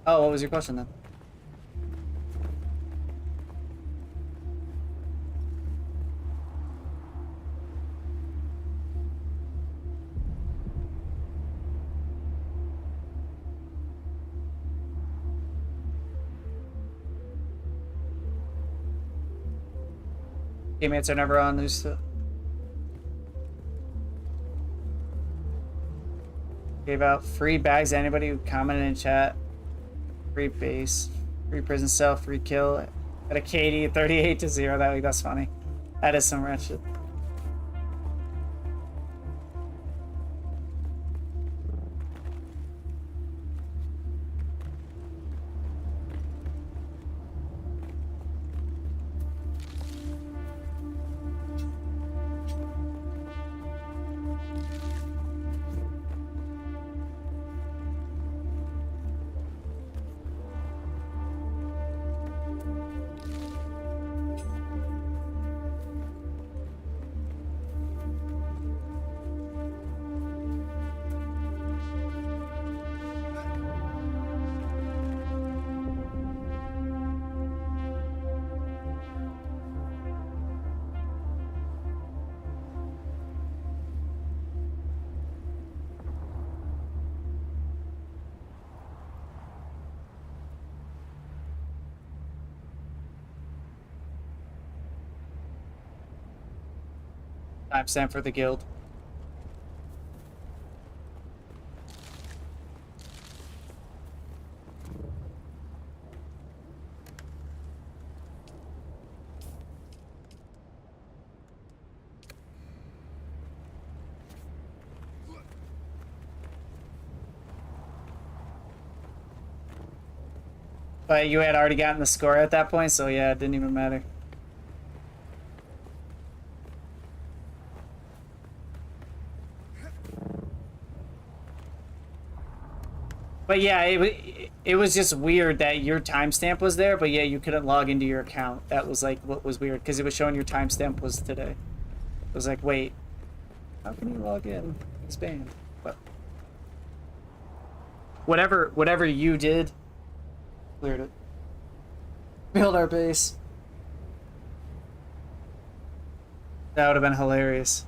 Oh, what was your question then? Teammates are never on loose. Gave out free bags to anybody who commented in chat. Free base, free prison cell, free kill. At a KD 38-0. That's funny. That is some rich shit. Timestamp for the guild. But you had already gotten the score at that point, so yeah, it didn't even matter. But yeah, it was just weird that your timestamp was there, but yeah, you couldn't log into your account. That was like what was weird, because it was showing your timestamp was today. It was like, wait, how can you log in? It's banned. But whatever you did, cleared it. Build our base. That would have been hilarious.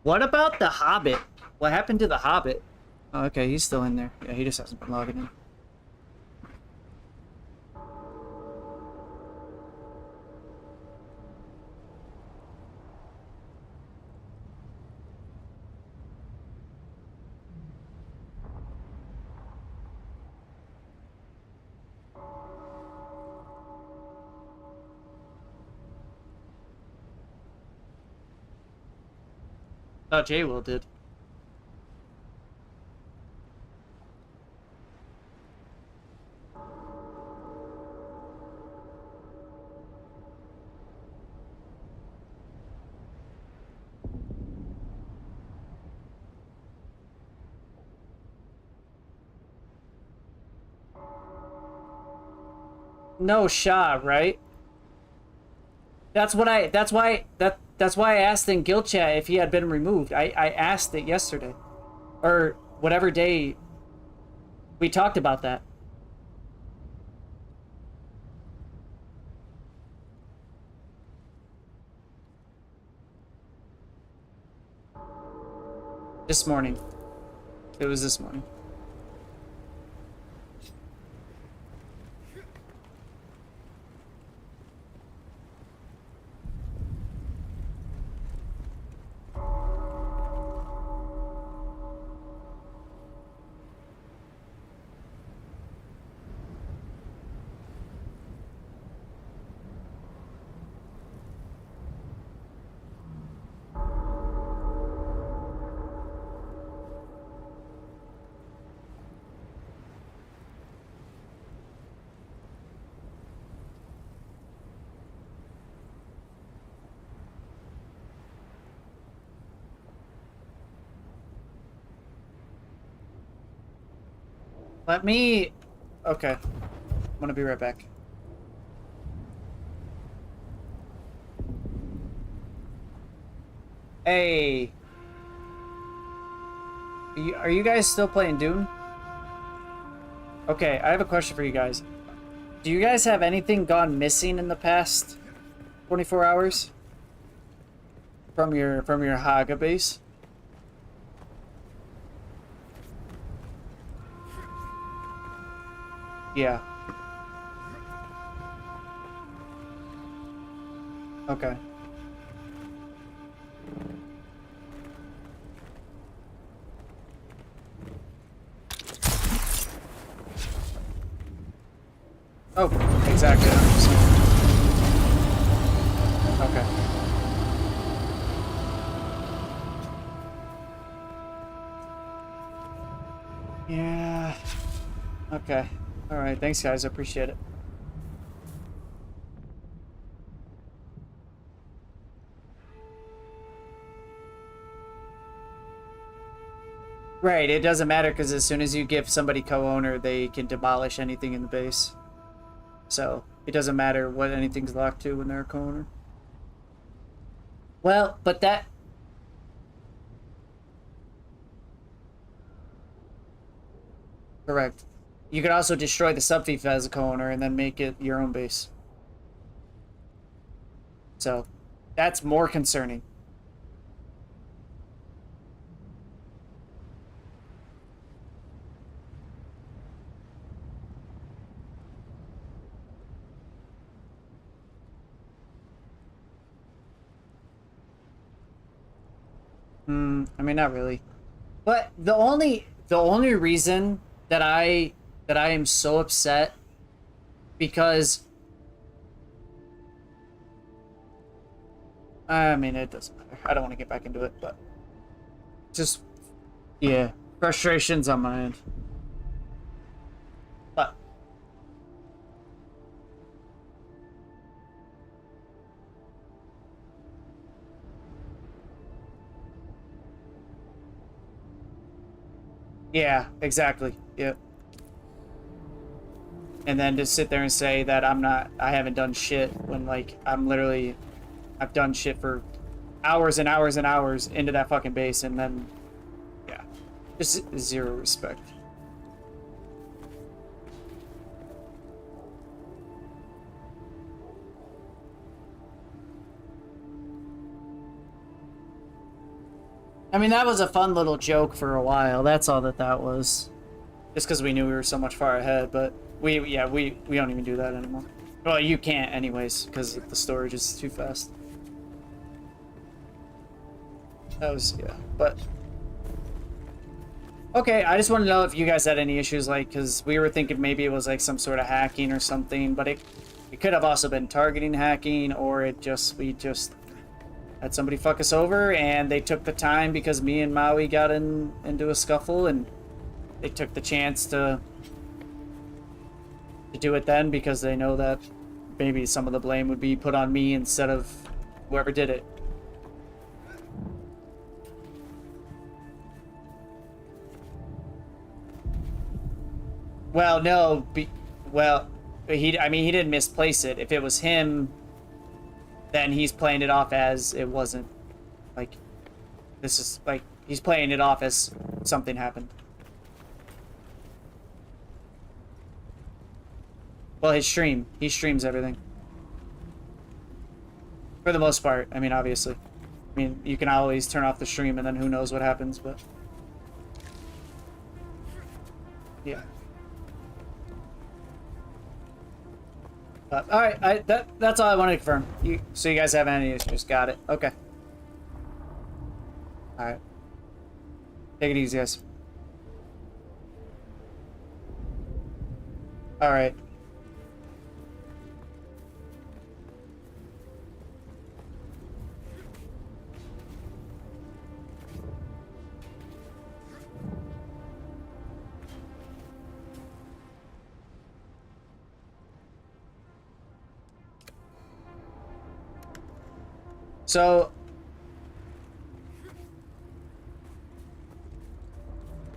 What about the Hobbit? What happened to the Hobbit? Oh, okay, he's still in there. Yeah, he just hasn't been logging in. Oh, Jay Will did. No shot, right? That's why I asked in guild chat if he had been removed. I asked it yesterday. Or whatever day we talked about that. This morning. It was this morning. Let me... Okay. I'm gonna be right back. Hey. Are you guys still playing Dune? Okay, I have a question for you guys. Do you guys have anything gone missing in the past 24 hours? From your Haga base? Yeah. Okay. Oh, exactly. 100%. Okay. Yeah. Okay. All right. Thanks, guys. I appreciate it. Right. It doesn't matter because as soon as you give somebody co-owner, they can demolish anything in the base. So it doesn't matter what anything's locked to when they're a co-owner. Well, but that... Correct. You could also destroy the sub-FIFA as a co-owner and then make it your own base. So, that's more concerning. I mean, not really. But the only reason that I am so upset because I mean it doesn't matter. I don't want to get back into it, but just yeah, frustrations on my end. But yeah, exactly. Yep. And then to sit there and say that I haven't done shit when like I've done shit for hours and hours and hours into that fucking base, and then yeah, just zero respect. I mean, that was a fun little joke for a while. That's all that was. Just because we knew we were so much far ahead, but we don't even do that anymore. Well, you can't anyways, because the storage is too fast. That was, yeah, but... Okay, I just want to know if you guys had any issues, like, because we were thinking maybe it was, like, some sort of hacking or something, but it could have also been targeting hacking, or we just had somebody fuck us over, and they took the time because me and Maui got into a scuffle, and they took the chance to do it then because they know that maybe some of the blame would be put on me instead of whoever did it. Well, no, I mean, he didn't misplace it. If it was him, then he's playing it off as it wasn't. Like, this is, like, he's playing it off as something happened. Well, he streams everything. For the most part, I mean, obviously. I mean, you can always turn off the stream and then who knows what happens, but... Yeah. Alright, that's all I want to confirm. So you guys have any issues? Got it. Okay. Alright. Take it easy, guys. Alright. So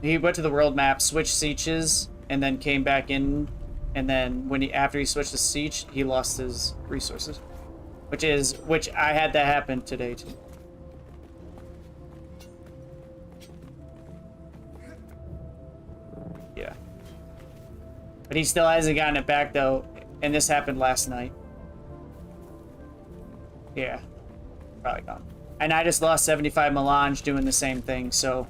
he went to the world map, switched sietches, and then came back in, and then after he switched the siege, he lost his resources, which I had that happen today too. Yeah, but he still hasn't gotten it back though, and this happened last night. Yeah. Probably gone. And I just lost 75 melange doing the same thing, so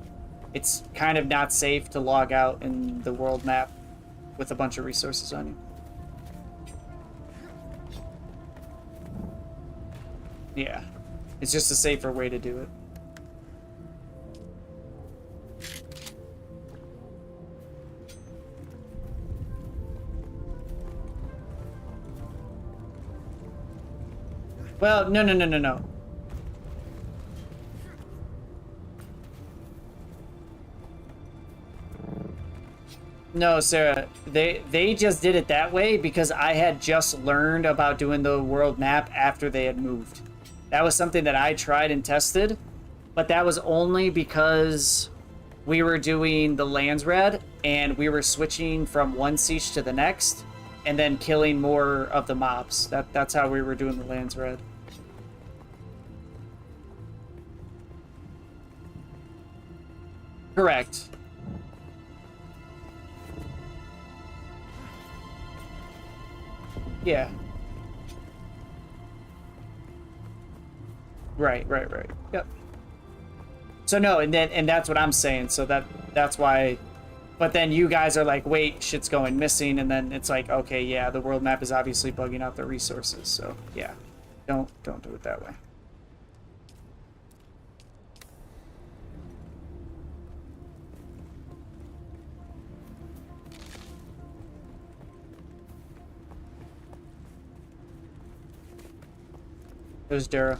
it's kind of not safe to log out in the world map with a bunch of resources on you. Yeah. It's just a safer way to do it. Well, no. No, Sarah, they just did it that way because I had just learned about doing the world map after they had moved. That was something that I tried and tested, but that was only because we were doing the lands red and we were switching from one siege to the next and then killing more of the mobs. That's how we were doing the lands red. Correct. Yeah. Right. Yep. So no, and that's what I'm saying. So that's why. But then you guys are like, wait, shit's going missing, and then it's like, okay, yeah, the world map is obviously bugging out the resources. So yeah, don't do it that way. It was Dara.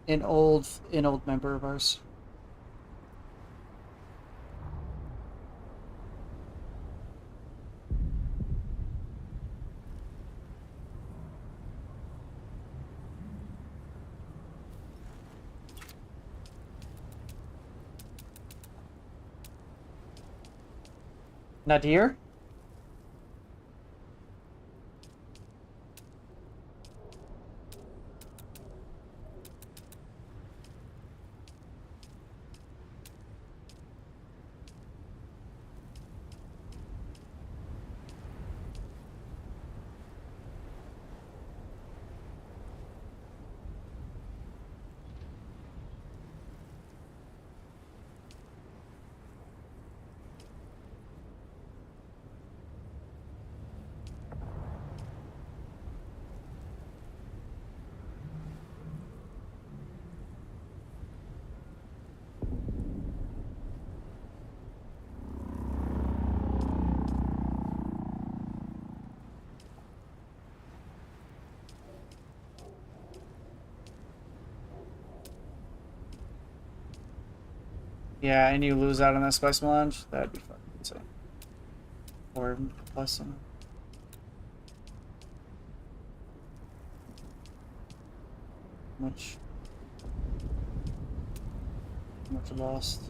An old member of ours. Nadir? Yeah, and you lose out on that spice melange? That'd be fucking insane. Or plus some. Much lost.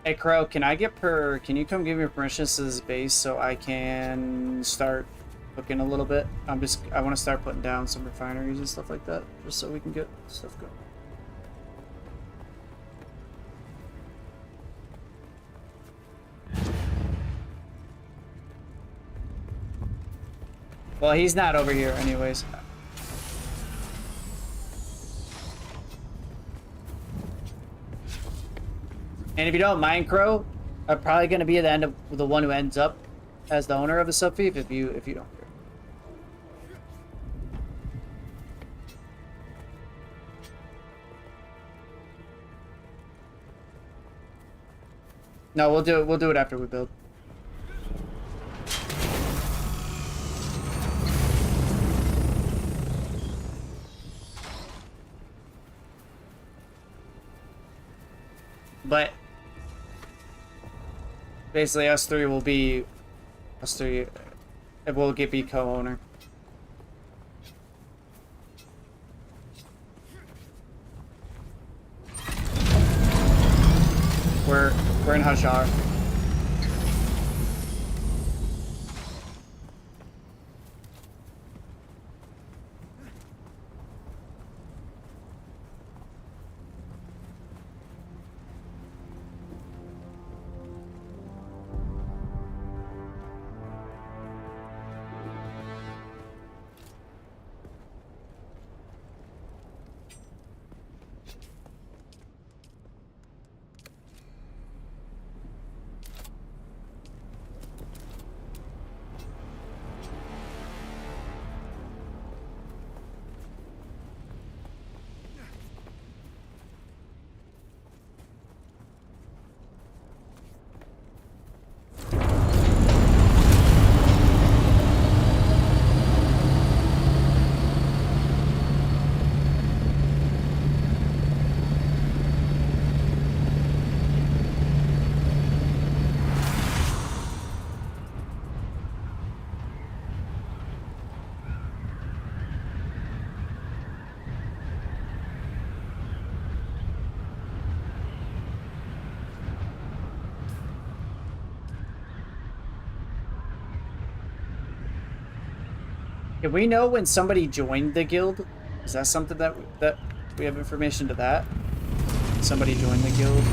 Hey Crow, can you come give me permissions to this base so I can start cooking a little bit? I want to start putting down some refineries and stuff like that, just so we can get stuff going. Well, he's not over here anyways. And if you don't mind, Crow, I'm probably going to be at the end of the one who ends up as the owner of the sub fief if you don't care. No, we'll do it after we build. But basically, us three will be it will be co-owner. We're in Hajar. Can we know when somebody joined the guild? Is that something that we have information to that? Somebody joined the guild.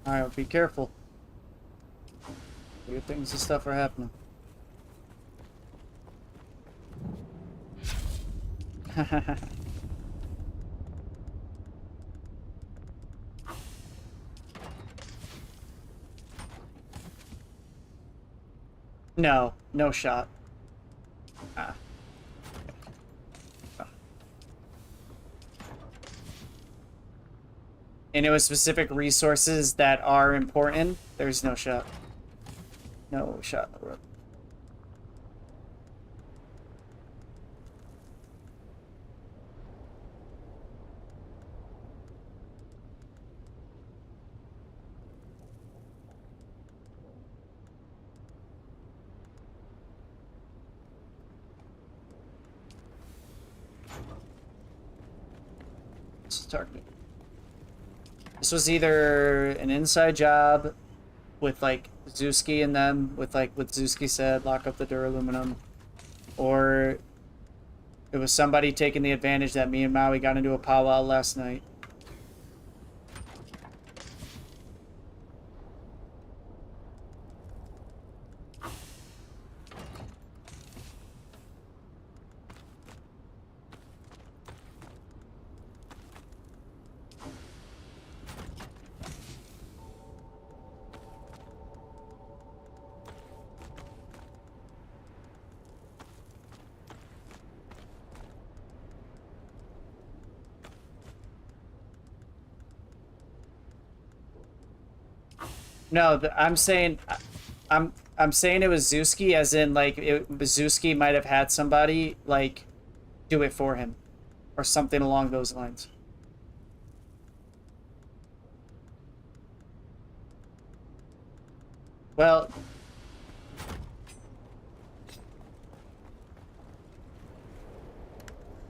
Alright, be careful. Weird things and stuff are happening. No, no shot. Ah. And it was specific resources that are important. There's no shot. No shot in the world. Let's target. This was either an inside job with like Zuski and them, with like what Zuski said, lock up the duraluminum, or it was somebody taking the advantage that me and Maui got into a powwow last night. No, I'm saying, I'm saying it was Zuski, as in like Zuski might have had somebody like do it for him, or something along those lines. Well,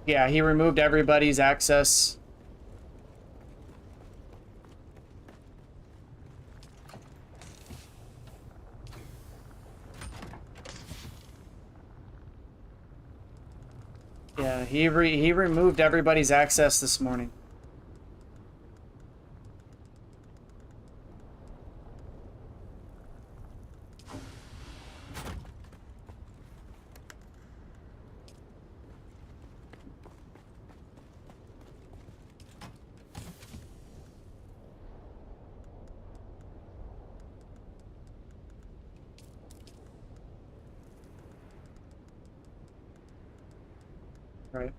yeah, he removed everybody's access. Yeah, he removed everybody's access this morning. Right.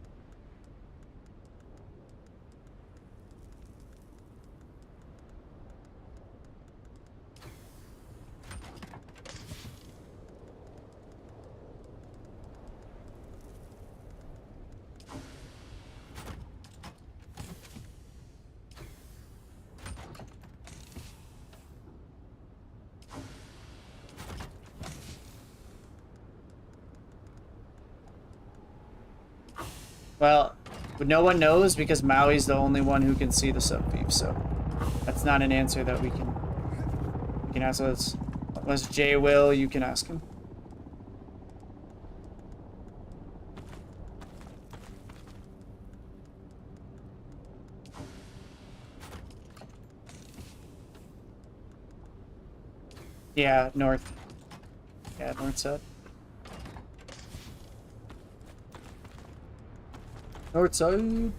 Well, no one knows because Maui's the only one who can see the sub-thief, so that's not an answer that we can ask. Unless Jay will, you can ask him. Yeah, north. Yeah, north side. North side.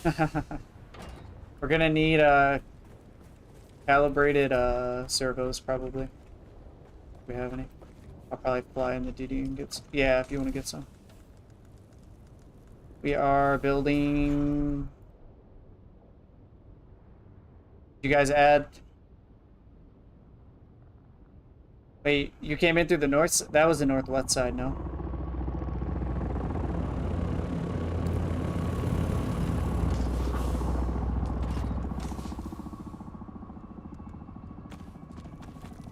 We're gonna need calibrated servos probably. If we have any. I'll probably fly in the DD and get some. Yeah, if you want to get some. We are building. You guys add. Wait, you came in through the north. That was the northwest side, no?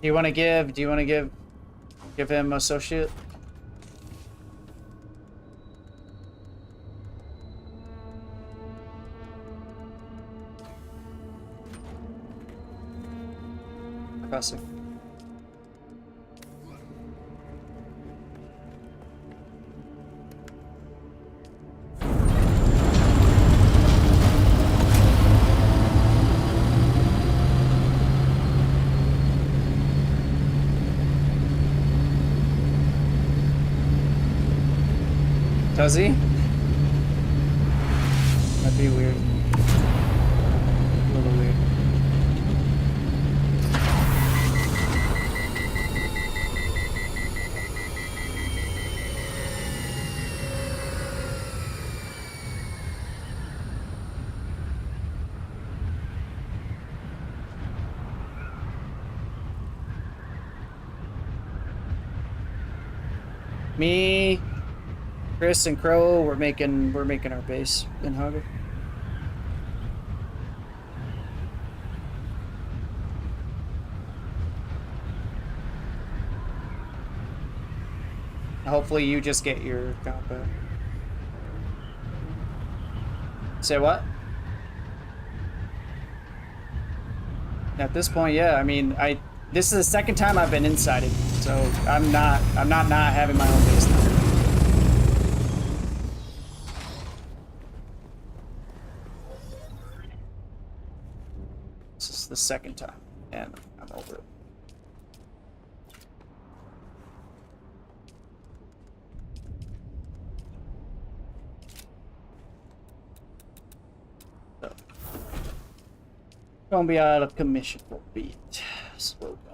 Do you want to give? Do you want to give him associate? Professor. Does he? That'd be weird. A little weird. Me, Chris, and Crow, we're making our base in Hogger. Hopefully you just get your combo. Say what? At this point, yeah. I mean, this is the second time I've been insided, so I'm not having my own base now. This is the second time, and I'm over it. So, gonna be out of commission for a bit. Slow down.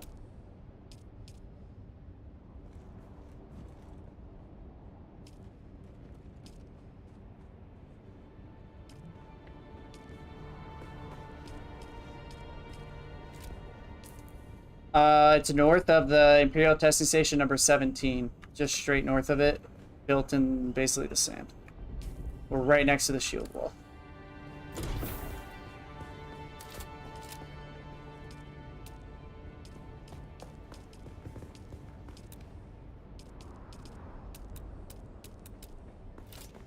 It's north of the Imperial Testing Station number 17. Just straight north of it. Built in basically the sand. We're right next to the shield wall.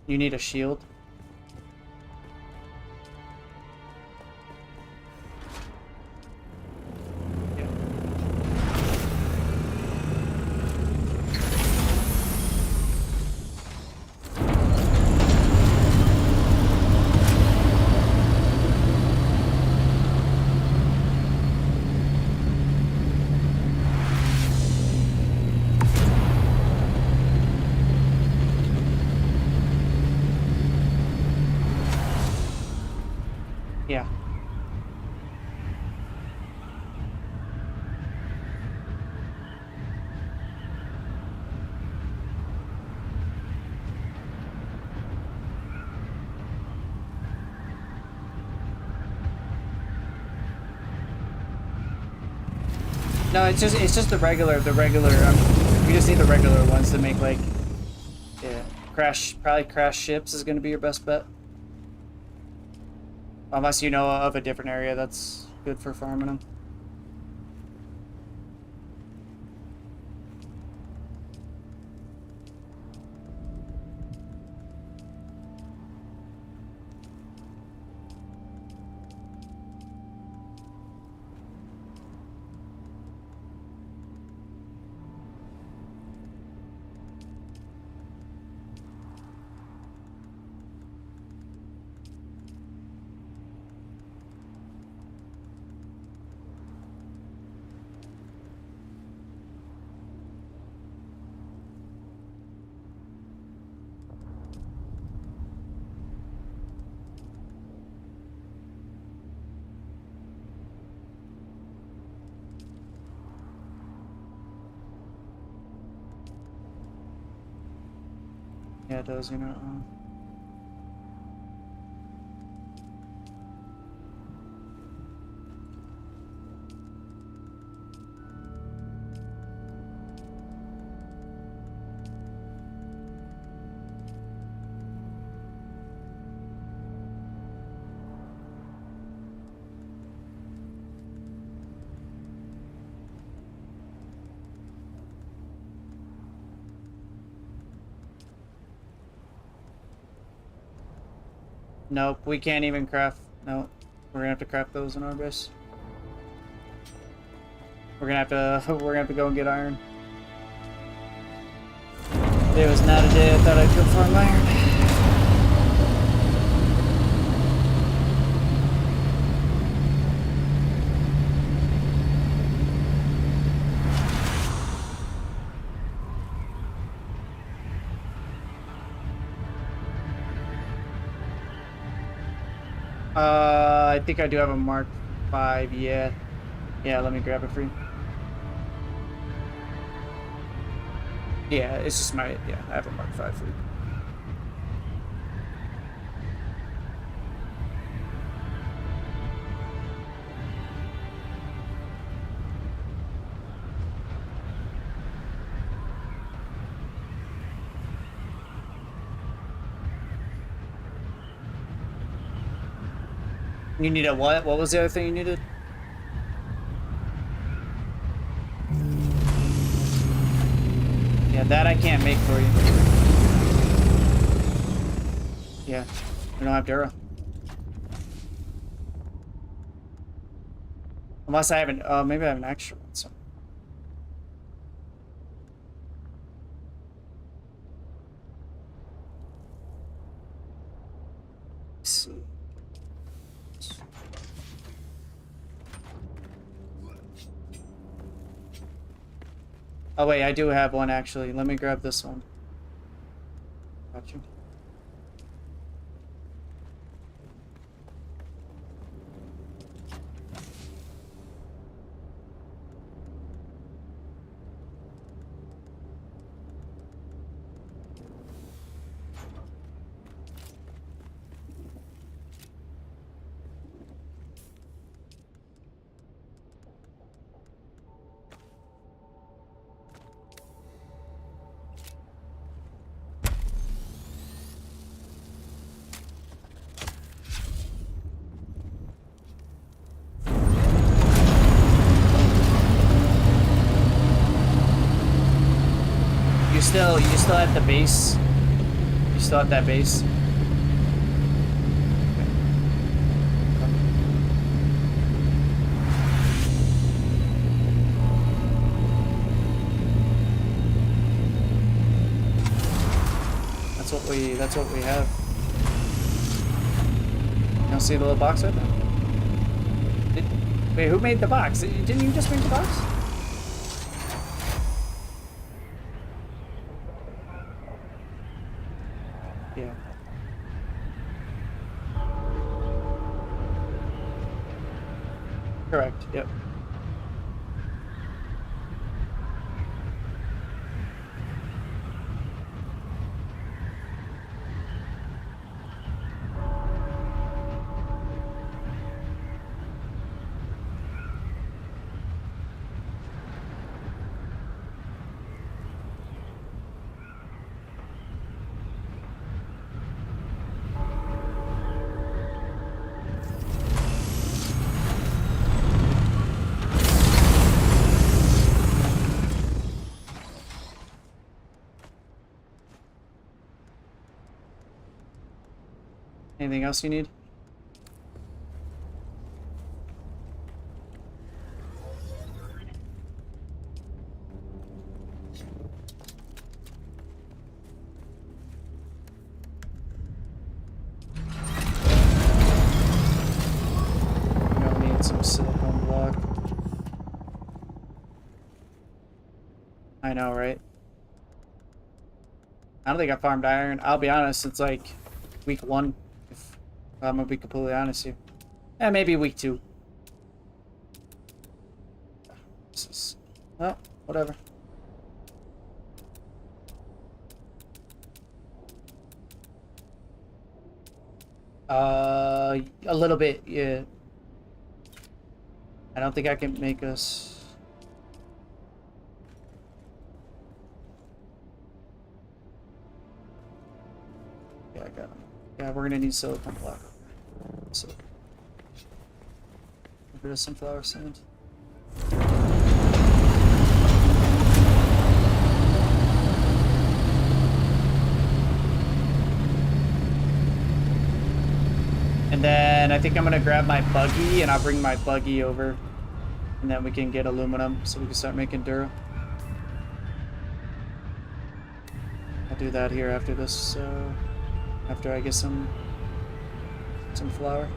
You need a shield? Yeah. No, it's just the regular we just need the regular ones to make like, yeah, probably crash ships is gonna be your best bet. Unless you know of a different area that's good for farming them. Yeah, it does, you know. Nope, we can't even craft. Nope, we're gonna have to craft those in our base. We're gonna have to. We're gonna have to go and get iron. Today was not a day I thought I'd go farm iron. I think I do have a Mark 5. Yeah, yeah. Let me grab it for you. Yeah, it's just my. Yeah, I have a Mark 5 for you. You need a what? What was the other thing you needed? Yeah, that I can't make for you. Yeah, we don't have Dura. Unless I have an, maybe I have an extra one. So. Let's see. Oh wait, I do have one actually. Let me grab this one. Got you. You still at the base? You still at that base? That's what we have. You don't see the little box right there? Wait, who made the box? Didn't you just make the box? Yeah. Correct, yep. Anything else you need? I'll need some silicone block. I know, right? I don't think I farmed iron. I'll be honest, it's like week 1. If I'm gonna be completely honest here. Yeah, maybe week 2. This is, well, whatever. A little bit, yeah. I don't think I can make us... Yeah, I got him. Yeah, we're gonna need silicone block. So... A bit of sunflower sand. And then I think I'm gonna grab my buggy and I'll bring my buggy over. And then we can get aluminum so we can start making Dura. I'll do that here after this, after I get some flour.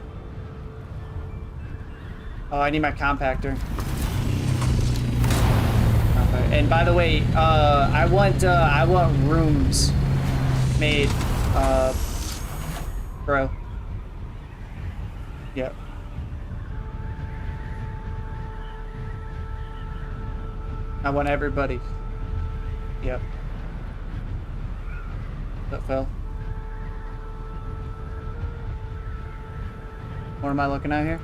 Oh, I need my compactor. And by the way, I want rooms made, bro. Yep. I want everybody. Yep. That fell. What am I looking at here?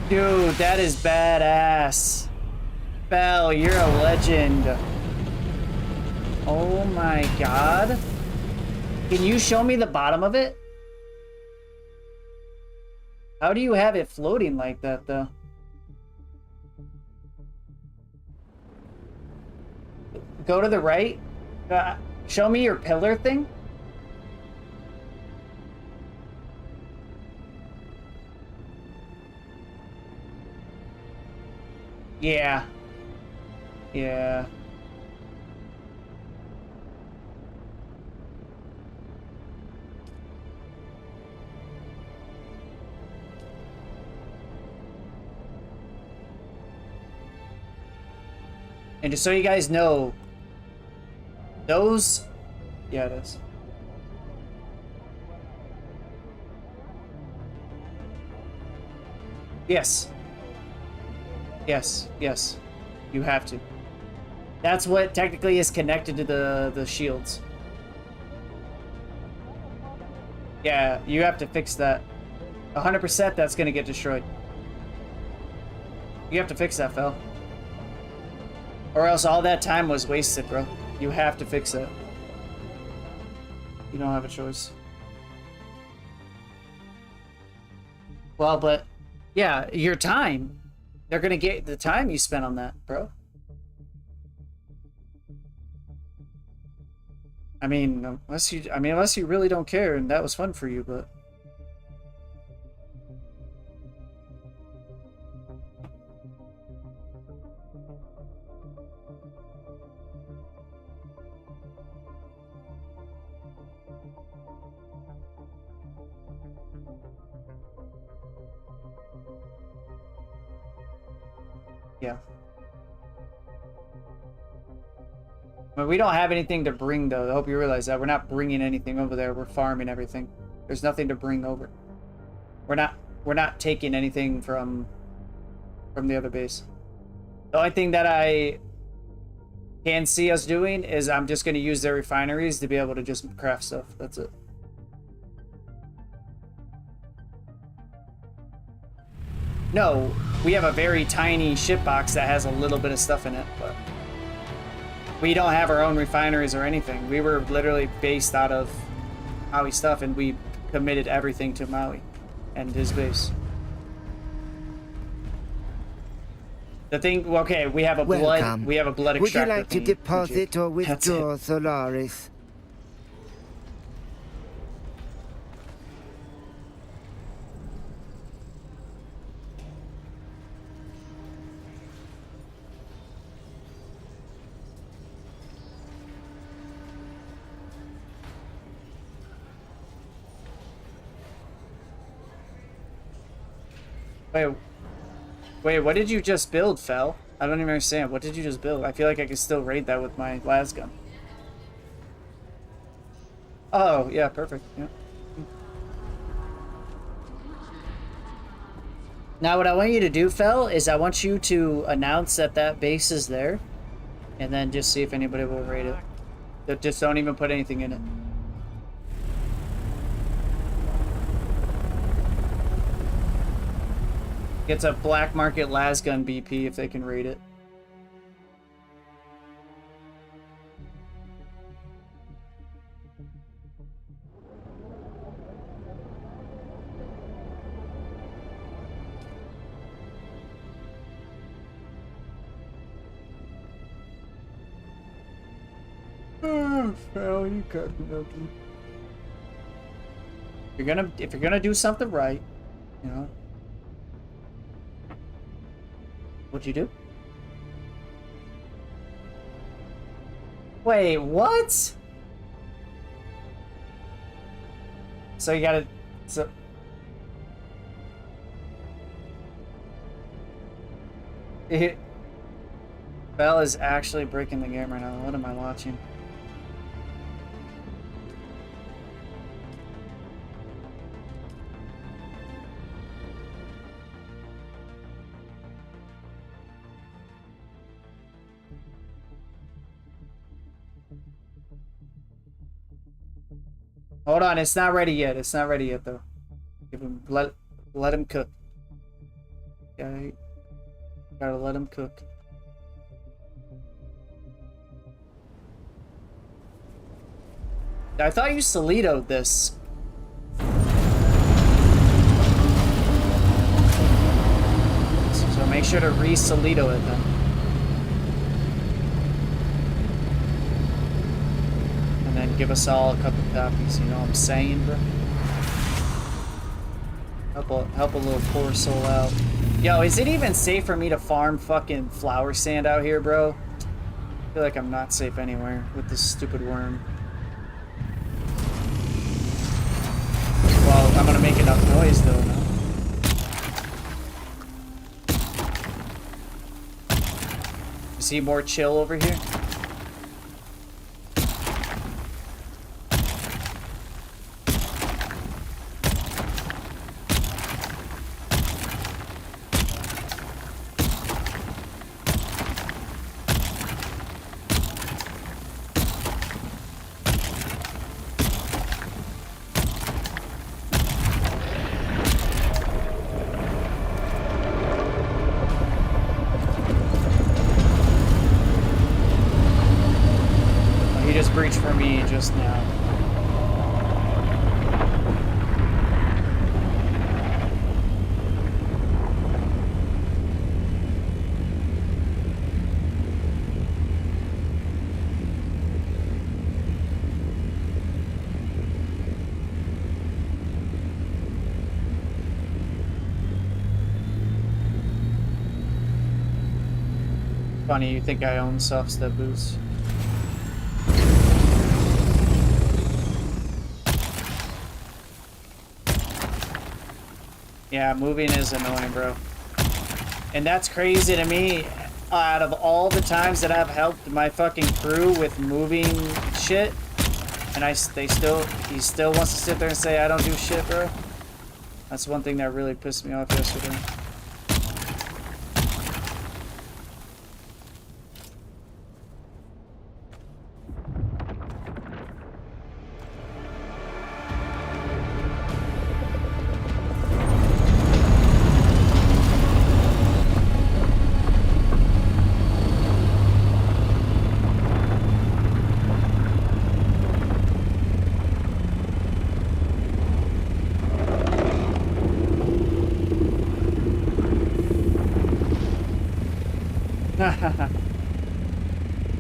Dude, that is badass. Bell, you're a legend. Oh my god. Can you show me the bottom of it? How do you have it floating like that, though? Go to the right. Show me your pillar thing. Yeah. Yeah. And just so you guys know, those... Yeah, it is. Yes. Yes, yes. You have to. That's what technically is connected to the shields. Yeah, you have to fix that. 100% that's gonna get destroyed. You have to fix that, Phil. Or else all that time was wasted, bro. You have to fix it. You don't have a choice. Well, but... Yeah, your time. They're gonna get the time you spent on that, bro. I mean, unless you really don't care and that was fun for you, but... Yeah. But we don't have anything to bring, though. I hope you realize that. We're not bringing anything over there. We're farming everything. There's nothing to bring over. We're not taking anything from the other base. The only thing that I can see us doing is I'm just going to use their refineries to be able to just craft stuff. That's it. No, we have a very tiny ship box that has a little bit of stuff in it, but we don't have our own refineries or anything. We were literally based out of Maui stuff, and we committed everything to Maui and his base. The thing, okay, we have a Welcome. blood extractor. Would you like to thingy. deposit or That's it. withdraw Solaris? Wait, what did you just build, Fel? I don't even understand. What did you just build? I feel like I could still raid that with my las gun. Oh, yeah, perfect. Yeah. Now, what I want you to do, Fel, is I want you to announce that that base is there, and then just see if anybody will raid it. Just don't even put anything in it. Gets a black market lasgun BP if they can read it. Oh, you cocky. If you're gonna do something right, you know. What'd you do? Wait, what? So you gotta... So... Bell is actually breaking the game right now. What am I watching? Hold on, it's not ready yet. It's not ready yet, though. Give him, let him cook. Okay, gotta let him cook. I thought you Solito'd this. So make sure to re-Solito it then. And then give us all a couple copies, you know what I'm saying, bro? Help a little poor soul out. Yo, is it even safe for me to farm fucking flower sand out here, bro? I feel like I'm not safe anywhere with this stupid worm. Well, I'm gonna make enough noise though, no? Is he more chill over here? For me just now. Funny, you think I own soft step boots? Yeah, moving is annoying, bro. And that's crazy to me. Out of all the times that I've helped my fucking crew with moving shit, and he still wants to sit there and say I don't do shit, bro. That's one thing that really pissed me off yesterday.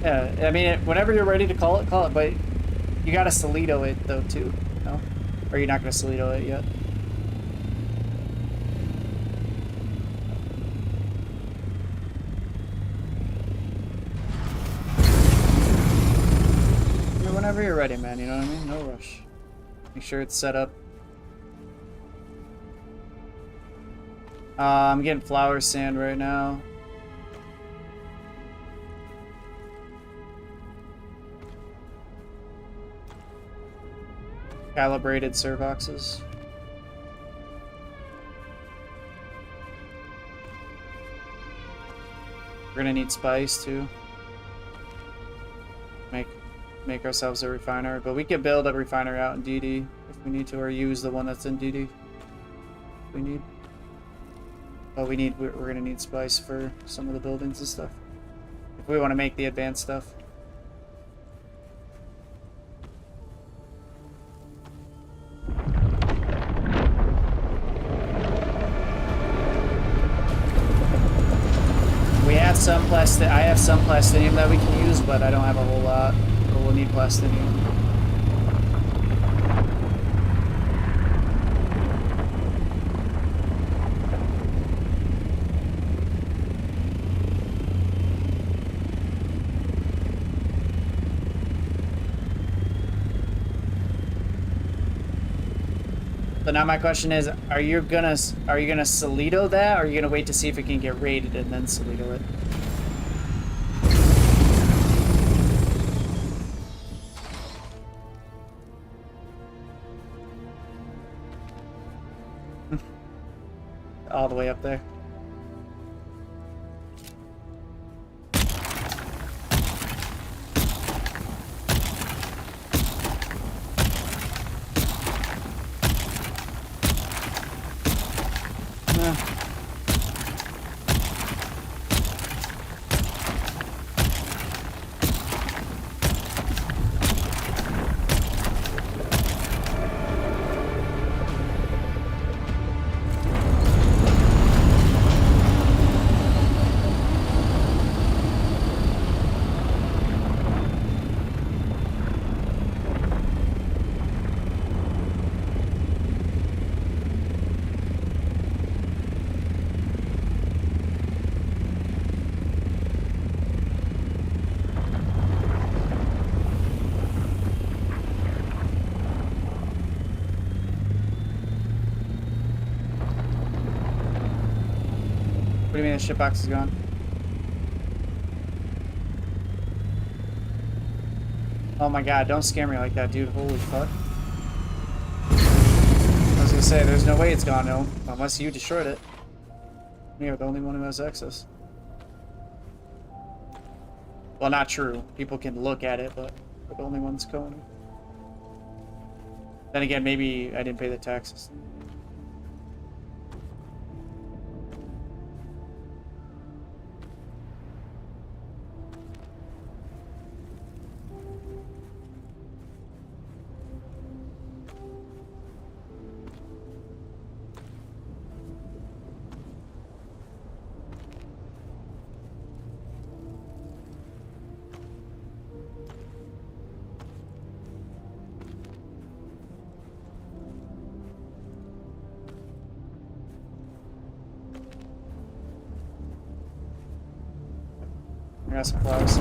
Yeah, I mean, whenever you're ready to call it, but you gotta Solito it, though, too, no? Or you're not gonna Solito it yet? Whenever you're ready, man, you know what I mean? No rush. Make sure it's set up. I'm getting flower sand right now. Calibrated servoxes. We're gonna need spice too. Make ourselves a refiner, but we can build a refiner out in DD if we need to, or use the one that's in DD if we need. But we're gonna need spice for some of the buildings and stuff. If we want to make the advanced stuff. We have some I have some plastinium that we can use, but I don't have a whole lot. But we'll need plastinium. So now my question is, are you gonna Solito that, or are you gonna wait to see if it can get raided and then Solito it? All the way up there. What do you mean the shipbox is gone? Oh my god, don't scare me like that, dude. Holy fuck. I was gonna say, there's no way it's gone, no. Unless you destroyed it. You're the only one who has access. Well, not true. People can look at it, but we're the only ones going. Then again, maybe I didn't pay the taxes. I got supplies.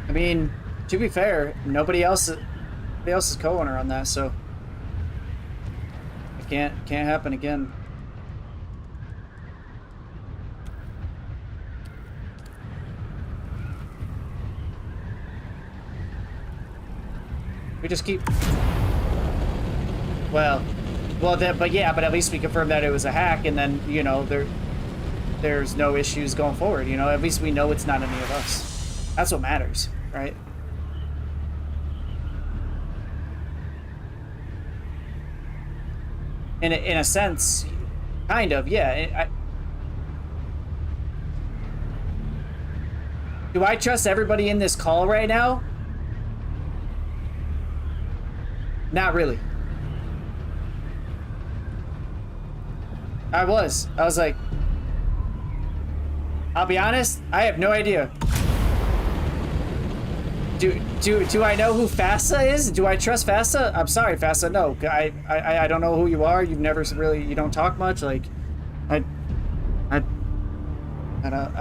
I mean, to be fair, nobody else is co-owner on that, so it can't happen again. We just keep. Well, but at least we confirmed that it was a hack, and then you know there's no issues going forward. You know, at least we know it's not any of us. That's what matters, right? In a sense, kind of, yeah. Do I trust everybody in this call right now? Not really. I was like, I'll be honest, I have no idea. Do I know who FASA is? Do I trust FASA? I'm sorry, FASA. No, I don't know who you are. You've never really, you don't talk much. Like, I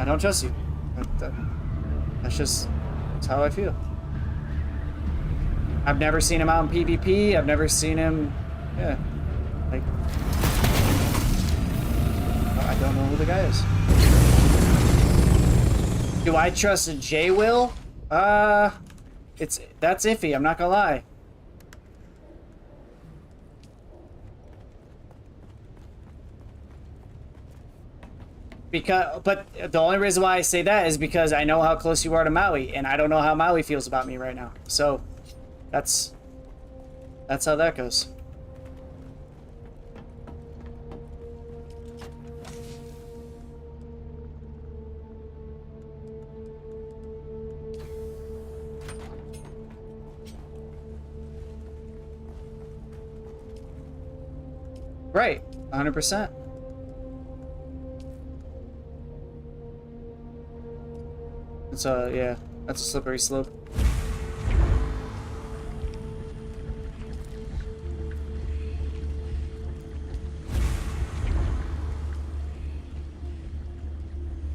don't trust you. That's how I feel. I've never seen him out in PvP. I've never seen him. Yeah, like I don't know who the guy is. Do I trust J Will? That's iffy. I'm not gonna lie. But the only reason why I say that is because I know how close you are to Maui, and I don't know how Maui feels about me right now. So, that's how that goes. Right, 100%. It's yeah, that's a slippery slope.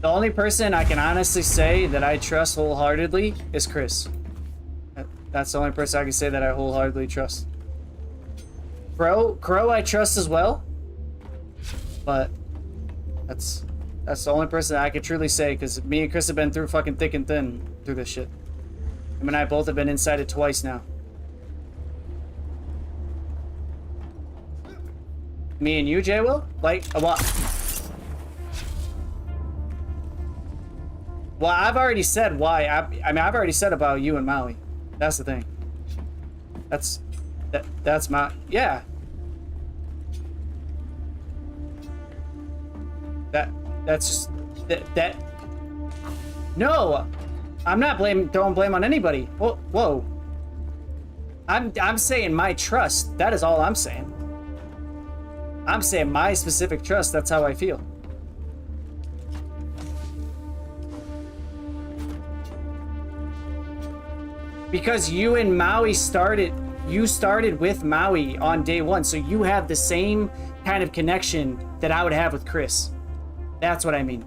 The only person I can honestly say that I trust wholeheartedly is Chris. That's the only person I can say that I wholeheartedly trust. Crow I trust as well, but that's the only person that I could truly say, because me and Chris have been through fucking thick and thin through this shit. Him and I both have been inside it twice now. Me and you, Jay Will? Like, what? Well, I've already said why. I mean, I've already said about you and Maui. That's the thing. That's my... Yeah. That's just... That... No! I'm not throwing blame on anybody. Whoa. I'm saying my trust. That is all I'm saying. I'm saying my specific trust. That's how I feel. Because you and Maui started with Maui on day one, so you have the same kind of connection that I would have with Chris. That's what I mean.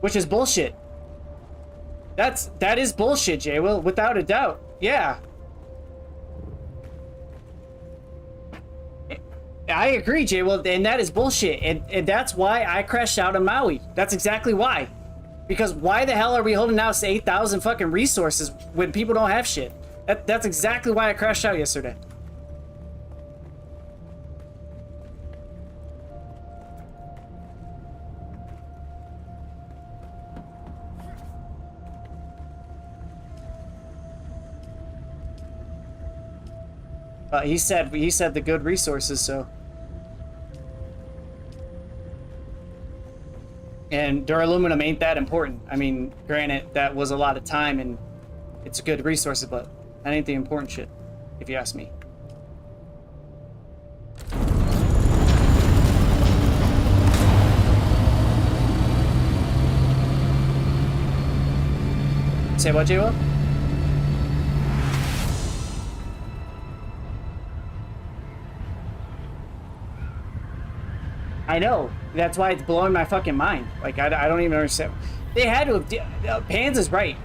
Which is bullshit. That is bullshit, Jay Will, without a doubt. Yeah. I agree, Jay Will, and that is bullshit. And that's why I crashed out on Maui. That's exactly why. Because why the hell are we holding out to 8,000 fucking resources when people don't have shit? That's exactly why I crashed out yesterday. He said the good resources, so. And duraluminum ain't that important. I mean, granted, that was a lot of time and it's a good resource, but that ain't the important shit, if you ask me. Say what, J-Will? I know. That's why it's blowing my fucking mind. Like, I don't even understand. They had to have... Pans is right.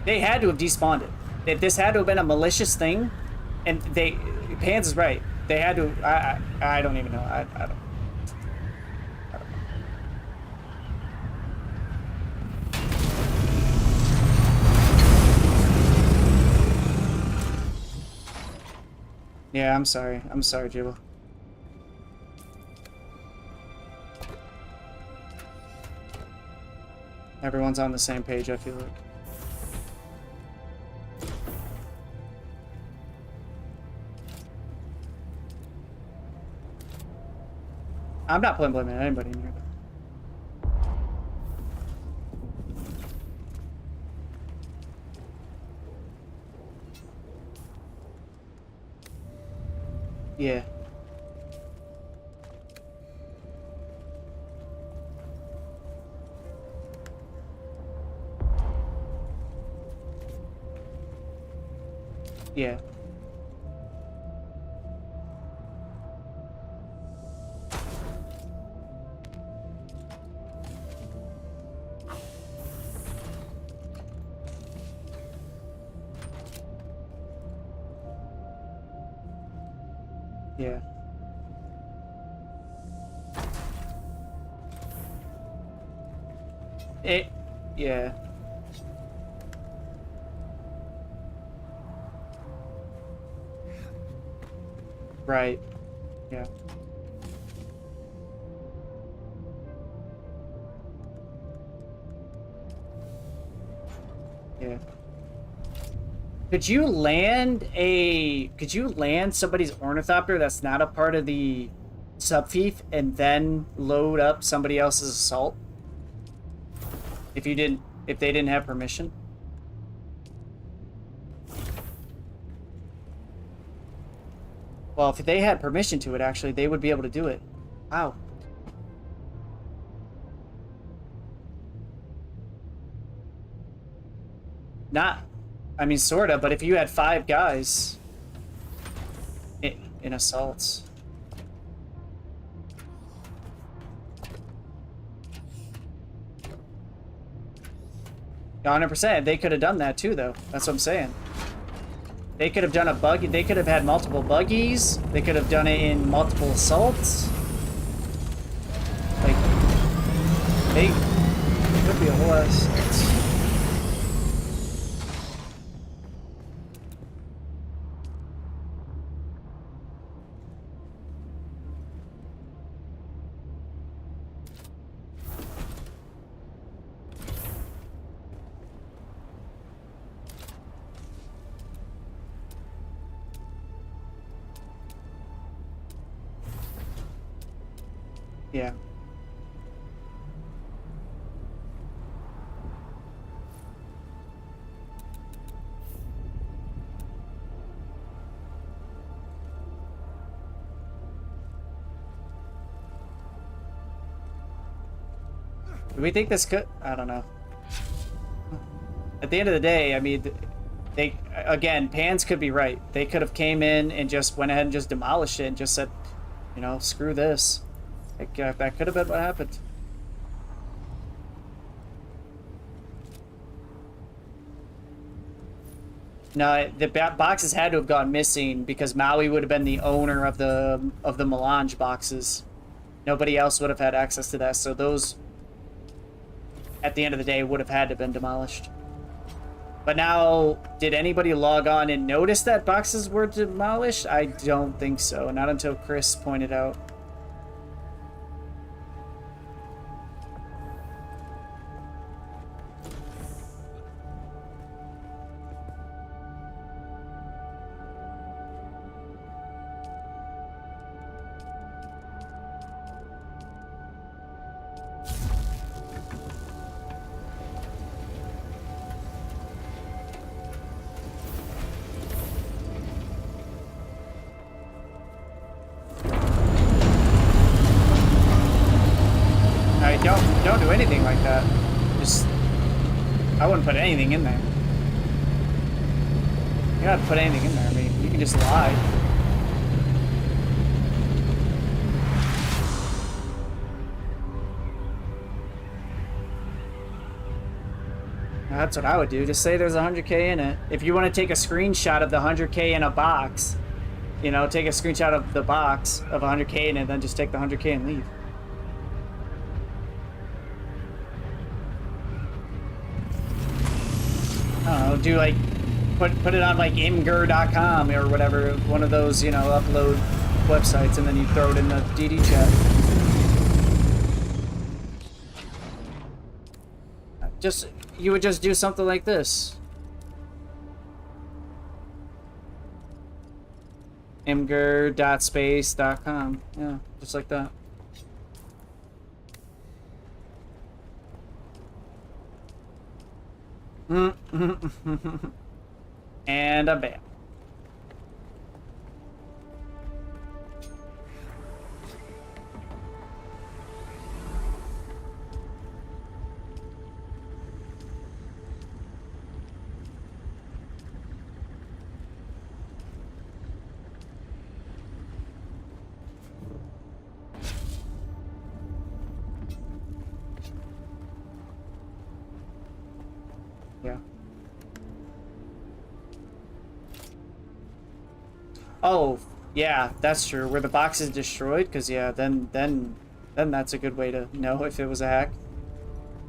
They had to have despawned it. This had to have been a malicious thing. And they... Pans is right. They had to... I don't even know. I don't... Yeah, I'm sorry. I'm sorry, Jibble. Everyone's on the same page, I feel like. I'm not blaming anybody in here. Yeah. Yeah. Yeah. Yeah. Right. Yeah. Yeah. Could you land somebody's ornithopter that's not a part of the subfief and then load up somebody else's assault? If they didn't have permission? Well, if they had permission to it, actually, they would be able to do it. Wow. Not, I mean, sorta, but if you had 5 guys in assaults. Yeah, 100%. They could have done that too, though. That's what I'm saying. They could have done a buggy. They could have had multiple buggies. They could have done it in multiple assaults. Like, they could be a whole ass. Yeah. Do we think this could? I don't know. At the end of the day, I mean, they, again, Pans could be right. They could have came in and just went ahead and just demolished it and just said, you know, screw this. Like, that could have been what happened. No, the boxes had to have gone missing because Maui would have been the owner of the melange boxes. Nobody else would have had access to that, so those, at the end of the day, would have had to have been demolished. But now, did anybody log on and notice that boxes were demolished? I don't think so. Not until Chris pointed out. Don't do anything like that. Just, I wouldn't put anything in there. You gotta put anything in there. I mean, you can just lie. That's what I would do. Just say there's 100K in it. If you want to take a screenshot of the 100K in a box, you know, take a screenshot of the box of 100K in it, then just take the 100K and leave. I don't know, do like, put it on like imgur.com or whatever, one of those, you know, upload websites, and then you throw it in the DD chat. You would just do something like this. imgur.space.com. Yeah, just like that. And a bam. Yeah. Oh, yeah, that's true. Were the boxes destroyed? Because yeah, then that's a good way to know if it was a hack.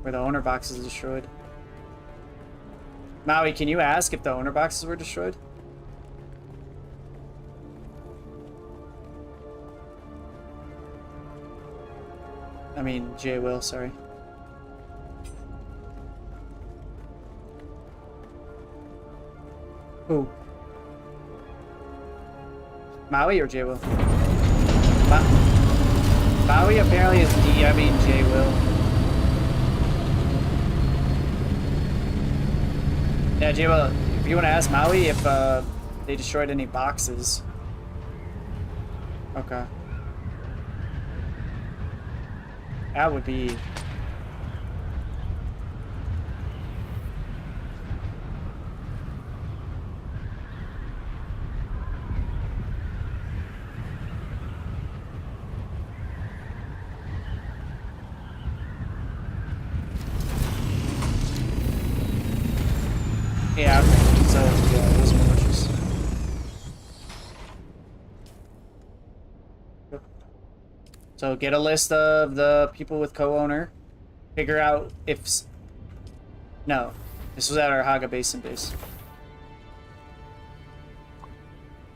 Where the owner box is destroyed. Maui, can you ask if the owner boxes were destroyed? I mean, Jay will, sorry. Who? Maui or Jay will? Maui apparently is DMing Jay will. Yeah, Jay will, if you want to ask Maui if they destroyed any boxes. Okay. That would be... Yeah, okay. So, yeah, those are malicious. So get a list of the people with co-owner. Figure out if... No. This was at our Haga Basin base.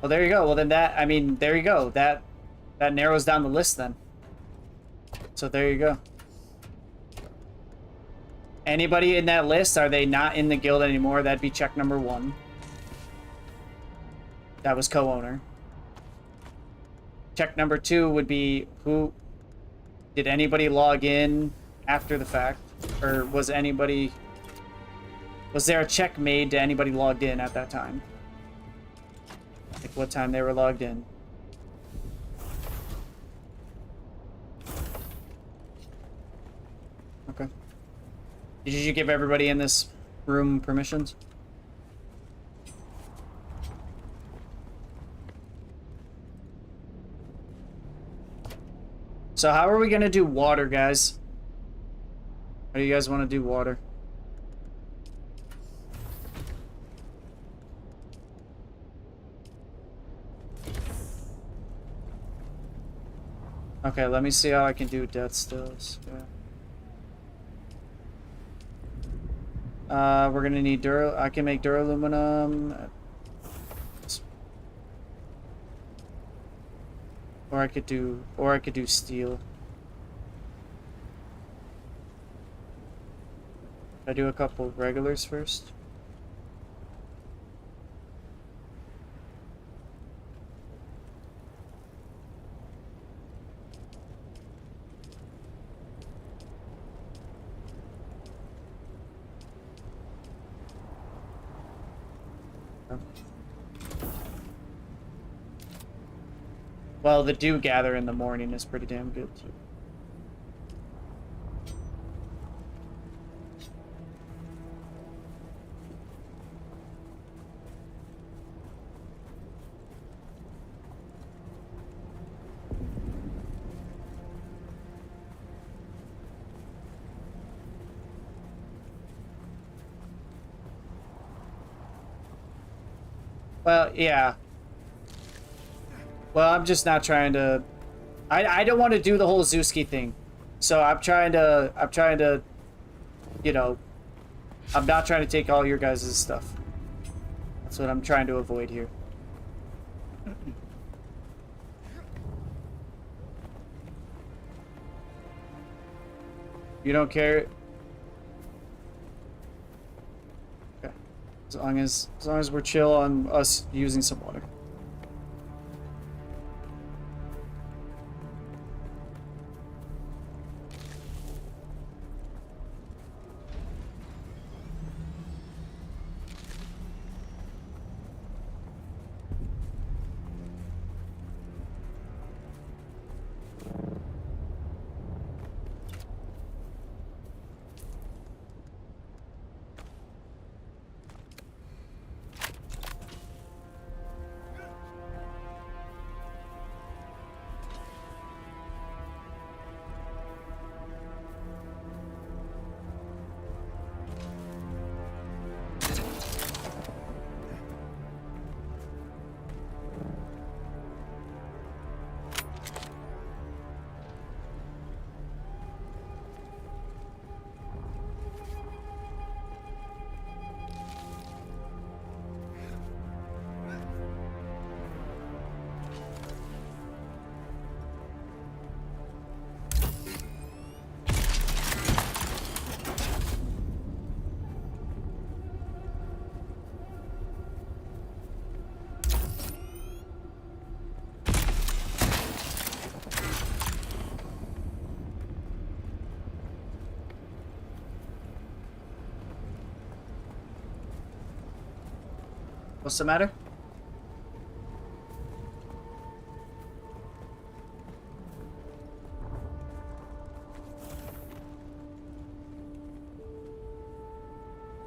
Well, there you go. Well, then that... I mean, there you go. That narrows down the list then. So there you go. Anybody in that list, are they not in the guild anymore? That'd be check number 1. That was co-owner. Check number 2 would be who... Did anybody log in after the fact? Or was anybody... Was there a check made to anybody logged in at that time? Like what time they were logged in? Okay. Did you give everybody in this room permissions? So how are we gonna do water, guys? How do you guys want to do water? Okay, let me see how I can do death stills. Yeah. We're gonna need I can make duraluminum. Or I could do steel. Should I do a couple regulars first? Well, the dew gather in the morning is pretty damn good too. Well, yeah. Well, I'm just not trying to... I don't want to do the whole Zewski thing. So I'm trying to, you know... I'm not trying to take all your guys' stuff. That's what I'm trying to avoid here. You don't care? Okay. As long as we're chill on us using some water. What's the matter?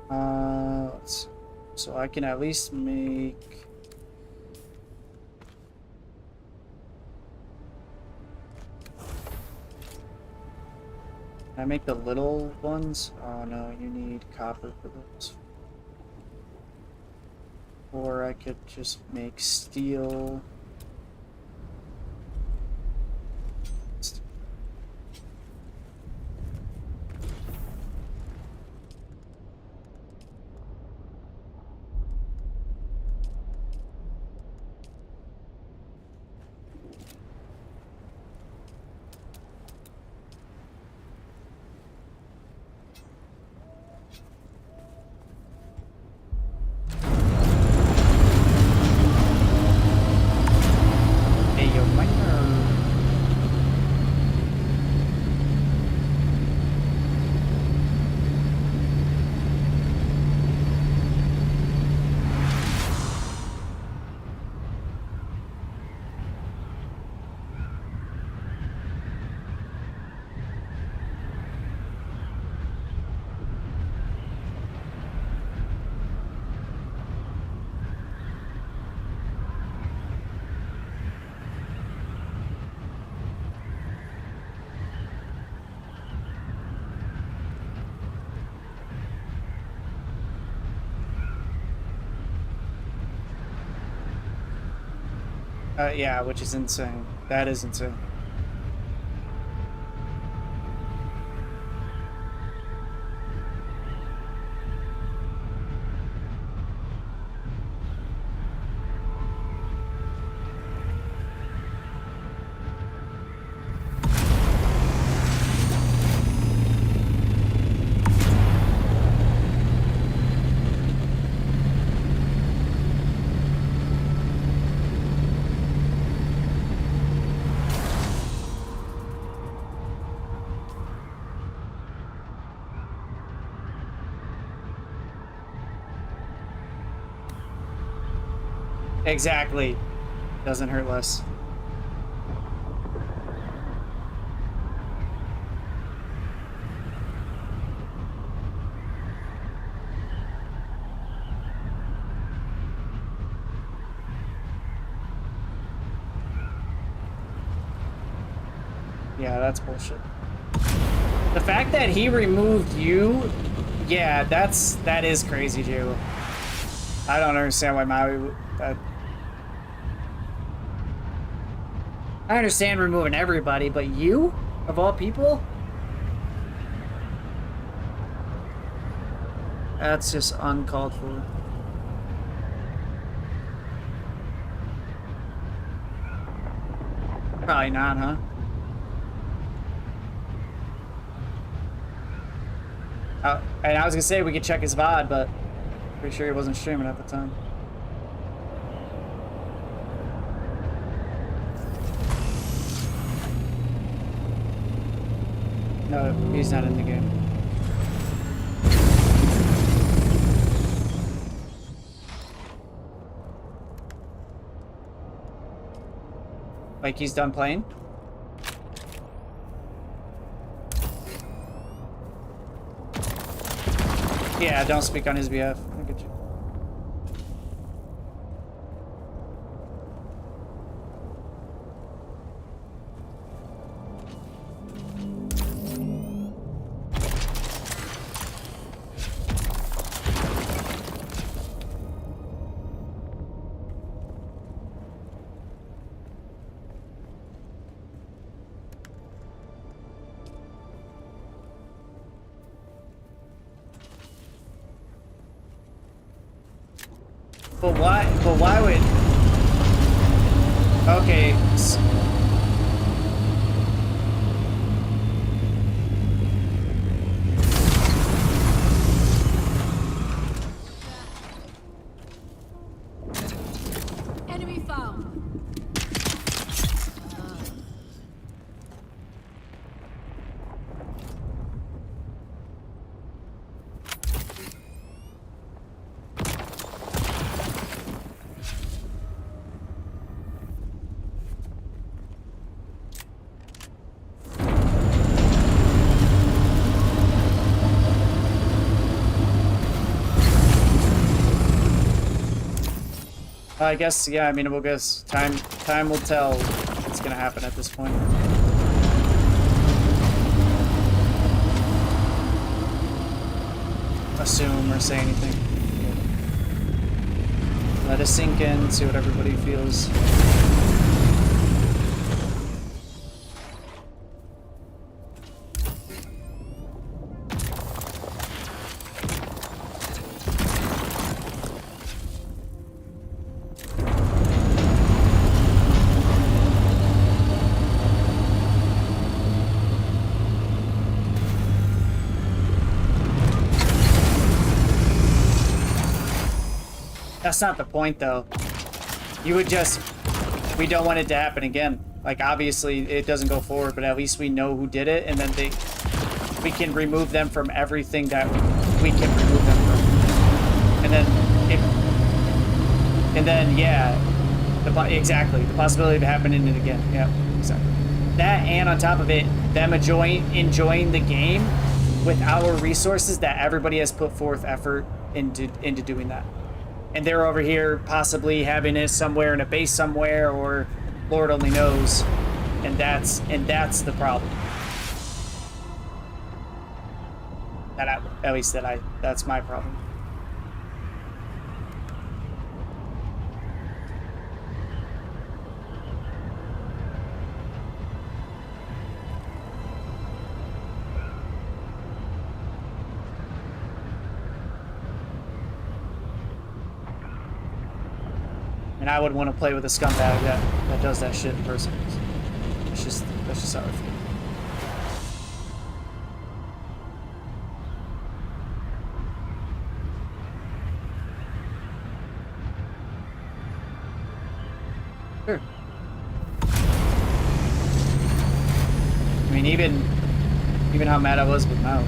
Let's see. So I can at least make... Can I make the little ones? Oh no, you need copper for those. Or I could just make steel. Hey, yo, miner. Yeah, which is insane. That is insane. Exactly. Doesn't hurt less. Yeah, that's bullshit. The fact that he removed you, yeah, that is crazy, too. I don't understand why Maui... I understand removing everybody, but you? Of all people? That's just uncalled for. Probably not, huh? And I was gonna say we could check his VOD, but pretty sure he wasn't streaming at the time. No, he's not in the game. Like he's done playing? Yeah, don't speak on his behalf. I get you. But why would... Okay. Enemy found. I guess, yeah, I mean, we'll guess time will tell what's gonna happen at this point. Assume or say anything. Let it sink in, see what everybody feels. That's not the point, though. You would just... We don't want it to happen again. Like, obviously, it doesn't go forward, but at least we know who did it, and then we can remove them from everything that we can remove them from. And then, yeah. Exactly. The possibility of happening it again. Yeah, exactly. That, and on top of it, them enjoying the game with our resources that everybody has put forth effort into doing that. And they're over here possibly having it somewhere in a base somewhere, or Lord only knows. And that's the problem. That's my problem. And I would want to play with a scumbag that does that shit in person. That's just how I feel. Sure. I mean, even how mad I was with Maui.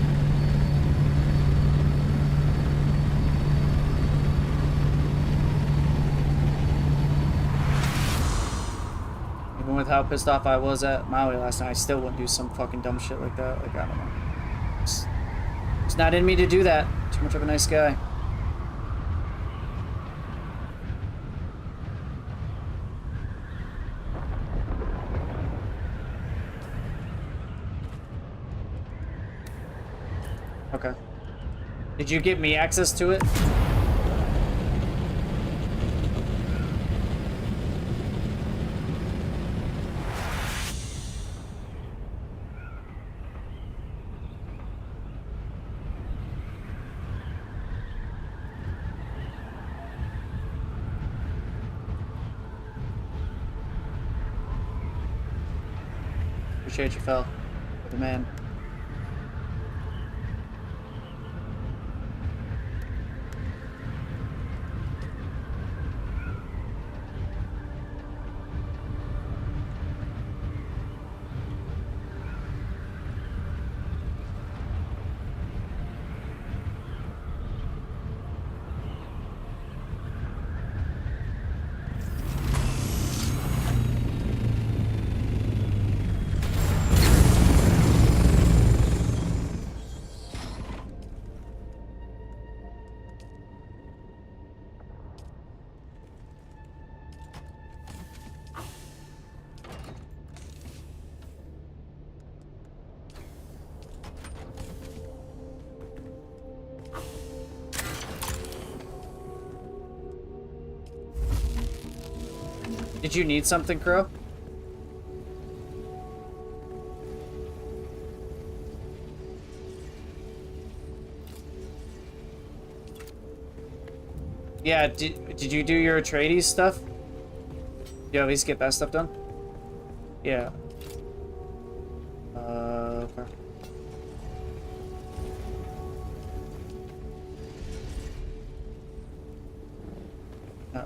Even with how pissed off I was at Maui last night, I still wouldn't do some fucking dumb shit like that. Like, I don't know. It's not in me to do that. Too much of a nice guy. Okay. Did you give me access to it? Appreciate you, Phil. The man. Did you need something, Crow? Yeah, did you do your Atreides stuff? Did you at least get that stuff done? Yeah. Okay. Oh.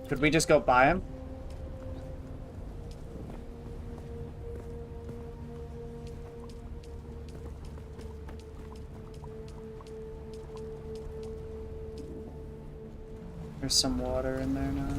Could we just go buy him? There's some water in there now.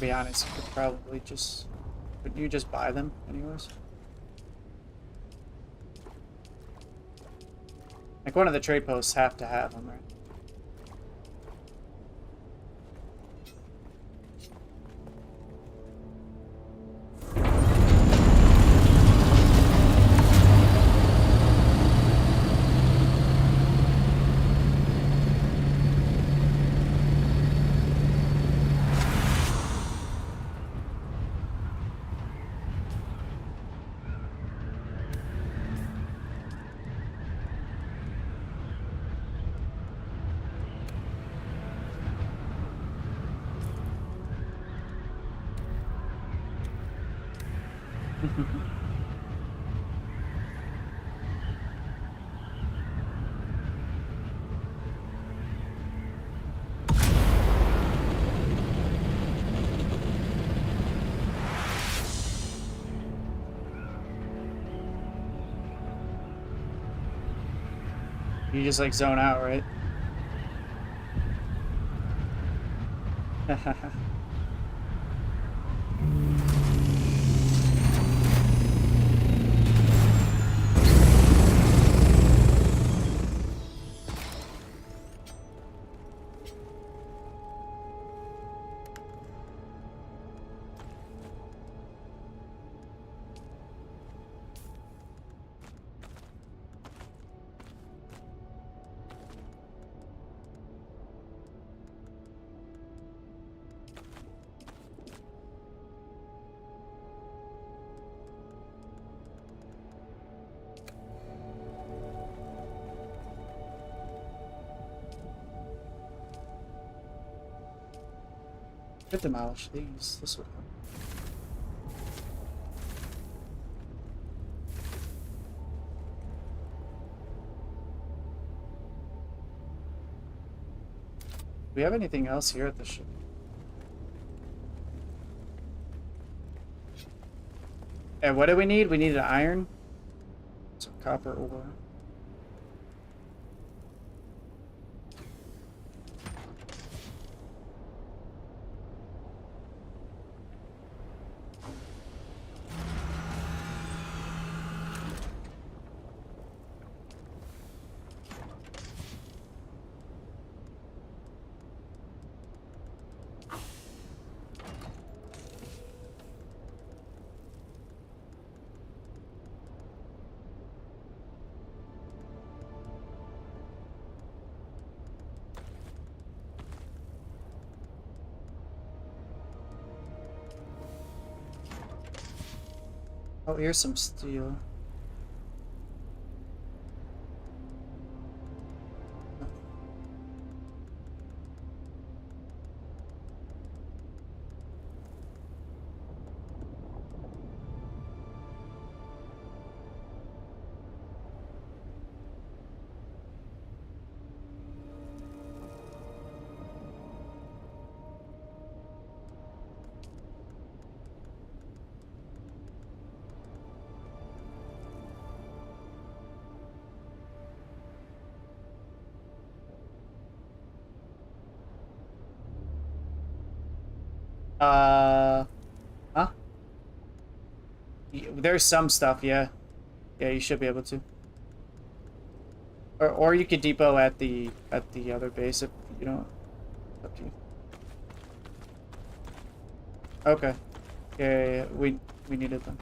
be honest, you could probably just... Couldn't you just buy them anyways? Like, one of the trade posts have to have them, right? You just like zone out, right? Get them out, please. This would help. Do we have anything else here at the ship? And what do we need? We need an iron. Some copper ore. Oh, here's some steel. Huh? There's some stuff, yeah. Yeah, you should be able to. Or you could depot at the other base if you don't. Up to you. Okay. Yeah, we needed them.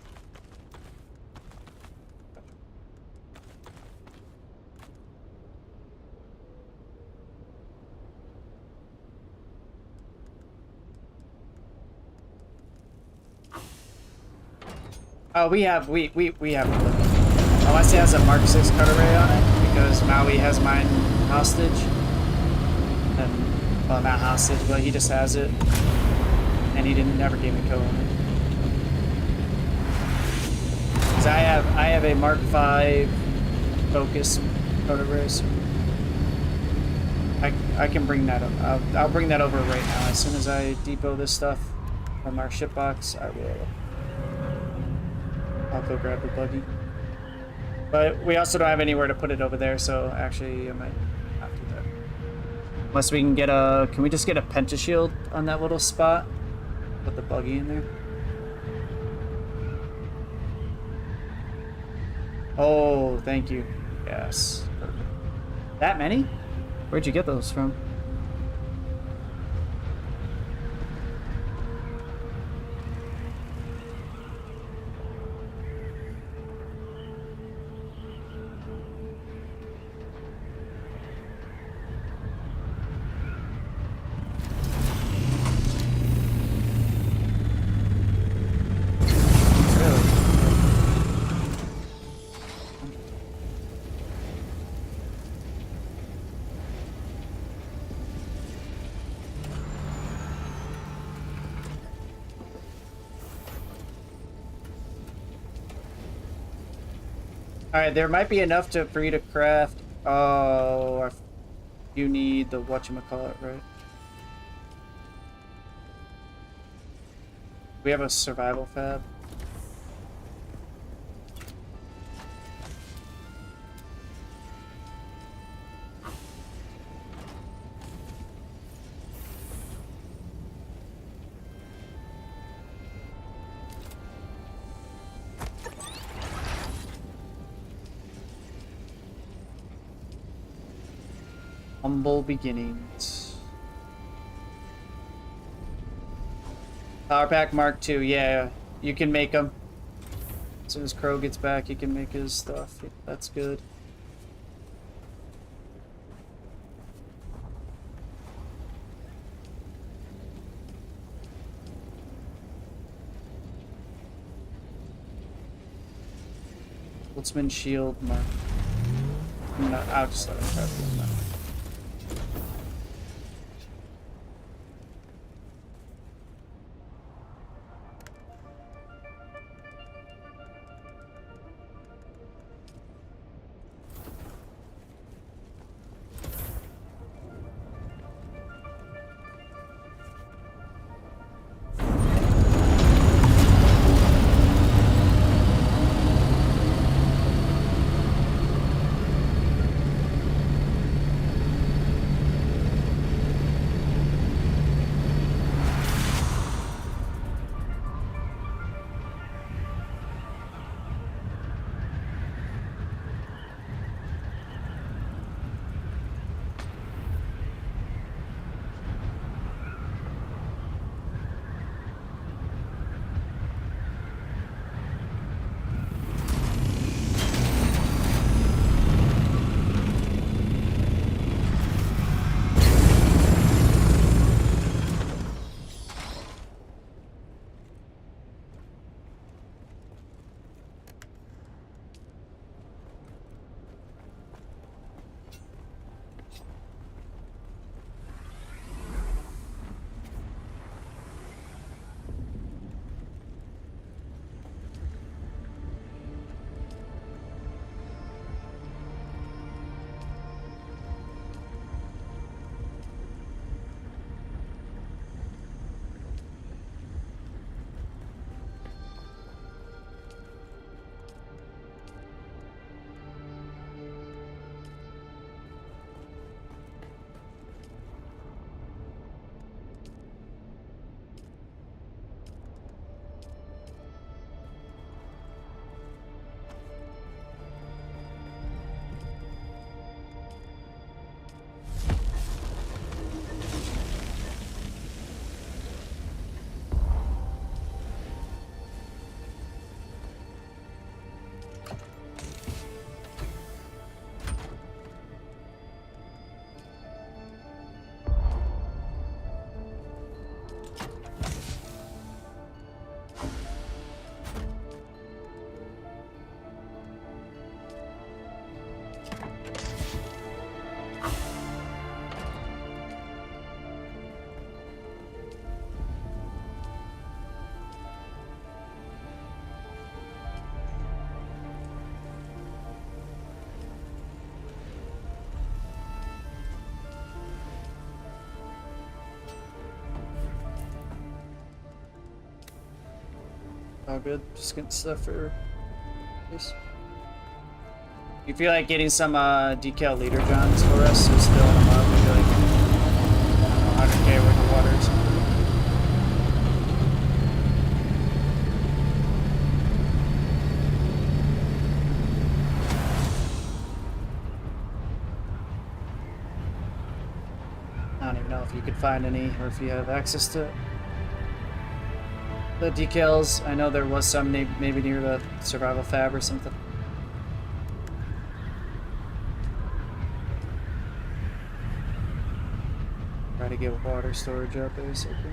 Oh, we have them. Unless it has a Mark 6 cutter ray on it, because Maui has mine hostage. And, well, not hostage, but he just has it. And he never gave me code on it. Cause I have a Mark 5 focus cutter ray, so I can bring that up. I'll bring that over right now. As soon as I depot this stuff from our ship box, I'll go grab the buggy. But we also don't have anywhere to put it over there, so actually I might not do that. Unless we can get can we just get a pentashield on that little spot? Put the buggy in there. Oh, thank you. Yes. Perfect. That many? Where'd you get those from? Alright, there might be enough for you to craft. Oh, you need the whatchamacallit, right? We have a survival fab. Humble beginnings. Power Pack Mark II, yeah, you can make them. As soon as Crow gets back, he can make his stuff. That's good. Woodsman Shield Mark. No, I'll just let him craft it now. All good. Just getting stuff for this. You feel like getting some decal leader johns for us? So still in them up. Maybe like 100k worth of waters. if you could find any or if you have access to the decals. I know there was some maybe near the survival fab or something. Try to get water storage up basically.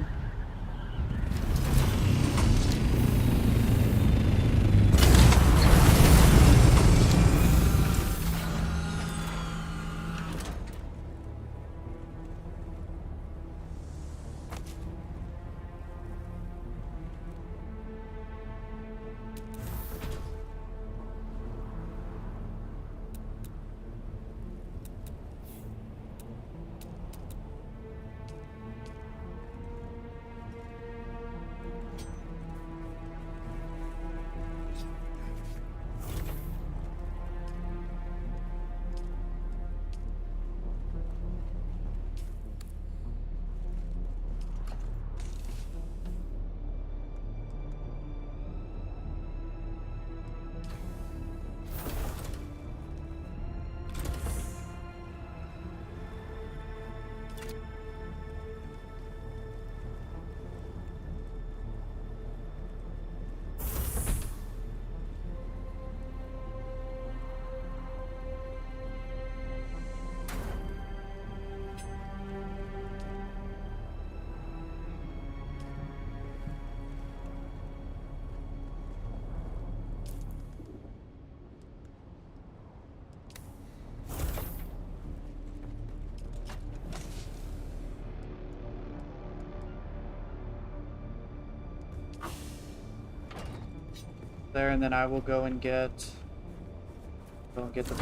There, and then I will go and get the buggy. Okay.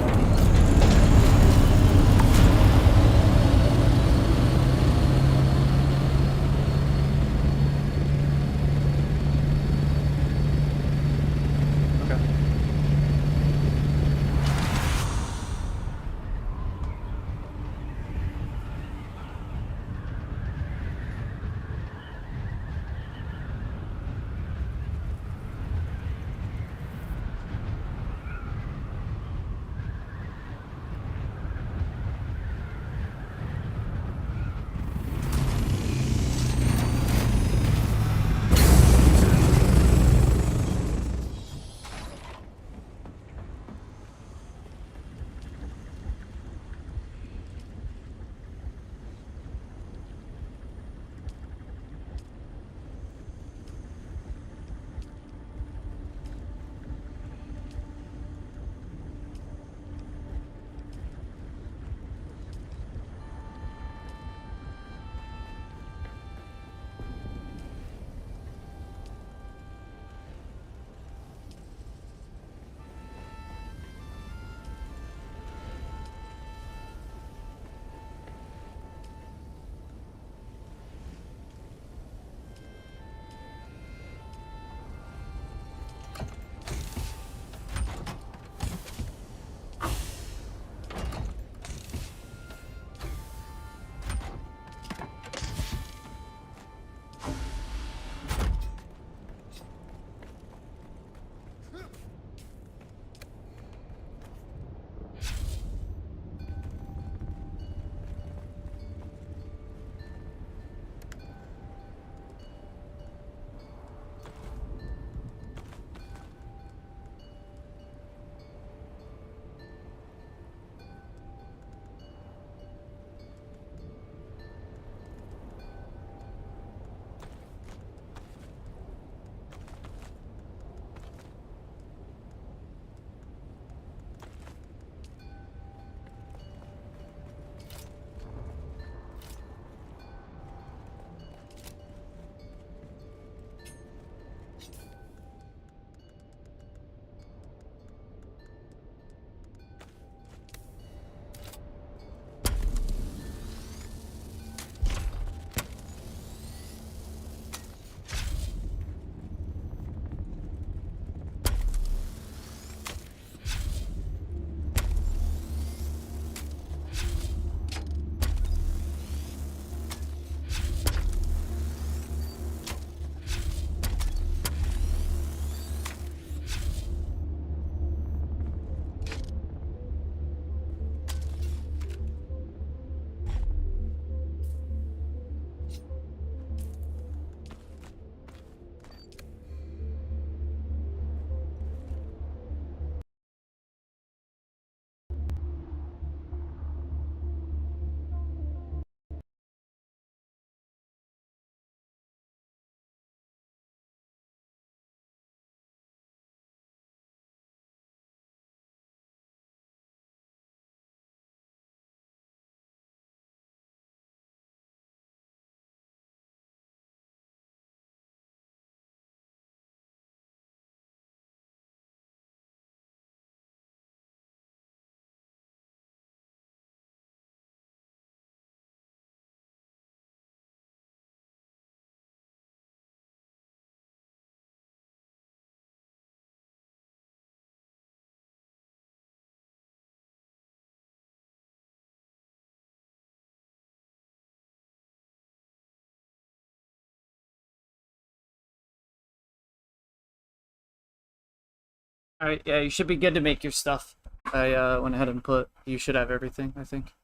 All right, yeah, you should be good to make your stuff. I went ahead and put. You should have everything, I think.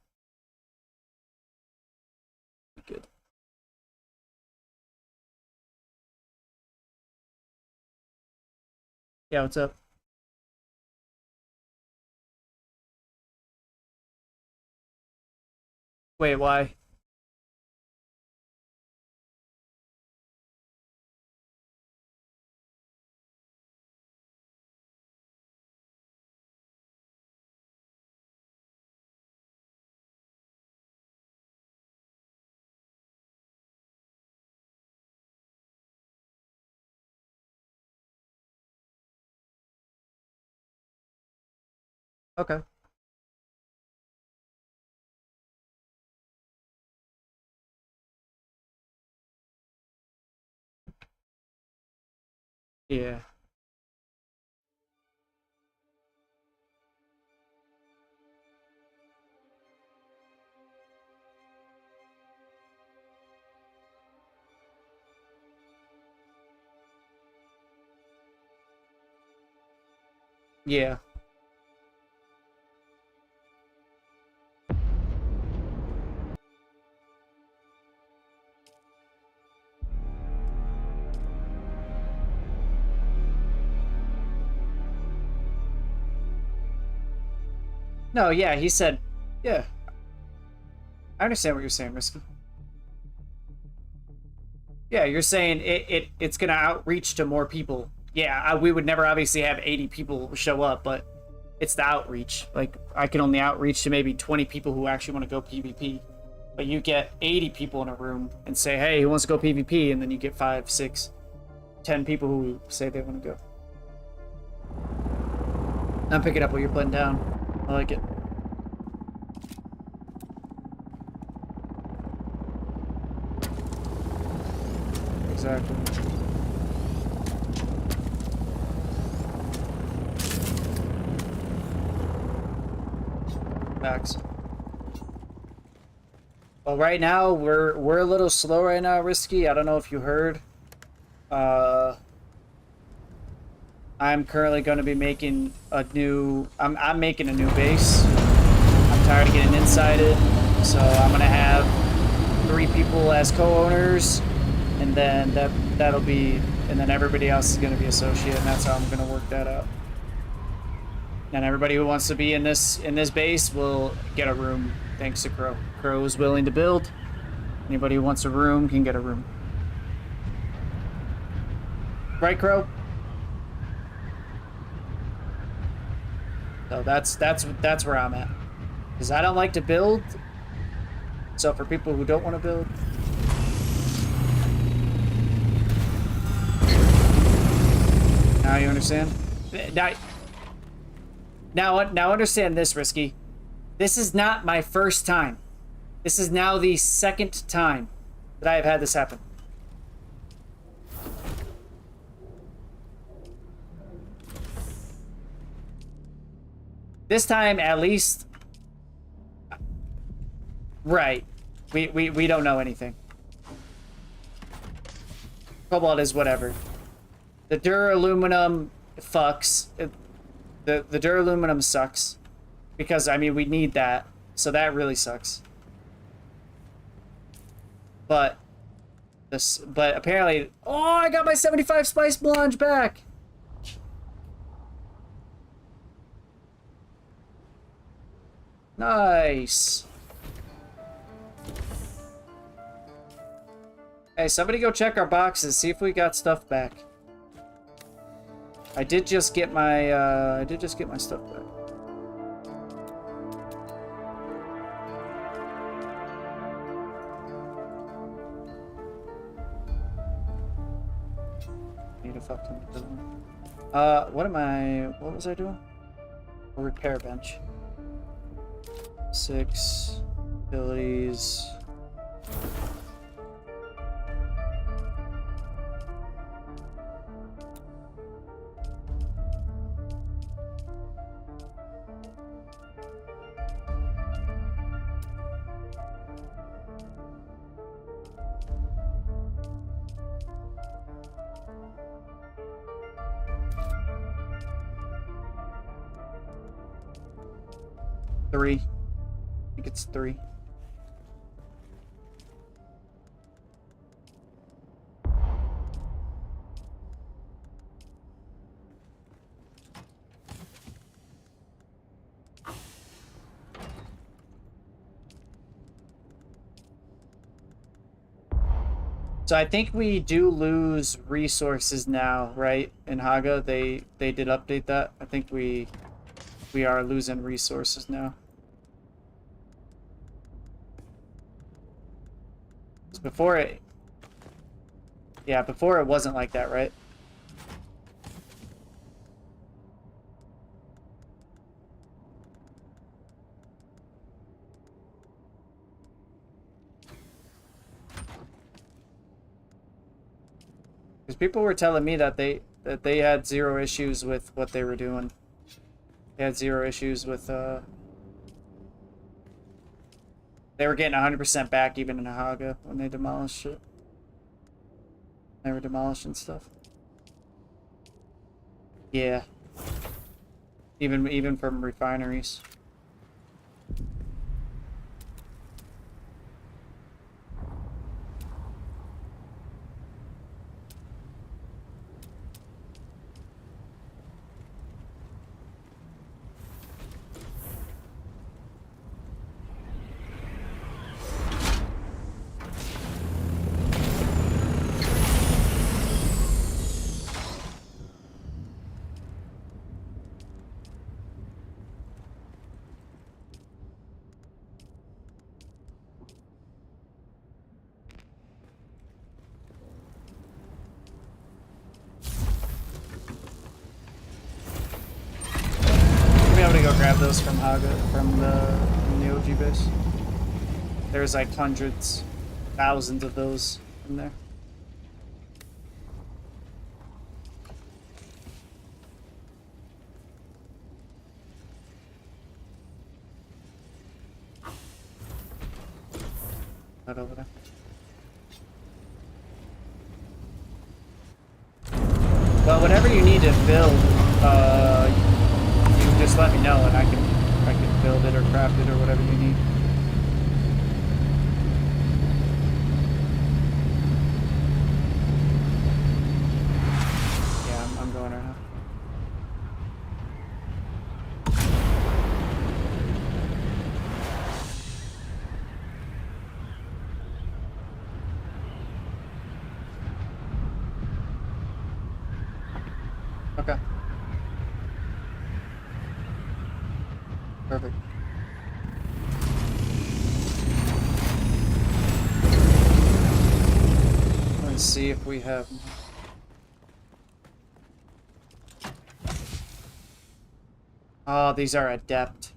Good. Yeah, what's up? Wait, why? Okay. Yeah. Yeah. No, yeah, he said, yeah. I understand what you're saying, Risky. Yeah, you're saying it's gonna outreach to more people. Yeah, we would never obviously have 80 people show up, but it's the outreach. Like, I can only outreach to maybe 20 people who actually want to go PvP. But you get 80 people in a room and say, hey, who wants to go PvP? And then you get 5, 6, 10 people who say they want to go. I'm picking up what you're putting down. I like it. Exactly. Max. Well, right now we're a little slow right now, Risky. I don't know if you heard. I'm currently going to be making a new. I'm making a new base. I'm tired of getting insided, so I'm gonna have 3 people as co-owners, and then that'll be, and then everybody else is gonna be associate, and that's how I'm gonna work that out. And everybody who wants to be in this base will get a room, thanks to Crow. Crow is willing to build. Anybody who wants a room can get a room. Right, Crow? So that's where I'm at. Because I don't like to build. So for people who don't want to build. Now you understand? Now understand this, Risky. This is not my first time. This is now the 2nd time that I have had this happen. This time, at least... Right. We don't know anything. Cobalt is whatever. The duraluminum fucks. The duraluminum sucks. Because, I mean, we need that. So that really sucks. But apparently... Oh, I got my 75 spice melange back! Nice. Hey, somebody go check our boxes, see if we got stuff back. I did just get my stuff back. Need a fucking what was I doing? A repair bench. 6 abilities. 3. I think it's 3. So I think we do lose resources now, right? In Haga, they did update that. I think we are losing resources now. 'Cause before it, yeah, before it wasn't like that, right? Because people were telling me that they had 0 issues with what they were doing. They had 0 issues with they were getting 100% back even in Haga when they demolished it. They were demolishing stuff. Yeah. Even from refineries. Be able to go grab those from Haga, from the OG base. There's like hundreds, thousands of those in there. Not over there. Well, whatever you need to build, you just let me know and I can build it or craft it or whatever you need. Yeah, I'm going right now. Okay. Perfect. Let's see if we have. Oh, these are adept.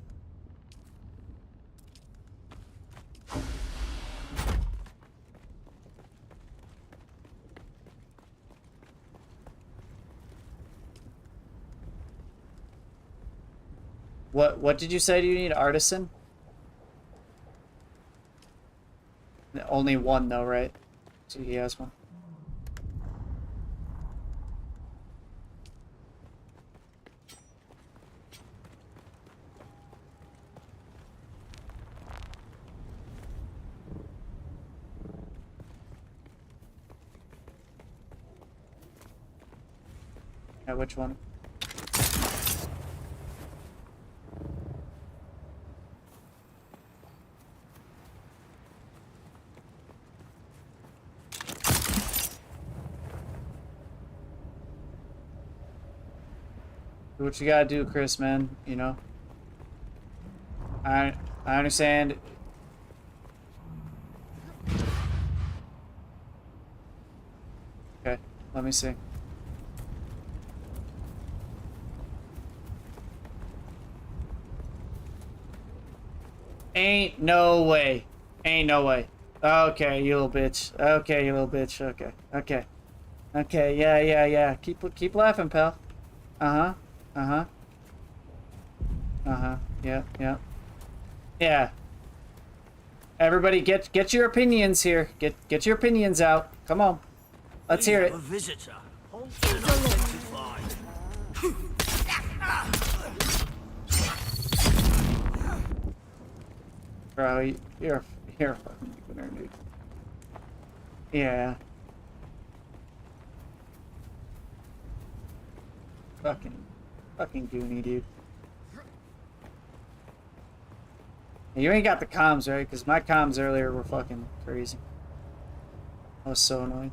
What did you say? Do you need artisan? Only one though, right? So he has one. Yeah, which one? Do what you gotta do, Chris, man. You know. I understand. Okay, let me see. Ain't no way. Ain't no way. Okay, you little bitch. Okay, you little bitch. Okay. Okay. Okay, yeah. Keep laughing, pal. Uh-huh. Uh-huh. Uh-huh. Yeah. Yeah. Everybody get your opinions here. Get your opinions out. Come on. Let's hear it. A visitor. Unidentified. Bro, you're a fucking beginner, dude. Yeah. Fucking goony, dude. You ain't got the comms, right? Because my comms earlier were fucking crazy. I was so annoyed.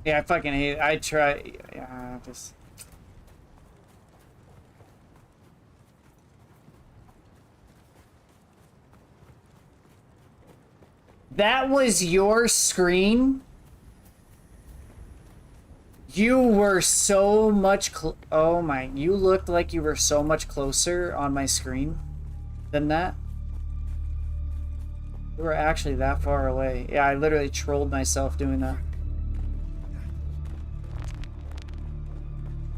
Yeah, I fucking hate it. I try. Yeah, just. That was your screen? You were so much oh my, you looked like you were so much closer on my screen than that. You were actually that far away. Yeah, I literally trolled myself doing that.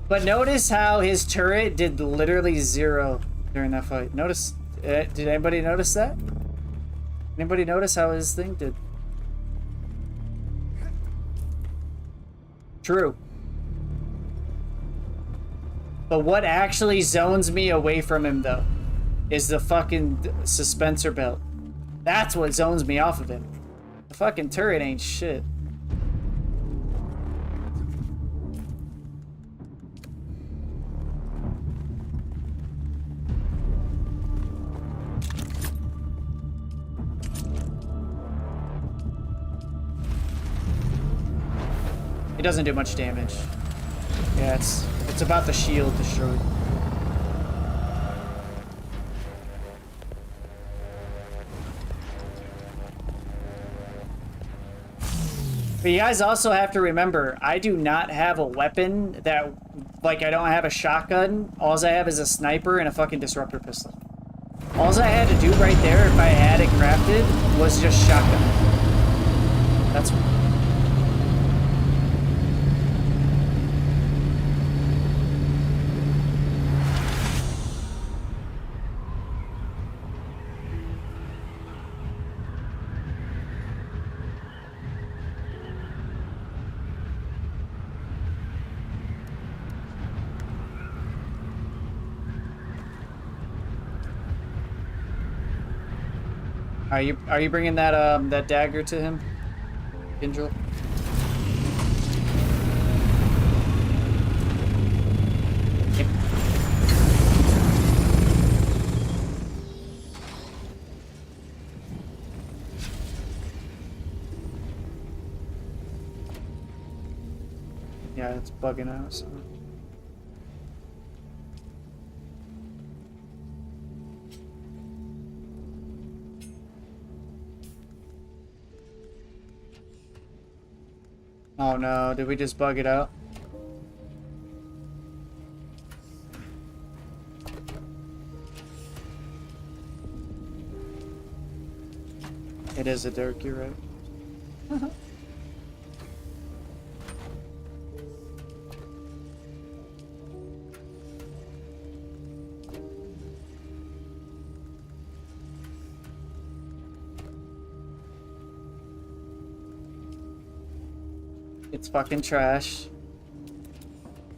But notice how his turret did literally 0 during that fight. Notice, did anybody notice that? Anybody notice how his thing did? True. But what actually zones me away from him, though, is the fucking suspensor belt. That's what zones me off of him. The fucking turret ain't shit. It doesn't do much damage. Yeah, it's about the shield destroyed. But you guys also have to remember, I do not have a weapon that, like, I don't have a shotgun. All I have is a sniper and a fucking disruptor pistol. All I had to do right there, if I had it crafted, was just shotgun. That's... Are you bringing that that dagger to him, Kindrel? Yep. Yeah, it's bugging out. So. Oh no, did we just bug it out? It is a Dirk, you're right. It's fucking trash.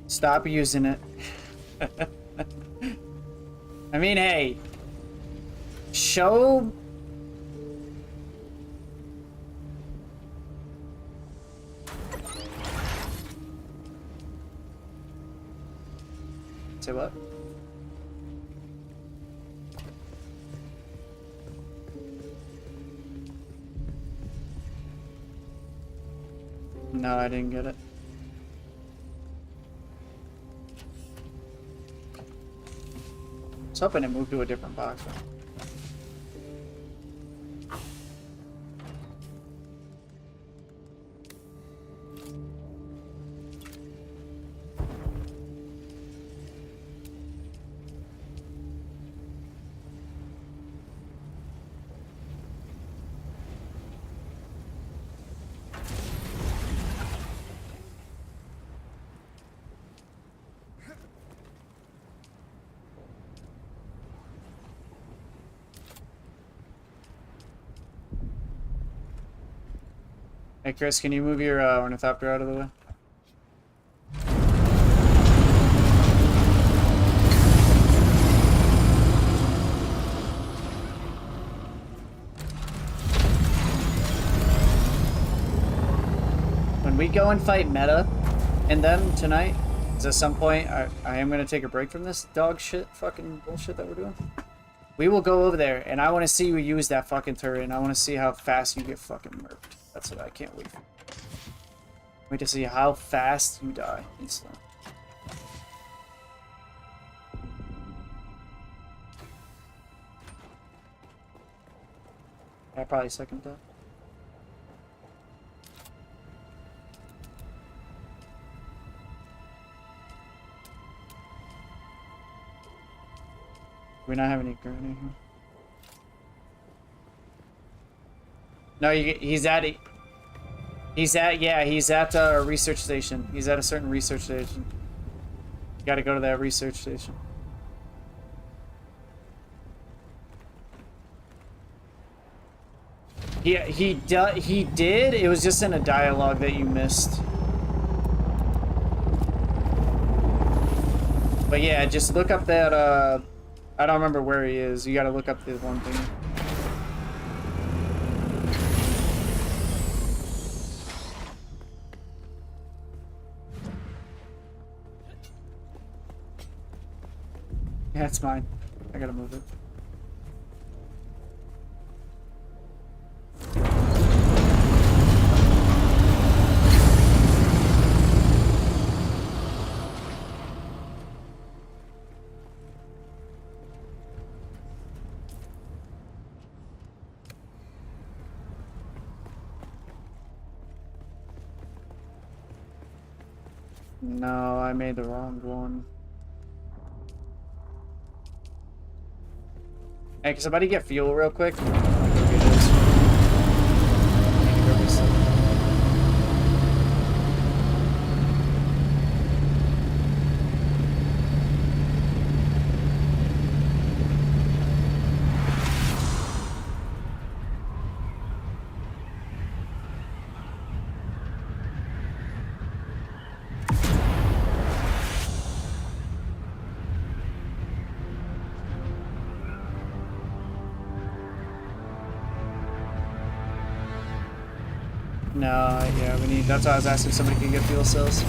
Stop using it. I mean, hey. Show... Say what? No, I didn't get it. I was hoping it moved to a different box. Hey Chris, can you move your ornithopter out of the way? When we go and fight Meta and them tonight, is at some point I am gonna take a break from this dog shit fucking bullshit that we're doing. We will go over there and I wanna see you use that fucking turret and I wanna see how fast you get fucking murked. That's what I can't wait for. Wait to see how fast you die instantly. I probably second that. We not have any grenade here. No, he's at a research station. He's at a certain research station. You gotta go to that research station. He did. It was just in a dialogue that you missed. But yeah, just look up that I don't remember where he is. You gotta look up the one thing. Yeah, it's mine. I gotta move it. No, I made the wrong one. Hey, can somebody get fuel real quick? I'll go get this. I need to go reset. No, yeah, we need. That's why I was asking if somebody can get fuel cells.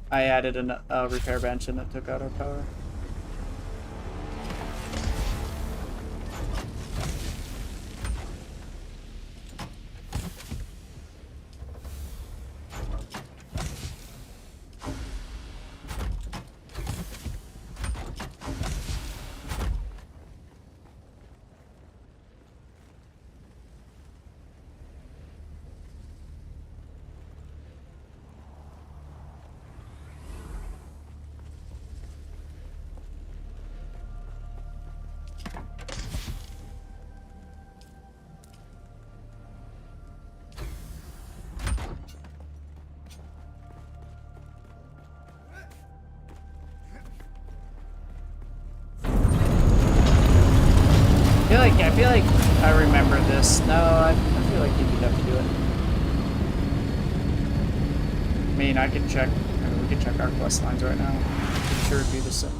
I added a repair bench and it took out our power. I feel like I remember this. No, I feel like you could have to do it. I mean, I can check. I mean, we can check our quest lines right now. I'm sure it'd be the same.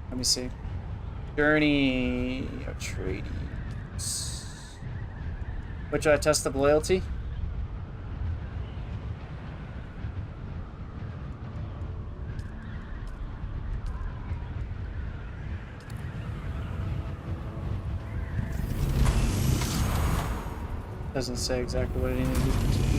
Let me see. Journey Atreides. Which I test of loyalty. Doesn't say exactly what it needs to do.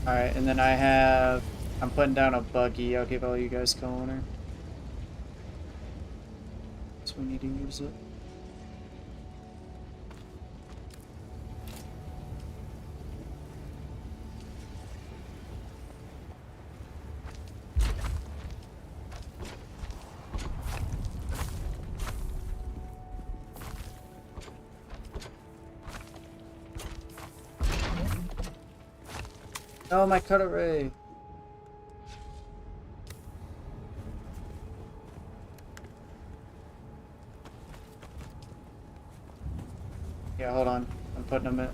Alright, and then I'm putting down a buggy. I'll give all you guys co-owner. So we need to use it. Oh, my cut array. Yeah, hold on. I'm putting them in.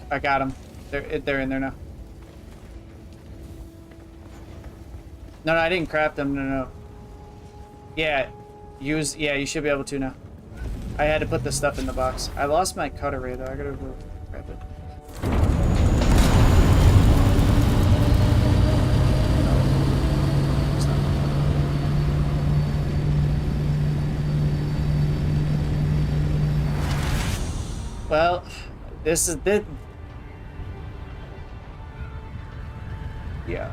I got them. They're in there now. No, I didn't crap them. No. Yeah, yeah, you should be able to now. I had to put the stuff in the box. I lost my cut array though. I gotta go grab it. Well, this is it. Yeah.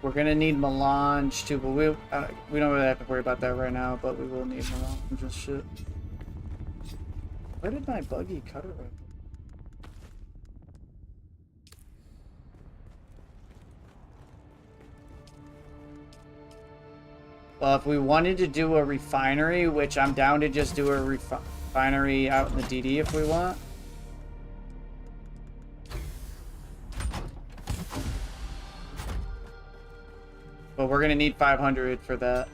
We're gonna need melange too, but we don't really have to worry about that right now. But we will need melange and shit. Where did my buggy cut it? Well, if we wanted to do a refinery, which I'm down to just do a refinery out in the DD if we want. But we're gonna need 500 for that.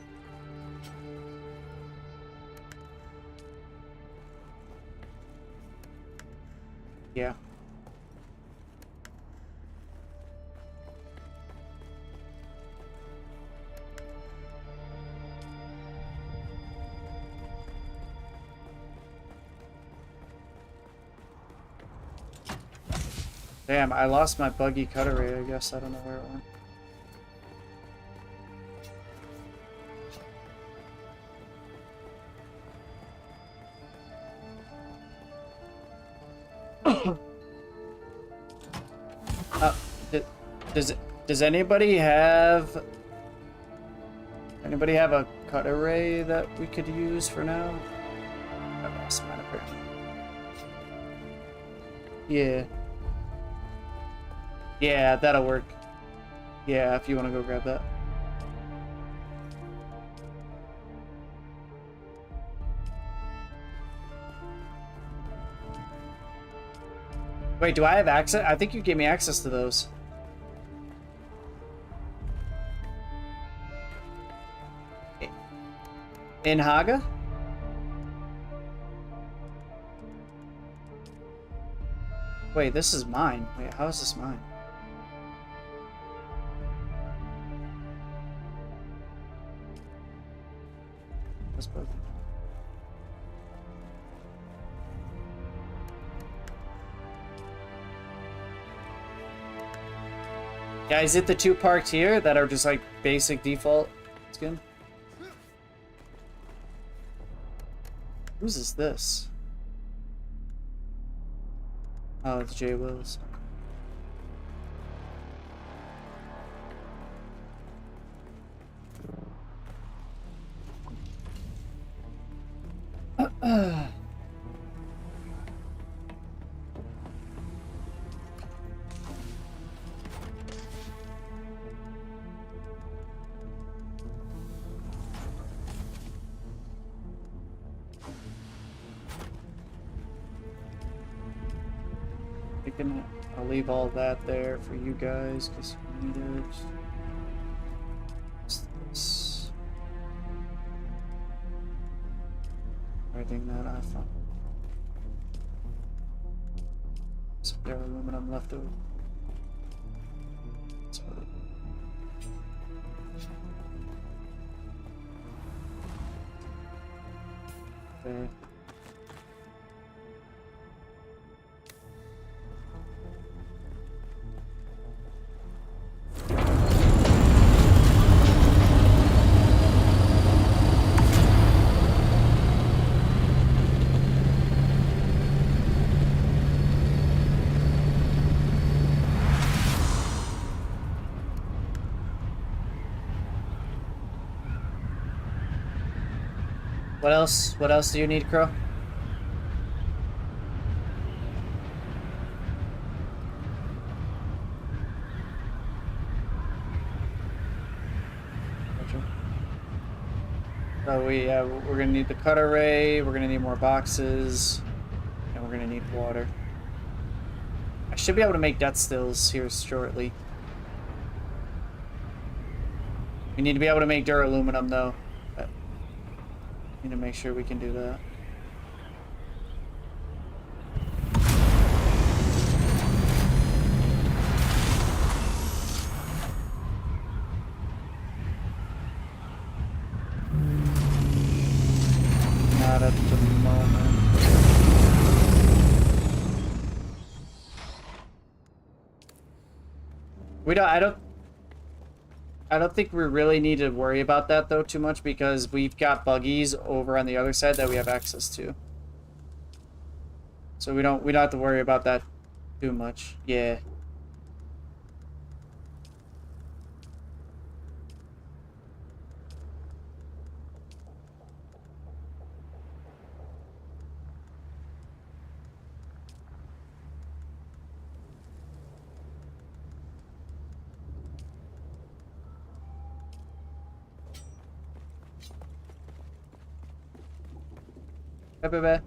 Yeah. Damn, I lost my buggy cut array, I guess. I don't know where it went. Does anybody have a cut array that we could use for now? I lost mine apparently. Yeah. Yeah, that'll work. Yeah, if you want to go grab that. Wait, do I have access? I think you gave me access to those. In Haga? Wait, this is mine. Wait, how is this mine? That's broken. Yeah, is it the two parked here that are just like basic default skin? Whose is this? Oh, it's Jay Wills. I'll leave all that there for you guys because you need it. What's this? Everything that I found. Some bare aluminum left over. Okay. What else? What else do you need, Crow? Gotcha. So we're gonna need the cut array. We're gonna need more boxes, and we're gonna need water. I should be able to make death stills here shortly. We need to be able to make duraluminum though. Need to make sure we can do that. Not at the moment. I don't think we really need to worry about that though too much because we've got buggies over on the other side that we have access to. So we don't have to worry about that too much. Yeah. Bye bye bye.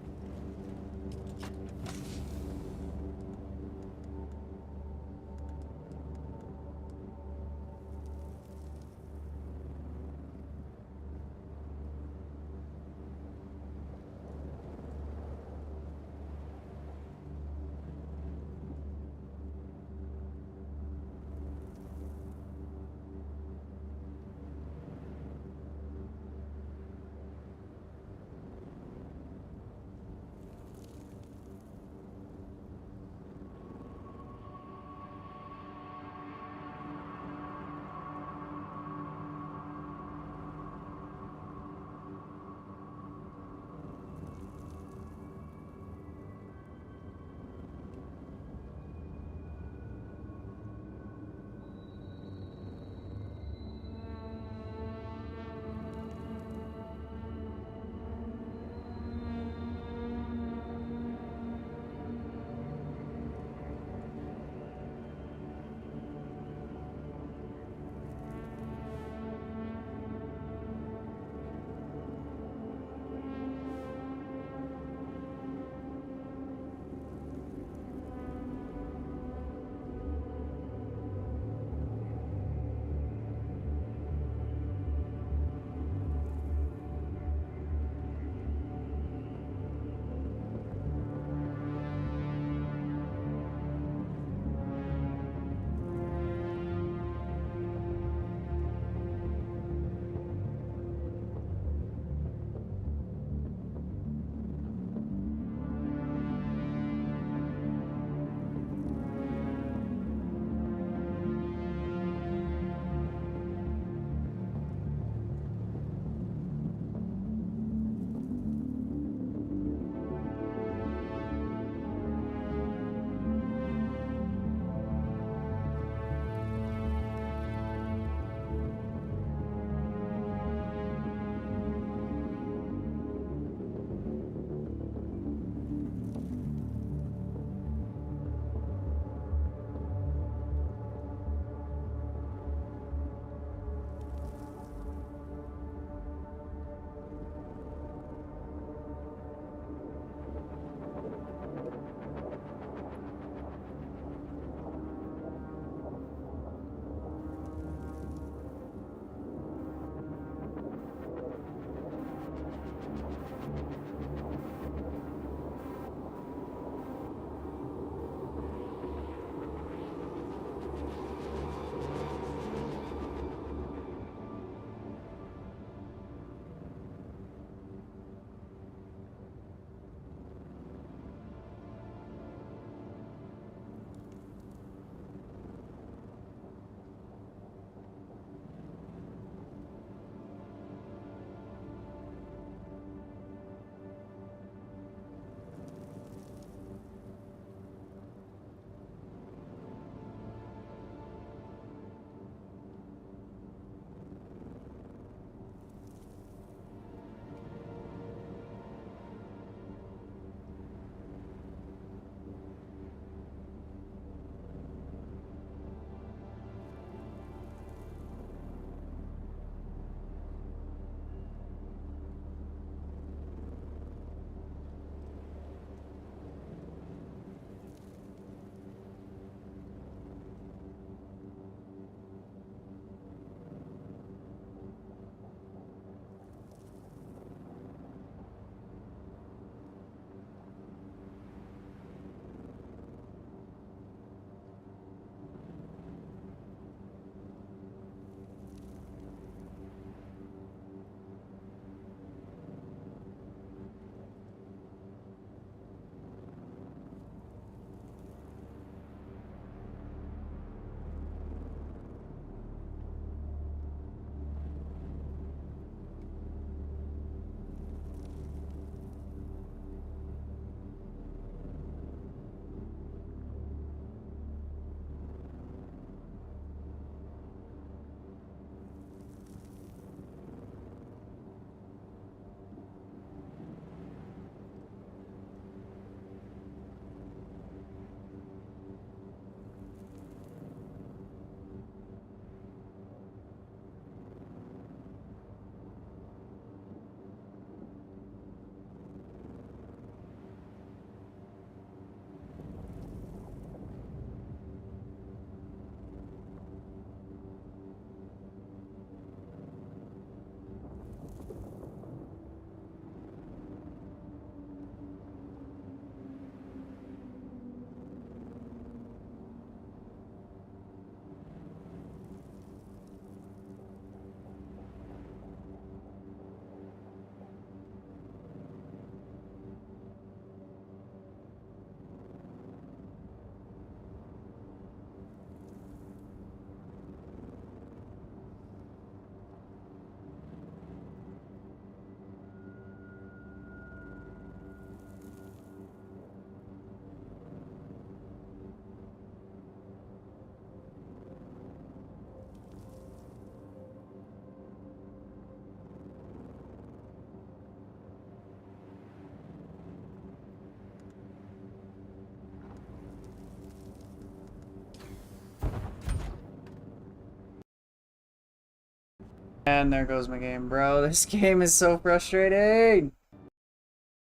And there goes my game, bro. This game is so frustrating.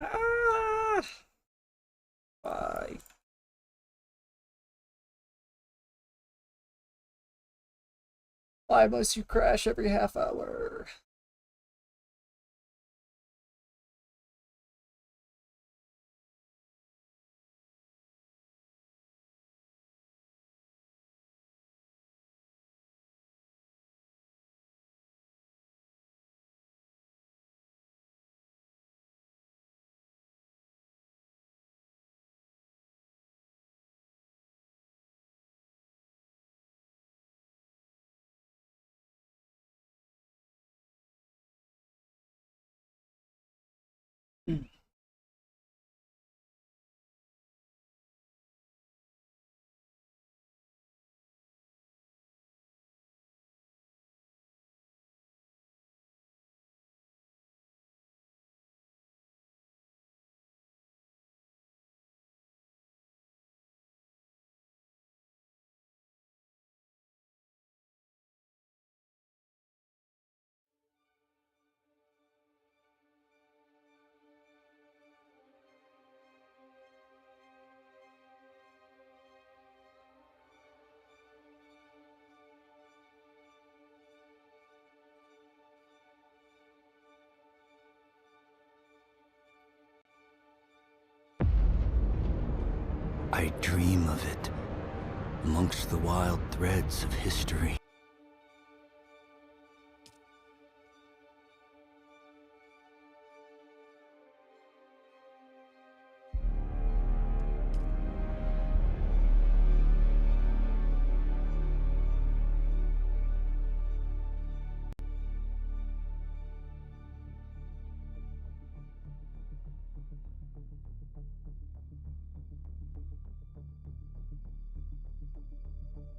Ah! Bye. Why must you crash every half hour? I dream of it, amongst the wild threads of history.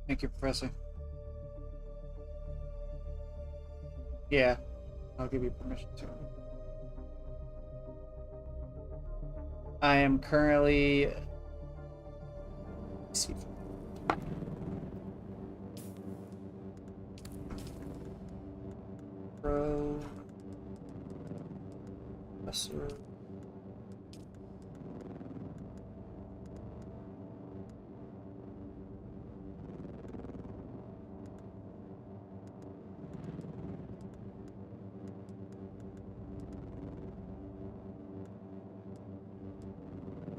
Thank you, Professor. Yeah, I'll give you permission to. I am currently. Let's see. Pro. Professor.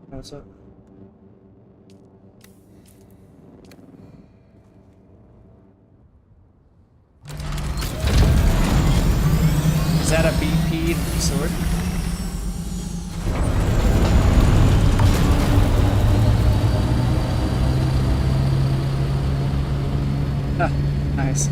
What's up? Is that a BP sword? Ah, nice.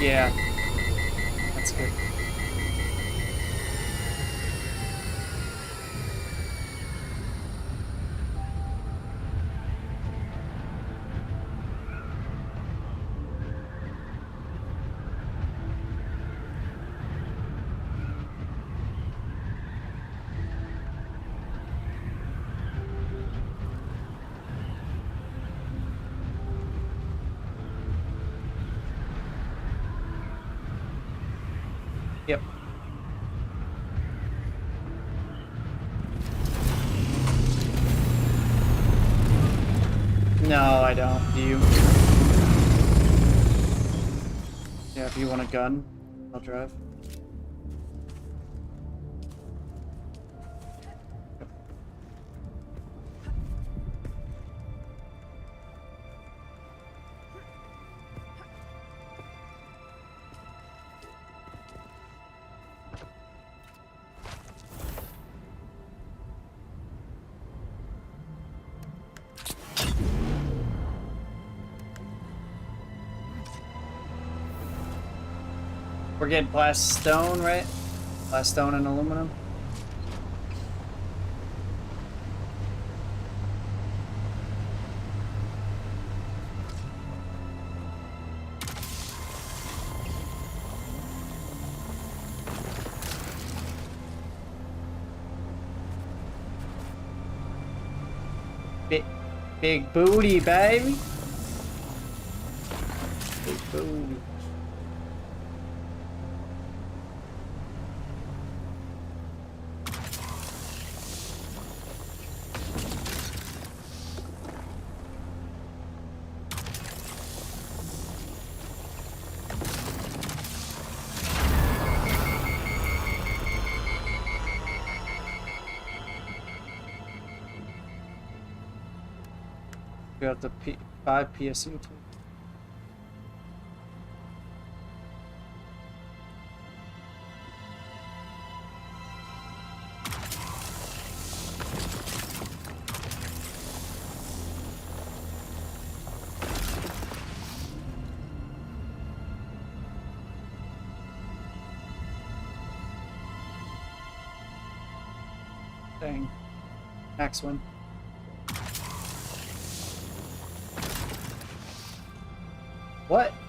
Yeah, that's good. Yep. No, I don't. Do you? Yeah, if you want a gun, I'll drive. We're getting glass stone, right? Glass stone and aluminum. Big booty, baby. Big booty. We got the 5 PSU too. Dang. Next one.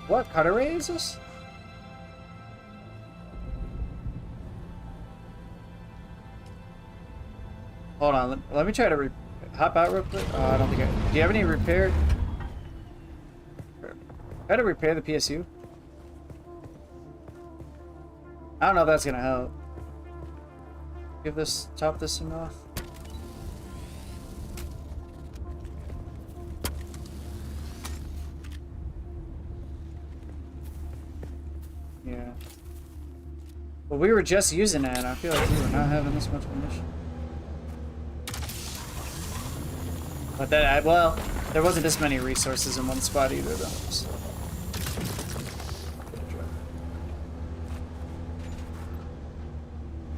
What cut array is this? Hold on, let me try to hop out real quick. I don't think I... Do you have any repair? Try to repair the PSU. I don't know if that's gonna help. Give this, top this thing off. Yeah. Well, we were just using that, and I feel like we were not having this much munition. But that, well, there wasn't this many resources in one spot either, though. So.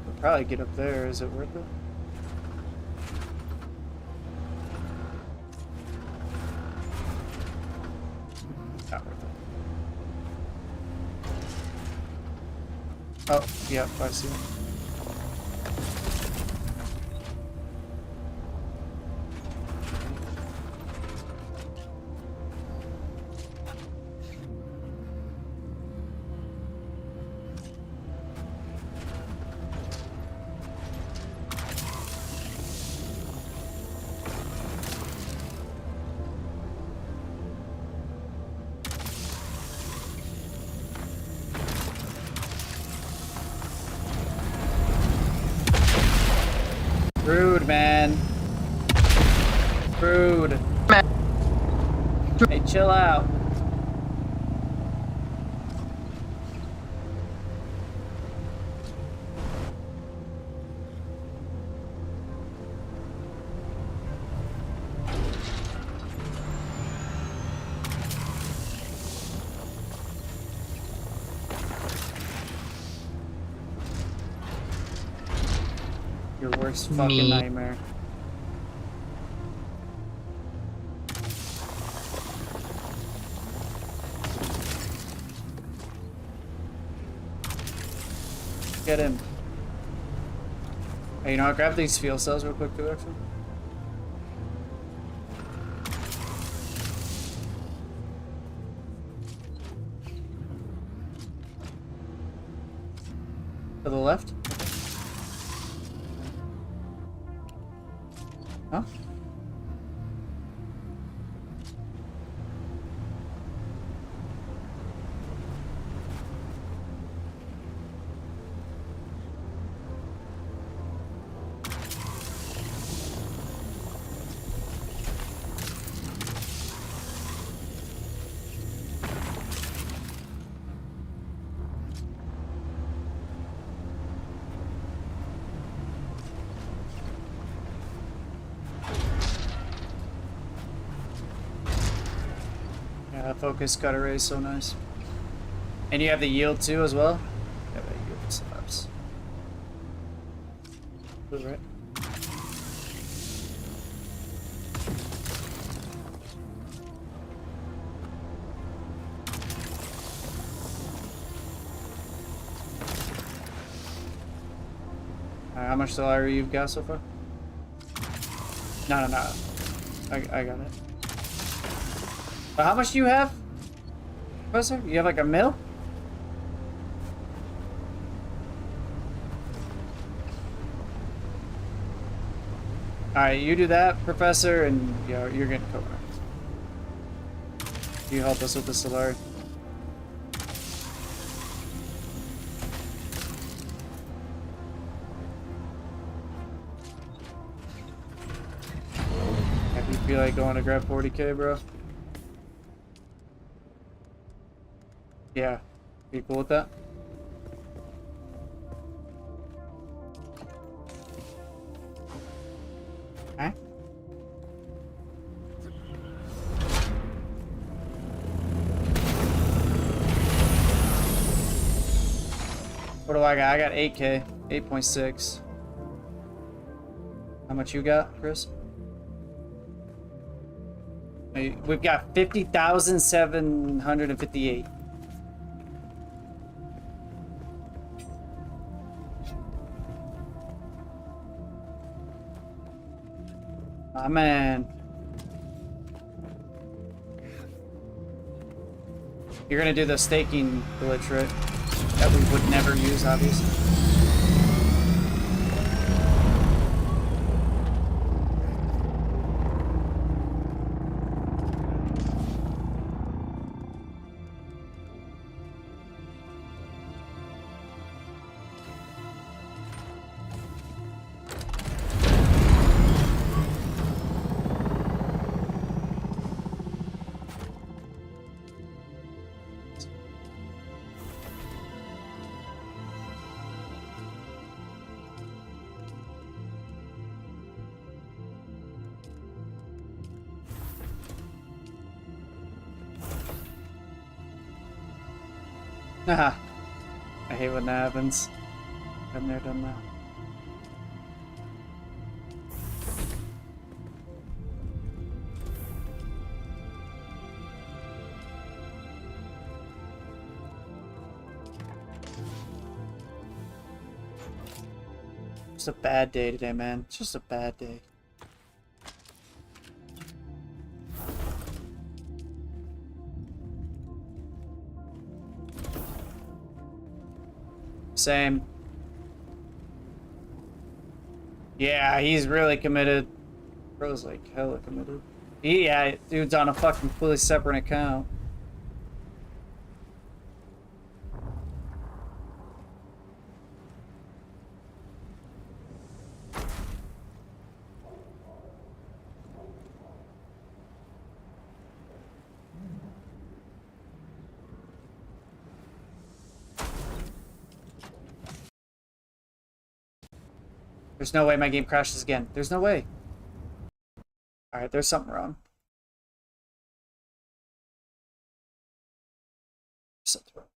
We'll probably get up there. Is it worth it? Not worth it. Oh, yep, I see. Rude, man. Rude. Hey, chill out. Your worst fucking nightmare. Get him. Hey, you know what? Grab these fuel cells real quick too, actually. To the left? Huh? That focus cut array is so nice. And you have the yield too as well? Yeah, that yield slaps. Blue, right? Alright, how much salary you've got so far? No. I got it. But how much do you have, Professor? You have like a mil? Alright, you do that, Professor, and you're getting covered. You help us with the Solar. If you feel like going to grab 40k, bro. Yeah. You cool with that? Okay. What do I got? I got 8k. 8.6. How much you got, Chris? We've got 50,758. Ah, man. You're gonna do the staking glitch, right? That we would never use, obviously. Haha. I hate when that happens. Been there, done that. It's a bad day today, man. It's just a bad day. Same. Yeah, he's really committed. Bro's like hella committed. Yeah, dude's on a fucking fully separate account. There's no way my game crashes again. There's no way. Alright, there's something wrong. Something wrong.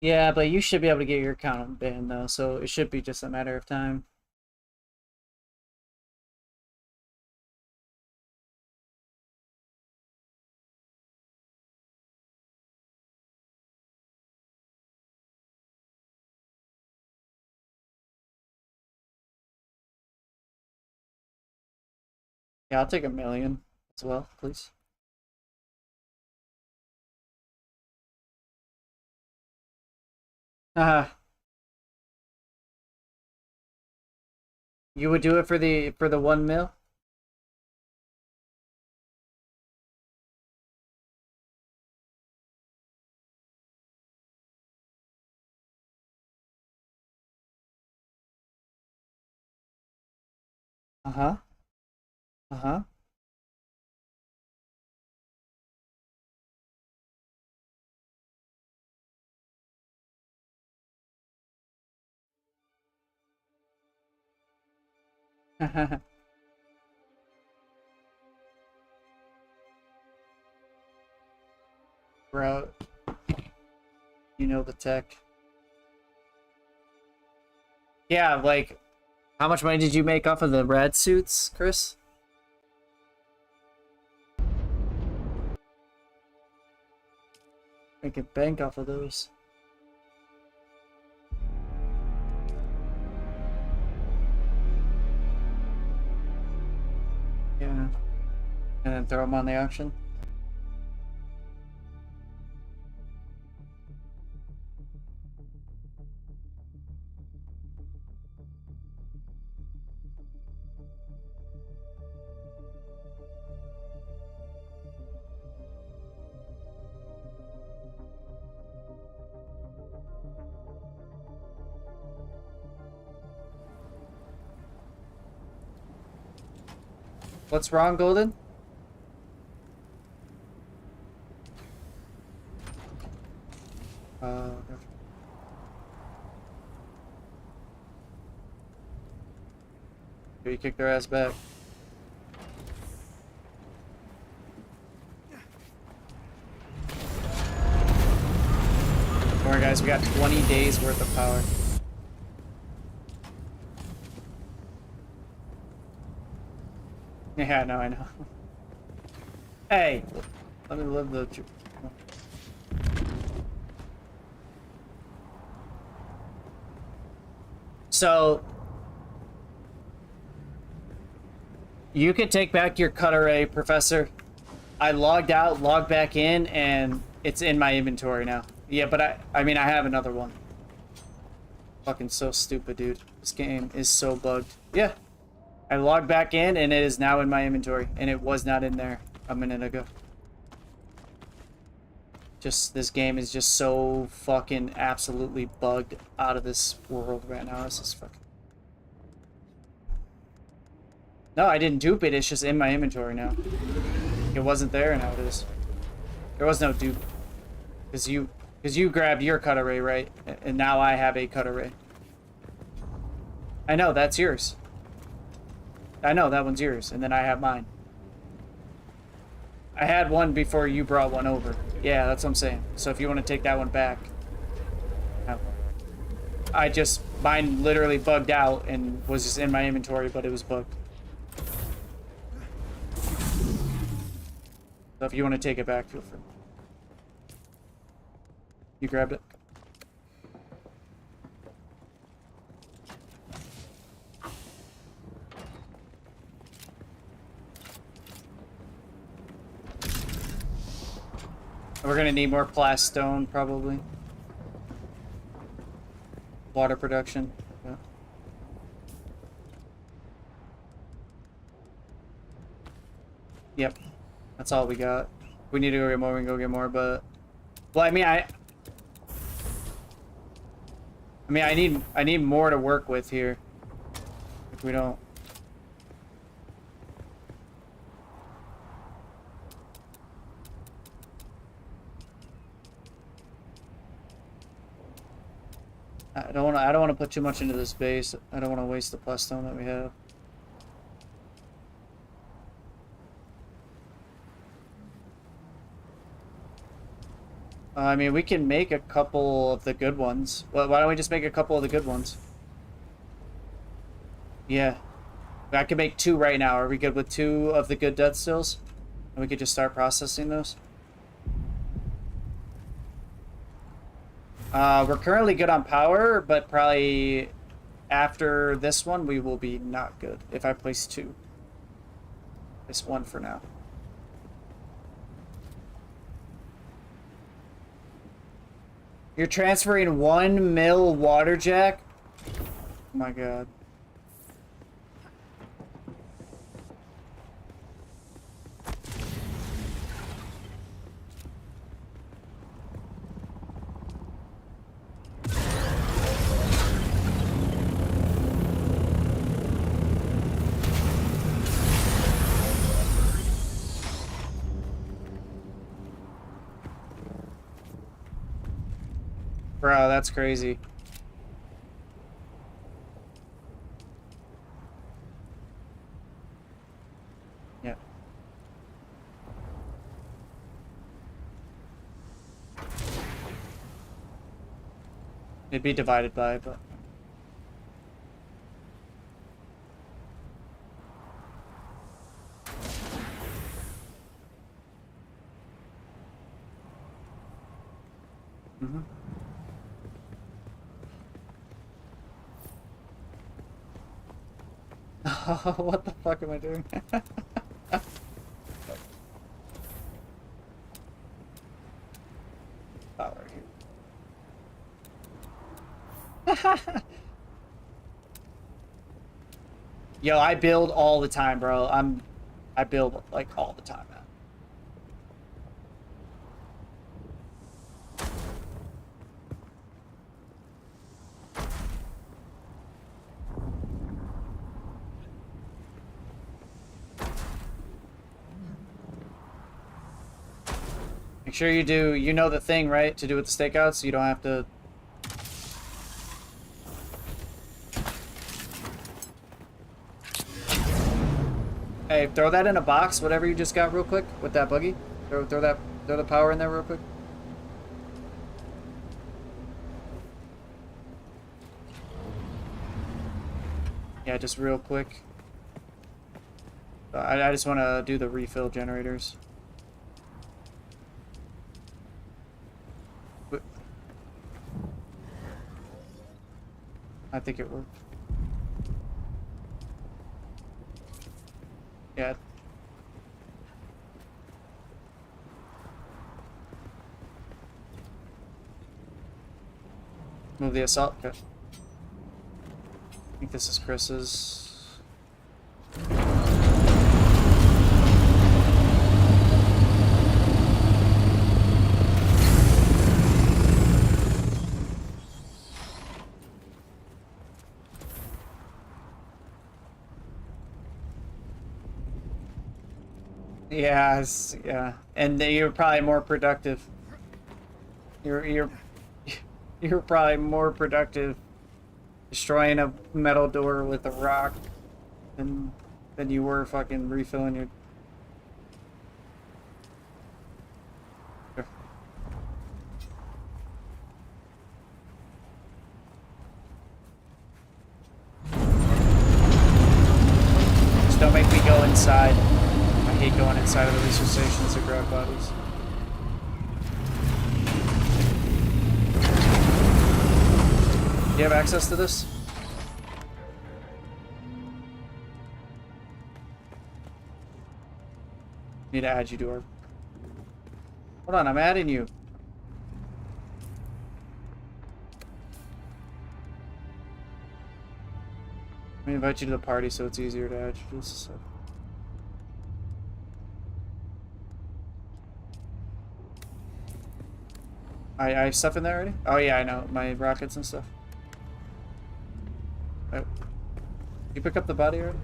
Yeah, but you should be able to get your account banned though, so it should be just a matter of time. Yeah, I'll take 1,000,000 as well, please. You would do it for the 1 mil? Uh-huh. Uh-huh. Bro, you know the tech. Yeah, like, how much money did you make off of the rad suits, Chris? I could bank off of those. Yeah. And then throw them on the auction. What's wrong, Golden? You kick their ass back. Don't worry, guys, we got 20 days worth of power. Yeah, no, I know. Hey, let me live the. So, you could take back your cut array, Professor. I logged out, logged back in, and it's in my inventory now. Yeah, but I mean, I have another one. Fucking so stupid, dude. This game is so bugged. Yeah. I logged back in, and it is now in my inventory, and it was not in there a minute ago. Just, this game is just so fucking absolutely bugged out of this world right now. This is fucking... No, I didn't dupe it. It's just in my inventory now. It wasn't there, and now it is. There was no dupe. Because you grabbed your cut array, right? And now I have a cut array. I know, that's yours. I know, that one's yours. And then I have mine. I had one before you brought one over. Yeah, that's what I'm saying. So if you want to take that one back. I just... Mine literally bugged out and was just in my inventory, but it was bugged. So if you want to take it back, feel free. You grabbed it? We're gonna need more plastone, probably. Water production. Yeah. Yep. That's all we got. If we need to go get more, we can go get more, but... Well, I mean, I need more to work with here. If we don't... I don't want to put too much into this base. I don't want to waste the plastone that we have. I mean, we can make a couple of the good ones. Well, why don't we just make a couple of the good ones? Yeah. I can make 2 right now. Are we good with 2 of the good death stills? And we could just start processing those? We're currently good on power, but probably after this one, we will be not good. If I place 2. Place 1 for now. You're transferring 1 mil water jack? Oh my god. Bro, that's crazy. Yeah. It'd be divided by, but... Mm-hmm. What the fuck am I doing? Power here. Yo, I build all the time, bro. I build like all the time, man. Make sure you do, you know the thing, right? To do with the stakeouts, so you don't have to... Hey, throw that in a box, whatever you just got real quick, with that buggy. Throw the power in there real quick. Yeah, just real quick. I just want to do the refill generators. I think it worked. Yeah. Move the assault. Okay. I think this is Chris's. Yeah, yeah, and you're probably more productive. You're probably more productive destroying a metal door with a rock than you were fucking refilling your. Just don't make me go inside. I hate going inside of the research stations to grab bodies. Do you have access to this? Need to add you to our... Hold on, I'm adding you. Let me invite you to the party so it's easier to add you to this. I have stuff in there already? Oh yeah, I know. My rockets and stuff. Oh. You pick up the body already?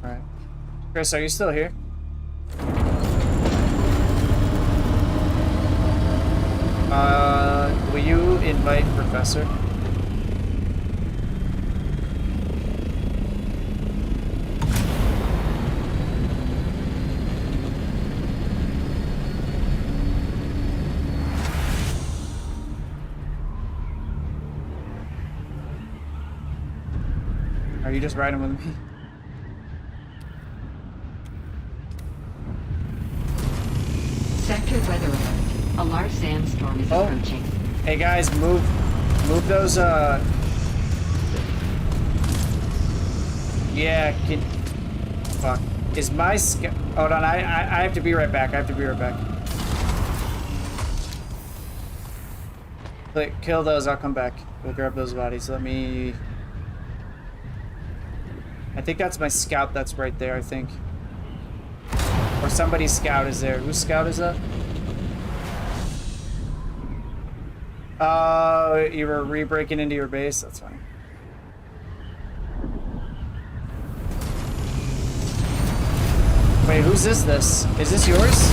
Alright. Chris, are you still here? Will you invite Professor? Are you just riding with me? Sector weather alert. A large sandstorm is approaching. Hey guys, move those, yeah, fuck. Is my hold on, I have to be right back. Kill those, I'll come back. We'll grab those bodies. Let me... I think that's my scout that's right there, I think. Or somebody's scout is there. Whose scout is that? You were re-breaking into your base? That's fine. Wait, whose is this? Is this yours?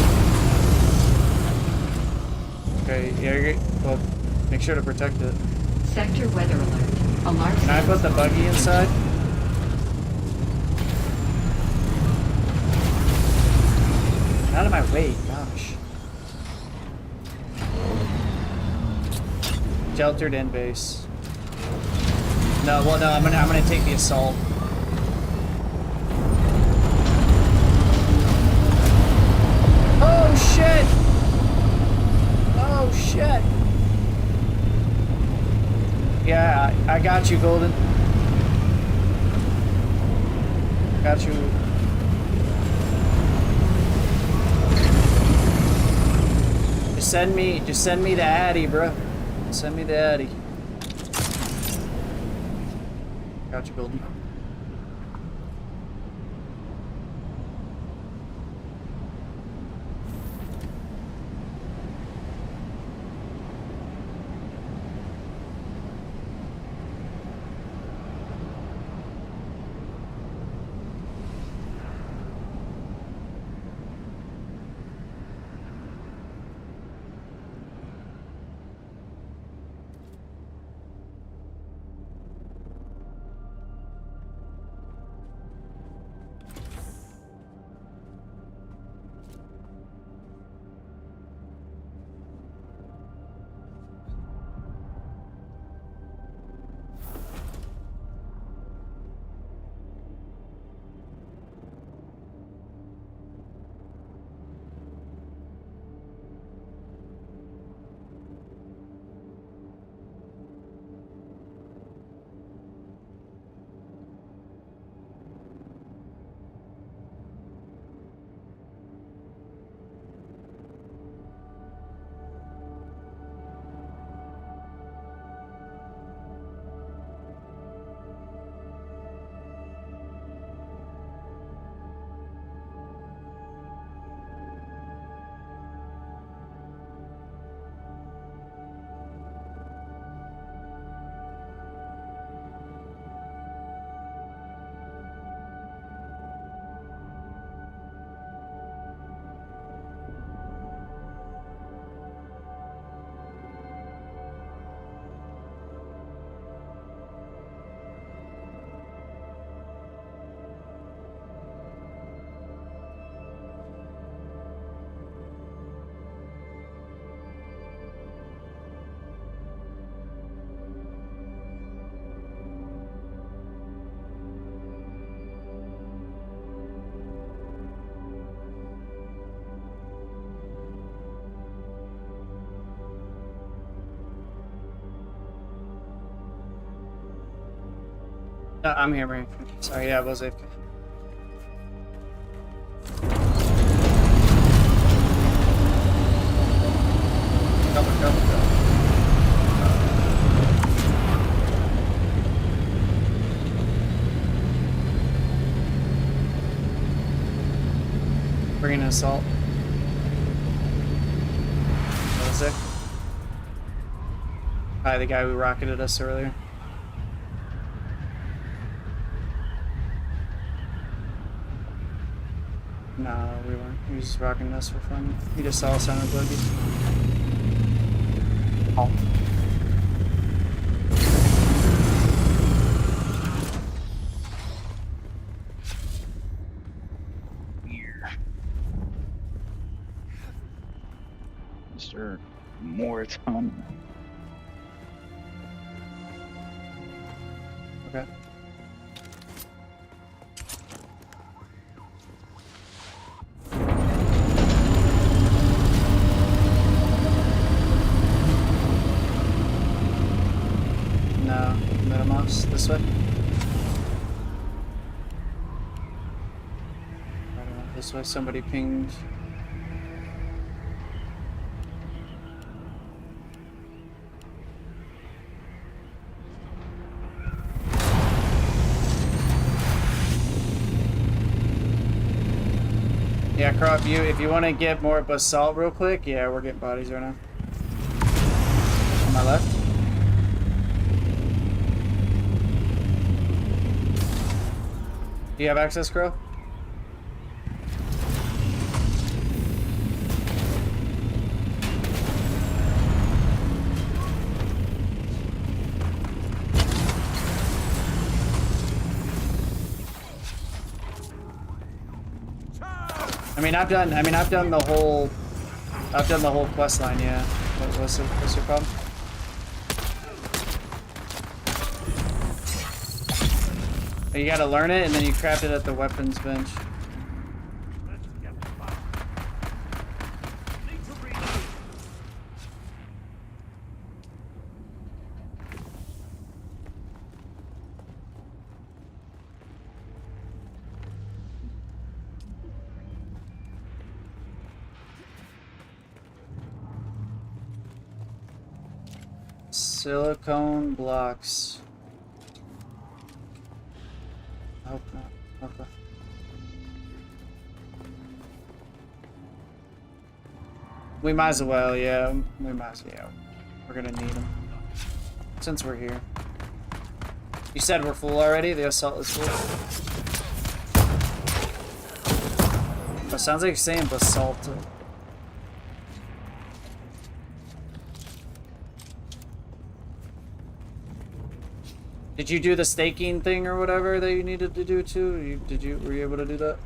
Okay, yeah, well, make sure to protect it. Sector weather alert. A large Can I put the buggy inside? Out of my way, gosh. Sheltered in base. No, well, no, I'm gonna take the assault. shit! Oh shit! Yeah, I got you, Golden. Got you. Just send me the Addy, bro. Send me the Addy. Got you, Golden. No, I'm here, man. Sorry, yeah, I was AFK. Go. Bringing an assault. What was it? Hi, the guy who rocketed us earlier. No, we weren't. He was just rocking us for fun. He just saw us on a buggy. Oh. Mr. More time. Okay. No, Metamouse, this way. I don't know, this way somebody pinged. Yeah, Crow, if you want to get more basalt real quick, yeah, we're getting bodies right now. On my left. Do you have access, Crow? I've done the whole quest line, yeah. What's your problem? You gotta learn it and then you craft it at the weapons bench. Silicone blocks. I hope not. Okay. We might as well, yeah. We might as well, yeah. We're gonna need them. Since we're here. You said we're full already? The assault is full? It sounds like you're saying basalt. Did you do the staking thing or whatever that you needed to do too? Were you able to do that?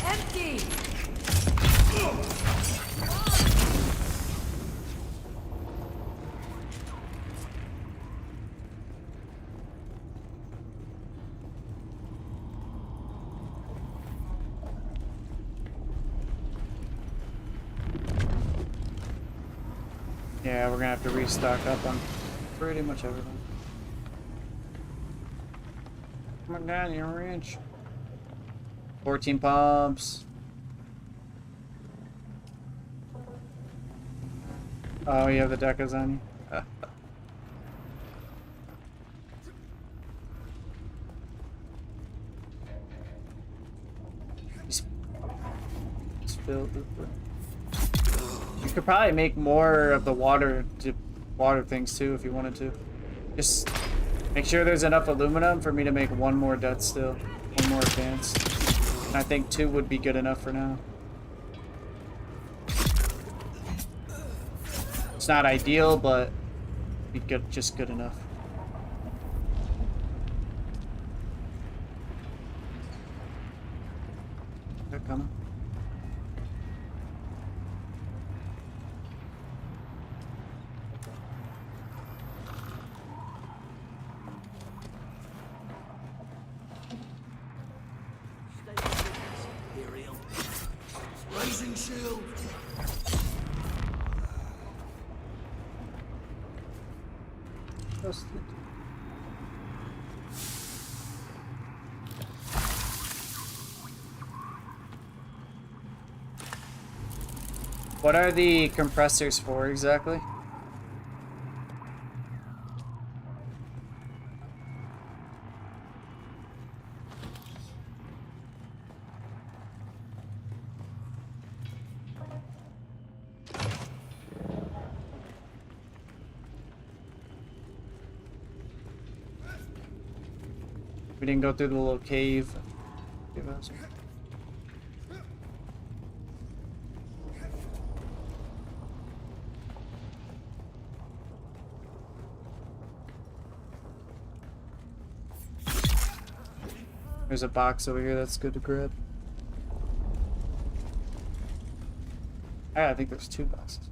Empty. Yeah, we're gonna have to restock up on pretty much everything. Oh my god, you're rich. 14 pumps. Oh, you have the decos on you? Spilled the... You could probably make more of the water things too if you wanted to. Just make sure there's enough aluminum for me to make one more death still. One more advanced. And I think 2 would be good enough for now. It's not ideal, but be good, just good enough. They're coming. Raising shield. Trusted. What are the compressors for exactly? We didn't go through the little cave. Give us. There's a box over here that's good to grab. I think there's 2 boxes.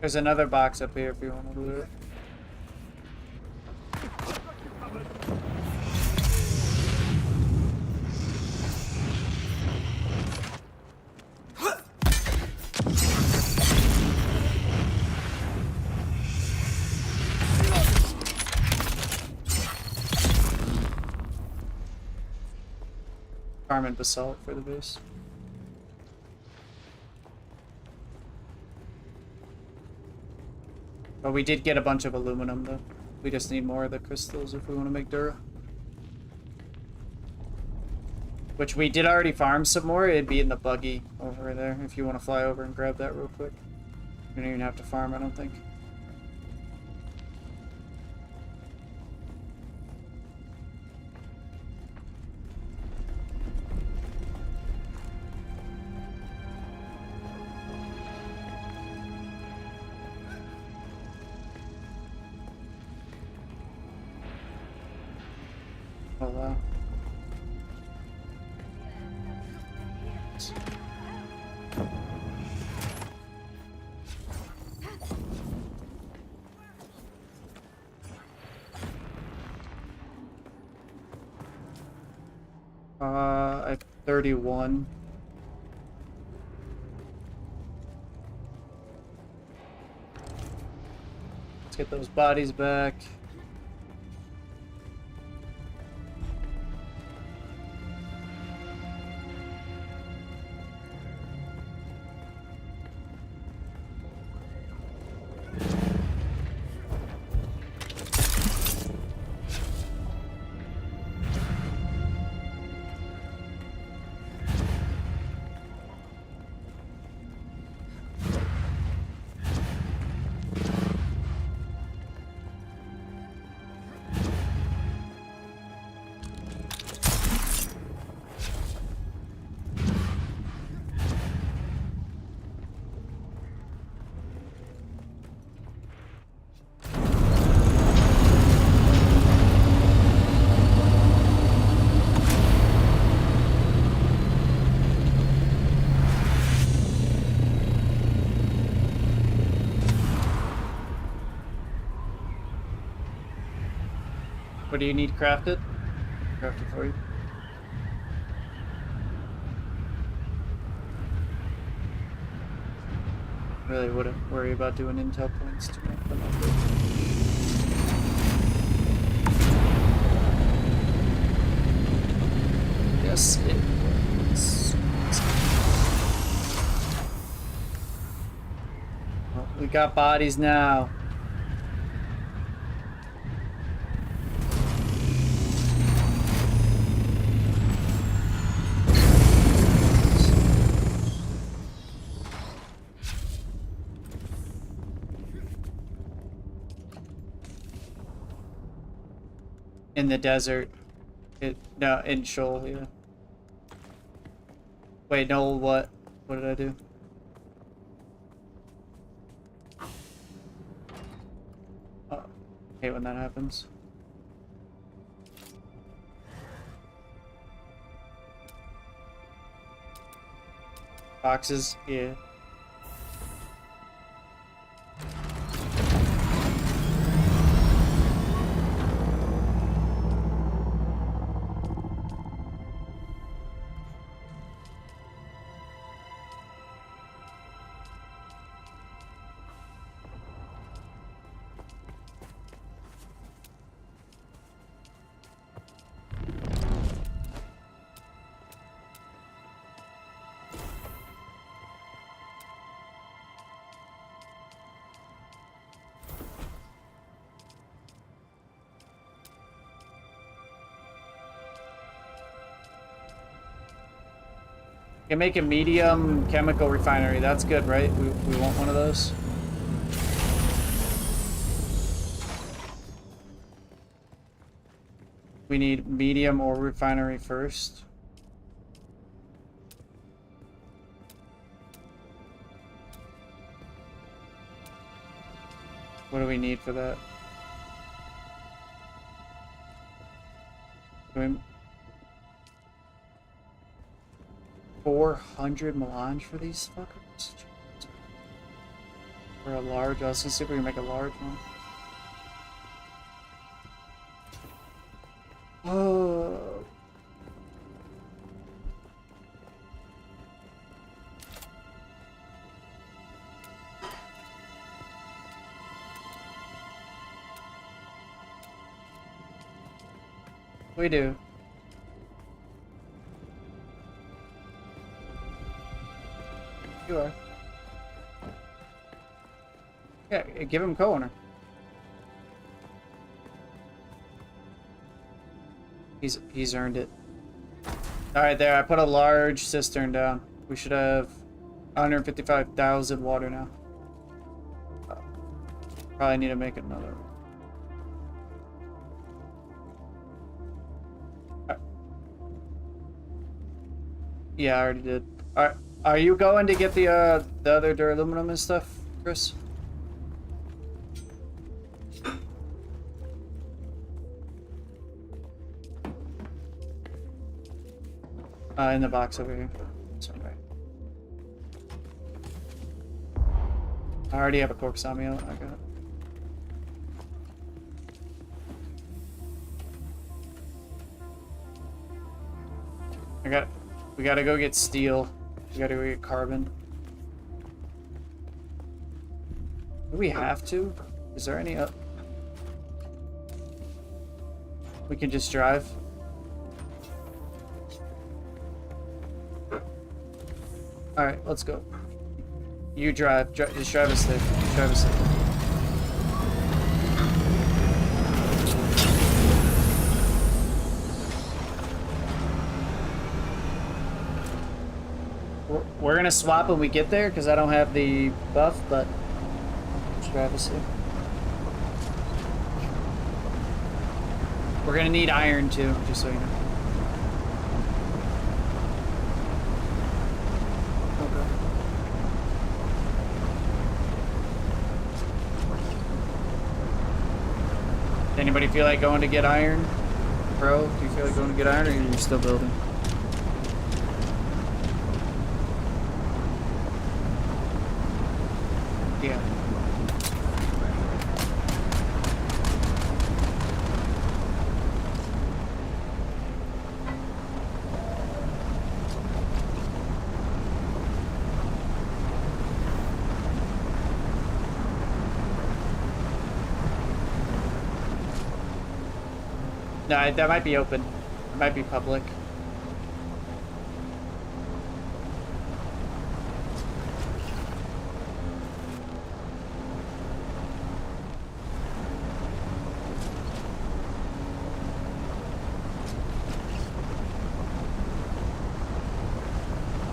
There's another box up here if you want to loot it. Farming basalt for the base. But we did get a bunch of aluminum though. We just need more of the crystals if we want to make Dura. Which we did already farm some more. It'd be in the buggy over there if you want to fly over and grab that real quick. You don't even have to farm, I don't think. Oh wow. I have 31. Let's get those bodies back. What do you need crafted? Craft it for you. Really wouldn't worry about doing intel points to make them up. Yes, it was. Well, we got bodies now. In the desert. No, in Shoal, yeah. Wait, no, what? What did I do? Oh, hate when that happens. Boxes, yeah. Can make a medium chemical refinery. That's good, right? We want one of those. We need medium or refinery first. What do we need for that? Do we... 400 melange for these fuckers? For a large, I was gonna see if we can make a large one. Oh. We do. You are. Yeah, give him co-owner. He's earned it. Alright, there, I put a large cistern down. We should have 155,000 water now. Probably need to make another one. Yeah, I already did. Alright. Are you going to get the other duraluminum and stuff, Chris? In the box over here. Sorry. I already have a corpse on me. I got it. We gotta go get steel. We gotta go get carbon. Do we have to? Is there any up? We can just drive. Alright, let's go. You drive. Just drive us there. Just drive us there. We're gonna swap when we get there because I don't have the buff, but just drive us there. We're gonna need iron too, just so you know. Okay. Anybody feel like going to get iron? Bro, do you feel like going to get iron or are you still building? Yeah. No, that might be open. It might be public.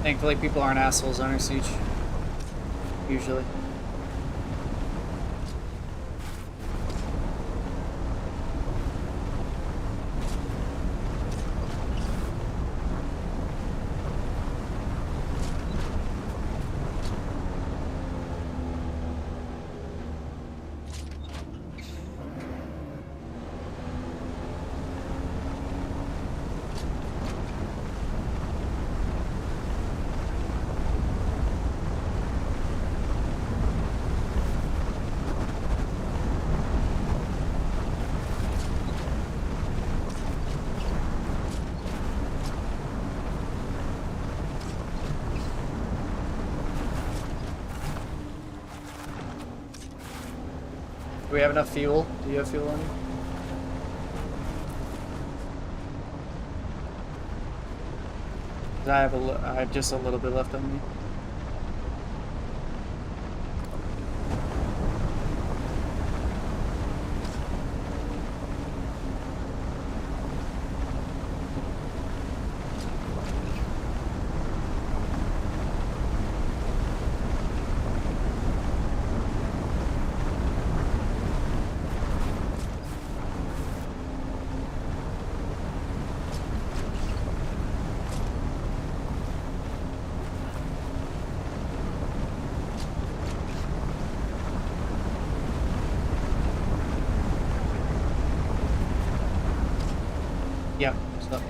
Thankfully, people aren't assholes on our siege. Usually. Do we have enough fuel? Do you have fuel on you? I have just a little bit left on me. Yep. So.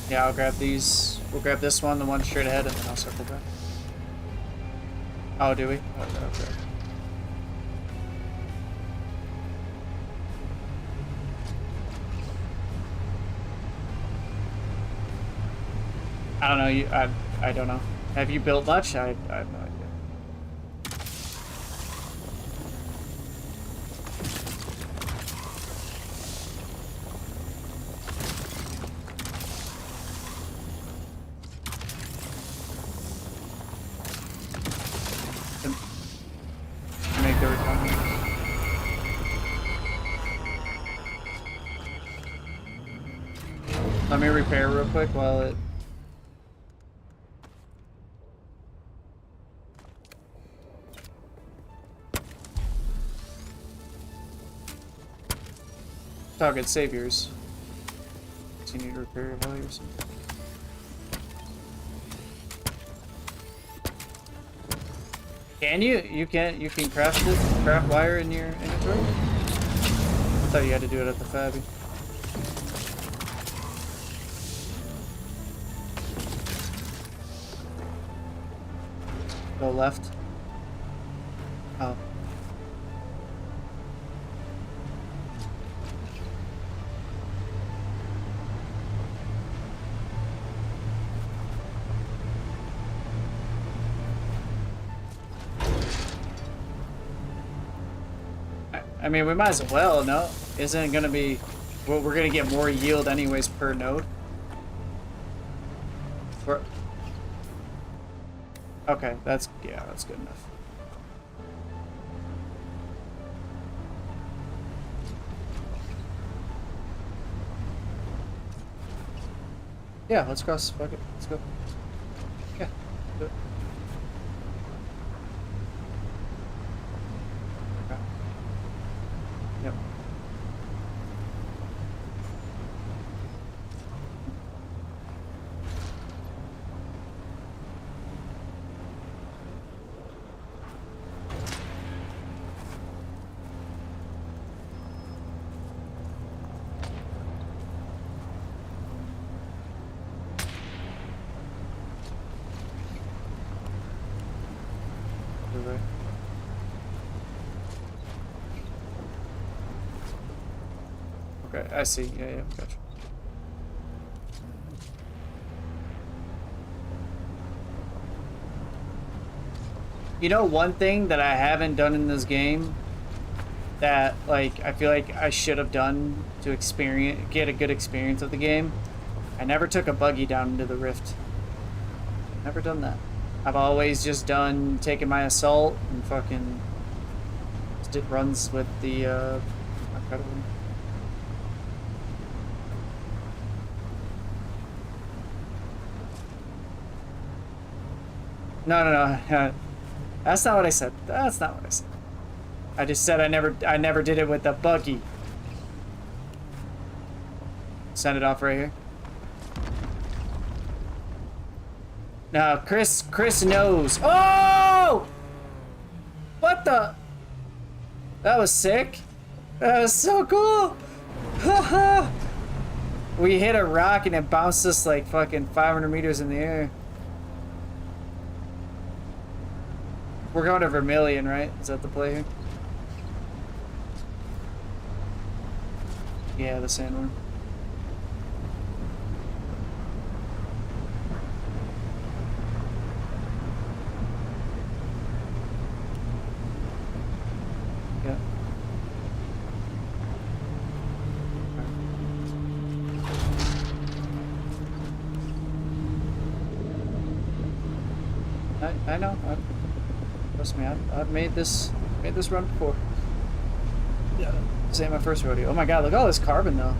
Yeah, I'll grab these. We'll grab this one, the one straight ahead, and then I'll circle back. Oh, do we? Okay. I don't know. I don't know. Have you built much? I have no idea. Make the return. Let me repair real quick while it. talking saviors. Do you need to repair your heli or something? Can you? You can craft wire in your inventory? I thought you had to do it at the Fabby. Go left. Oh. I mean, we might as well, no? Isn't it gonna be... Well, we're gonna get more yield anyways per node? Okay, that's... Yeah, that's good enough. Yeah, let's cross. Fuck it. Let's go. Yeah, do it. Okay. Yep. Right. Okay, I see. Yeah, gotcha. You know, one thing that I haven't done in this game that, like, I feel like I should have done to get a good experience of the game. I never took a buggy down into the rift. Never done that. I've always just taken my assault and fucking just it runs with the incredible. No. That's not what I said. That's not what I said. I just said I never did it with the buggy. Send it off right here. No, Chris knows. Oh! What the? That was sick. That was so cool. We hit a rock and it bounced us like fucking 500 meters in the air. We're going to Vermilion, right? Is that the play here? Yeah, the sandworm. Yeah. I know. Trust me, I've made this run before. Yeah. This ain't my first rodeo. Oh my god, look at all this carbon though.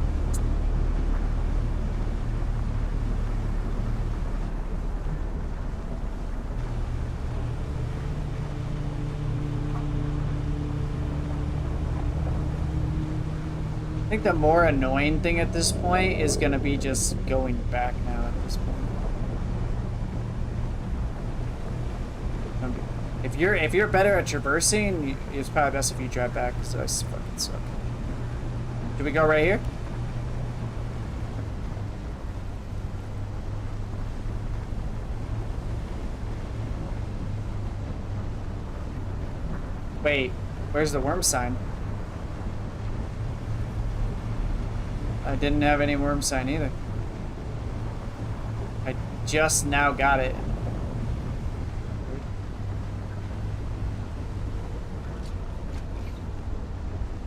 I think the more annoying thing at this point is gonna be just going back now at this point. If you're better at traversing, it's probably best if you drive back, because I fucking suck. Do we go right here? Wait, where's the worm sign? I didn't have any worm sign either. I just now got it.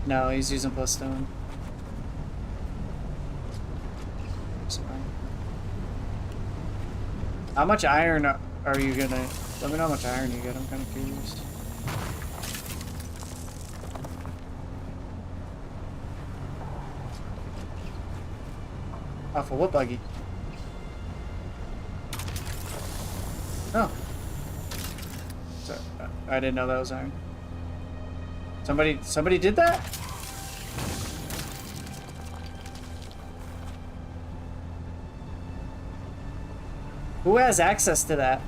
No, he's using plus stone. How much iron are you gonna... Let me know how much iron you get, I'm kind of curious. Off of what buggy? Oh. Sorry, I didn't know that was iron. Somebody did that? Who has access to that?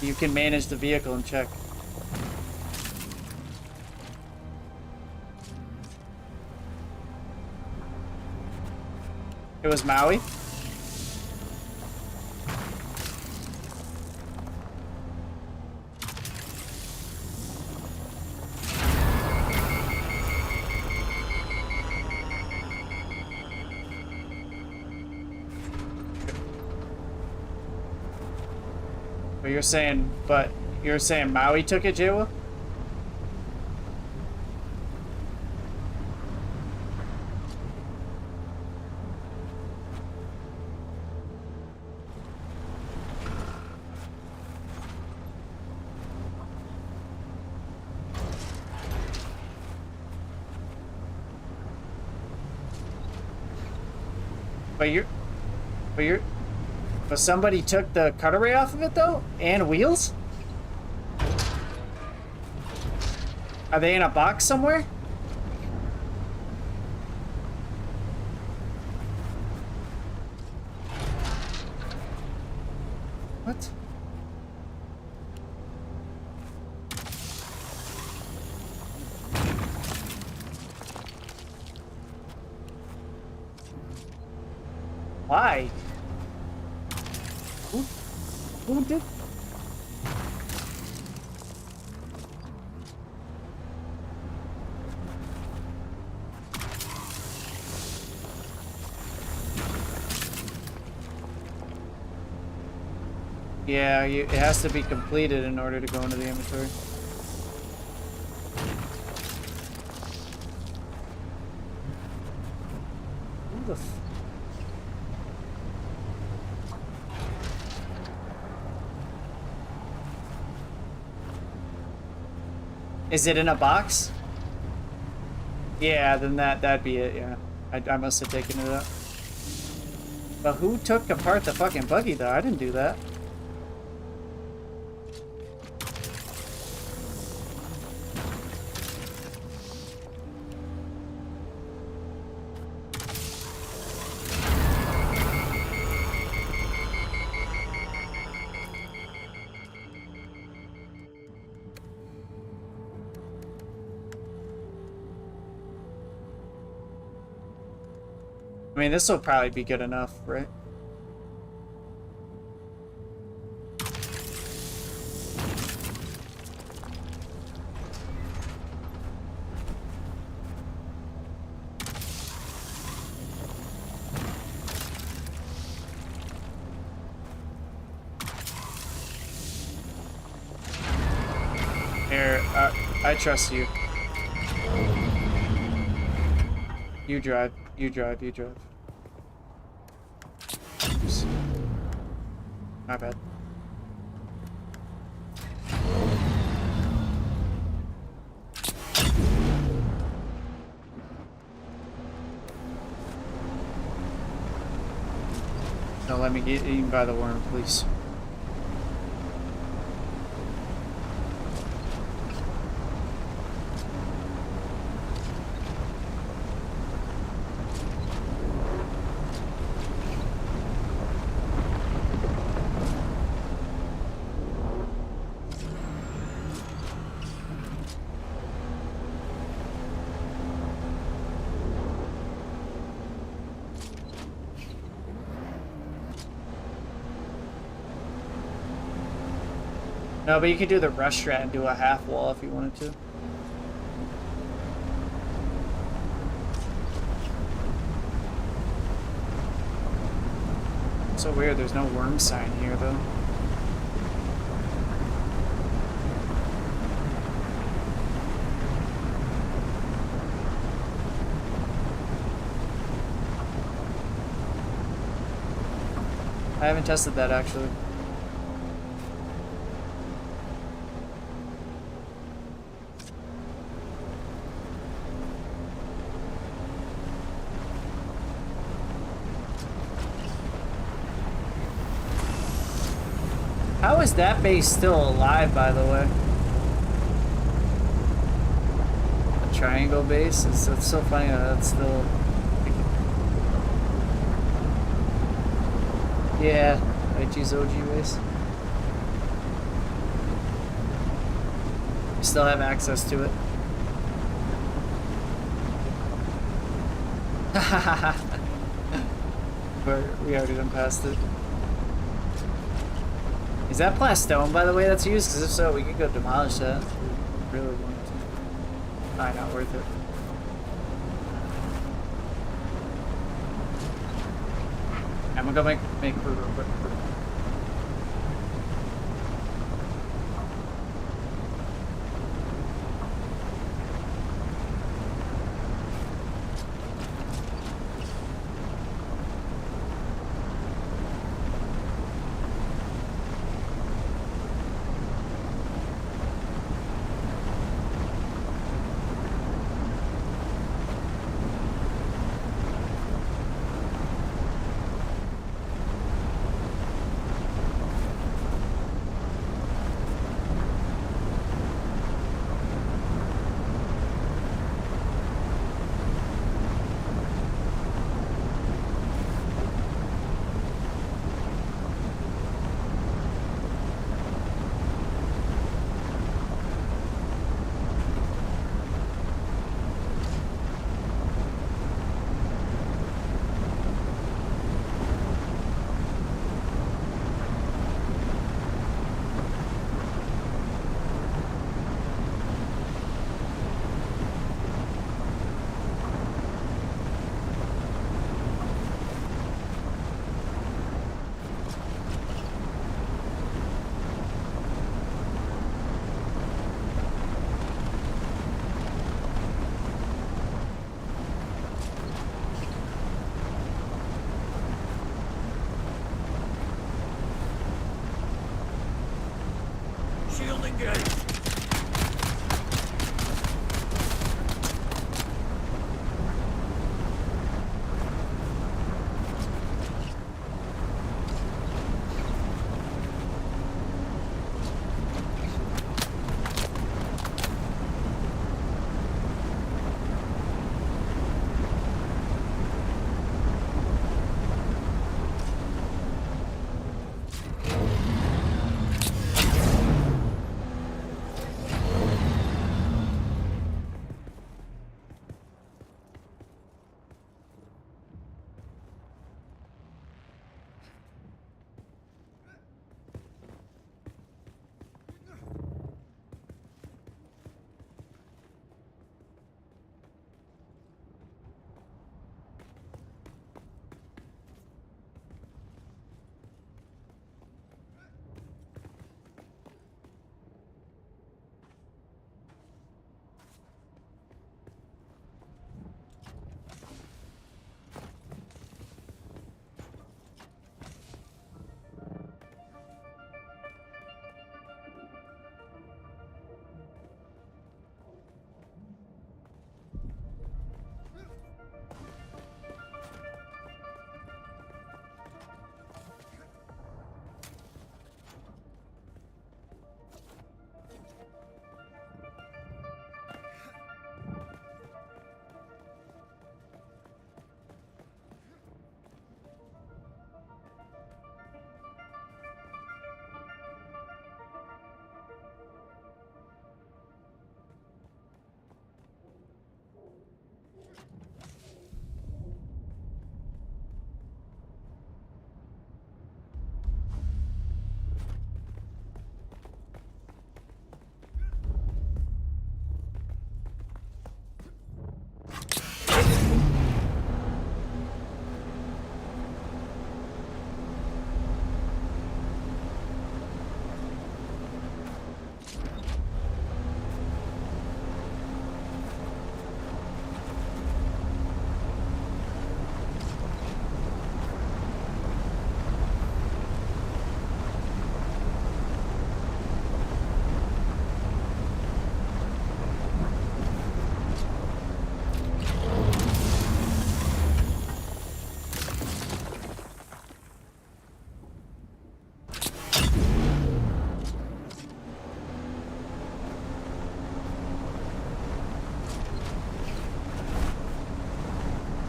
You can manage the vehicle and check. It was Maui? But you're saying Maui took it, Jawa? But somebody took the cutaway off of it though? And wheels? Are they in a box somewhere? What? Why? Who did? Yeah, it has to be completed in order to go into the inventory. Who the f... Is it in a box? Yeah, then that'd be it, yeah. I must have taken it out. But who took apart the fucking buggy though? I didn't do that. I mean, this will probably be good enough, right? Here, I trust you. You drive. You drive. You drive. Oops. My bad. Don't let me get eaten by the worm, please. No, but you could do the rush strat and do a half wall if you wanted to. So weird, there's no worm sign here though. I haven't tested that actually. How is that base still alive, by the way? The triangle base? It's so funny that it's still... Yeah, I choose OG race. Still have access to it. We already done past it. Is that plastone, by the way, that's used? Because if so, we could go demolish that if we really wanted to. Probably not worth it. I'm gonna go make food real quick. Shield engaged.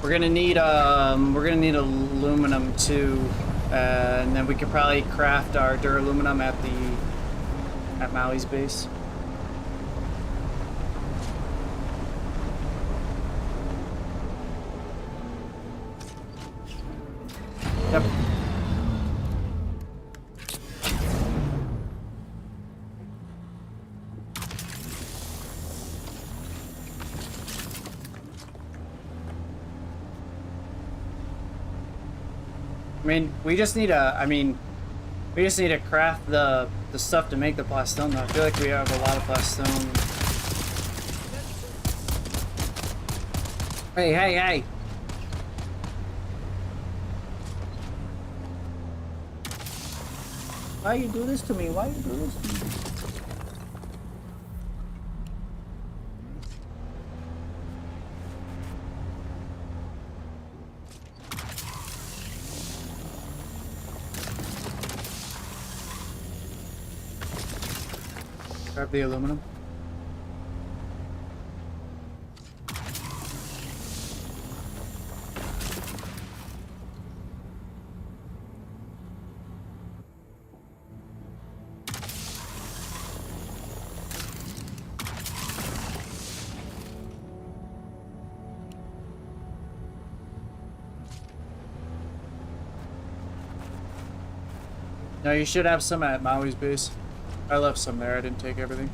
We're gonna need aluminum too. And then we could probably craft our duraluminum at Maui's base. Yep. I mean, we just need to craft the stuff to make the plastone. I feel like we have a lot of plastone. Hey, hey, hey! Why you do this to me? Why you do this to me? Grab the aluminum. No, you should have some at Maui's base. I left some there. I didn't take everything.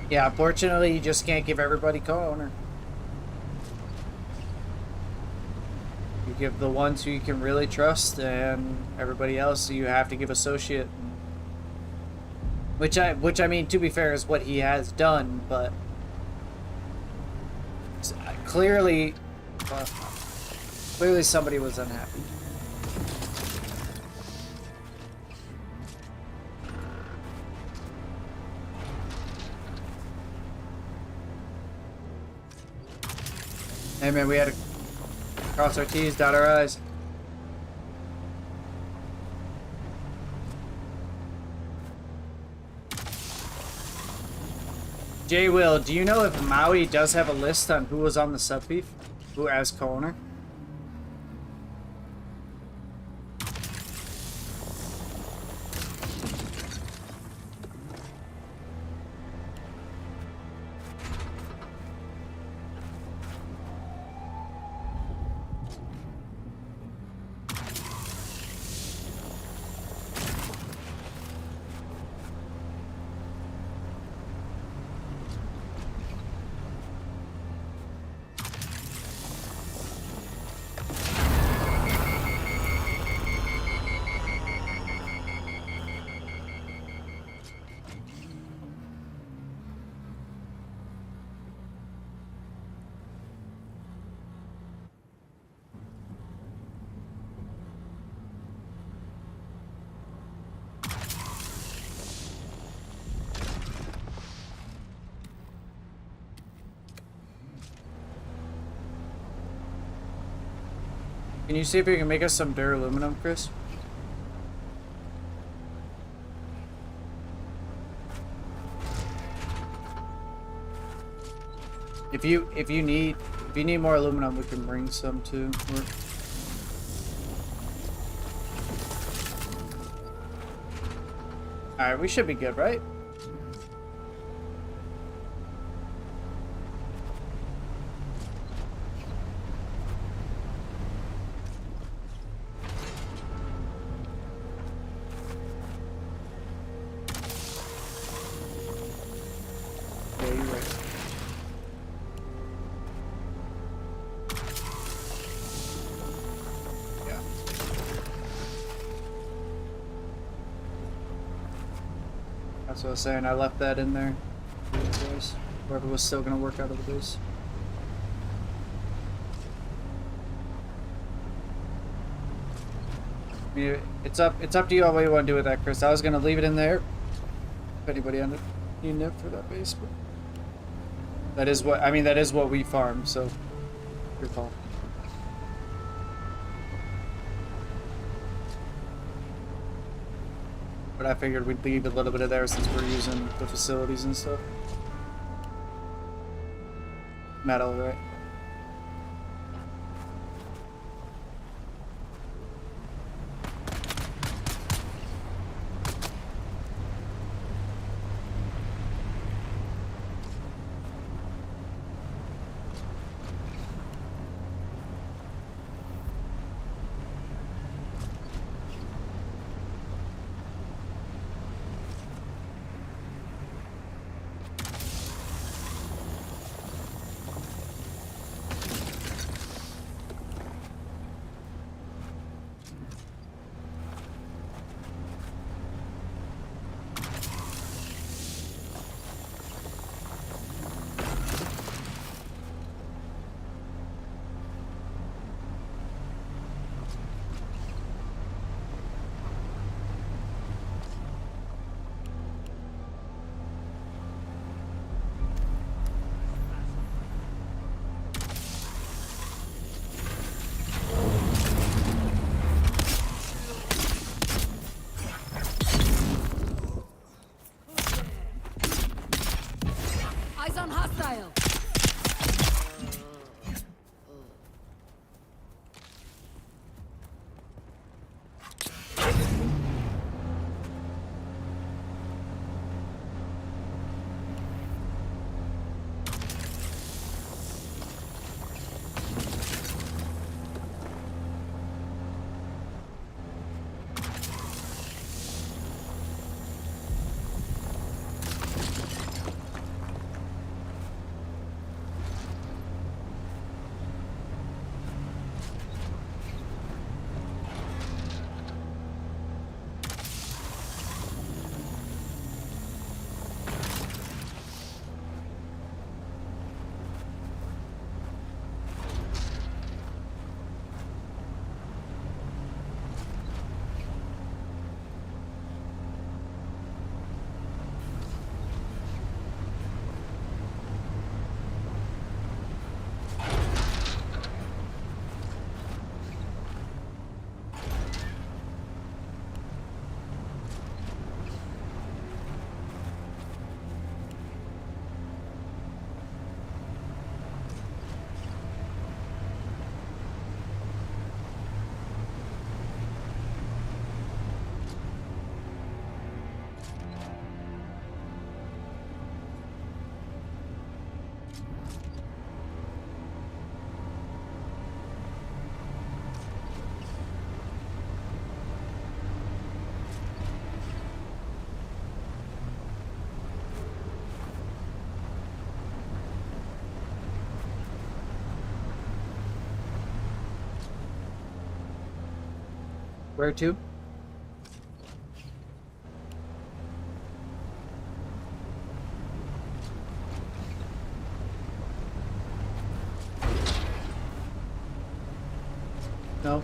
Yeah, unfortunately, you just can't give everybody co-owner. You give the ones who you can really trust, and everybody else you have to give associate. Which I mean, to be fair, is what he has done, but clearly, clearly somebody was unhappy. Hey man, we had to cross our T's, dot our I's. Jay Will, do you know if Maui does have a list on who was on the sub beef? Who as co-owner? Can you see if you can make us some duraluminum, Chris? If you need more aluminum, we can bring some too. All right, we should be good, right? Yeah, you're right. Yeah. That's what I was saying. I left that in there. Whoever was still gonna work out of the base. I mean, it's up to you on what you want to do with that, Chris. I was gonna leave it in there. If anybody ended up needing it for that base, but that is what we farm. So your call. But I figured we'd leave a little bit of there since we're using the facilities and stuff. Metal, right? Eyes on hostile. Where to? No.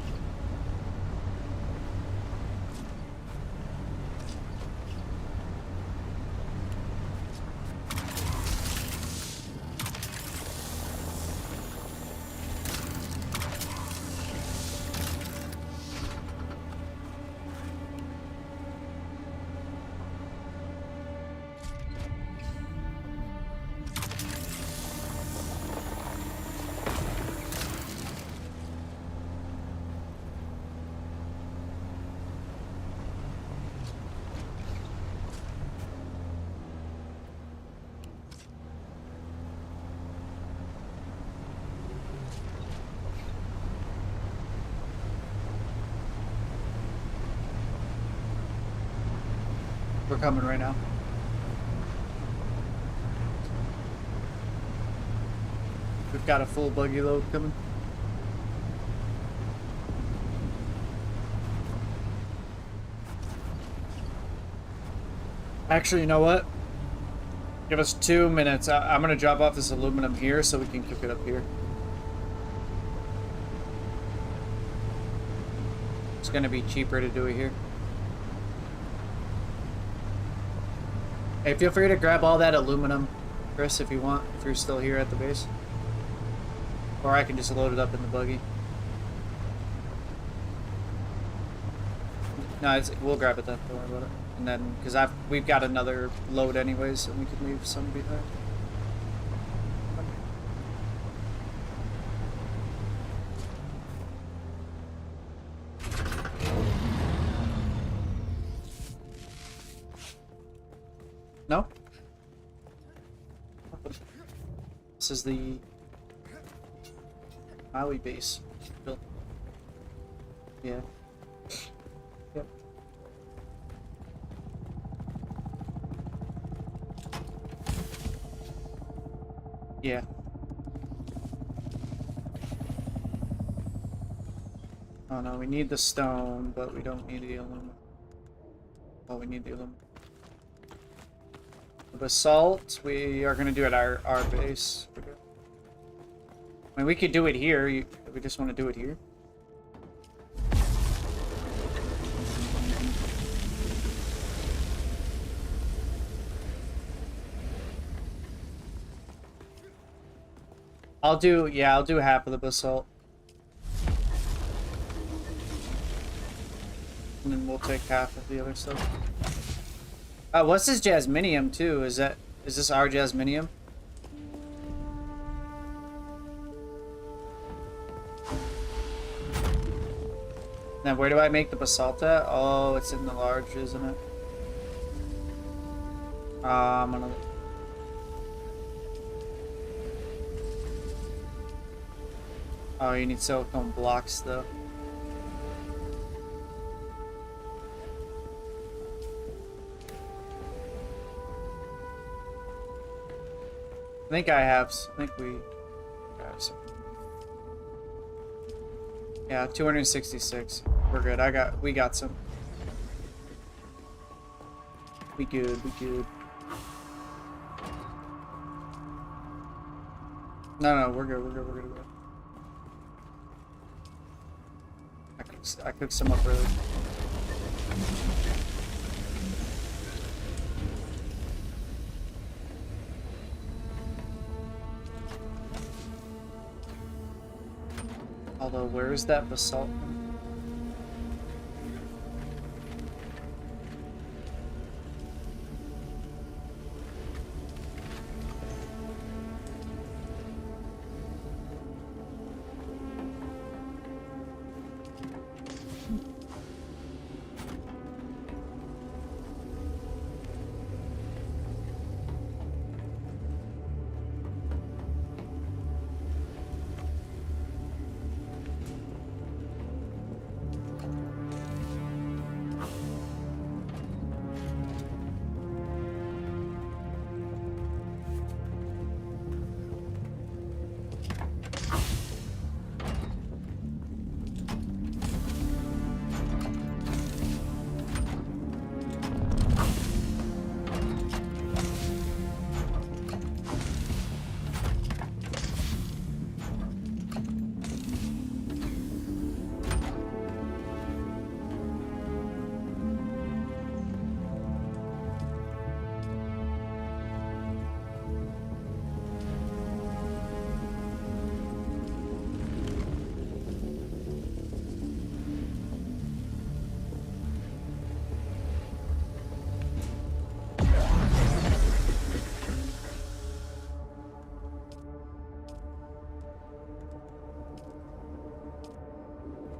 We're coming right now. We've got a full buggy load coming. Actually, you know what? Give us 2 minutes. I'm gonna drop off this aluminum here so we can cook it up here. It's gonna be cheaper to do it here. Hey, feel free to grab all that aluminum, Chris, if you want, if you're still here at the base. Or I can just load it up in the buggy. No, we'll grab it then, don't worry about it. And then, because we've got another load anyways, so we can leave some behind. No? This is the Maui base. Built. Yeah. Yep. Yeah. Oh no, we need the stone, but we don't need the aluminum. Oh, we need the aluminum. The basalt, we are going to do at our base. I mean, we could do it here. We just want to do it here. I'll do half of the basalt. And then we'll take half of the other stuff. What's this jasminium too? Is this our jasminium? Now where do I make the basalt at? Oh, it's in the large, isn't it? I'm gonna... Oh, you need silicone blocks though. I think we have some. Yeah, 266. We're good. We got some. We good. No, we're good. I cooked some up early. Although, where is that basalt?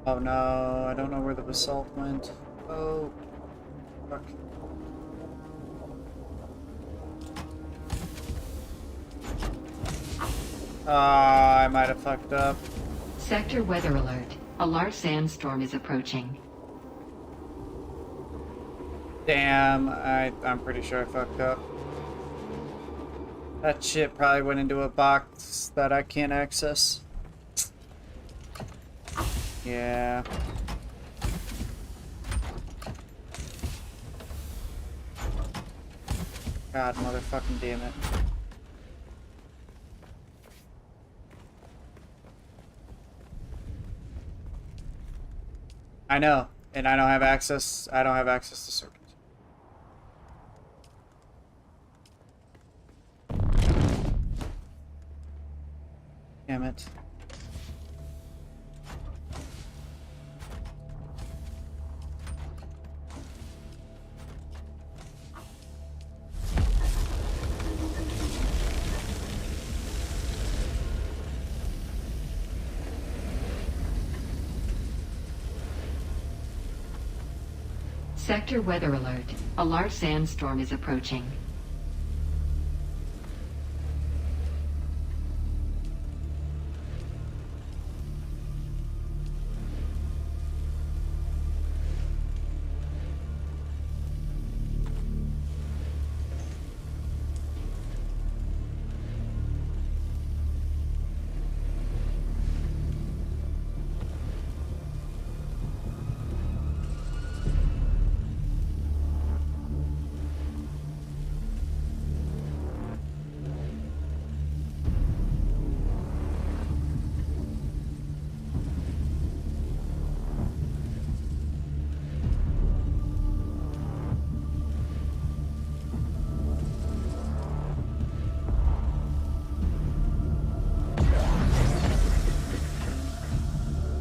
Oh no, I don't know where the basalt went. Oh, fuck. I might have fucked up. Sector weather alert. A large sandstorm is approaching. Damn, I'm pretty sure I fucked up. That shit probably went into a box that I can't access. Yeah. God, motherfucking damn it. I know, and I don't have access. I don't have access to circuits. Damn it. Sector weather alert. A large sandstorm is approaching.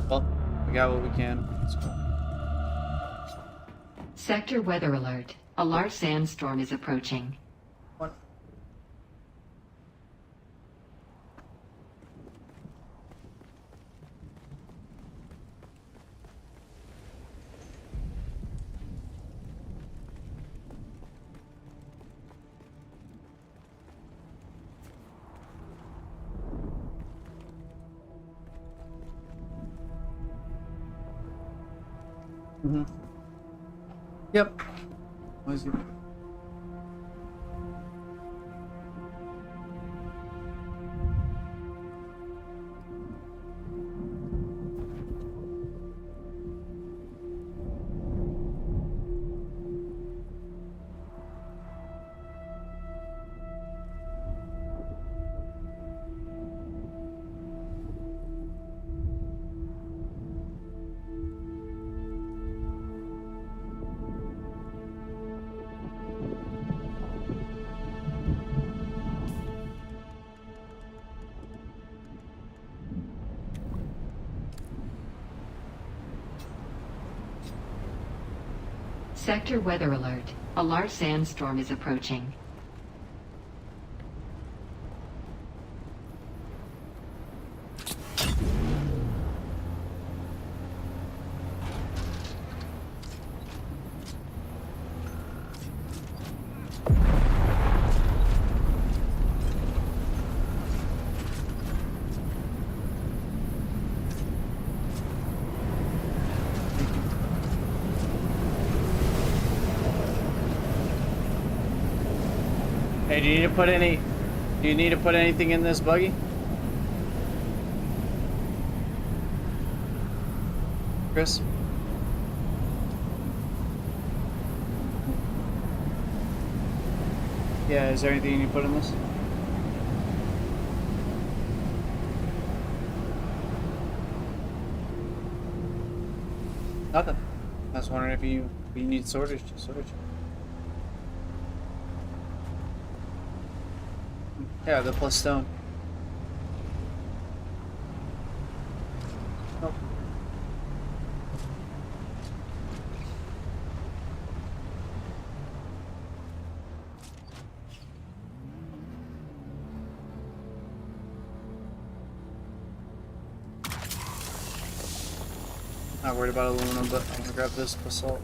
Well, we got what we can. Let's go. Sector weather alert. A large sandstorm is approaching. What? Mm-hmm. Yep. What is it? Sector weather alert. A large sandstorm is approaching. Hey, do you need to put any? Do you need to put anything in this buggy? Chris? Yeah, is there anything you need to put in this? Nothing. I was wondering if you need storage, just storage. Yeah, the plus stone. Nope. Not worried about aluminum, but I'm gonna grab this basalt.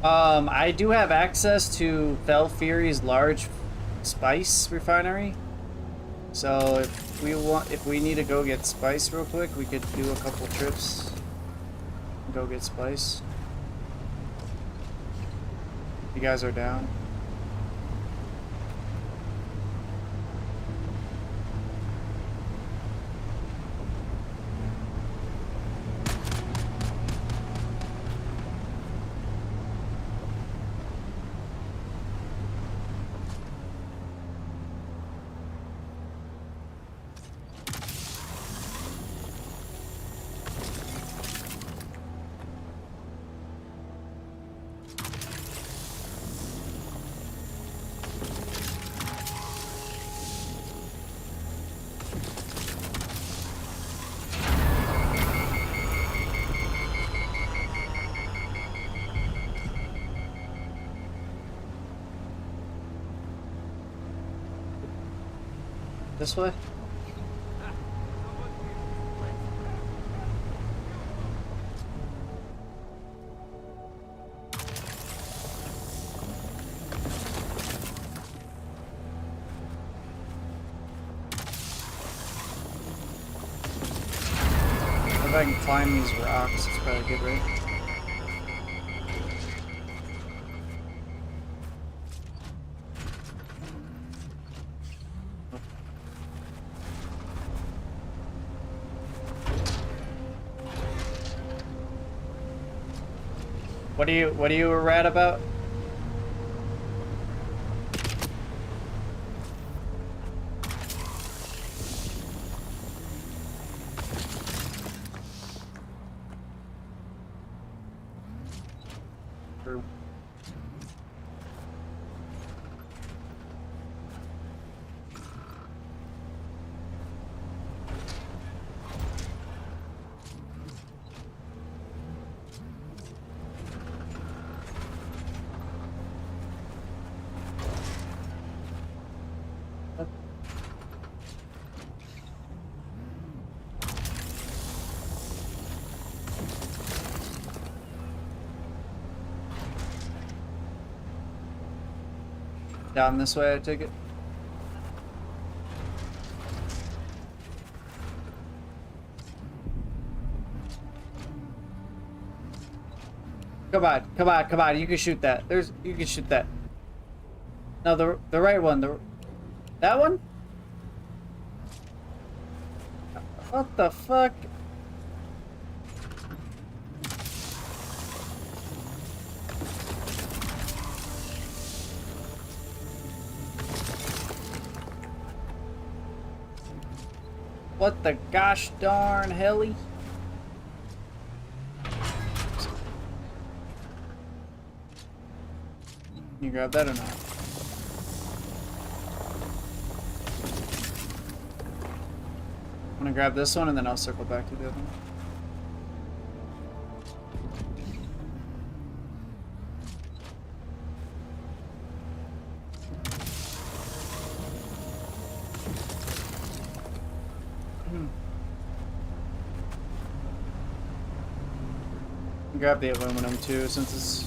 I do have access to Fel Fury's large spice refinery. So if we need to go get spice real quick, we could do a couple trips and go get spice. You guys are down. This way? If I can climb these rocks, it's probably good, right? What are you a rat about? True. Down this way, I take it. Come on, come on, come on! You can shoot that. You can shoot that. No, the right one. That one. What the fuck? What the gosh darn helly? Can you grab that or not? I'm gonna grab this one and then I'll circle back to the other one. Grab the aluminum too, since it's...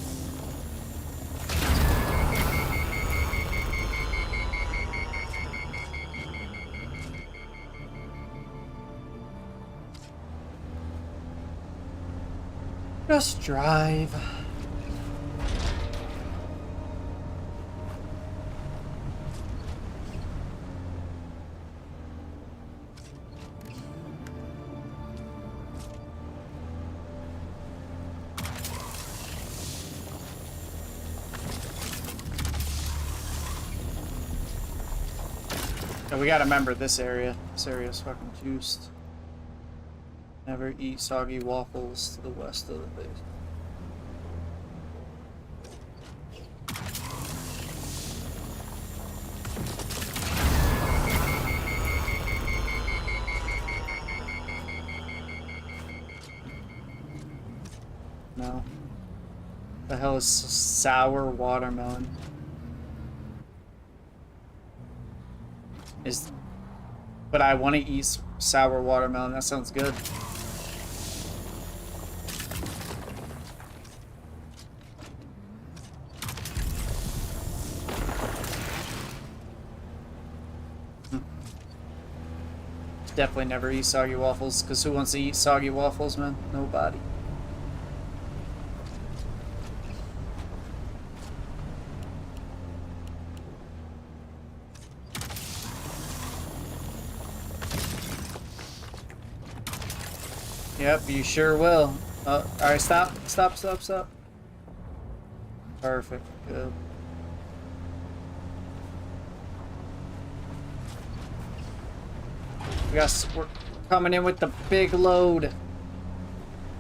Just drive. We gotta remember this area. This area's fucking juiced. Never eat soggy waffles to the west of the base. No. The hell is sour watermelon? But I want to eat sour watermelon. That sounds good. definitely never eat soggy waffles, because who wants to eat soggy waffles, man? Nobody. Yep, you sure will. Alright, stop. Stop, stop, stop. Perfect. Good. We're coming in with the big load.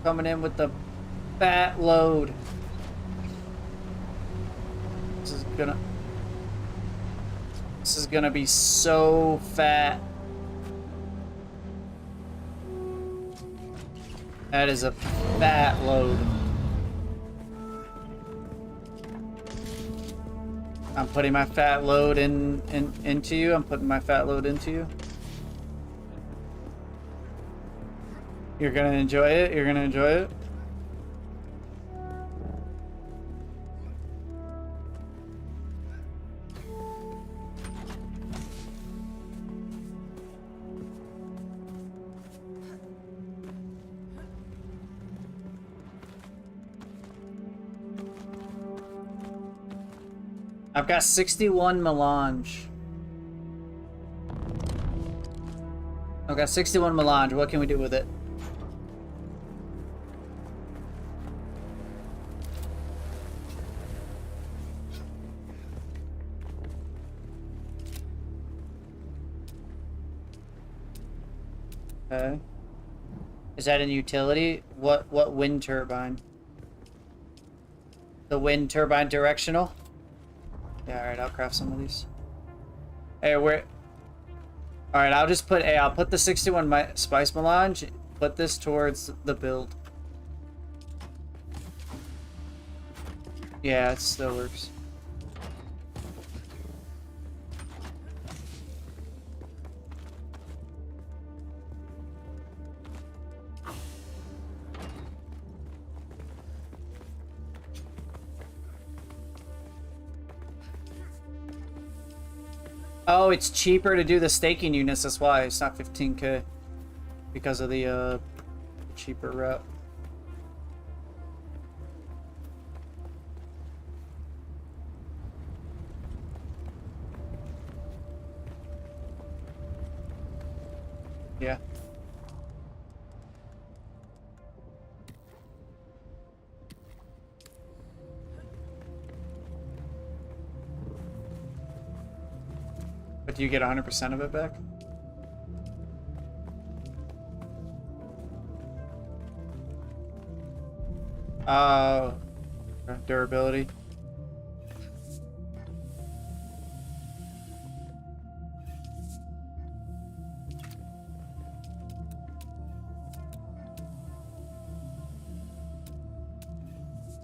Coming in with the fat load. This is gonna be so fat. That is a fat load. I'm putting my fat load into you. I'm putting my fat load into you. You're gonna enjoy it. You're gonna enjoy it. I've got 61 melange. I've got 61 melange. What can we do with it? Okay. Is that a utility? What wind turbine? The wind turbine directional? Yeah, alright, I'll craft some of these. Hey, where... Alright, I'll just put... Hey, I'll put the 61 spice melange. Put this towards the build. Yeah, it still works. Oh, it's cheaper to do the staking units, that's why. It's not 15k. Because of the cheaper route. Yeah. But do you get 100% of it back? Durability.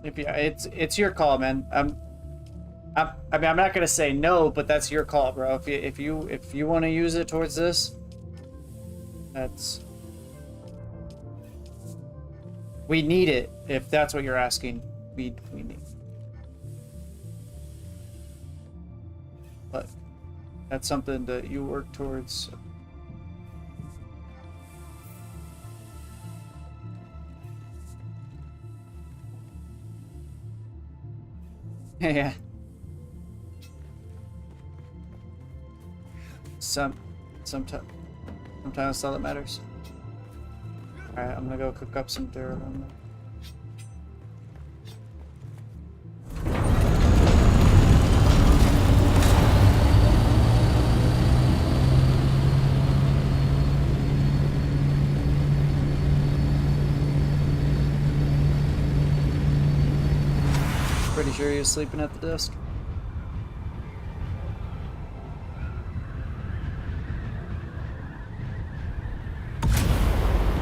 If yeah, it's your call, man. I mean, I'm not gonna say no, but that's your call, bro. If you want to use it towards this, we need it. If that's what you're asking, we need. But that's something that you work towards. Yeah. Sometimes that's all that matters. Alright, I'm gonna go cook up some durable. Pretty sure he was sleeping at the desk.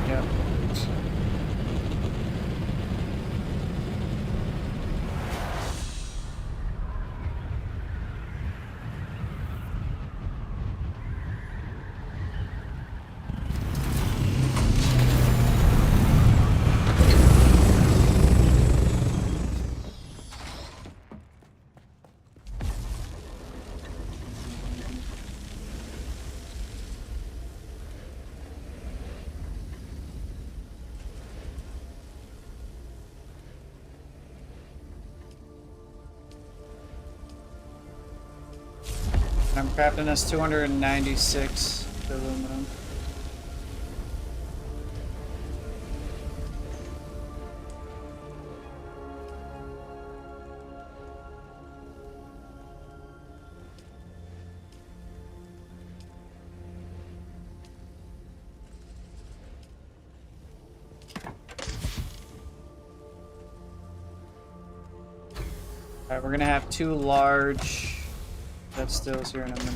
Yeah. I'm crafting us 296 aluminum. Alright, we're gonna have 2 large that stills here in a minute.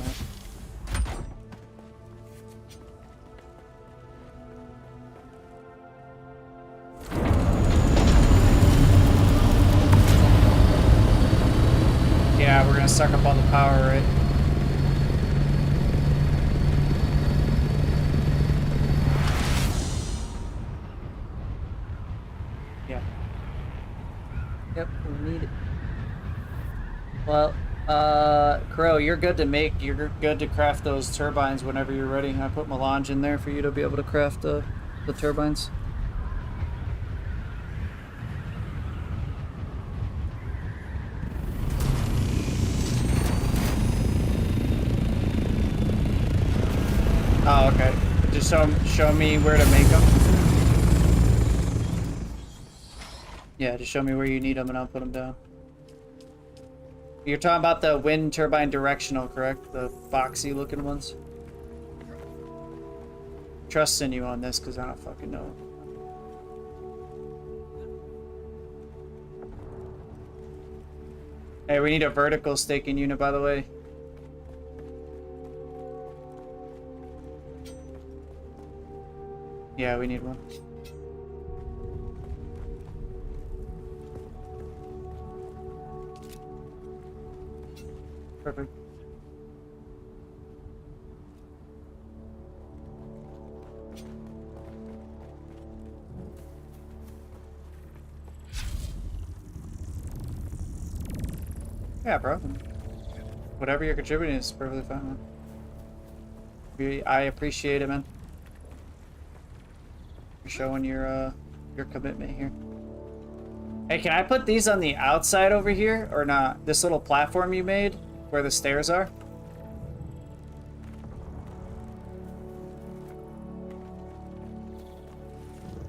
Yeah, we're gonna suck up all the power, right? Yeah. Yep, we need it. Well, Crow, you're good to craft those turbines whenever you're ready. I put melange in there for you to be able to craft the turbines. Oh, okay. Just show me where to make them. Yeah, just show me where you need them and I'll put them down. You're talking about the wind turbine directional, correct? The boxy looking ones? Trusting you on this because I don't fucking know. Hey, we need a vertical staking unit, by the way. Yeah, we need one. Perfect. Yeah, bro. Whatever you're contributing is perfectly fine, man. I appreciate it, man. You're showing your commitment here. Hey, can I put these on the outside over here or not? This little platform you made where the stairs are?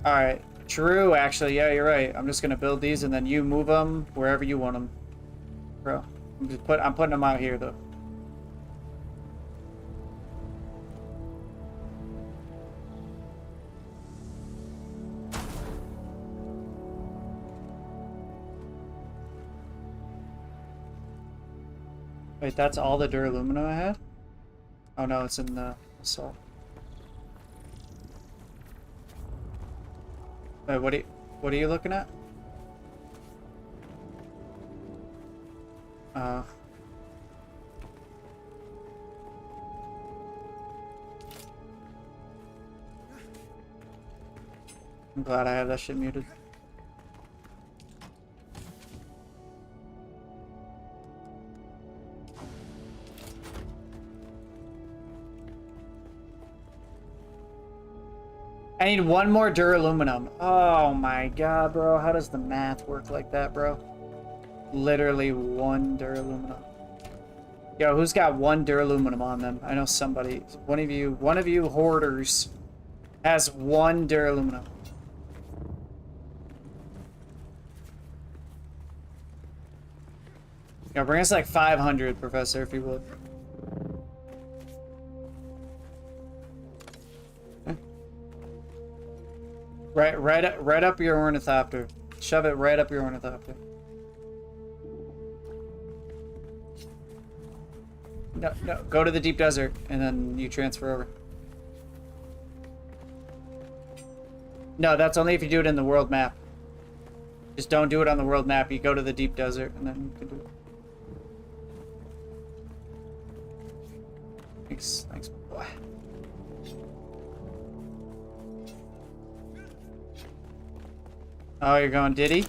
Alright. True, actually. Yeah, you're right. I'm just gonna build these and then you move them wherever you want them. Bro. I'm putting them out here, though. Wait, that's all the duraluminum I had? Oh no, it's in the assault. Wait, what are you looking at? I'm glad I have that shit muted. I need one more duraluminum. Oh my god, bro. How does the math work like that, bro? Literally one duraluminum. Yo, who's got one duraluminum on them? I know somebody. One of you hoarders has one duraluminum. Yo, bring us like 500, Professor, if you would. Right up your ornithopter. Shove it right up your ornithopter. No, go to the deep desert, and then you transfer over. No, that's only if you do it in the world map. Just don't do it on the world map. You go to the deep desert, and then you can do it. Thanks, boy. Oh, you're going Diddy?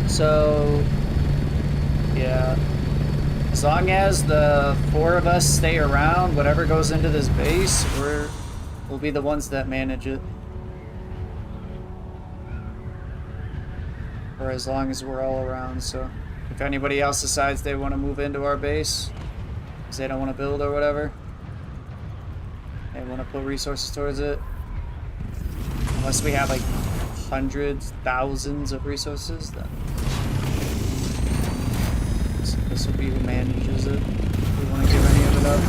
So, yeah. As long as the 4 of us stay around, whatever goes into this base, we'll be the ones that manage it. For as long as we're all around, so if anybody else decides they want to move into our base, because they don't want to build or whatever, they want to put resources towards it, unless we have like hundreds, thousands of resources, then this will be who manages it. If we want to give any of it up.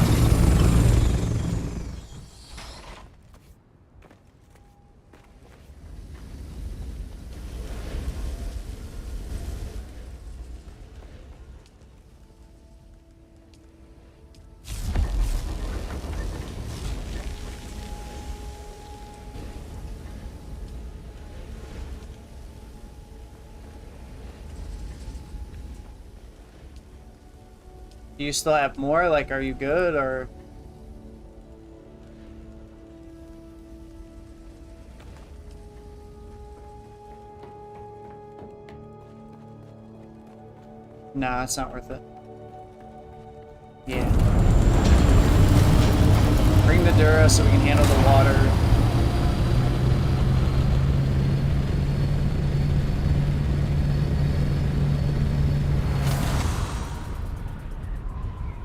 Do you still have more? Like, are you good, or? Nah, it's not worth it. Yeah. Bring the Dura so we can handle the water.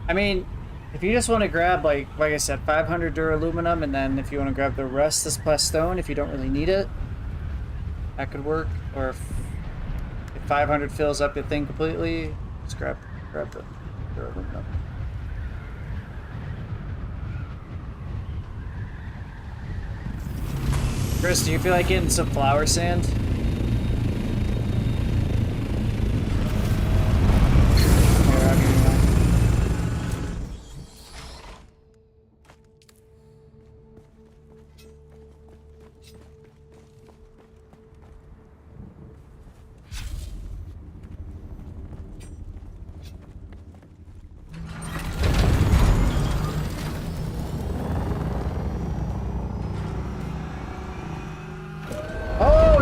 I mean, if you just want to grab, like I said, 500 duraluminum, and then if you want to grab the rest as plus stone, if you don't really need it, that could work. Or if 500 fills up your thing completely, just grab the duraluminum. Chris, do you feel like getting some flower sand? Here, I'll give you mine.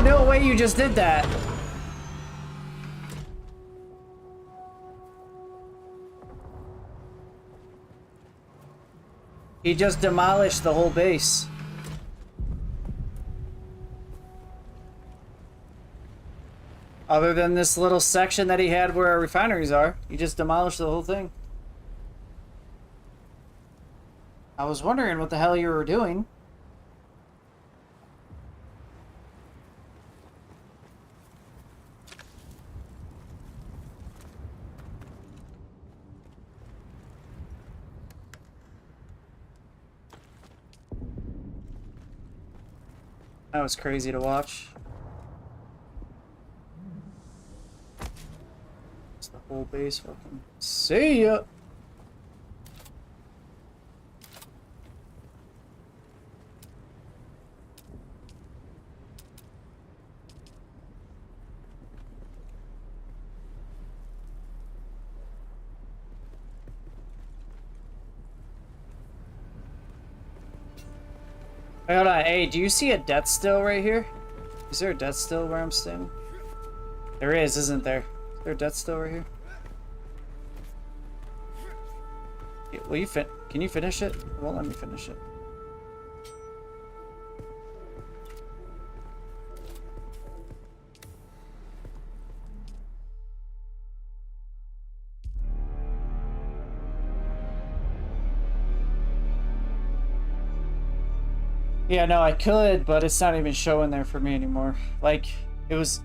No way you just did that. He just demolished the whole base. Other than this little section that he had where our refineries are, he just demolished the whole thing. I was wondering what the hell you were doing. That was crazy to watch. It's the whole base fucking. See ya! Hold on, hey, do you see a death still right here? Is there a death still where I'm standing? There is, isn't there? Is there a death still right here? Yeah, will you can you finish it? It won't let me finish it. Yeah, no, I could, but it's not even showing there for me anymore. Like, it was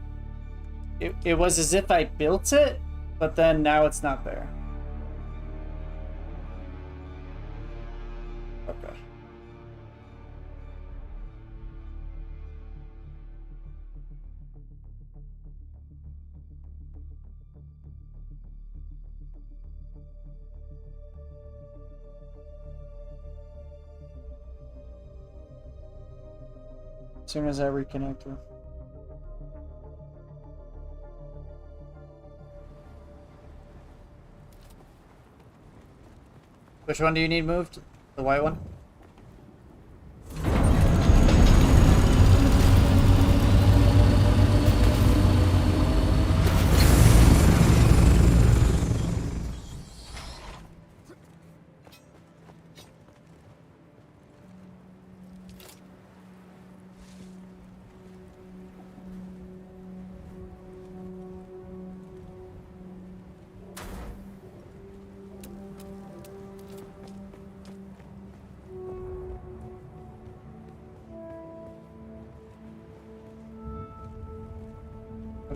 as if I built it, but then now it's not there. Okay. As soon as I reconnect with. Which one do you need moved? The white one?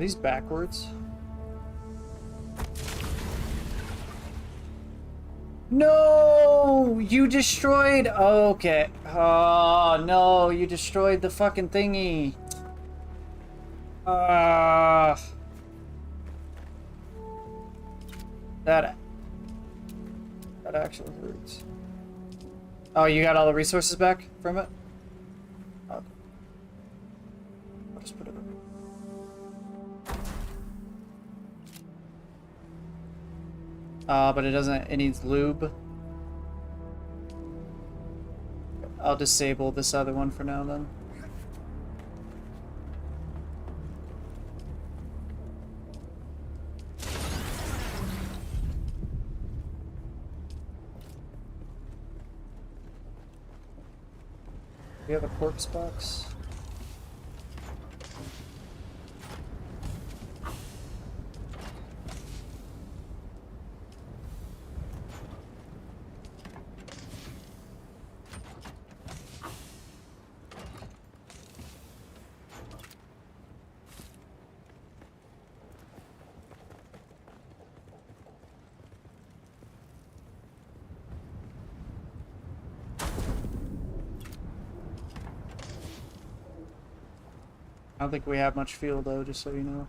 these backwards? No! You destroyed... Okay. Oh, no. You destroyed the fucking thingy. That actually hurts. Oh, you got all the resources back from it? Okay. I'll just put it over. But it doesn't, it needs lube. I'll disable this other one for now then. We have a corpse box. I don't think we have much fuel though, just so you know.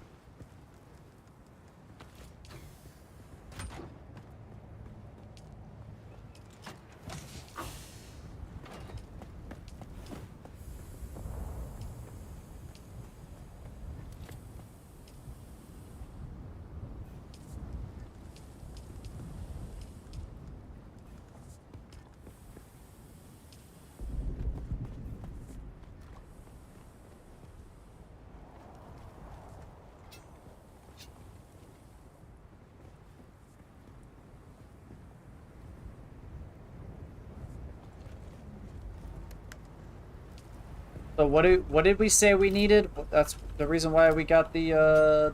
So what did we say we needed? That's the reason why we got the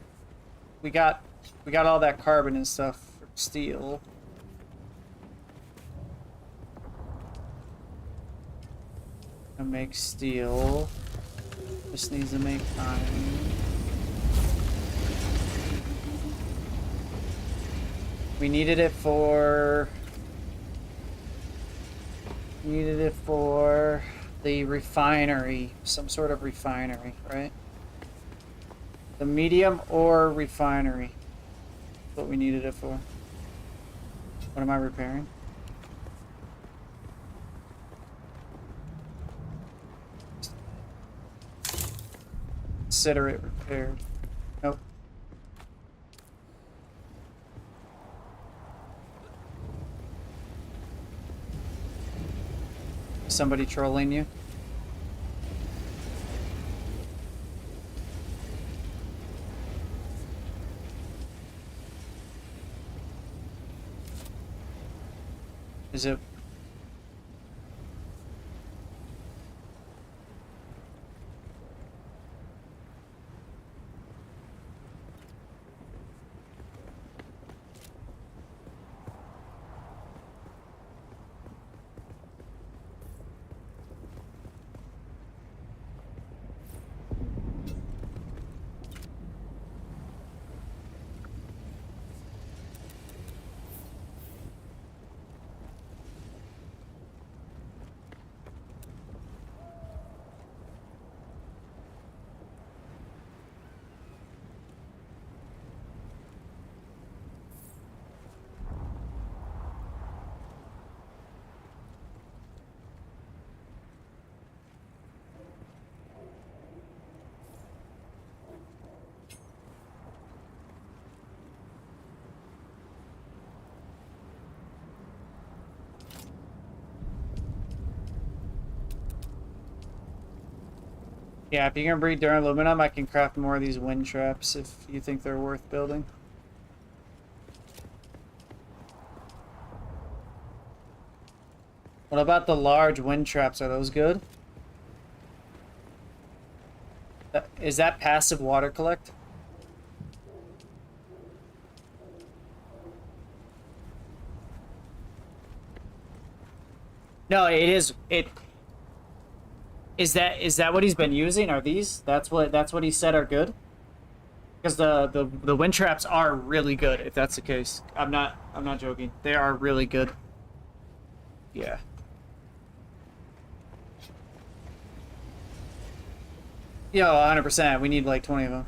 we got all that carbon and stuff for steel. And make steel. Just needs to make iron. We needed it for the refinery, some sort of refinery, right? The medium ore refinery. That's what we needed it for. What am I repairing? Consider it repaired. Nope. Somebody trolling you? Is it? Yeah, if you're gonna breed during aluminum, I can craft more of these wind traps if you think they're worth building. What about the large wind traps? Are those good? Is that passive water collect? No, it is. Is that what he's been using? Are these? That's what he said are good. Because the wind traps are really good, if that's the case. I'm not joking. They are really good. Yeah. Yo, 100%. We need like 20 of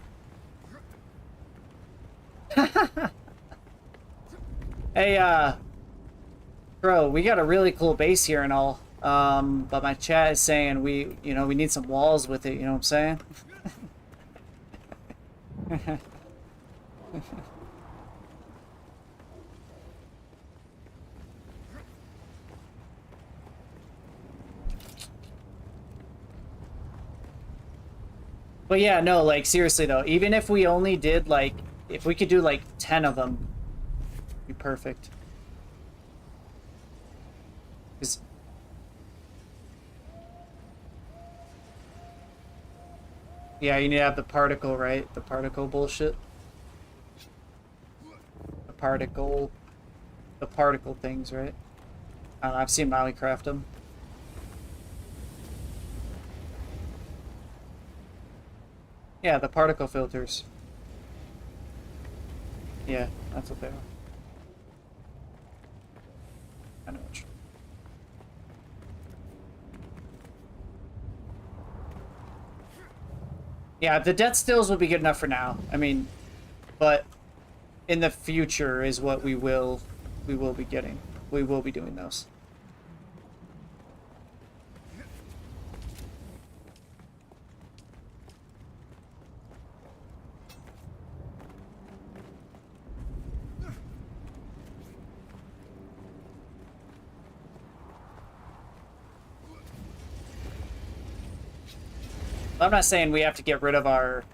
them. Hey, bro, we got a really cool base here and all. But my chat is saying we need some walls with it, you know what I'm saying? But yeah, no, like seriously though, even if we only did like, if we could do like 10 of them, it'd be perfect. 'Cause yeah, you need to have the particle, right? The particle bullshit. The particle things, right? I don't know, I've seen Molly craft them. Yeah, the particle filters. Yeah, that's what they are. I know what you're... Yeah, the death stills will be good enough for now. I mean, but in the future is what we will be getting. We will be doing those. I'm not saying we have to get rid of our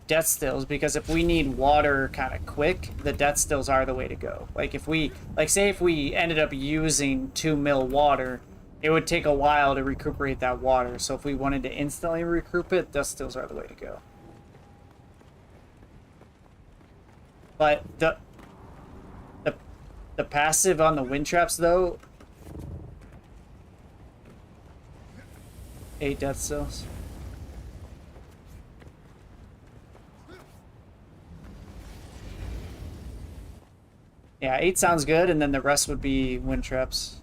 death stills, because if we need water kind of quick, the death stills are the way to go. Like if we, like say if we ended up using 2 mil water, it would take a while to recuperate that water. So if we wanted to instantly recoup it, death stills are the way to go. But the passive on the wind traps though, 8 death stills. Yeah, 8 sounds good, and then the rest would be wind traps.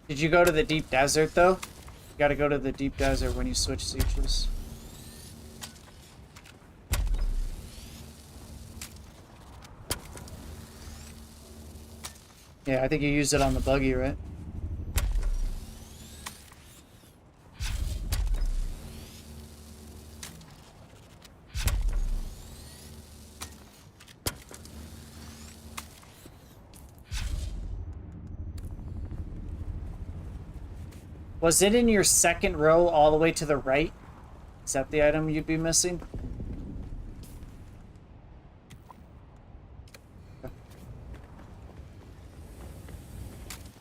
Did you go to the deep desert, though? You gotta go to the deep desert when you switch sieges. Yeah, I think you used it on the buggy, right? Was it in your second row all the way to the right? Is that the item you'd be missing?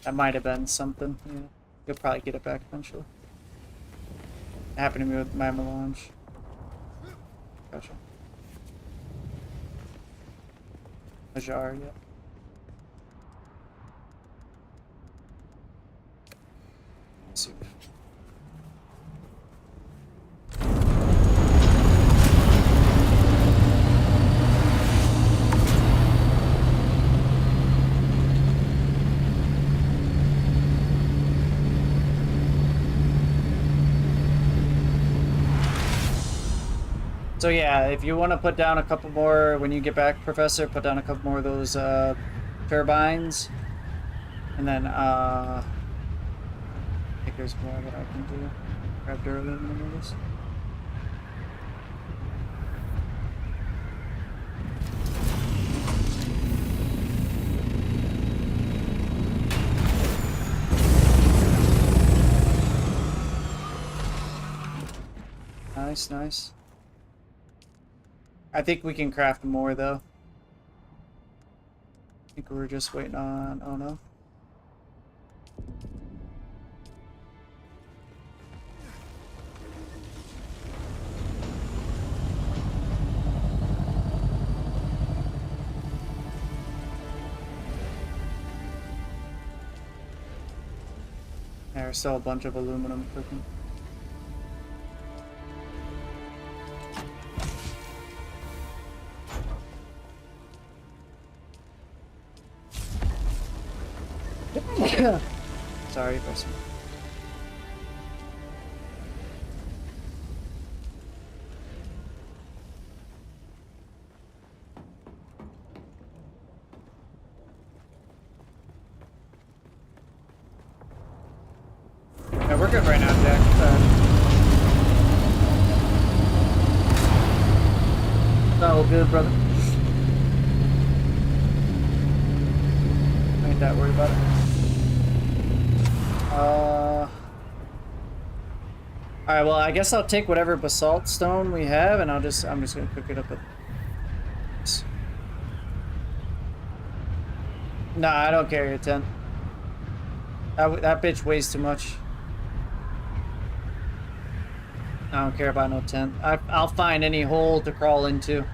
That might have been something. Yeah. You'll probably get it back eventually. It happened to me with my melange. Gotcha. A jar, yeah. Soup. So yeah, if you want to put down a couple more when you get back, Professor, put down a couple more of those turbines, and then I think there's more that I can do. Grab duraluminum, I guess. Nice, nice. I think we can craft more, though. I think we're just waiting on... Oh, no. There's still a bunch of aluminum cooking. Sorry, person. Yeah, we're good right now, Jack. All good, brother. I ain't that worried about it. Alright, well, I guess I'll take whatever basalt stone we have, and I'm just gonna cook it up with this. Nah, I don't carry a tent. That bitch weighs too much. I don't care about no tent. I'll find any hole to crawl into.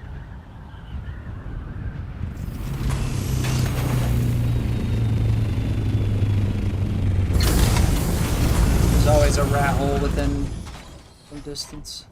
There's always a rat hole within some distance.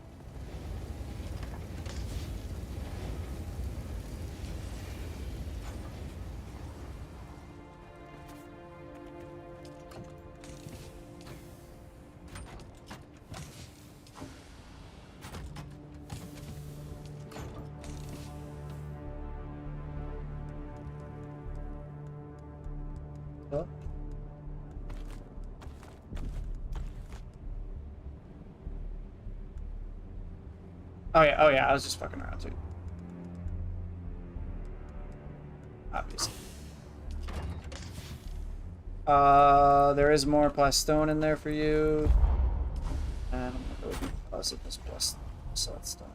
Oh. Oh yeah, I was just fucking around too. Obviously. There is more plastone in there for you. And I'm gonna go with deposit this basalt stone.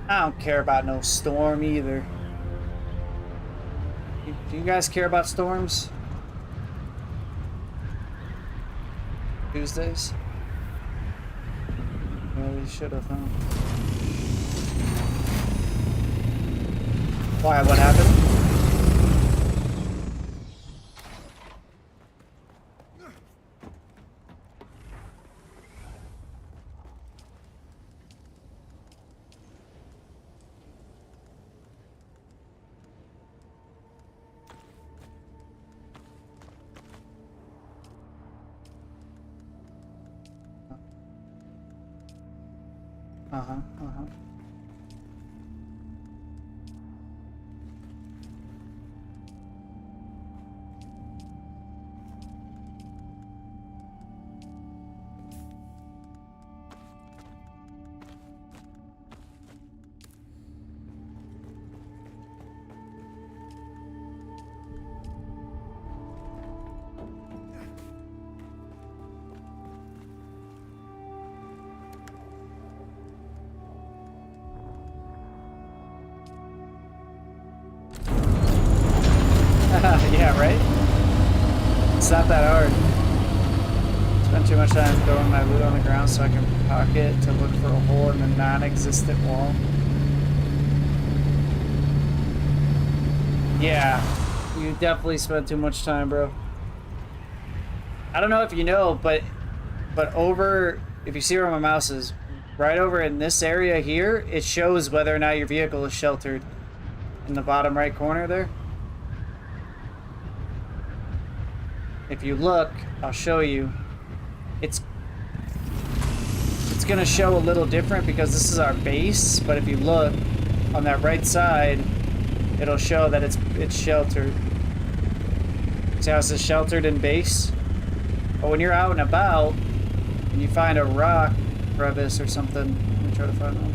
I don't care about no storm either. Do you guys care about storms? Tuesdays? Well, we should have, huh? Why? What happened? Yeah, right? It's not that hard. Spend too much time throwing my loot on the ground so I can pocket to look for a hole in the non-existent wall. Yeah, you definitely spent too much time, bro. I don't know if you know, but over, if you see where my mouse is, right over in this area here, it shows whether or not your vehicle is sheltered in the bottom right corner there. If you look, I'll show you. It's gonna show a little different because this is our base, but if you look on that right side, it'll show that it's sheltered. See how it says sheltered in base? But when you're out and about and you find a rock crevice or something, let me try to find one.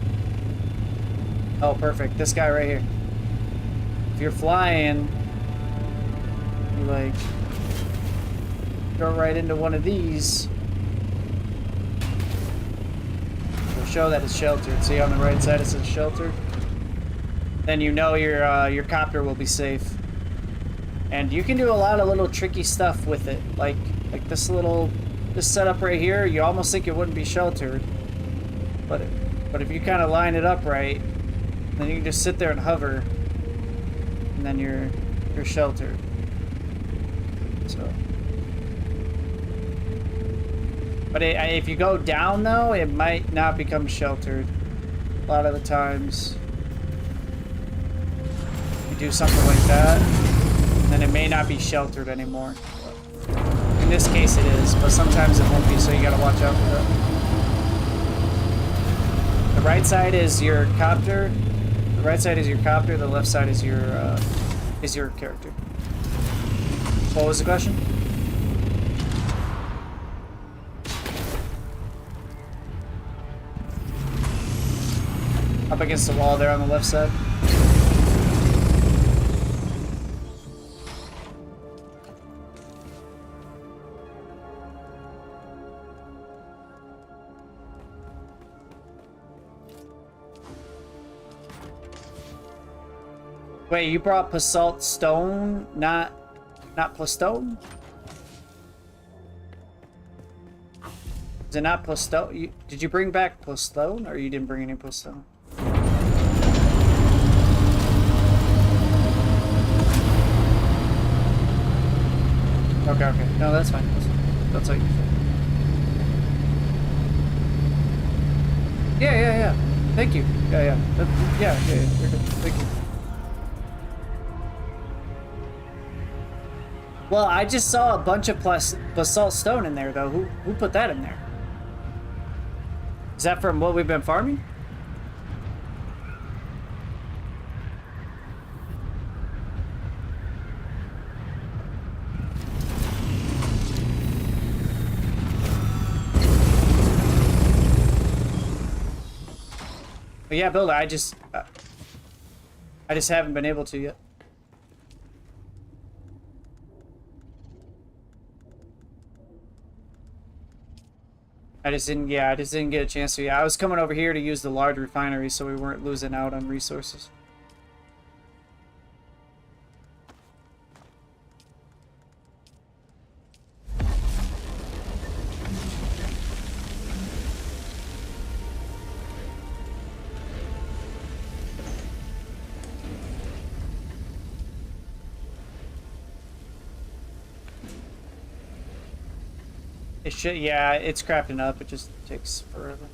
Oh, perfect. This guy right here. If you're flying, you like go right into one of these. show that it's sheltered. See on the right side it says sheltered. Then you know your copter will be safe. And you can do a lot of little tricky stuff with it, like this setup right here. You almost think it wouldn't be sheltered, but if you kind of line it up right, then you can just sit there and hover, and then you're sheltered. So, but if you go down though, it might not become sheltered. A lot of the times, you do something like that, then it may not be sheltered anymore. In this case it is, but sometimes it won't be, so you gotta watch out for that. The right side is your copter. The right side is your copter, the left side is your character. What was the question? Up against the wall there on the left side. Wait, you brought basalt stone, not plastone? Is it not plastone? Did you bring back plastone, or you didn't bring any plastone? Okay. No, that's fine. That's how you feel. Yeah. Thank you. Yeah. Yeah. You're good. Thank you. Well, I just saw a bunch of basalt stone in there, though. Who put that in there? Is that from what we've been farming? But yeah, Builder, I just haven't been able to yet. I just didn't get a chance to. Yeah, I was coming over here to use the large refinery so we weren't losing out on resources. It should, yeah, it's crafting up. It just takes forever.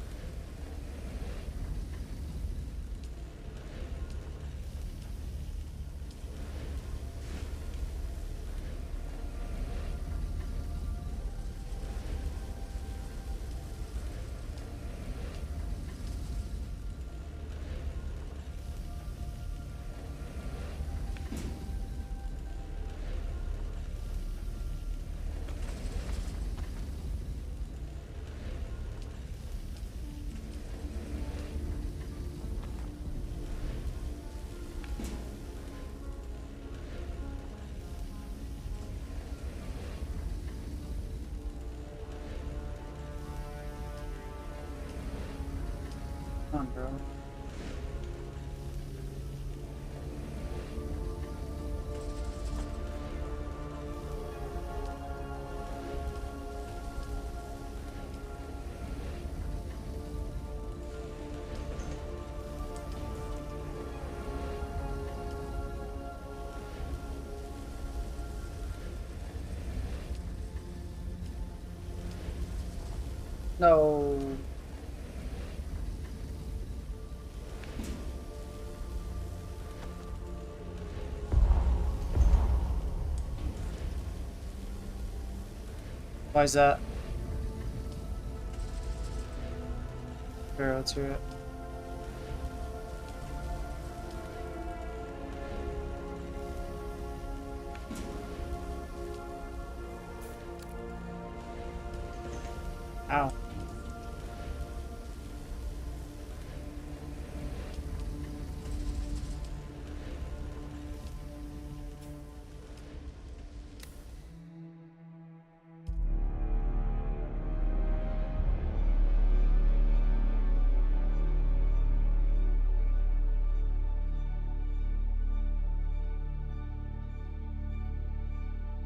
Come on, bro. No. Why is that? Here, let's hear it. Ow.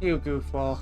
You goofball.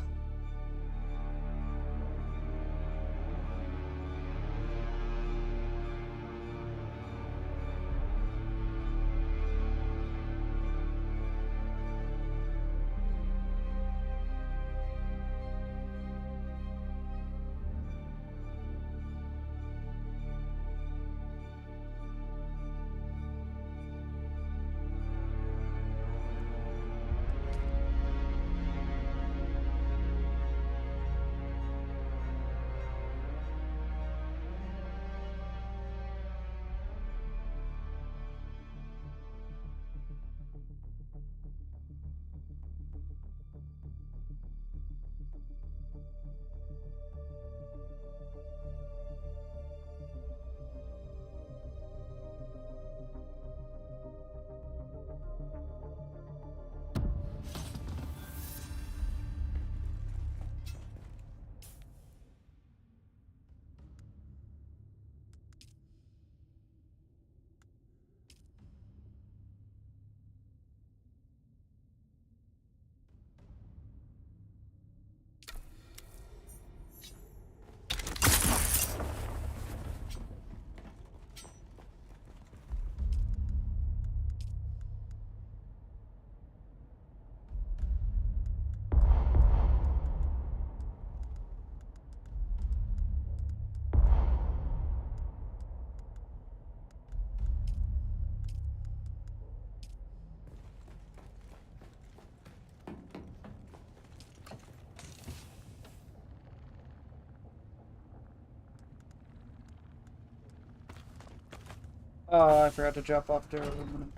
Oh, I forgot to drop off duraluminum.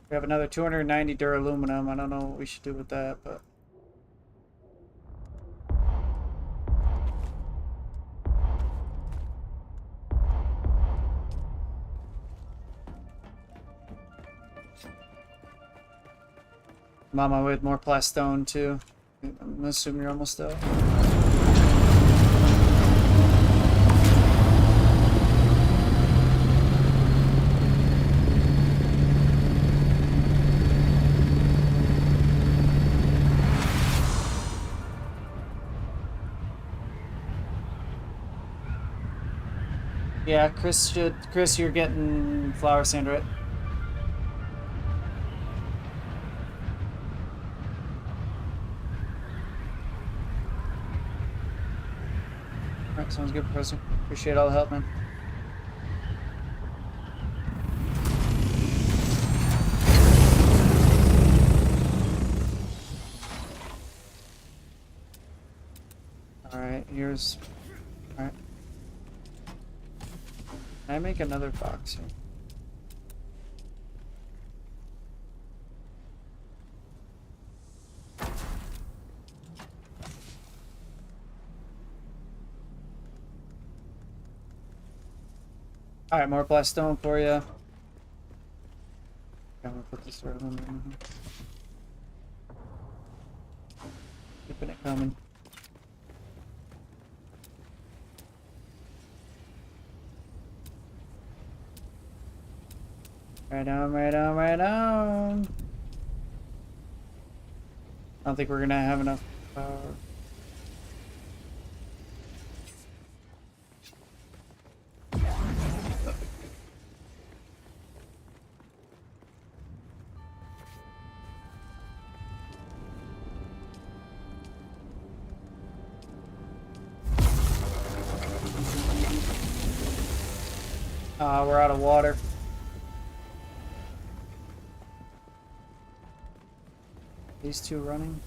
We have another 290 duraluminum. I don't know what we should do with that, but... I'm on my way with more plastone, too. I'm assuming you're almost out. Yeah, Chris, you're getting flower sand, right? Alright, sounds good, Professor. Appreciate all the help, man. Alright, here's... Alright. Can I make another box here? Alright, more plastone for you. I'm gonna put this right on there. Keeping it coming. Right on, right on, right on. I don't think we're gonna have enough power. We're out of water. These two running.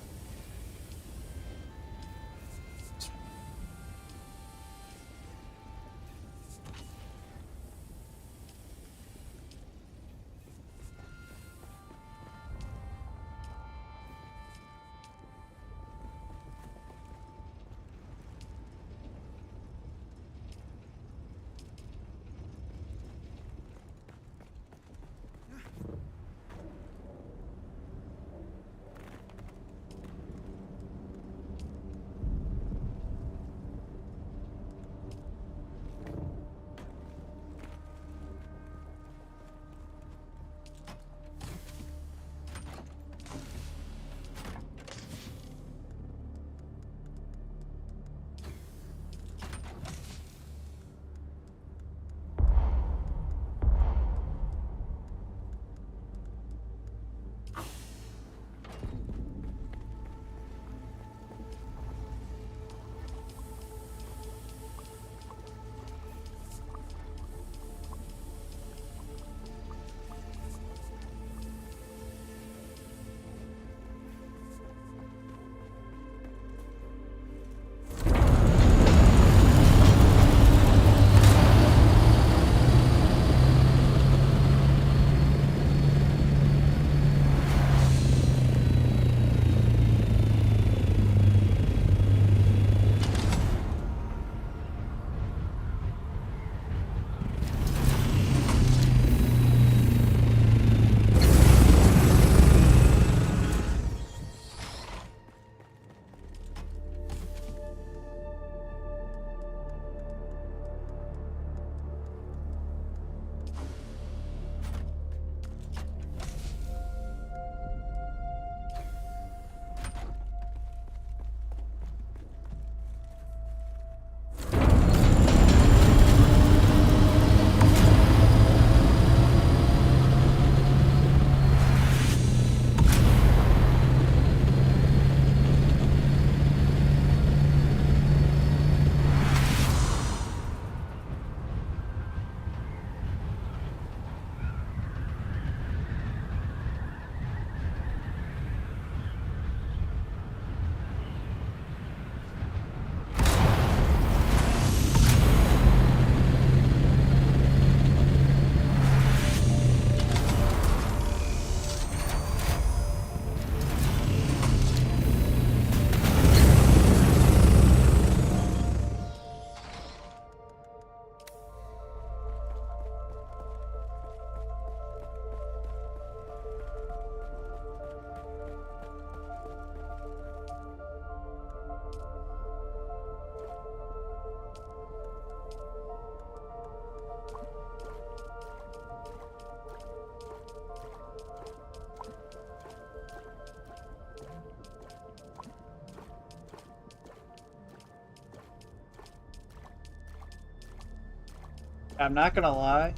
I'm not gonna lie.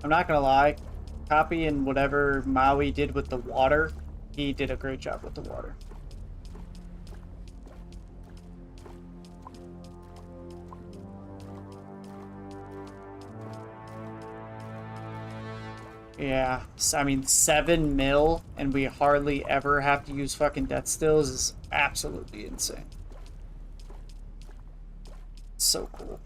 I'm not gonna lie. Copying whatever Maui did with the water, he did a great job with the water. Yeah, I mean 7 mil and we hardly ever have to use fucking death stills is absolutely insane. So cool.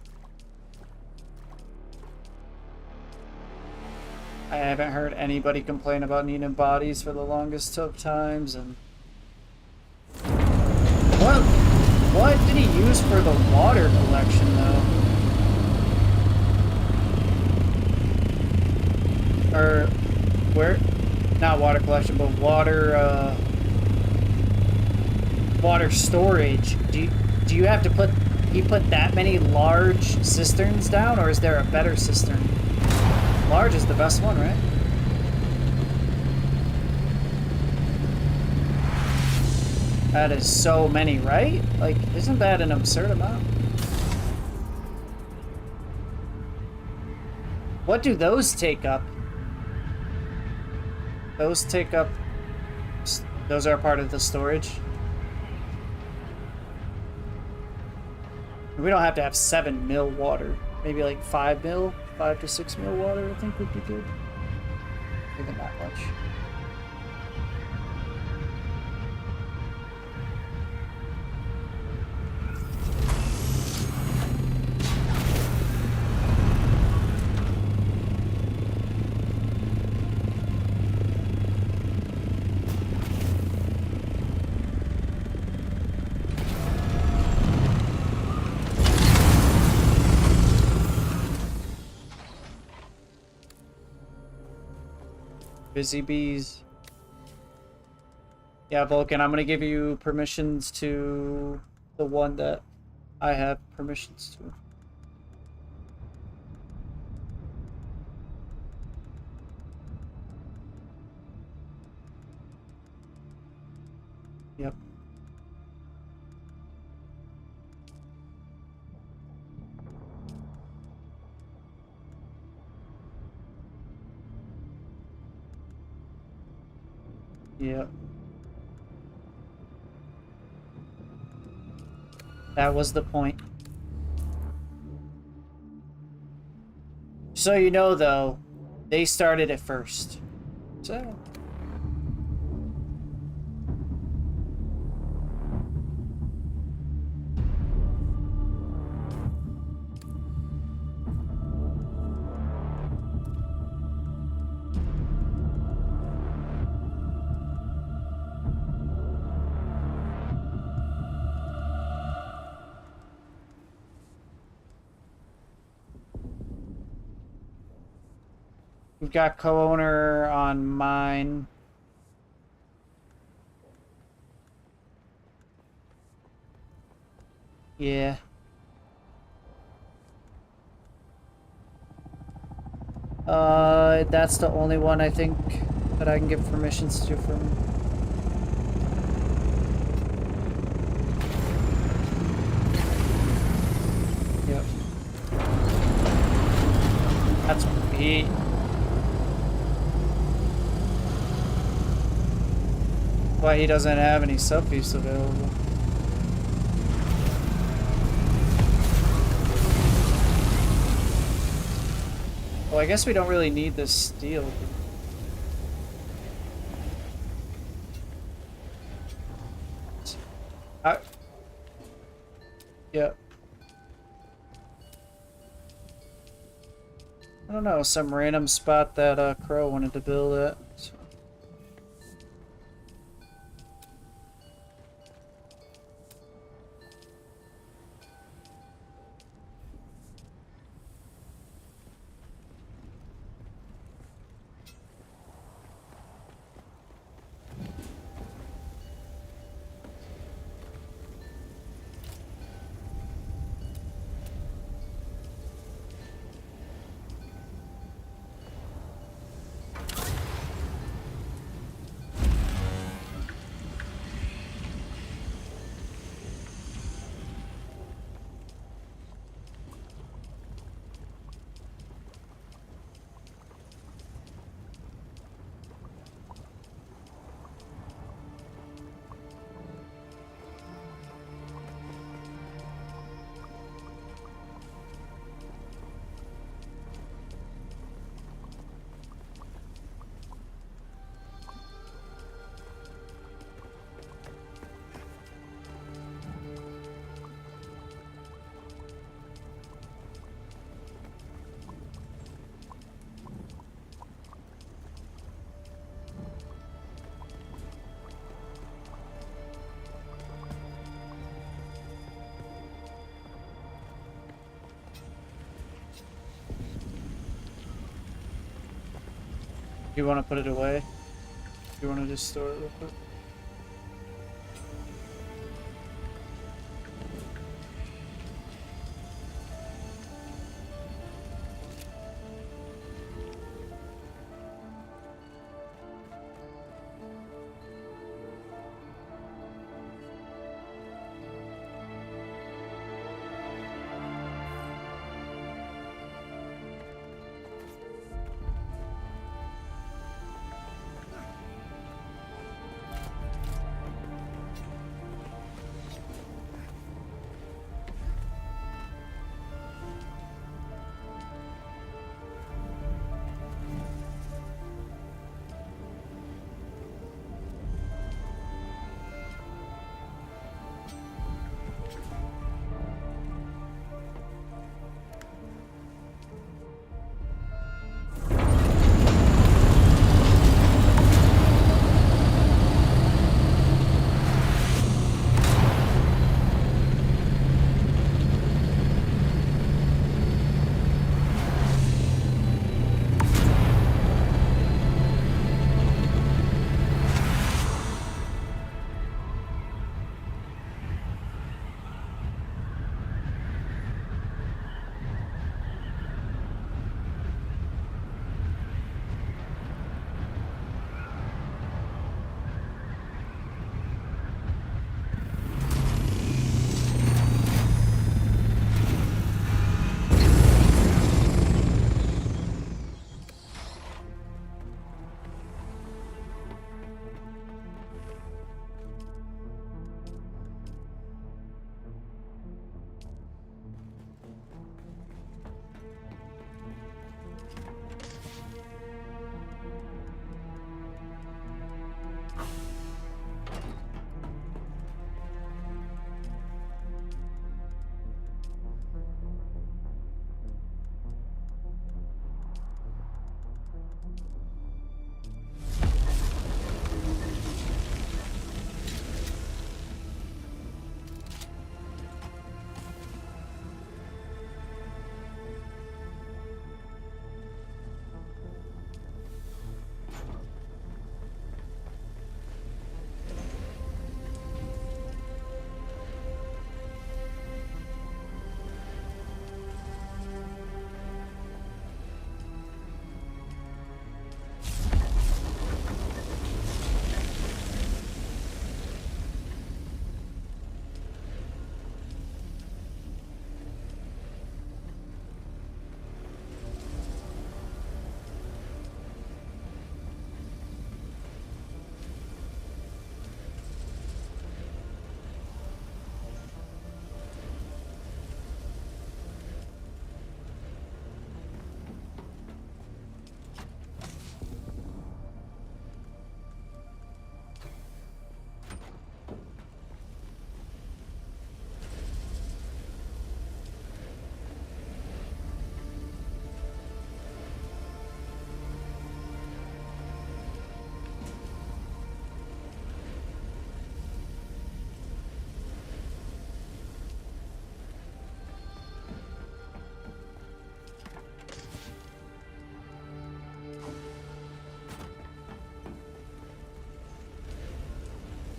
I haven't heard anybody complain about needing bodies for the longest of times, and what did he use for the water collection though? Or where? Not water collection, but water water storage. Do you have to put that many large cisterns down, or is there a better cistern? Large is the best one, right? That is so many, right? Like, isn't that an absurd amount? What do those take up? Those take up... Those are part of the storage? We don't have to have 7 mil water. Maybe like 5 mil? 5 to 6 mil water, I think would be good. Even that much. Busy bees. Yeah, Vulcan, I'm gonna give you permissions to the one that I have permissions to. Yep. Yep. That was the point. So you know, though, they started it first. So... We've got co-owner on mine. Yeah. That's the only one I think that I can give permissions to from. Yep. That's he. Why he doesn't have any sub-beefs available. Well, I guess we don't really need this steel. Yeah. I don't know, some random spot that Crow wanted to build at. So. You want to put it away? You want to just store it real quick?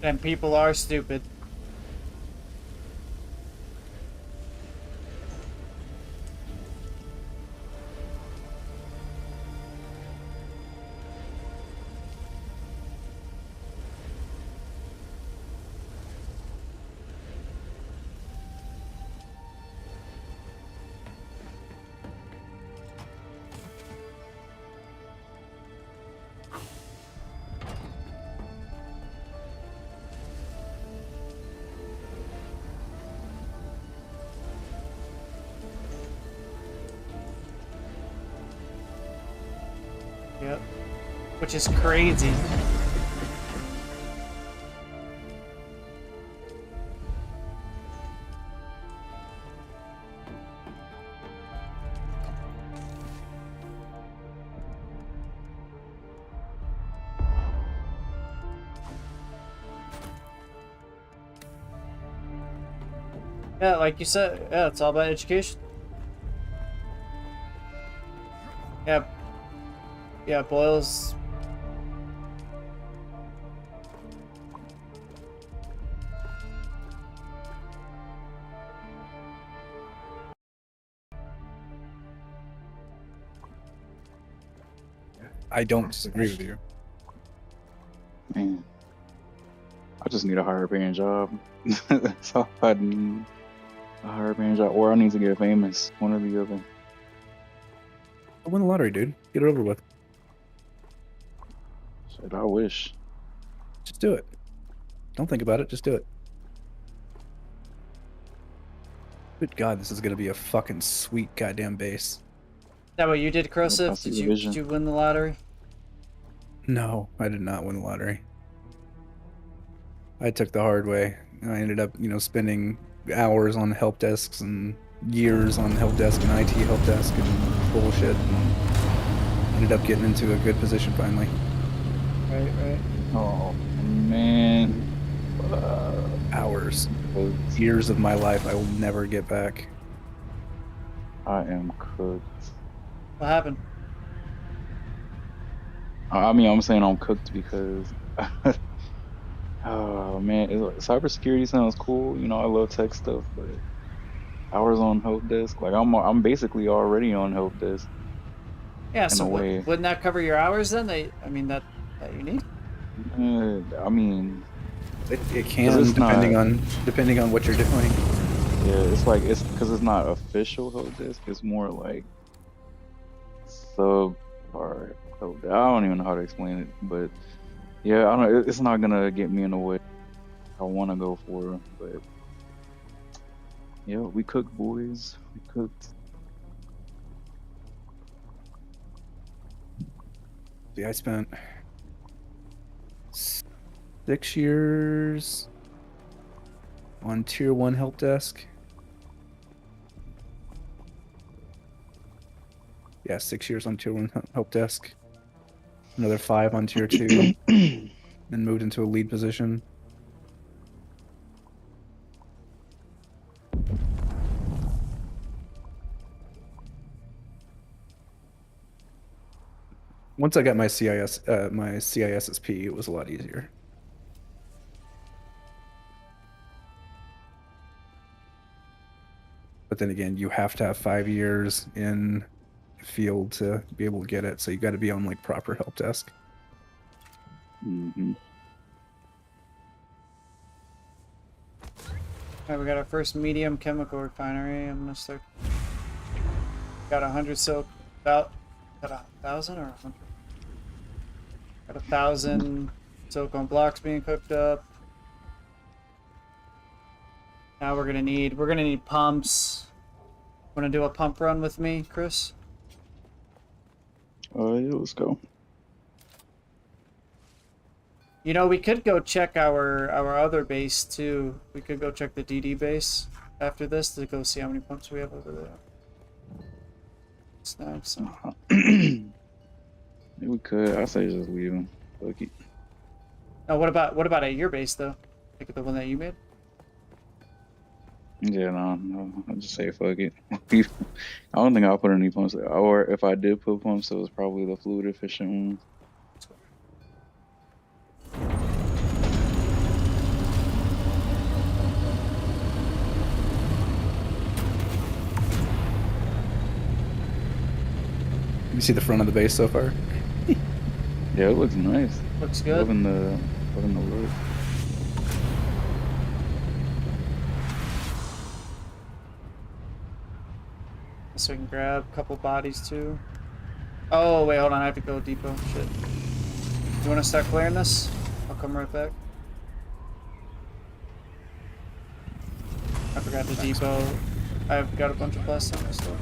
And people are stupid. Yep. Which is crazy. Yeah, like you said, yeah, it's all about education. Yeah. Yeah, Boyle's I don't disagree with you. Man, I just need a higher paying job. That's all I need. A higher paying job, or I need to get famous. One or the other. Win the lottery, dude. Get it over with. Shit, I wish. Just do it. Don't think about it. Just do it. Good God, this is gonna be a fucking sweet goddamn base. Is that what you did, Yep, I Crosif? see Did the you vision. did you win the lottery? No, I did not win the lottery. I took the hard way. I ended up, spending hours on help desks and years on help desk and IT help desk and bullshit, and ended up getting into a good position finally. Right. Oh man. Hours, Cooked. years of my life I will never get back. I am cooked. What happened? I mean, I'm saying I'm cooked because, oh man, cybersecurity sounds cool. You know, I love tech stuff, but hours on help desk, like I'm basically already on help desk Yeah, in so a way. wouldn't that cover your hours then? I mean that you need. I mean, It because can, it's not. depending on what you're doing. Yeah, it's like it's because it's not official help desk. It's more like sub or help desk. I don't even know how to explain it, but yeah, I don't. It's not gonna get me in the way I want to go for, but yeah, we cooked, boys. We cooked. See, I spent 6 years on tier 1 help desk. Yeah, 6 years on tier 1 help desk. Another 5 on tier 2. Then moved into a lead position. Once I got my CISSP, it was a lot easier. But then again, you have to have 5 years in field to be able to get it, so you got to be on like proper help desk. Mm-hmm. Alright, we got our first medium chemical refinery. I'm gonna start. Got 100 silk. About got 1,000 or 100. Got 1,000 silicone blocks being cooked up. Now we're gonna need pumps. Wanna do a pump run with me, Chris? Yeah, let's go. You know, we could go check our other base too. We could go check the DD base after this to go see how many pumps we have over there. Snacks. Yeah, we could. I say just leave him. Fuck it. Oh, what about at your base though? Like the one that you made? Yeah, no. I'll just say fuck it. I don't think I'll put any pumps there. Or if I did put pumps, it was probably the fluid efficient ones. You see the front of the base so far? Yeah, it looks nice. Looks good. Loving the look. So we can grab a couple bodies too. Oh wait, hold on, I have to go depot. Shit. You wanna start clearing this? I'll come right back. I forgot to depot. I've got a bunch of plastic and stuff.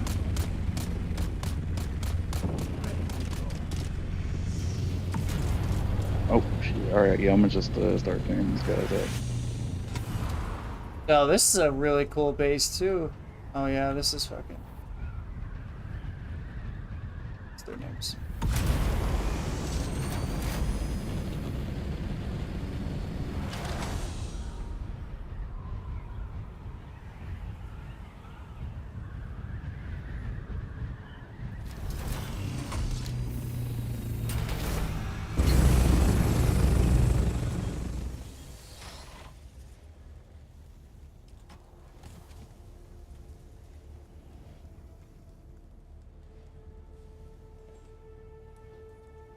Oh shit! All right, yeah, I'm gonna just start clearing these guys out. Oh, this is a really cool base too. Oh yeah, this is fucking. What's their names?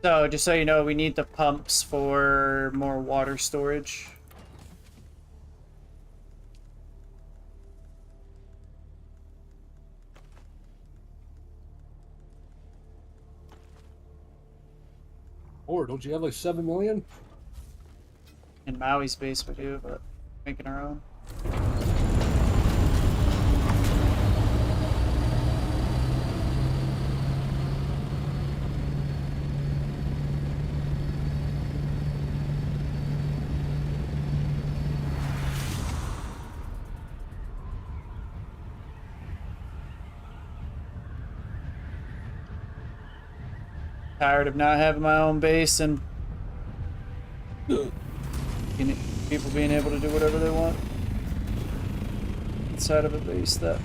So, just so you know, we need the pumps for more water storage. Or don't you have like 7 million? In Maui's base we do, but making our own. Tired of not having my own base and people being able to do whatever they want inside of a base that's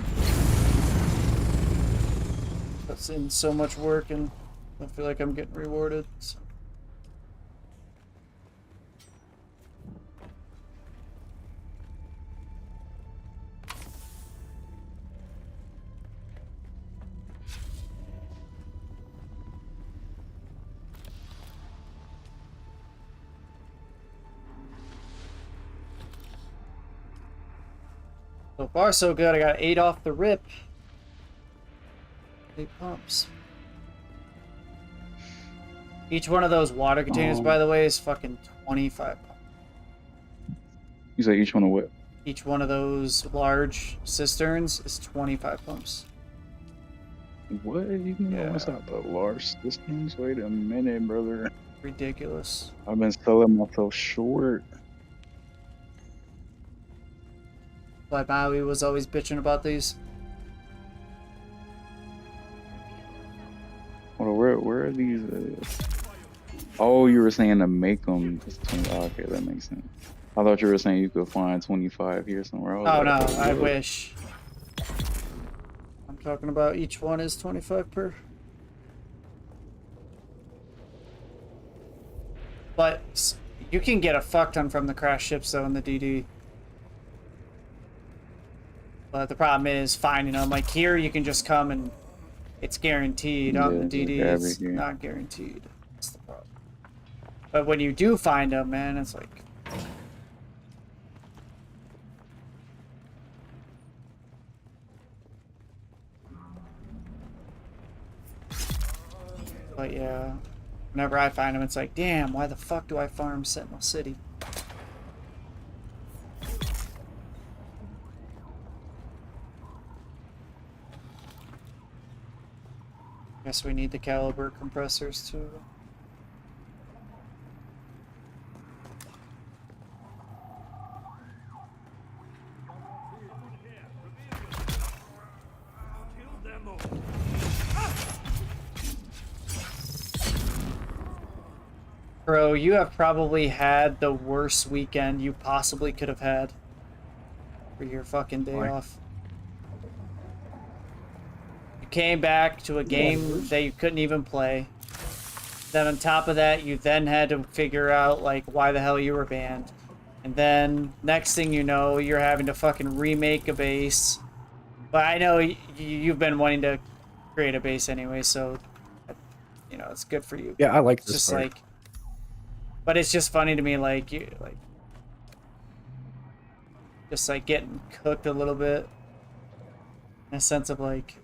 in so much work, and I feel like I'm getting rewarded. So. So far, so good. I got 8 off the rip. 8 pumps. Each one of those water containers, by the way, is fucking 25 pumps. You say each one of what? Each one of those large cisterns is 25 pumps. What? You can go inside the large systems? Wait a minute, brother. Ridiculous. I've been selling myself short. Why Maui was always bitching about these. Hold on, where are these? Oh, you were saying to make them. Okay, that makes sense. I thought you were saying you could find 25 here somewhere. Oh no, I wish. I'm talking about each one is 25 per. But you can get a fuck ton from the crash ships though in the DD. But the problem is finding them. Like here, you can just come and it's guaranteed. On the DD, it's not guaranteed. That's the problem. But when you do find them, man, it's like. But yeah, whenever I find them, it's like, damn, why the fuck do I farm Sentinel City? Guess we need the caliber compressors too. Bro, you have probably had the worst weekend you possibly could have had for your fucking day off. You came back to a game that you couldn't even play. Then on top of that, you then had to figure out like why the hell you were banned. And then next thing you know, you're having to fucking remake a base. But I know you've been wanting to create a base anyway, so you know, it's good for you. Yeah, I like it's this just part. like but it's just funny to me, like you just like getting cooked a little bit in a sense of like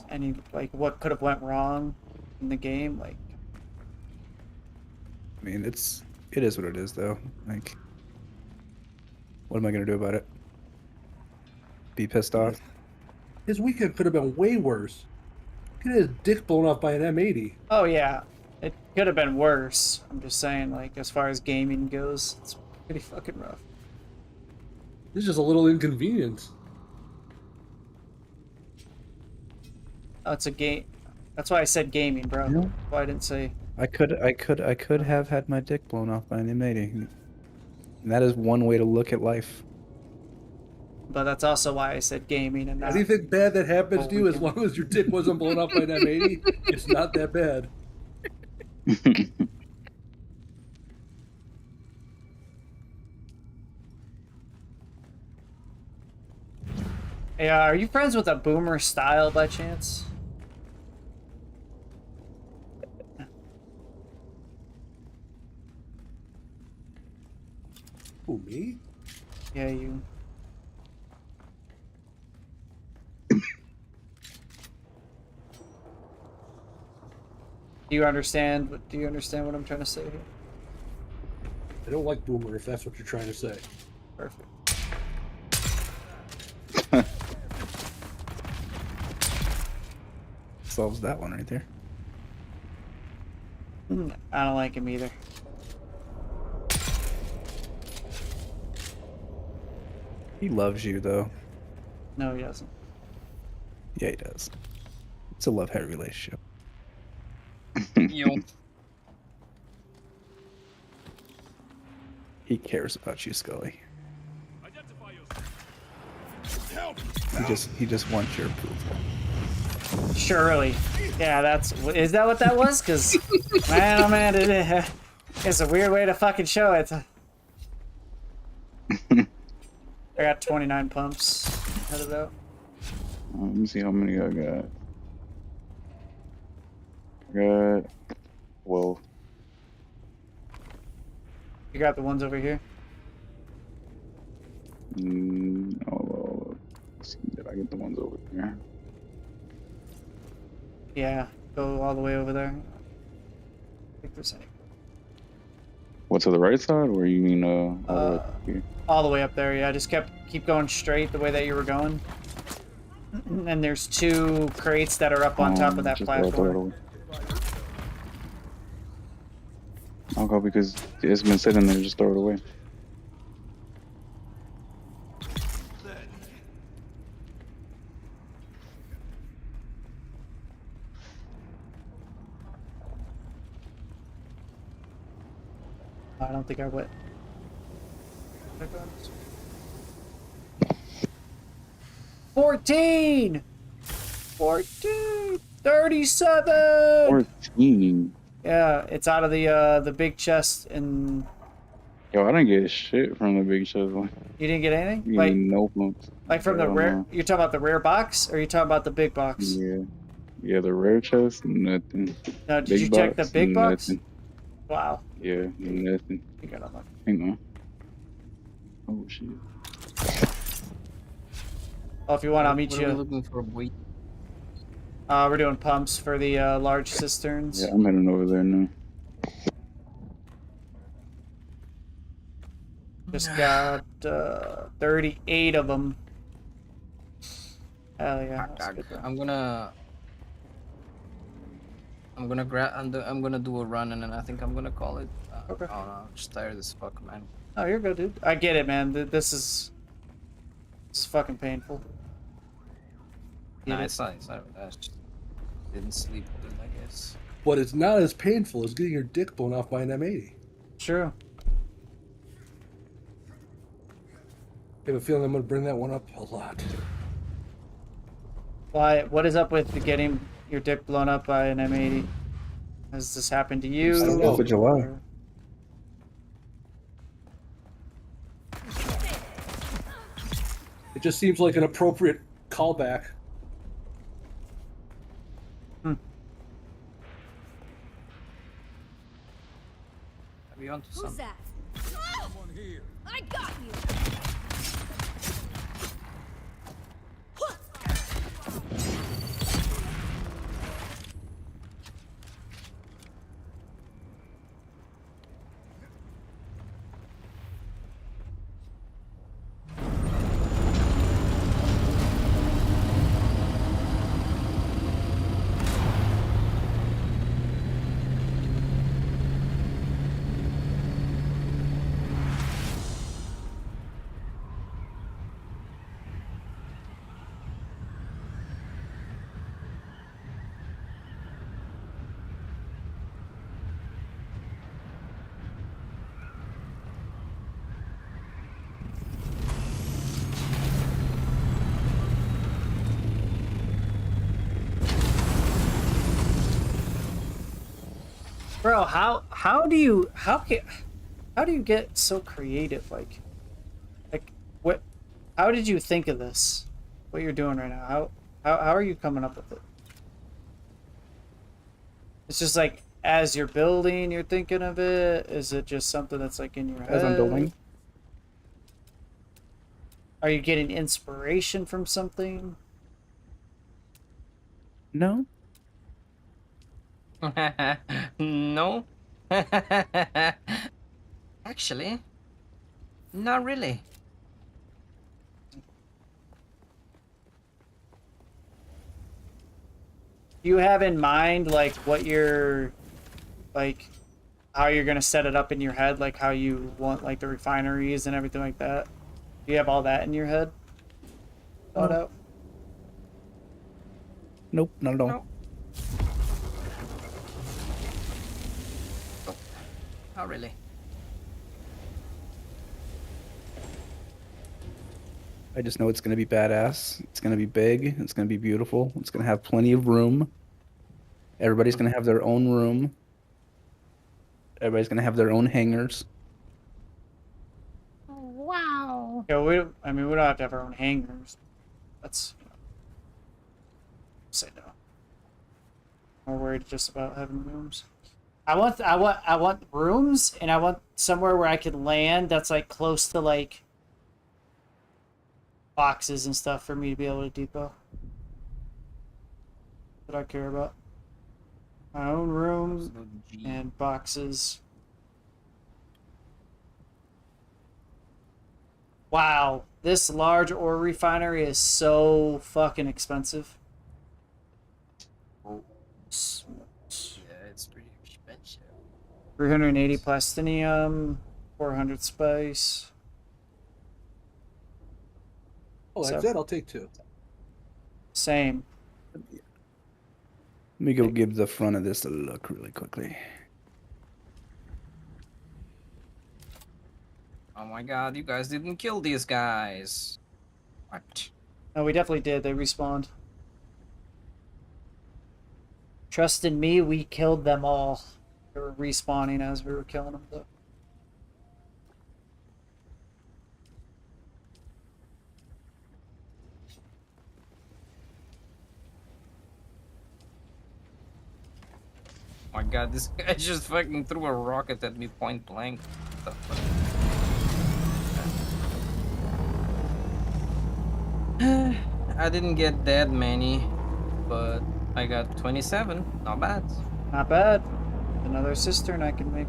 any like what could have went wrong in the game. Like, I mean, it is what it is, though. Like, what am I gonna do about it? Be pissed off? His weekend could have been way worse. He had his dick blown off by an M80. oh yeah, it could have been worse. I'm just saying, like, as far as gaming goes, it's pretty fucking rough. This is just a little inconvenience. Oh, it's a game. That's why I said gaming, bro. Yeah. Why I didn't say. I could have had my dick blown off by an M80. And that is one way to look at life. But that's also why I said gaming and not. Anything bad that happens to you, as long as your dick wasn't blown off by an M80, it's not that bad. Hey, are you friends with a Boomer Style by chance? Who, me? Yeah, you. Do you understand? Do you understand what I'm trying to say here? I don't like Boomer, if that's what you're trying to say. Perfect. Solves that one right there. I don't like him either. He loves you though. No, he doesn't. Yeah, he does. It's a love-hate relationship. Yo. He cares about you, Scully. Identify yourself. He just wants your approval. Surely. Yeah, is that what that was? Because, man, oh man, it's a weird way to fucking show it. I got 29 pumps. Headed out. Let me see how many I got. I got 12. You got the ones over here? Oh, let's see, did I get the ones over here? Yeah, go all the way over there. I think there's any. What, to the right side, or you mean all the way up here? All the way up there, yeah. Just keep going straight the way that you were going. And there's 2 crates that are up on top of that Just go platform. I'll go because it's been sitting there, just throw it away. I don't think I went. 14! 37! 14. Yeah, it's out of the big chest, and Yo, I didn't get shit from the big chest one. you didn't get anything? You Like, no pumps. like from the Hell rare? no. You're talking about the rare box, or you talking about the big box? Yeah, the rare chest, nothing. No, did Big you check the box, big box? nothing. Wow. Yeah, nothing. You got unlucky. Hang on. Oh shit. Oh, if you want, I'll meet What are we you. looking for, boy? We're doing pumps for the large cisterns. Yeah, I'm heading over there now. Just got 38 of them. Hell yeah. that's good, bro. I'm gonna do a run, and then I think I'm gonna call it. Okay. Oh no, I'm just tired as fuck, man. Oh, you're good, dude. I get it, man. This is fucking painful. Nah, Get it? it's not. I just didn't sleep good, I guess. But it's not as painful as getting your dick blown off by an M80. True. I have a feeling I'm going to bring that one up a lot. Why? What is up with getting your dick blown up by an M80? Has this happened to you? I don't know. 4th of July. Or- It just seems like an appropriate callback. Are we onto Who's something? that? Someone here. I got you. Bro, how do you get so creative? Like what? How did you think of this? What you're doing right now? How are you coming up with it? It's just like as you're building, you're thinking of it. Is it just something that's like in your head? As I'm building. Are you getting inspiration from something? No, No. Actually, not really. Do you have in mind like what you're like how you're gonna set it up in your head, like how you want like the refineries and everything like that? Do you have all that in your head thought No. out? nope, not at all. No. Not really. I just know it's going to be badass. It's going to be big. It's going to be beautiful. It's going to have plenty of room. Everybody's going to have their own room. Everybody's going to have their own hangars. Wow. Yeah, we don't have to have our own hangars. That's say no. More worried just about having rooms. I want rooms, and I want somewhere where I can land that's like close to like boxes and stuff for me to be able to depot. That I care about. My own room and boxes. Wow, this large ore refinery is so fucking expensive. Yeah, it's pretty expensive. 380 plastinium, 400 spice. Oh, that's it. I'll take 2. Same. Let me go give the front of this a look really quickly. Oh my god, you guys didn't kill these guys. What? No, we definitely did. They respawned. Trust in me, we killed them all. They were respawning as we were killing them, though. Oh my god, this guy just fucking threw a rocket at me point blank. What the fuck? I didn't get that many, but I got 27. Not bad. Not bad. Another cistern I can make.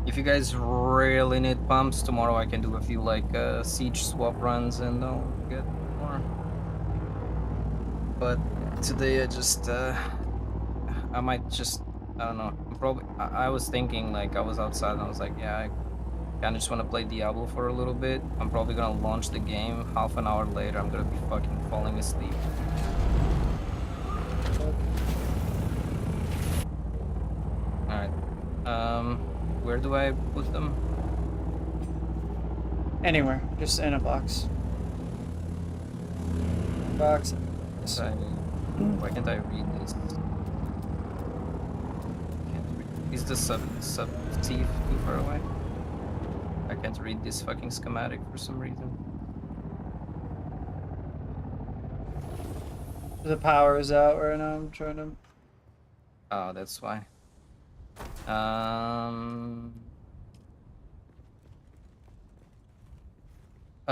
If you guys really need pumps, tomorrow I can do a few like siege swap runs and I'll get more. But today I might just, I don't know. I was thinking like I was outside and I was like, yeah, I kind of just want to play Diablo for a little bit. I'm probably gonna launch the game. Half an hour later, I'm gonna be fucking falling asleep. All right. Where do I put them? Anywhere, just in a box. Box. Why can't I read this? Is the sub T too far away? I can't read this fucking schematic for some reason. The power is out right now. I'm trying to. Oh, that's why.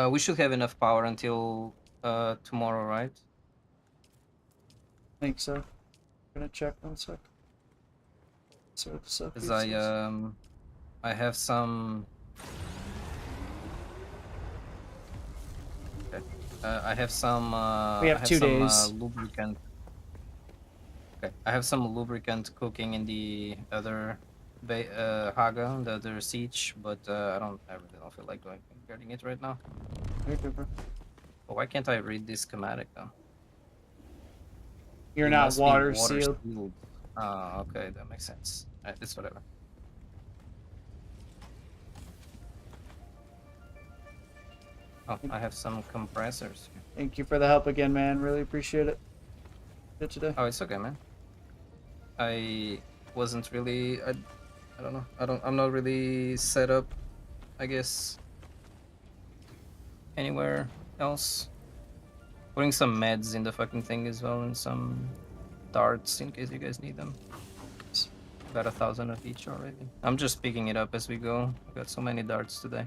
We should have enough power until tomorrow, right? I think so. I'm gonna check 1 sec. So what's up? Because I have some. Okay. I have some. We have I have 2 some, days. Lubricant. Okay, I have some lubricant cooking in the other Haga, the other siege, but I really don't feel like getting it right now. You're good, bro. But why can't I read this schematic though? You're It not must be water sealed. Oh, okay, that makes sense. Alright, it's whatever. Oh, I have some compressors. Thank you for the help again, man. Really appreciate it. Good today. Oh, it's okay, man. I wasn't really. I don't know. I'm not really set up, I guess, anywhere else. Putting some meds in the fucking thing as well and some darts in case you guys need them. Got 1,000 of each already. I'm just picking it up as we go. I got so many darts today.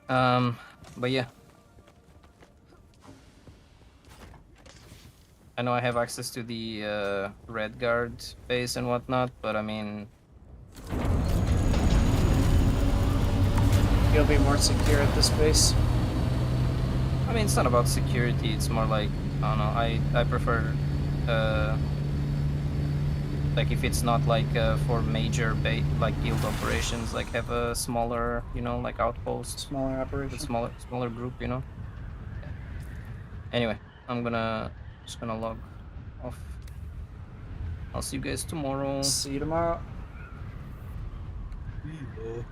But yeah. I know I have access to the Red Guard base and whatnot, but I mean... You'll be more secure at this base. I mean, it's not about security, it's more like, I don't know, I prefer, like, if it's not, like, for major, like, guild operations, like, have a smaller, you know, like, outpost. Smaller operation. Smaller group, you know? Yeah. Anyway, just gonna log off. I'll see you guys tomorrow. See you tomorrow. Yeah.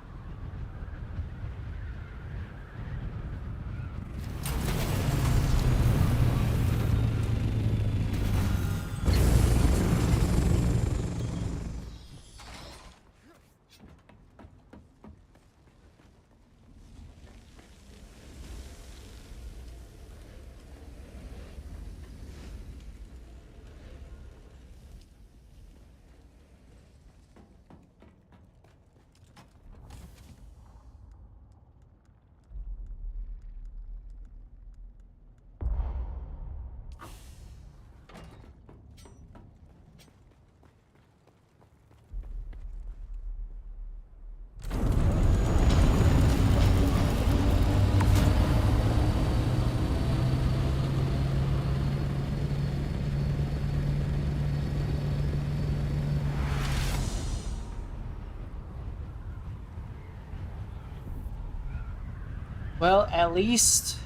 Well, at least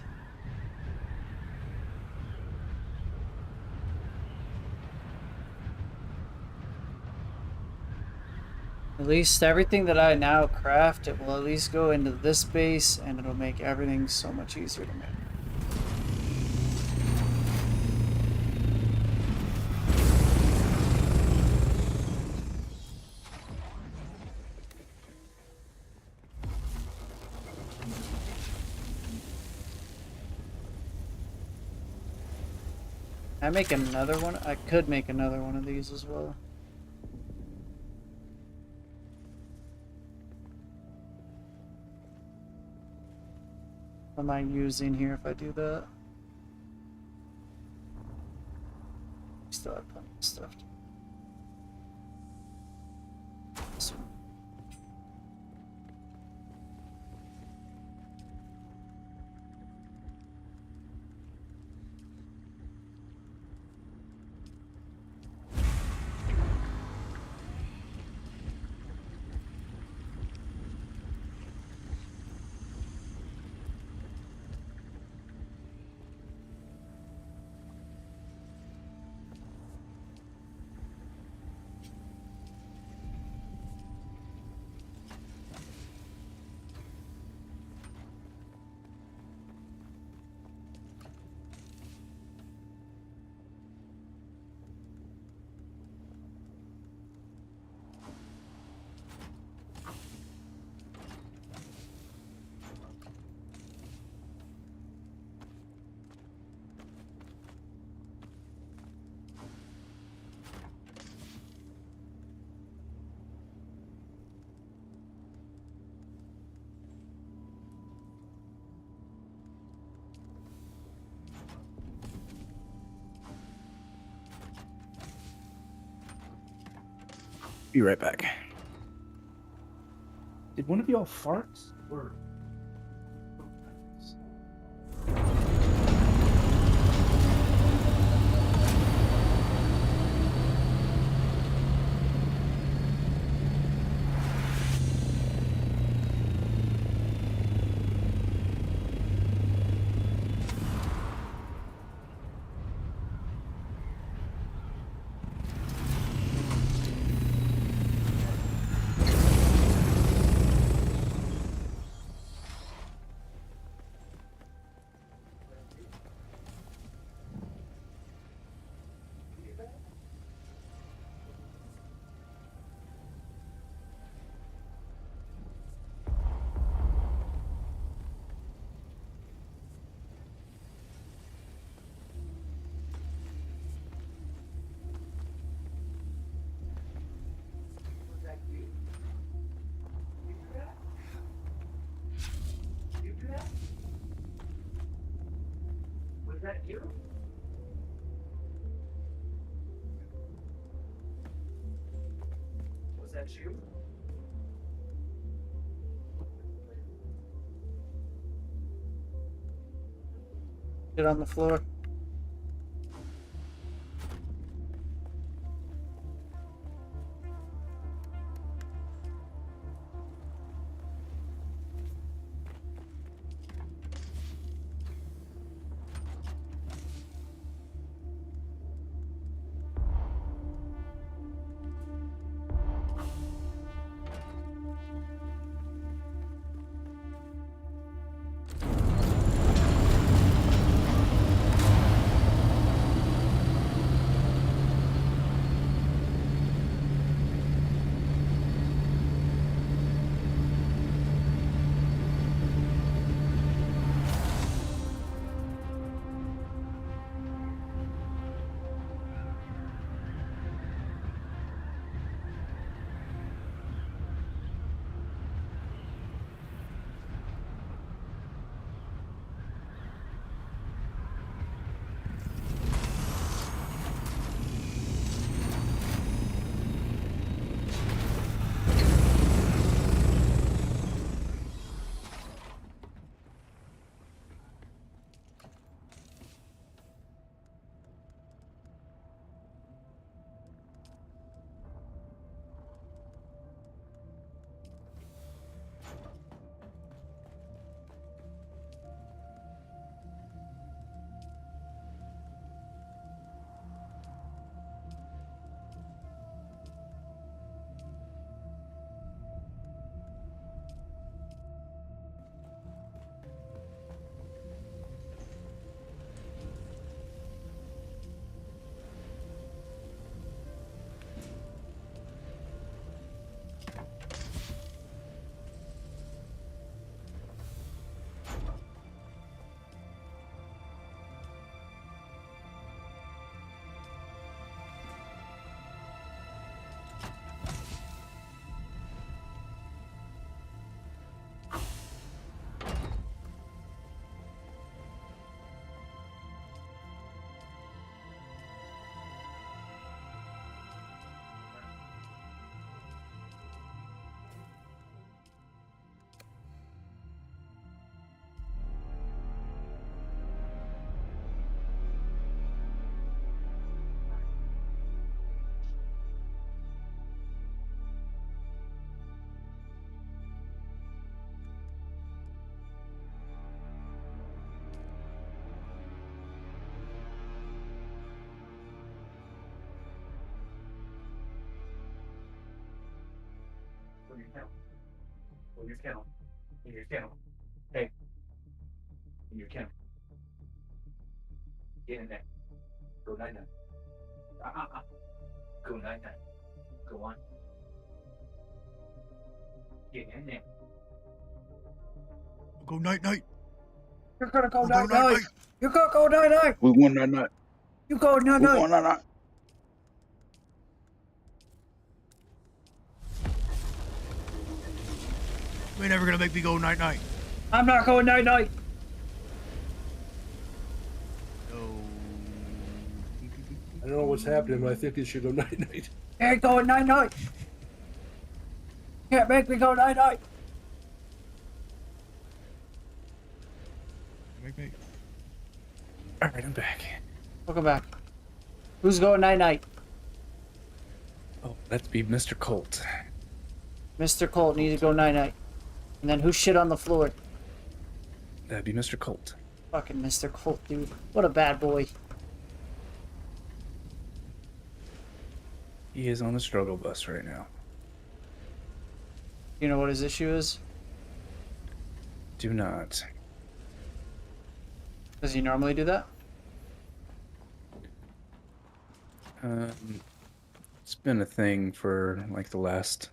everything that I now craft, it will at least go into this base, and it'll make everything so much easier to make. I make another one? I could make another one of these as well. What am I using here if I do that? Still have plenty of stuff. This one. Be right back. Did one of y'all farts? Or... that you? Was that you? Get on the floor. On your kennel. On your kennel. In your kennel. Hey. In your kennel. Get in there. Go night night. Go night night. Go on. Get in there. Go night night. You're gonna go We'll night go night night. night. You're gonna go night night. We won that night. You go night We night. won that night. You ain't never gonna make me go night night. I'm not going night night. No. I don't know what's happening, but I think it should go night night. Ain't going night night. Can't make me go night night. Make me. All right, I'm back. Welcome back. Who's going night night? Oh, that'd be Mr. Colt. Mr. Colt needs to go night night. And then who shit on the floor? That'd be Mr. Colt. Fucking Mr. Colt, dude. What a bad boy. He is on the struggle bus right now. You know what his issue is? Do not. Does he normally do that? It's been a thing for like the last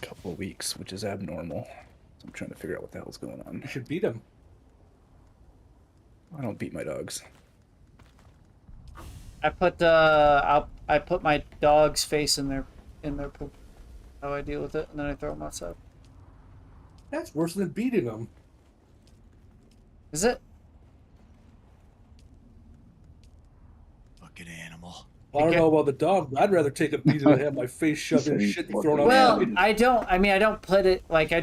couple of weeks, which is abnormal. So I'm trying to figure out what the hell's going on. You should beat him. I don't beat my dogs. I put my dog's face in their poop. How I deal with it, and then I throw them outside. That's worse than beating him. Is it? fucking animal. I don't know about the dog, but I'd rather take a beating than have my face shoved in shit and thrown Well, outside. I don't. I mean, I don't put it like I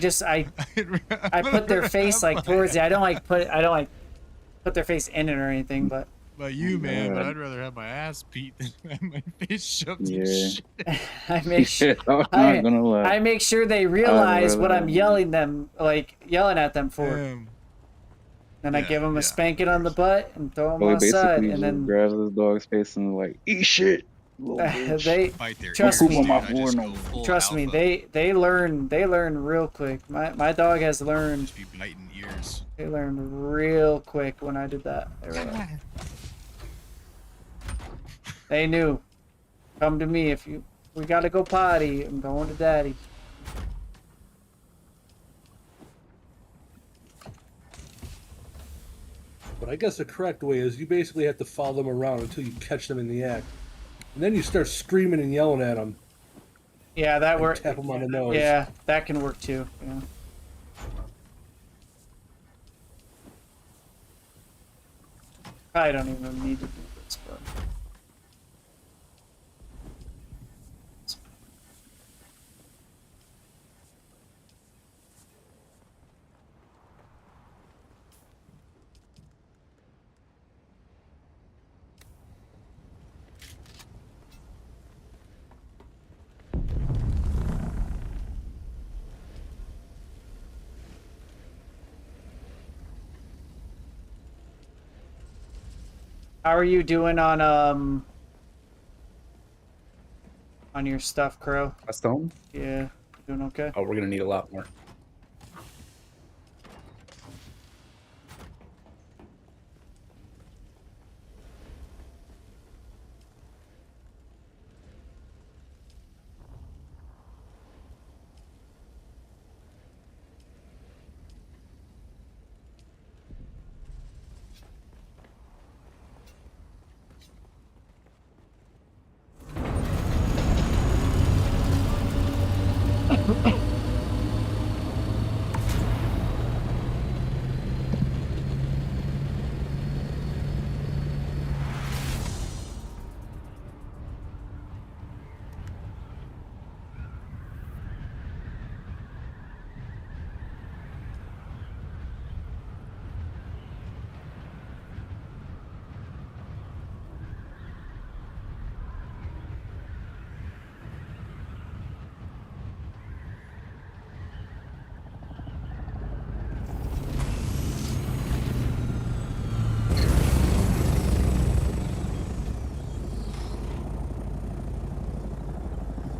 put their face like towards it. I don't like put their face in it or anything. But By you, man, but I'd rather have my ass beat than have my face shoved in Yeah. shit. I make sure I'm not gonna lie. I make sure they realize what I'm yelling at them for. Then I give them a spanking on the butt and throw them Well, he outside, basically and just then grabs his dog's face and like, eat shit. Little bitch. they Bite their trust ears, me. dude. my I boy just no go more. full Trust me, alpha. they learn real quick. My dog has learned. Just be biting ears. They learned real quick when I did that. They knew. Come to me if we gotta go potty. I'm going to daddy. But I guess the correct way is you basically have to follow them around until you catch them in the act. And then you start screaming and yelling at them. Yeah, that and works. Tap them on the nose. Yeah, that can work too. Yeah. I don't even need to do this, but. How are you doing on your stuff, Crow? A stone? Yeah, doing okay? Oh, we're gonna need a lot more.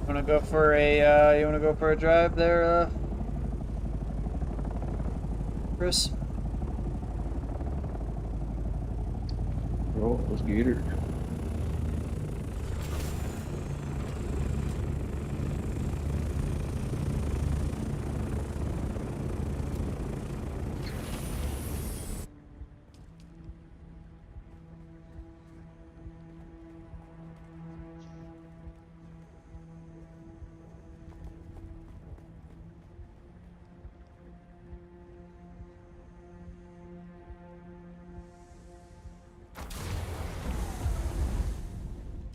Wanna go for a you wanna go for a drive there, Chris? Bro, let's get it.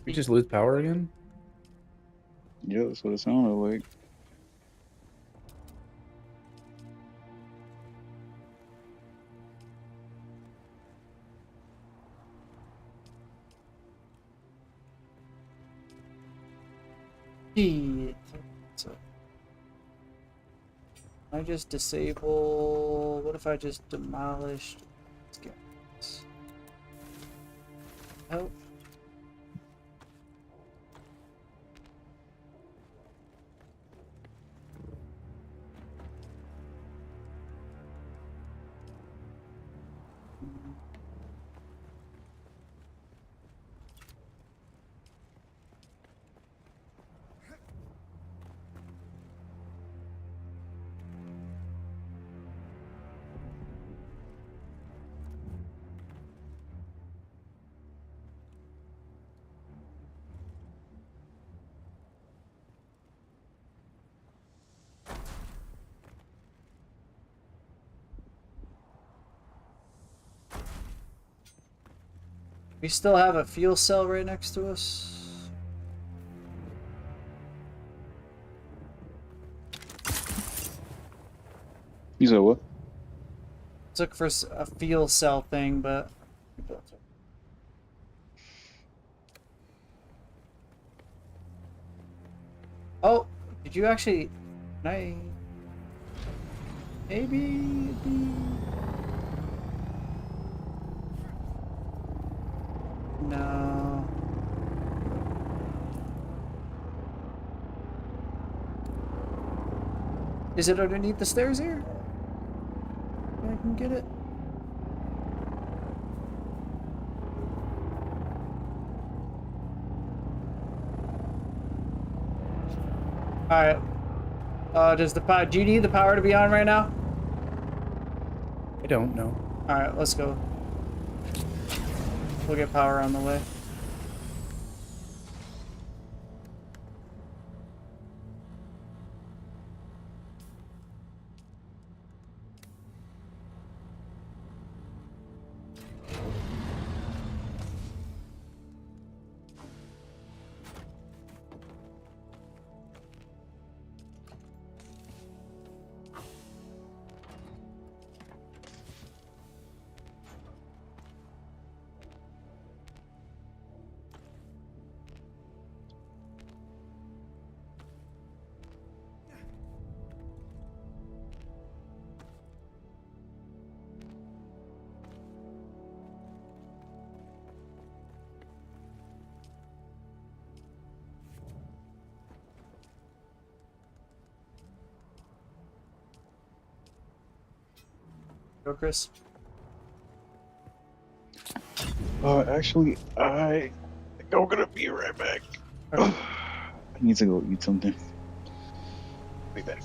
We just lose power again? Yeah, that's what it sounded like. Shit. So, I just disable. What if I just demolished? Let's get this. Oh. We still have a fuel cell right next to us. You said what? Look for a fuel cell thing, but. Oh, did you actually? Can I? Maybe. No. Is it underneath the stairs here? I can get it. Alright. Does the power? Do you need the power to be on right now? I don't know. Alright, let's go. We'll get power on the way. Go, Chris. Actually, I think I'm gonna be right back. Okay. I need to go eat something. Be back.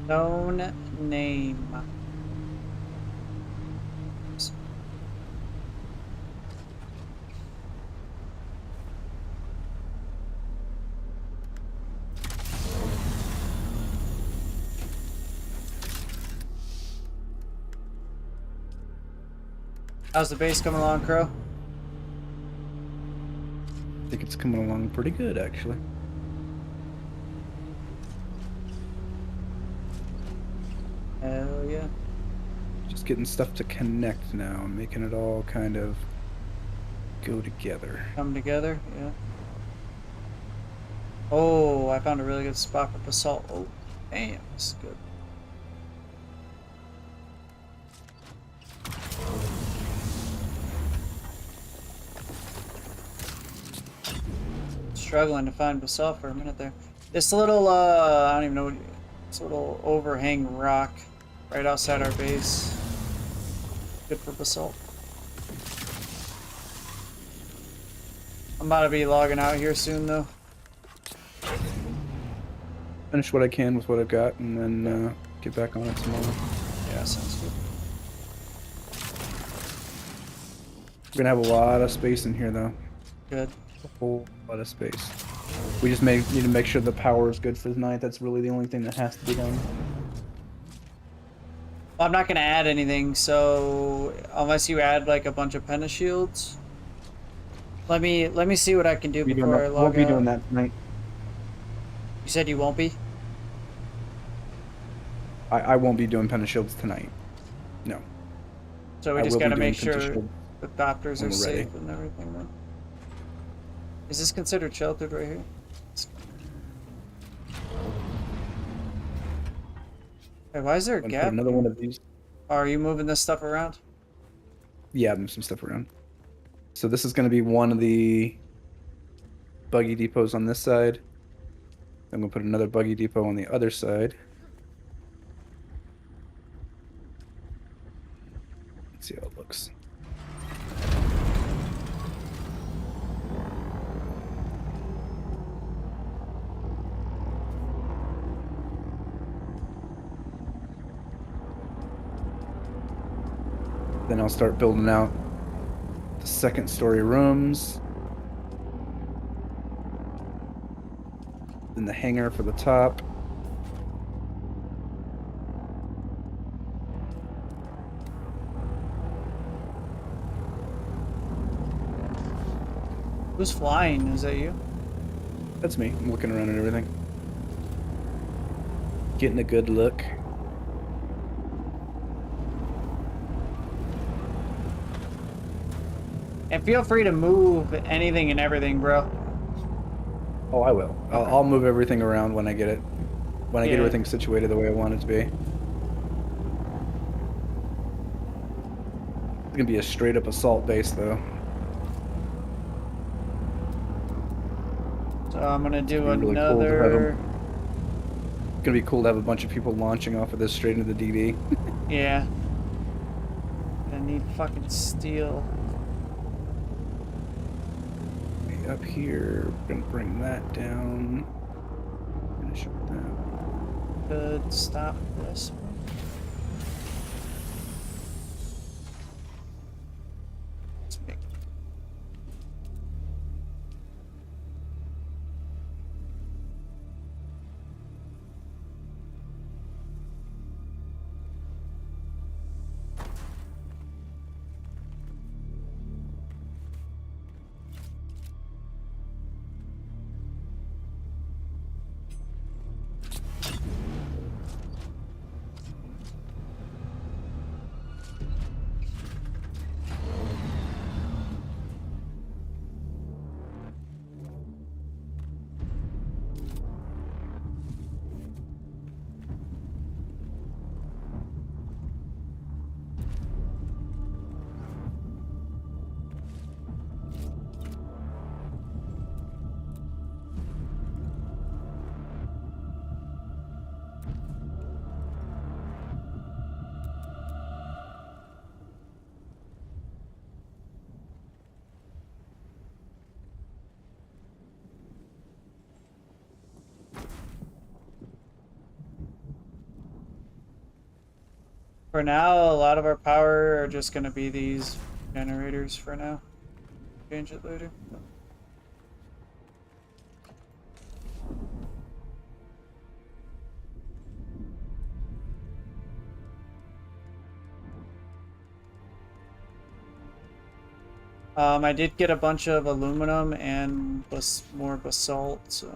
Known name. How's the base coming along, Crow? I think it's coming along pretty good, actually. Hell yeah. Just getting stuff to connect now, and making it all kind of go together. Come together, yeah. Oh, I found a really good spot for basalt. Oh, damn, this is good. Struggling to find basalt for a minute there. This little, I don't even know what, this little overhang rock right outside our base. Good for basalt. I'm about to be logging out here soon, though. Finish what I can with what I've got, and then get back on it tomorrow. Yeah, sounds good. We're gonna have a lot of space in here, though. Good. A whole lot of space. We just need to make sure the power is good for the night. That's really the only thing that has to be done. I'm not gonna add anything, so unless you add like a bunch of pentashields, let me see what I can do before I log out. Won't be doing that tonight. You said you won't be? I won't be doing pentashields tonight. No. So we I just will be gotta doing make sure pentashield the doctors when are we're safe ready. and everything. Then. Is this considered sheltered right here? Hey, why is there a Put gap? another one of these. Are you moving this stuff around? Yeah, move some stuff around. So this is going to be one of the buggy depots on this side. I'm going to put another buggy depot on the other side. Let's see how it looks. Then I'll start building out the second story rooms. Then the hangar for the top. Who's flying? Is that you? That's me. I'm looking around at everything. Getting a good look. And feel free to move anything and everything, bro. Oh, I will. I'll move everything around when I get it. When I get Yeah. everything situated the way I want it to be. It's gonna be a straight up assault base, though. So I'm gonna do It's gonna be really cool to have another. It's gonna be cool to have a bunch of people launching off of this straight into the DD. Yeah. I need fucking steel. Up here, we're gonna bring that down. Finish with that. Good. Stop this. Let's make. For now, a lot of our power are just gonna be these generators for now. Change it later. I did get a bunch of aluminum and more basalt, so.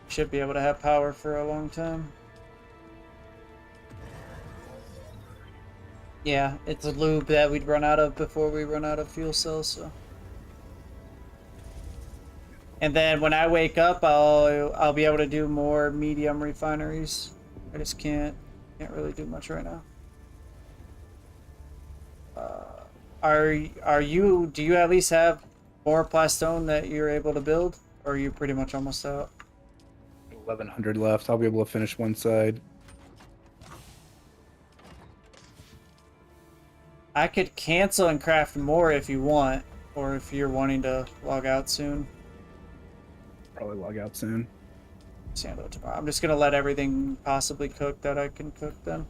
Should be able to have power for a long time. Yeah, it's a lube that we'd run out of before we run out of fuel cells, so. And then when I wake up, I'll be able to do more medium refineries. I just can't really do much right now. Do you at least have more plastone that you're able to build, or are you pretty much almost out? 1100 left. I'll be able to finish one side. I could cancel and craft more if you want, or if you're wanting to log out soon. Probably log out soon. Handle it tomorrow. I'm just gonna let everything possibly cook that I can cook then.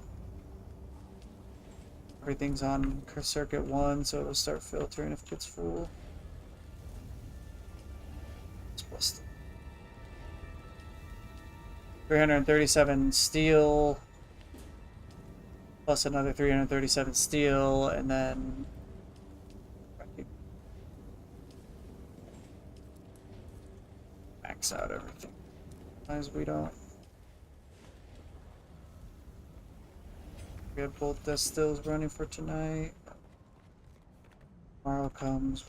Everything's on circuit 1, so it'll start filtering if it gets full. It's plus 337 steel, plus another 337 steel, and then max out everything. As we don't. We have both the stills running for tonight. Tomorrow comes.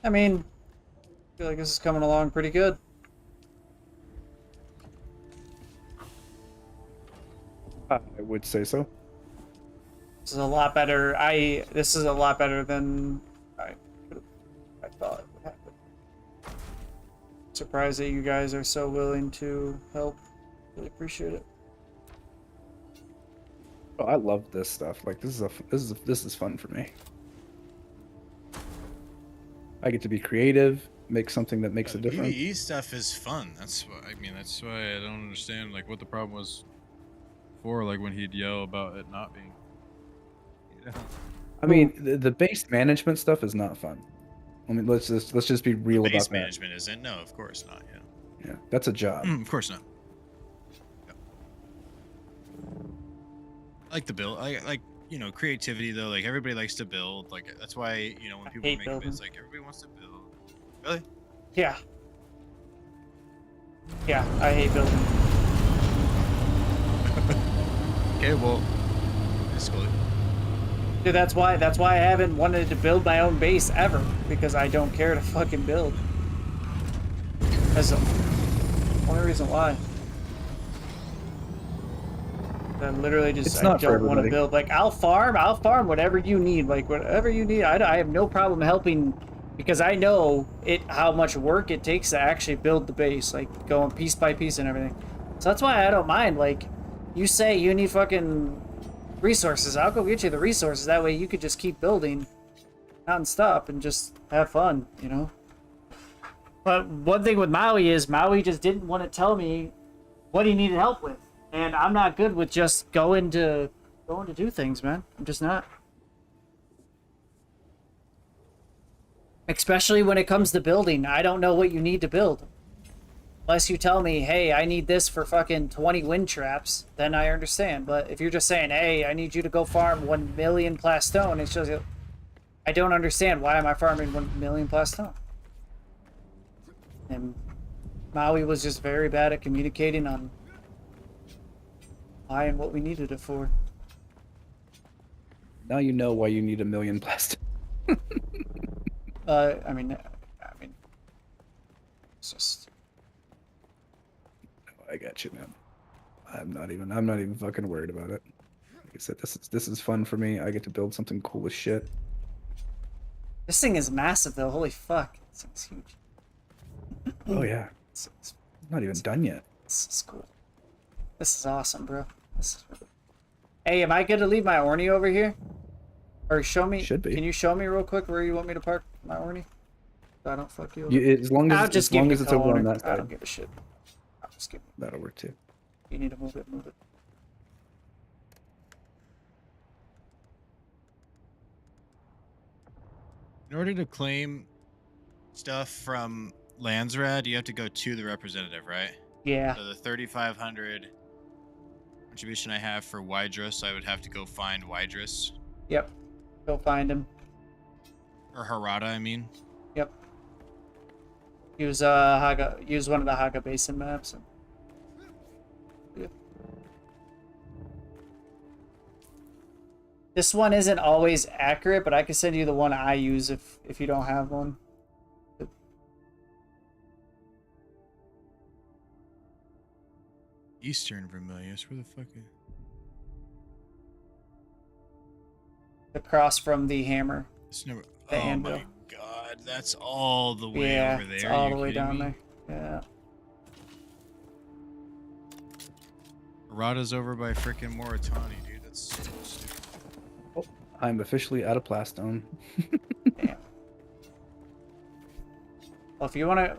I mean, I feel like this is coming along pretty good. I would say so. This is a lot better. This is a lot better than I thought it would happen. Surprised that you guys are so willing to help. Really appreciate it. Oh, I love this stuff. Like this is fun for me. I get to be creative, make something that makes a difference. PvE stuff is fun. That's why that's why I don't understand like what the problem was before, like when he'd yell about it not being. You know? I mean, the base management stuff is not fun. I mean, let's just be real about that. Base management isn't. No, of course not. Yeah. Yeah, that's a job. Of course not. Yep. I like the build. I like creativity though. Like everybody likes to build. Like that's why when people make bids, like everybody wants to build. Really? Yeah. Yeah, I hate building. Okay, well, that's cool. Dude, that's why I haven't wanted to build my own base ever, because I don't care to fucking build. That's the only reason why. I literally just I don't want to build. Like I'll farm whatever you need. Like whatever you need. I have no problem helping, because I know how much work it takes to actually build the base, like going piece by piece and everything. So that's why I don't mind. Like you say you need fucking resources, I'll go get you the resources. That way you could just keep building non-stop and just have fun, But one thing with Maui is Maui just didn't want to tell me what he needed help with. And I'm not good with just going to do things, man. I'm just not. Especially when it comes to building. I don't know what you need to build. Unless you tell me, hey, I need this for fucking 20 wind traps, then I understand. But if you're just saying, hey, I need you to go farm 1 million plastone, it's just, I don't understand. Why am I farming 1 million plastone? And Maui was just very bad at communicating on why and what we needed it for. Now you know why you need 1 million plastone. I mean, it's just. I got you, man. I'm not even fucking worried about it. Like I said, this is fun for me. I get to build something cool as shit. This thing is massive though. Holy fuck. This thing's huge. Oh yeah. It's not even done yet. This is cool. This is awesome, bro. This is really... Hey, am I good to leave my Orny over here? Or show me. Should be. Can you show me real quick where you want me to park? my Orny. So I don't fuck you. As long I'll as just as long give as you it's over on color. that I side, don't give a shit. I'll just give that'll work too. you need to move it, move it. In order to claim stuff from Landsrad, you have to go to the representative, right? Yeah. So the 3,500 contribution I have for Wydrus, I would have to go find Wydrus. Yep. Go find him. Or Harada, I mean. Yep. Use use one of the Haga Basin maps. And... Yeah. This one isn't always accurate, but I can send you the one I use if you don't have one. Eastern Vermilius, where the fuck is... Across from the hammer. It's never... The Oh anvil. my god, that's all the way Yeah, over there. it's all Are you the way kidding down me? there. Yeah. Harada's over by frickin' Moritani, dude. That's so stupid. I'm officially out of plastone. Damn. Well, if you want to,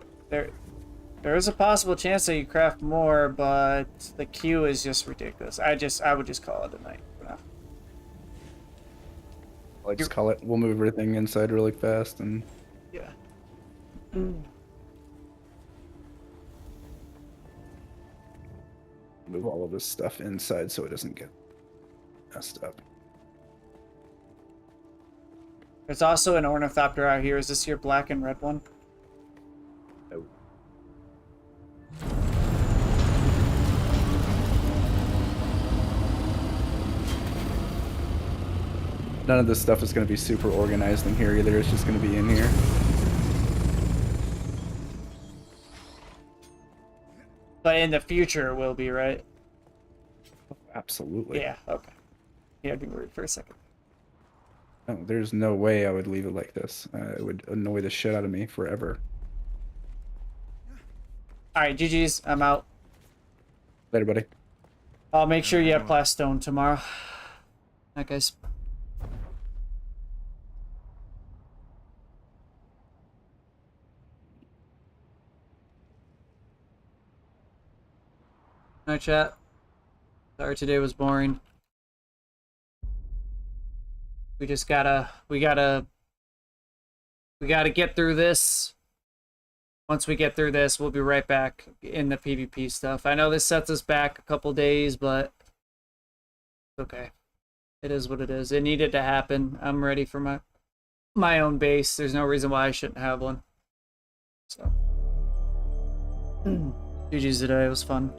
there is a possible chance that you craft more, but the queue is just ridiculous. I would just call it a night for now. I just call it. We'll move everything inside really fast and. Yeah. Move all of this stuff inside so it doesn't get messed up. There's also an ornithopter out here. Is this your black and red one? No. None of this stuff is going to be super organized in here either. It's just going to be in here. But in the future, it will be, right? Absolutely. Yeah, okay. Yeah, I'd be worried for a second. No, there's no way I would leave it like this. It would annoy the shit out of me forever. Alright, GG's. I'm out. Later, buddy. I'll make sure you have plastone tomorrow. Alright, guys. Alright, chat. Sorry today was boring. We gotta get through this. Once we get through this, we'll be right back in the PvP stuff. I know this sets us back a couple days, but it's okay. It is what it is. It needed to happen. I'm ready for my own base. There's no reason why I shouldn't have one. So GG's today. It was fun.